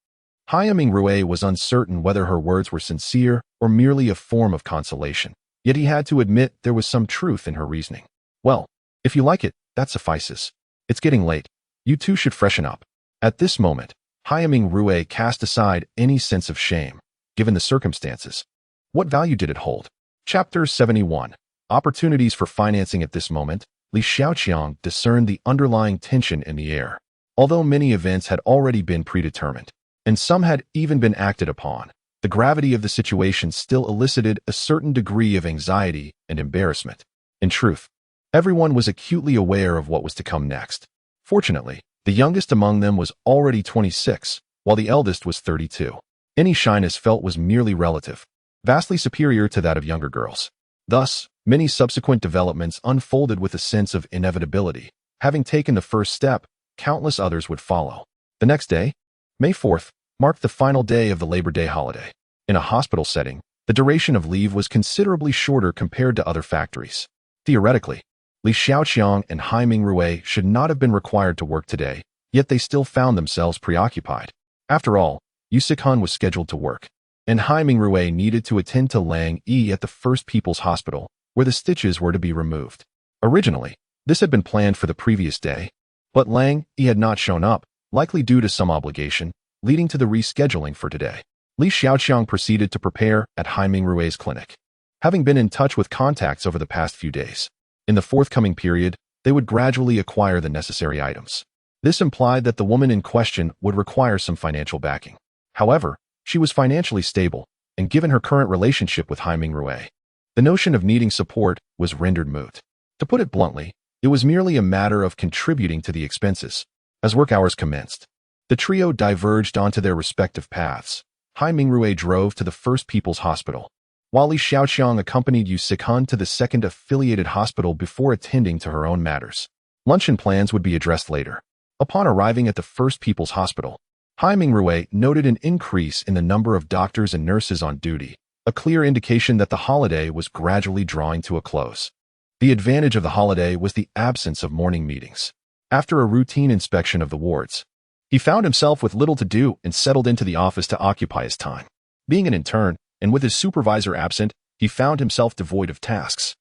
Haiming Rui was uncertain whether her words were sincere or merely a form of consolation, yet he had to admit there was some truth in her reasoning. Well, if you like it, that suffices. It's getting late. You two should freshen up. At this moment, Haiming Rui cast aside any sense of shame, given the circumstances. What value did it hold? Chapter 71. Opportunities for financing. At this moment, Li Xiaoqiang discerned the underlying tension in the air. Although many events had already been predetermined, and some had even been acted upon, the gravity of the situation still elicited a certain degree of anxiety and embarrassment. In truth, everyone was acutely aware of what was to come next. Fortunately, the youngest among them was already 26, while the eldest was 32. Any shyness felt was merely relative, vastly superior to that of younger girls. Thus, many subsequent developments unfolded with a sense of inevitability. Having taken the first step, countless others would follow. The next day, May 4th, marked the final day of the Labor Day holiday. In a hospital setting, the duration of leave was considerably shorter compared to other factories. Theoretically, Li Xiaoqiang and Hai Mingrui should not have been required to work today, yet they still found themselves preoccupied. After all, Yu Sikan was scheduled to work, and Hai Mingrui needed to attend to Lang Yi at the First People's Hospital, where the stitches were to be removed. Originally, this had been planned for the previous day, but Lang Yi had not shown up, likely due to some obligation, leading to the rescheduling for today. Li Xiaoqiang proceeded to prepare at Hai Mingrui's clinic. Having been in touch with contacts over the past few days, in the forthcoming period, they would gradually acquire the necessary items. This implied that the woman in question would require some financial backing. However, she was financially stable, and given her current relationship with Hai Mingrui, the notion of needing support was rendered moot. To put it bluntly, it was merely a matter of contributing to the expenses. As work hours commenced, the trio diverged onto their respective paths. Hai Mingrui drove to the First People's Hospital, while Li Xiaoqiang accompanied Yu Sikan to the second affiliated hospital before attending to her own matters. Luncheon plans would be addressed later. Upon arriving at the First People's Hospital, Hai Mingrui noted an increase in the number of doctors and nurses on duty, a clear indication that the holiday was gradually drawing to a close. The advantage of the holiday was the absence of morning meetings. After a routine inspection of the wards, he found himself with little to do and settled into the office to occupy his time. Being an intern, and with his supervisor absent, he found himself devoid of tasks.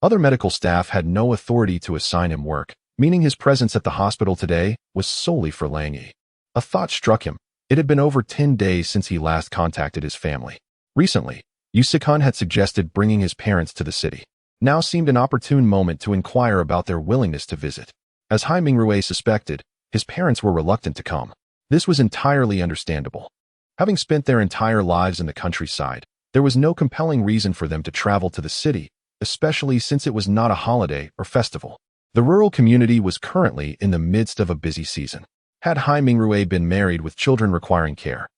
Other medical staff had no authority to assign him work, meaning his presence at the hospital today was solely for Lang Yi. A thought struck him. It had been over 10 days since he last contacted his family. Recently, Yu Sikan had suggested bringing his parents to the city. Now seemed an opportune moment to inquire about their willingness to visit. As Hai Mingrui suspected, his parents were reluctant to come. This was entirely understandable. Having spent their entire lives in the countryside, there was no compelling reason for them to travel to the city, especially since it was not a holiday or festival. The rural community was currently in the midst of a busy season. Had Hai Mingrui been married with children requiring care,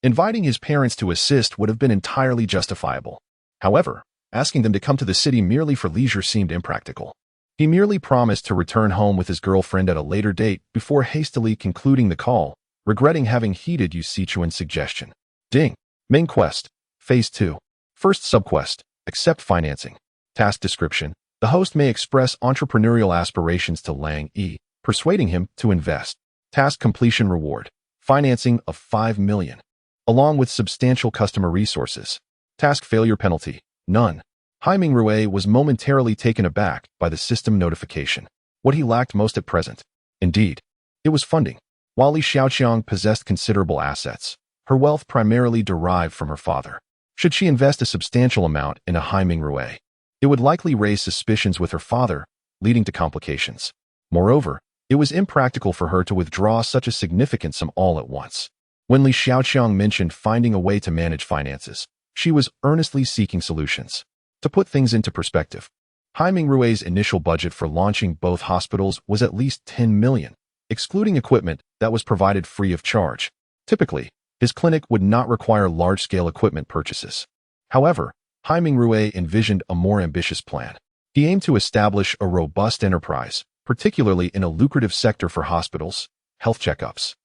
inviting his parents to assist would have been entirely justifiable. However, asking them to come to the city merely for leisure seemed impractical. He merely promised to return home with his girlfriend at a later date before hastily concluding the call, regretting having heeded Yu Sichuan's suggestion. Ding. Main quest. Phase 2. First subquest. Accept financing. Task description. The host may express entrepreneurial aspirations to Lang Yi, persuading him to invest. Task completion reward. Financing of 5 million, along with substantial customer resources. Task failure penalty. None. Hai Mingrui was momentarily taken aback by the system notification. What he lacked most at present, indeed, it was funding. While Li Xiaoqiang possessed considerable assets, her wealth primarily derived from her father. Should she invest a substantial amount in a Hai Mingrui, it would likely raise suspicions with her father, leading to complications. Moreover, it was impractical for her to withdraw such a significant sum all at once. When Li Xiaoqiang mentioned finding a way to manage finances, she was earnestly seeking solutions. To put things into perspective, Hai Mingrui's initial budget for launching both hospitals was at least 10 million, excluding equipment that was provided free of charge. Typically, his clinic would not require large-scale equipment purchases. However, Hai Mingrui envisioned a more ambitious plan. He aimed to establish a robust enterprise, particularly in a lucrative sector for hospitals, health checkups.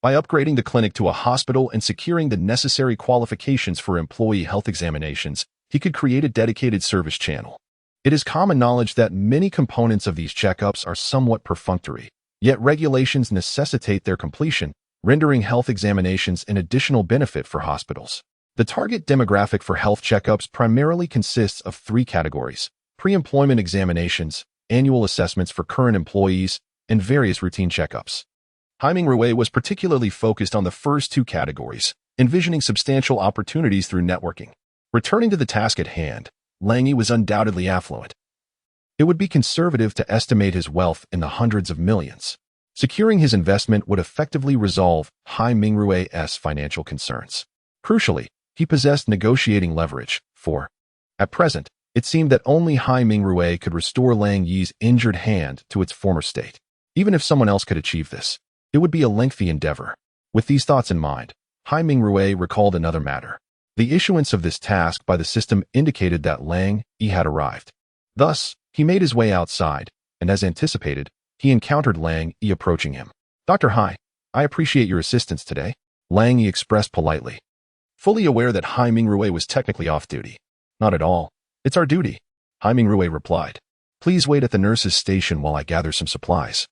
By upgrading the clinic to a hospital and securing the necessary qualifications for employee health examinations, he could create a dedicated service channel. It is common knowledge that many components of these checkups are somewhat perfunctory, yet regulations necessitate their completion, rendering health examinations an additional benefit for hospitals. The target demographic for health checkups primarily consists of 3 categories: pre-employment examinations, annual assessments for current employees, and various routine checkups. Hai Mingrui was particularly focused on the first 2 categories, envisioning substantial opportunities through networking. Returning to the task at hand, Lang Yi was undoubtedly affluent. It would be conservative to estimate his wealth in the hundreds of millions. Securing his investment would effectively resolve Hai Mingrue's financial concerns. Crucially, he possessed negotiating leverage, for, at present, it seemed that only Hai Mingrue could restore Lang Yi's injured hand to its former state. Even if someone else could achieve this, it would be a lengthy endeavor. With these thoughts in mind, Hai Mingrue recalled another matter. The issuance of this task by the system indicated that Lang Yi had arrived. Thus, he made his way outside, and as anticipated, he encountered Lang Yi approaching him. "Dr. Hai, I appreciate your assistance today," Lang Yi expressed politely, fully aware that Hai Mingrue was technically off duty. "Not at all. It's our duty," Hai Mingrue replied. "Please wait at the nurse's station while I gather some supplies.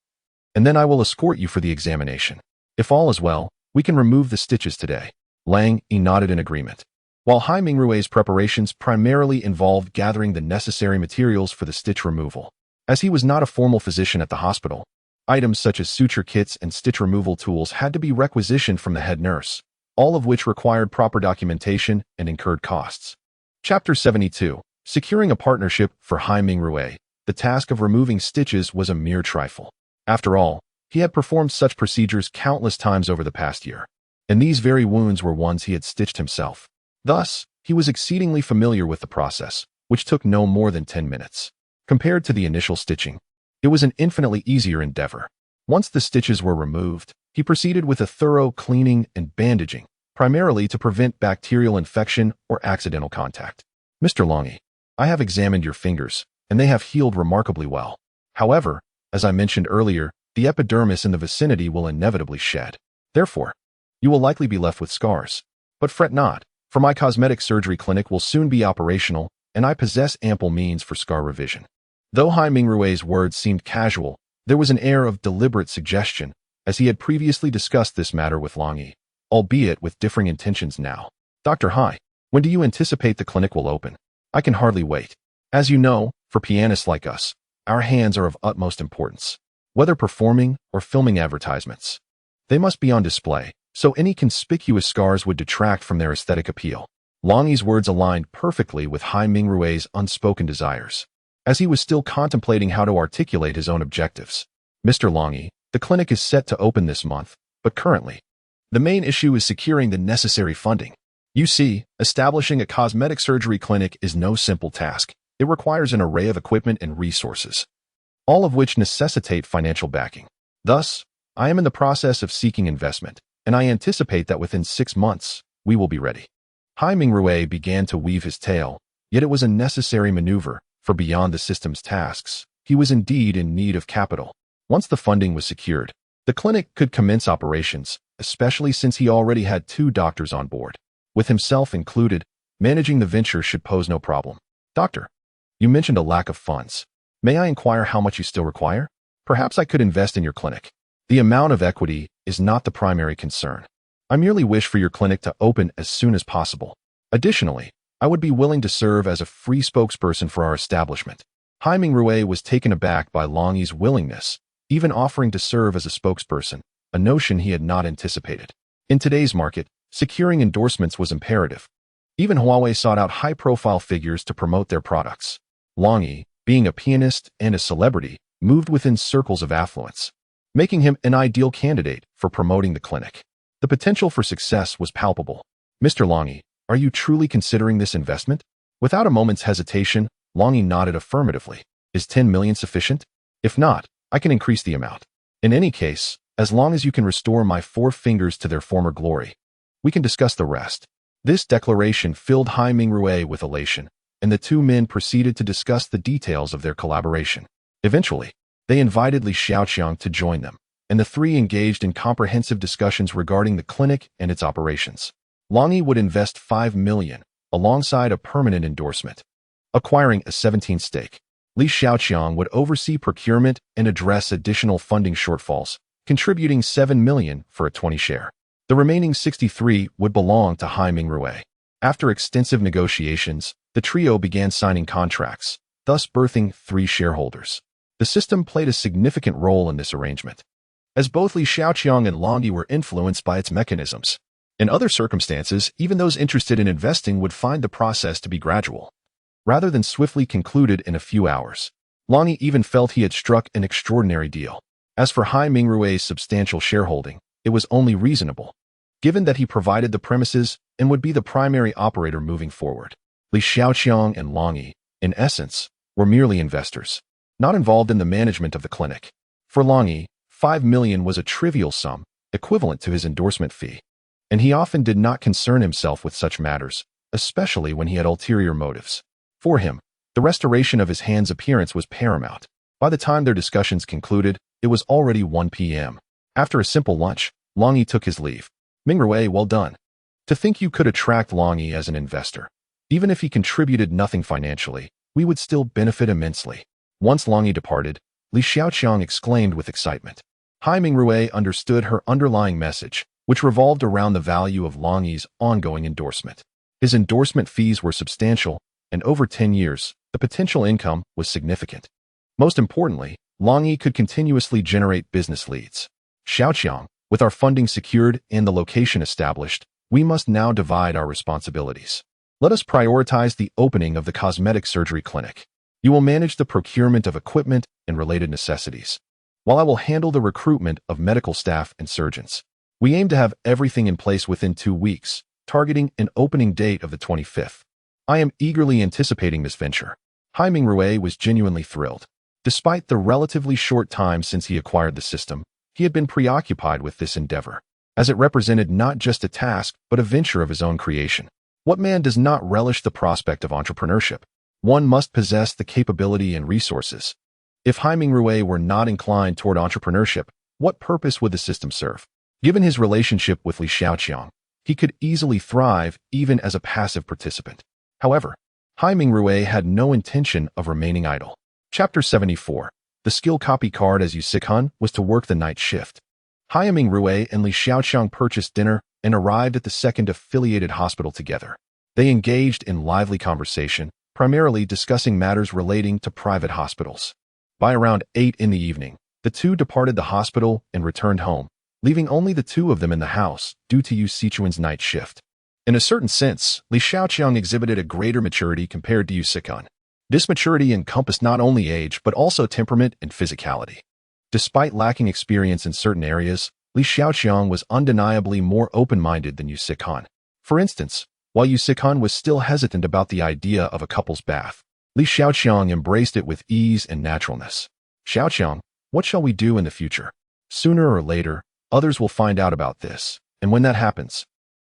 And then I will escort you for the examination. If all is well, we can remove the stitches today." Lang Yi nodded in agreement. While Hai Mingrue's preparations primarily involved gathering the necessary materials for the stitch removal, as he was not a formal physician at the hospital, items such as suture kits and stitch removal tools had to be requisitioned from the head nurse, all of which required proper documentation and incurred costs. Chapter 72. Securing a partnership for Hai Mingrue. The task of removing stitches was a mere trifle. After all, he had performed such procedures countless times over the past year, and these very wounds were ones he had stitched himself. Thus, he was exceedingly familiar with the process, which took no more than 10 minutes. Compared to the initial stitching, it was an infinitely easier endeavor. Once the stitches were removed, he proceeded with a thorough cleaning and bandaging, primarily to prevent bacterial infection or accidental contact. "Mr. Lang Yi, I have examined your fingers, and they have healed remarkably well. However, as I mentioned earlier, the epidermis in the vicinity will inevitably shed. Therefore, you will likely be left with scars. But fret not, for my cosmetic surgery clinic will soon be operational, and I possess ample means for scar revision." Though Hai Mingrue's words seemed casual, there was an air of deliberate suggestion, as he had previously discussed this matter with Lang Yi, albeit with differing intentions now. "Dr. Hai, when do you anticipate the clinic will open? I can hardly wait. As you know, for pianists like us, our hands are of utmost importance. Whether performing or filming advertisements, they must be on display, so any conspicuous scars would detract from their aesthetic appeal." Lang Yi's words aligned perfectly with Hai Mingrue's unspoken desires, as he was still contemplating how to articulate his own objectives. "Mr. Lang Yi, the clinic is set to open this month, but currently, the main issue is securing the necessary funding. You see, establishing a cosmetic surgery clinic is no simple task. It requires an array of equipment and resources, all of which necessitate financial backing. Thus, I am in the process of seeking investment, and I anticipate that within 6 months, we will be ready." Hai Mingrue began to weave his tale, yet it was a necessary maneuver, for beyond the system's tasks, he was indeed in need of capital. Once the funding was secured, the clinic could commence operations, especially since he already had 2 doctors on board. With himself included, managing the venture should pose no problem. "Doctor, you mentioned a lack of funds. May I inquire how much you still require? Perhaps I could invest in your clinic." "The amount of equity is not the primary concern. I merely wish for your clinic to open as soon as possible. Additionally, I would be willing to serve as a free spokesperson for our establishment." Hai Mingrue was taken aback by Lang Yi's willingness, even offering to serve as a spokesperson, a notion he had not anticipated. In today's market, securing endorsements was imperative. Even Huawei sought out high-profile figures to promote their products. Lang Yi, being a pianist and a celebrity, moved within circles of affluence, making him an ideal candidate for promoting the clinic. The potential for success was palpable. "Mr. Lang Yi, are you truly considering this investment?" Without a moment's hesitation, Lang Yi nodded affirmatively. "Is 10 million sufficient? If not, I can increase the amount. In any case, as long as you can restore my 4 fingers to their former glory, we can discuss the rest." This declaration filled Hai Mingrue with elation, and the 2 men proceeded to discuss the details of their collaboration. Eventually, they invited Li Xiaoqiang to join them, and the 3 engaged in comprehensive discussions regarding the clinic and its operations. Lang Yi would invest 5 million, alongside a permanent endorsement, acquiring a 17% stake. Li Xiaoqiang would oversee procurement and address additional funding shortfalls, contributing 7 million for a 20% share. The remaining 63 would belong to Hai Mingrue. After extensive negotiations, the trio began signing contracts, thus birthing 3 shareholders. The system played a significant role in this arrangement, as both Li Xiaoqiang and Lang Yi were influenced by its mechanisms. In other circumstances, even those interested in investing would find the process to be gradual, rather than swiftly concluded in a few hours. Long Yi even felt he had struck an extraordinary deal. As for Hai Mingrue's substantial shareholding, it was only reasonable, given that he provided the premises and would be the primary operator moving forward. Li Xiaoqiang and Long Yi, in essence, were merely investors, not involved in the management of the clinic. For Long Yi, 5 million was a trivial sum, equivalent to his endorsement fee, and he often did not concern himself with such matters, especially when he had ulterior motives. For him, the restoration of his hand's appearance was paramount. By the time their discussions concluded, it was already 1 p.m. After a simple lunch, Long Yi took his leave. Mingrue, well done. To think you could attract Long Yi as an investor. Even if he contributed nothing financially, we would still benefit immensely. Once Long Yi departed, Li Xiaoqiang exclaimed with excitement. Hai Mingrue understood her underlying message, which revolved around the value of Long Yi's ongoing endorsement. His endorsement fees were substantial, and over 10 years, the potential income was significant. Most importantly, Long Yi could continuously generate business leads. Xiaoqiang, with our funding secured and the location established, we must now divide our responsibilities. Let us prioritize the opening of the cosmetic surgery clinic. You will manage the procurement of equipment and related necessities, while I will handle the recruitment of medical staff and surgeons. We aim to have everything in place within 2 weeks, targeting an opening date of the 25th. I am eagerly anticipating this venture. Hai Mingrue was genuinely thrilled. Despite the relatively short time since he acquired the system, he had been preoccupied with this endeavor, as it represented not just a task but a venture of his own creation. What man does not relish the prospect of entrepreneurship? One must possess the capability and resources. If Hai Mingrue were not inclined toward entrepreneurship, what purpose would the system serve? Given his relationship with Li Xiaoqiang, he could easily thrive even as a passive participant. However, Hai Mingrue had no intention of remaining idle. Chapter 74. The skill copy card as Yusikhan was to work the night shift. Hai Mingrue and Li Xiaoqiang purchased dinner and arrived at the second affiliated hospital together. They engaged in lively conversation, primarily discussing matters relating to private hospitals. By around 8 in the evening, the two departed the hospital and returned home, leaving only the two of them in the house due to Yu Sichuan's night shift. In a certain sense, Li Xiaoqiang exhibited a greater maturity compared to Yu Sichuan. This maturity encompassed not only age but also temperament and physicality. Despite lacking experience in certain areas, Li Xiaoqiang was undeniably more open-minded than Yu Sichuan. For instance, while Yu Sichuan was still hesitant about the idea of a couple's bath, Li Xiaoqiang embraced it with ease and naturalness. Xiaoqiang, what shall we do in the future? Sooner or later, others will find out about this, and when that happens,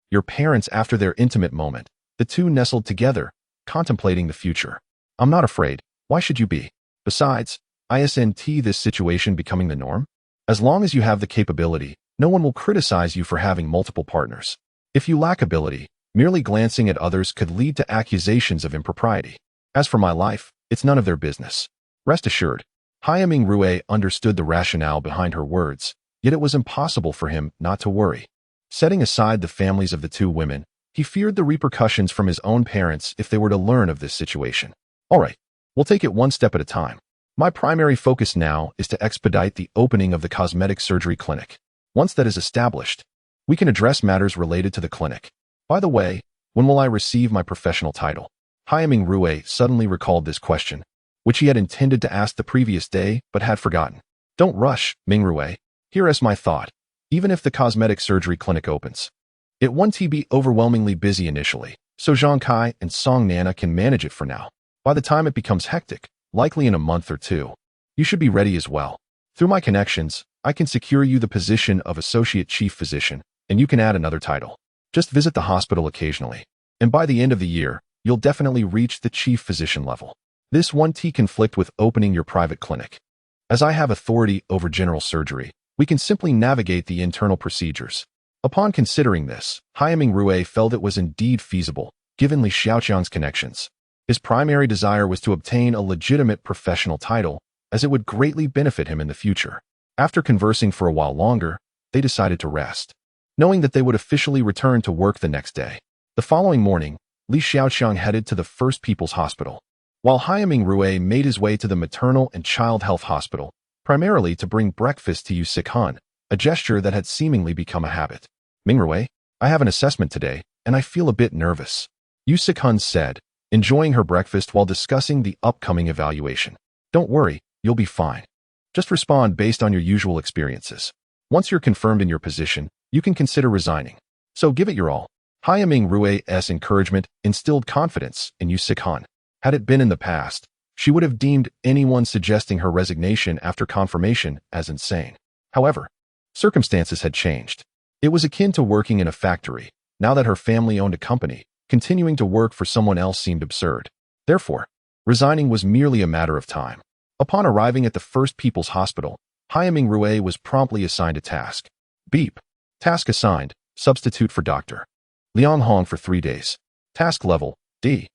your parents after their intimate moment, the two nestled together, contemplating the future. I'm not afraid. Why should you be? Besides, isn't this situation becoming the norm? As long as you have the capability, no one will criticize you for having multiple partners. If you lack ability, merely glancing at others could lead to accusations of impropriety. As for my life, it's none of their business. Rest assured, Hai Mingrue understood the rationale behind her words, yet it was impossible for him not to worry. Setting aside the families of the two women, he feared the repercussions from his own parents if they were to learn of this situation. All right, we'll take it one step at a time. My primary focus now is to expedite the opening of the cosmetic surgery clinic. Once that is established, we can address matters related to the clinic. By the way, when will I receive my professional title? Hai Mingrue suddenly recalled this question, which he had intended to ask the previous day but had forgotten. Don't rush, Mingrue. Here is my thought. Even if the cosmetic surgery clinic opens, it won't be overwhelmingly busy initially, so Zhang Kai and Song Nana can manage it for now. By the time it becomes hectic, likely in a month or two, you should be ready as well. Through my connections, I can secure you the position of Associate Chief Physician, and you can add another title. Just visit the hospital occasionally, and by the end of the year, you'll definitely reach the Chief Physician level. This won't conflict with opening your private clinic. As I have authority over general surgery, we can simply navigate the internal procedures. Upon considering this, Hai Mingrue felt it was indeed feasible, given Li Xiaoqiang's connections. His primary desire was to obtain a legitimate professional title, as it would greatly benefit him in the future. After conversing for a while longer, they decided to rest, knowing that they would officially return to work the next day. The following morning, Li Xiaoqiang headed to the First People's Hospital, while Hai Mingrue made his way to the Maternal and Child Health Hospital, primarily to bring breakfast to Yu Sichuan, a gesture that had seemingly become a habit. Mingrue, I have an assessment today, and I feel a bit nervous, Yu Sichuan said, enjoying her breakfast while discussing the upcoming evaluation. Don't worry, you'll be fine. Just respond based on your usual experiences. Once you're confirmed in your position, you can consider resigning. So give it your all. Hyaming Rue's encouragement instilled confidence in Yu Sikhan. Had it been in the past, she would have deemed anyone suggesting her resignation after confirmation as insane. However, circumstances had changed. It was akin to working in a factory. Now that her family owned a company, continuing to work for someone else seemed absurd. Therefore, resigning was merely a matter of time. Upon arriving at the First People's Hospital, Hyaming Rue was promptly assigned a task. Beep. Task assigned, substitute for Dr. Liang Hong for 3 days. Task level, D.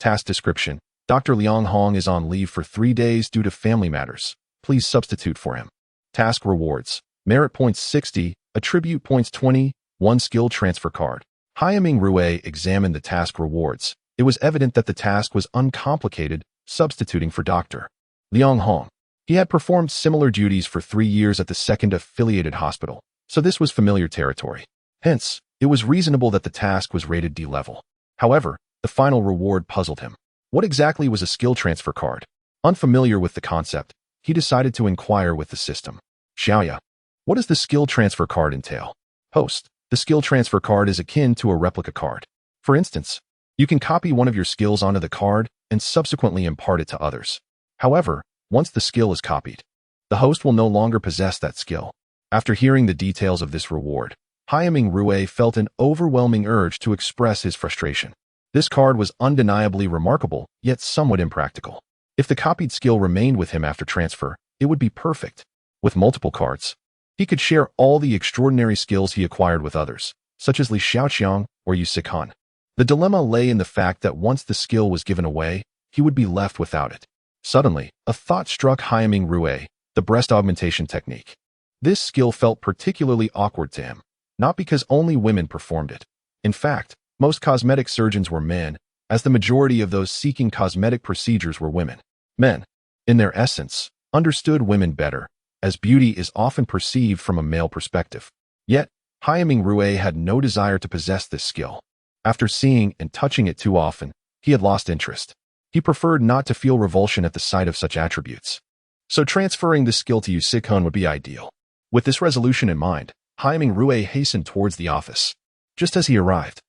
Task description, Dr. Liang Hong is on leave for 3 days due to family matters. Please substitute for him. Task rewards, merit points 60, attribute points 20, 1 skill transfer card. Hyaming Rue examined the task rewards. It was evident that the task was uncomplicated, substituting for Dr. Liang Hong. He had performed similar duties for 3 years at the second affiliated hospital, so this was familiar territory. Hence, it was reasonable that the task was rated D level. However, the final reward puzzled him. What exactly was a skill transfer card? Unfamiliar with the concept, he decided to inquire with the system. Xiaoya, what does the skill transfer card entail? Host, the skill transfer card is akin to a replica card. For instance, you can copy one of your skills onto the card and subsequently impart it to others. However, once the skill is copied, the host will no longer possess that skill. After hearing the details of this reward, Hyaming Rue felt an overwhelming urge to express his frustration. This card was undeniably remarkable, yet somewhat impractical. If the copied skill remained with him after transfer, it would be perfect. With multiple cards, he could share all the extraordinary skills he acquired with others, such as Li Xiaoqiang or Yu Sikhan. The dilemma lay in the fact that once the skill was given away, he would be left without it. Suddenly, a thought struck Hyaming Rue, the breast augmentation technique. This skill felt particularly awkward to him, not because only women performed it. In fact, most cosmetic surgeons were men, as the majority of those seeking cosmetic procedures were women. Men, in their essence, understood women better, as beauty is often perceived from a male perspective. Yet, Hyaming Rue had no desire to possess this skill. After seeing and touching it too often, he had lost interest. He preferred not to feel revulsion at the sight of such attributes. So transferring this skill to Yu Sikhan would be ideal. With this resolution in mind, Hyaming Rue hastened towards the office. Just as he arrived,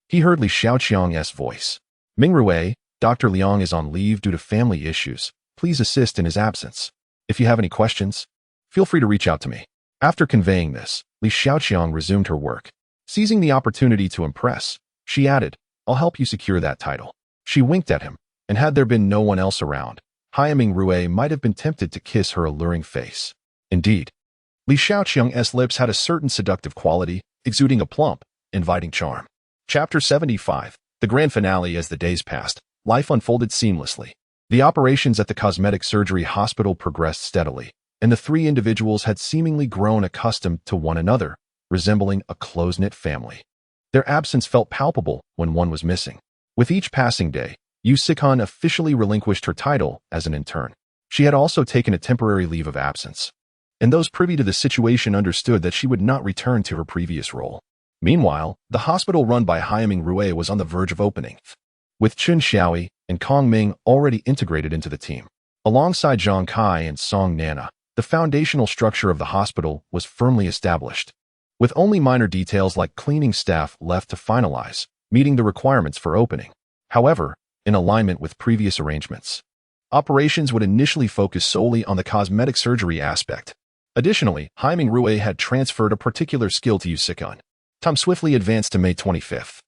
he heard Li Xiaoqiang's voice. Ming Rue, Dr. Liang is on leave due to family issues. Please assist in his absence. If you have any questions, feel free to reach out to me. After conveying this, Li Xiaoqiang resumed her work. Seizing the opportunity to impress, she added, I'll help you secure that title. She winked at him, and had there been no one else around, Hyaming Rue might have been tempted to kiss her alluring face. Indeed, Li Xiaoqiang's lips had a certain seductive quality, exuding a plump, inviting charm. Chapter 75, the grand finale. As the days passed, life unfolded seamlessly. The operations at the cosmetic surgery hospital progressed steadily, and the 3 individuals had seemingly grown accustomed to one another, resembling a close-knit family. Their absence felt palpable when one was missing. With each passing day, Yu Sikhan officially relinquished her title as an intern. She had also taken a temporary leave of absence, and those privy to the situation understood that she would not return to her previous role. Meanwhile, the hospital run by Hyaming Rue was on the verge of opening, with Chun Xiaoyi and Kong Ming already integrated into the team. Alongside Zhang Kai and Song Nana, the foundational structure of the hospital was firmly established, with only minor details like cleaning staff left to finalize, meeting the requirements for opening. However, in alignment with previous arrangements, operations would initially focus solely on the cosmetic surgery aspect. Additionally, Hyaming Rue had transferred a particular skill to Yu Sikhan. Time swiftly advanced to May 25th,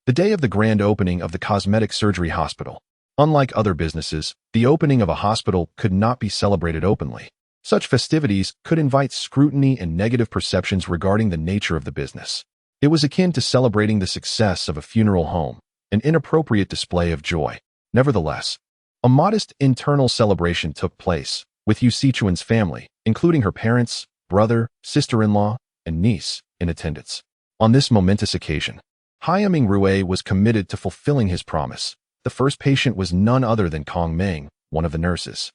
the day of the grand opening of the cosmetic surgery hospital. Unlike other businesses, the opening of a hospital could not be celebrated openly. Such festivities could invite scrutiny and negative perceptions regarding the nature of the business. It was akin to celebrating the success of a funeral home, an inappropriate display of joy. Nevertheless, a modest internal celebration took place, with Yu Sichuan's family, including her parents, brother, sister-in-law, and niece, in attendance. On this momentous occasion, Hyaming Rue was committed to fulfilling his promise. The first patient was none other than Kong Ming, one of the nurses.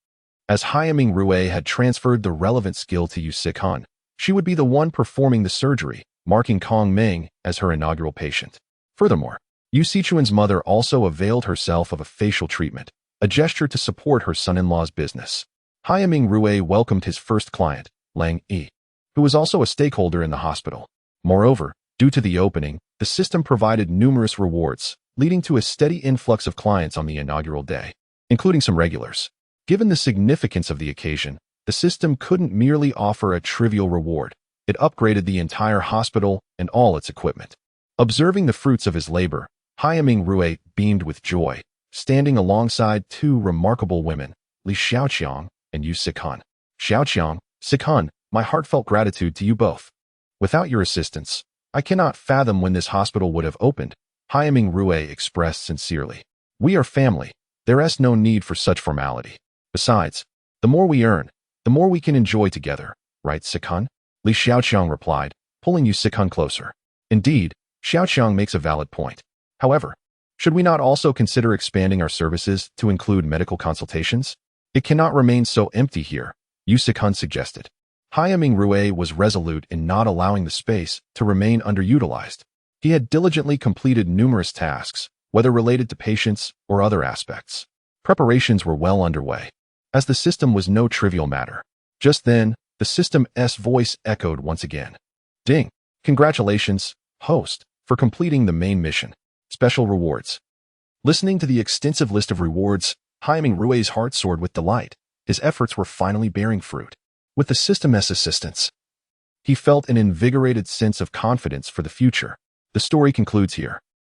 As Hyaming Rue had transferred the relevant skill to Yu Sikhan, she would be the one performing the surgery, marking Kong Ming as her inaugural patient. Furthermore, Yu Sichuan's mother also availed herself of a facial treatment, a gesture to support her son-in-law's business. Haiming Rui welcomed his first client, Lang Yi, who was also a stakeholder in the hospital. Moreover, due to the opening, the system provided numerous rewards, leading to a steady influx of clients on the inaugural day, including some regulars. Given the significance of the occasion, the system couldn't merely offer a trivial reward. It upgraded the entire hospital and all its equipment. Observing the fruits of his labor, Haiming Rui beamed with joy, standing alongside two remarkable women, Li Xiaoqiang and Yu Sikan. Xiaoqiang, Sikan, my heartfelt gratitude to you both. Without your assistance, I cannot fathom when this hospital would have opened, Haiming Rui expressed sincerely. We are family. There is no need for such formality. Besides, the more we earn, the more we can enjoy together, right, Sikan? Li Xiaoqiang replied, pulling Yu Sikan closer. Indeed, Xiaoqiang makes a valid point. However, should we not also consider expanding our services to include medical consultations? It cannot remain so empty here, Yu Sikan suggested. Haiming Rui was resolute in not allowing the space to remain underutilized. He had diligently completed numerous tasks, whether related to patients or other aspects. Preparations were well underway, as the system was no trivial matter. Just then, the system's voice echoed once again. Ding! Congratulations, host, for completing the main mission. Special rewards. Listening to the extensive list of rewards, Haiming Rui's heart soared with delight. His efforts were finally bearing fruit. With the system's assistance, he felt an invigorated sense of confidence for the future. The story concludes here.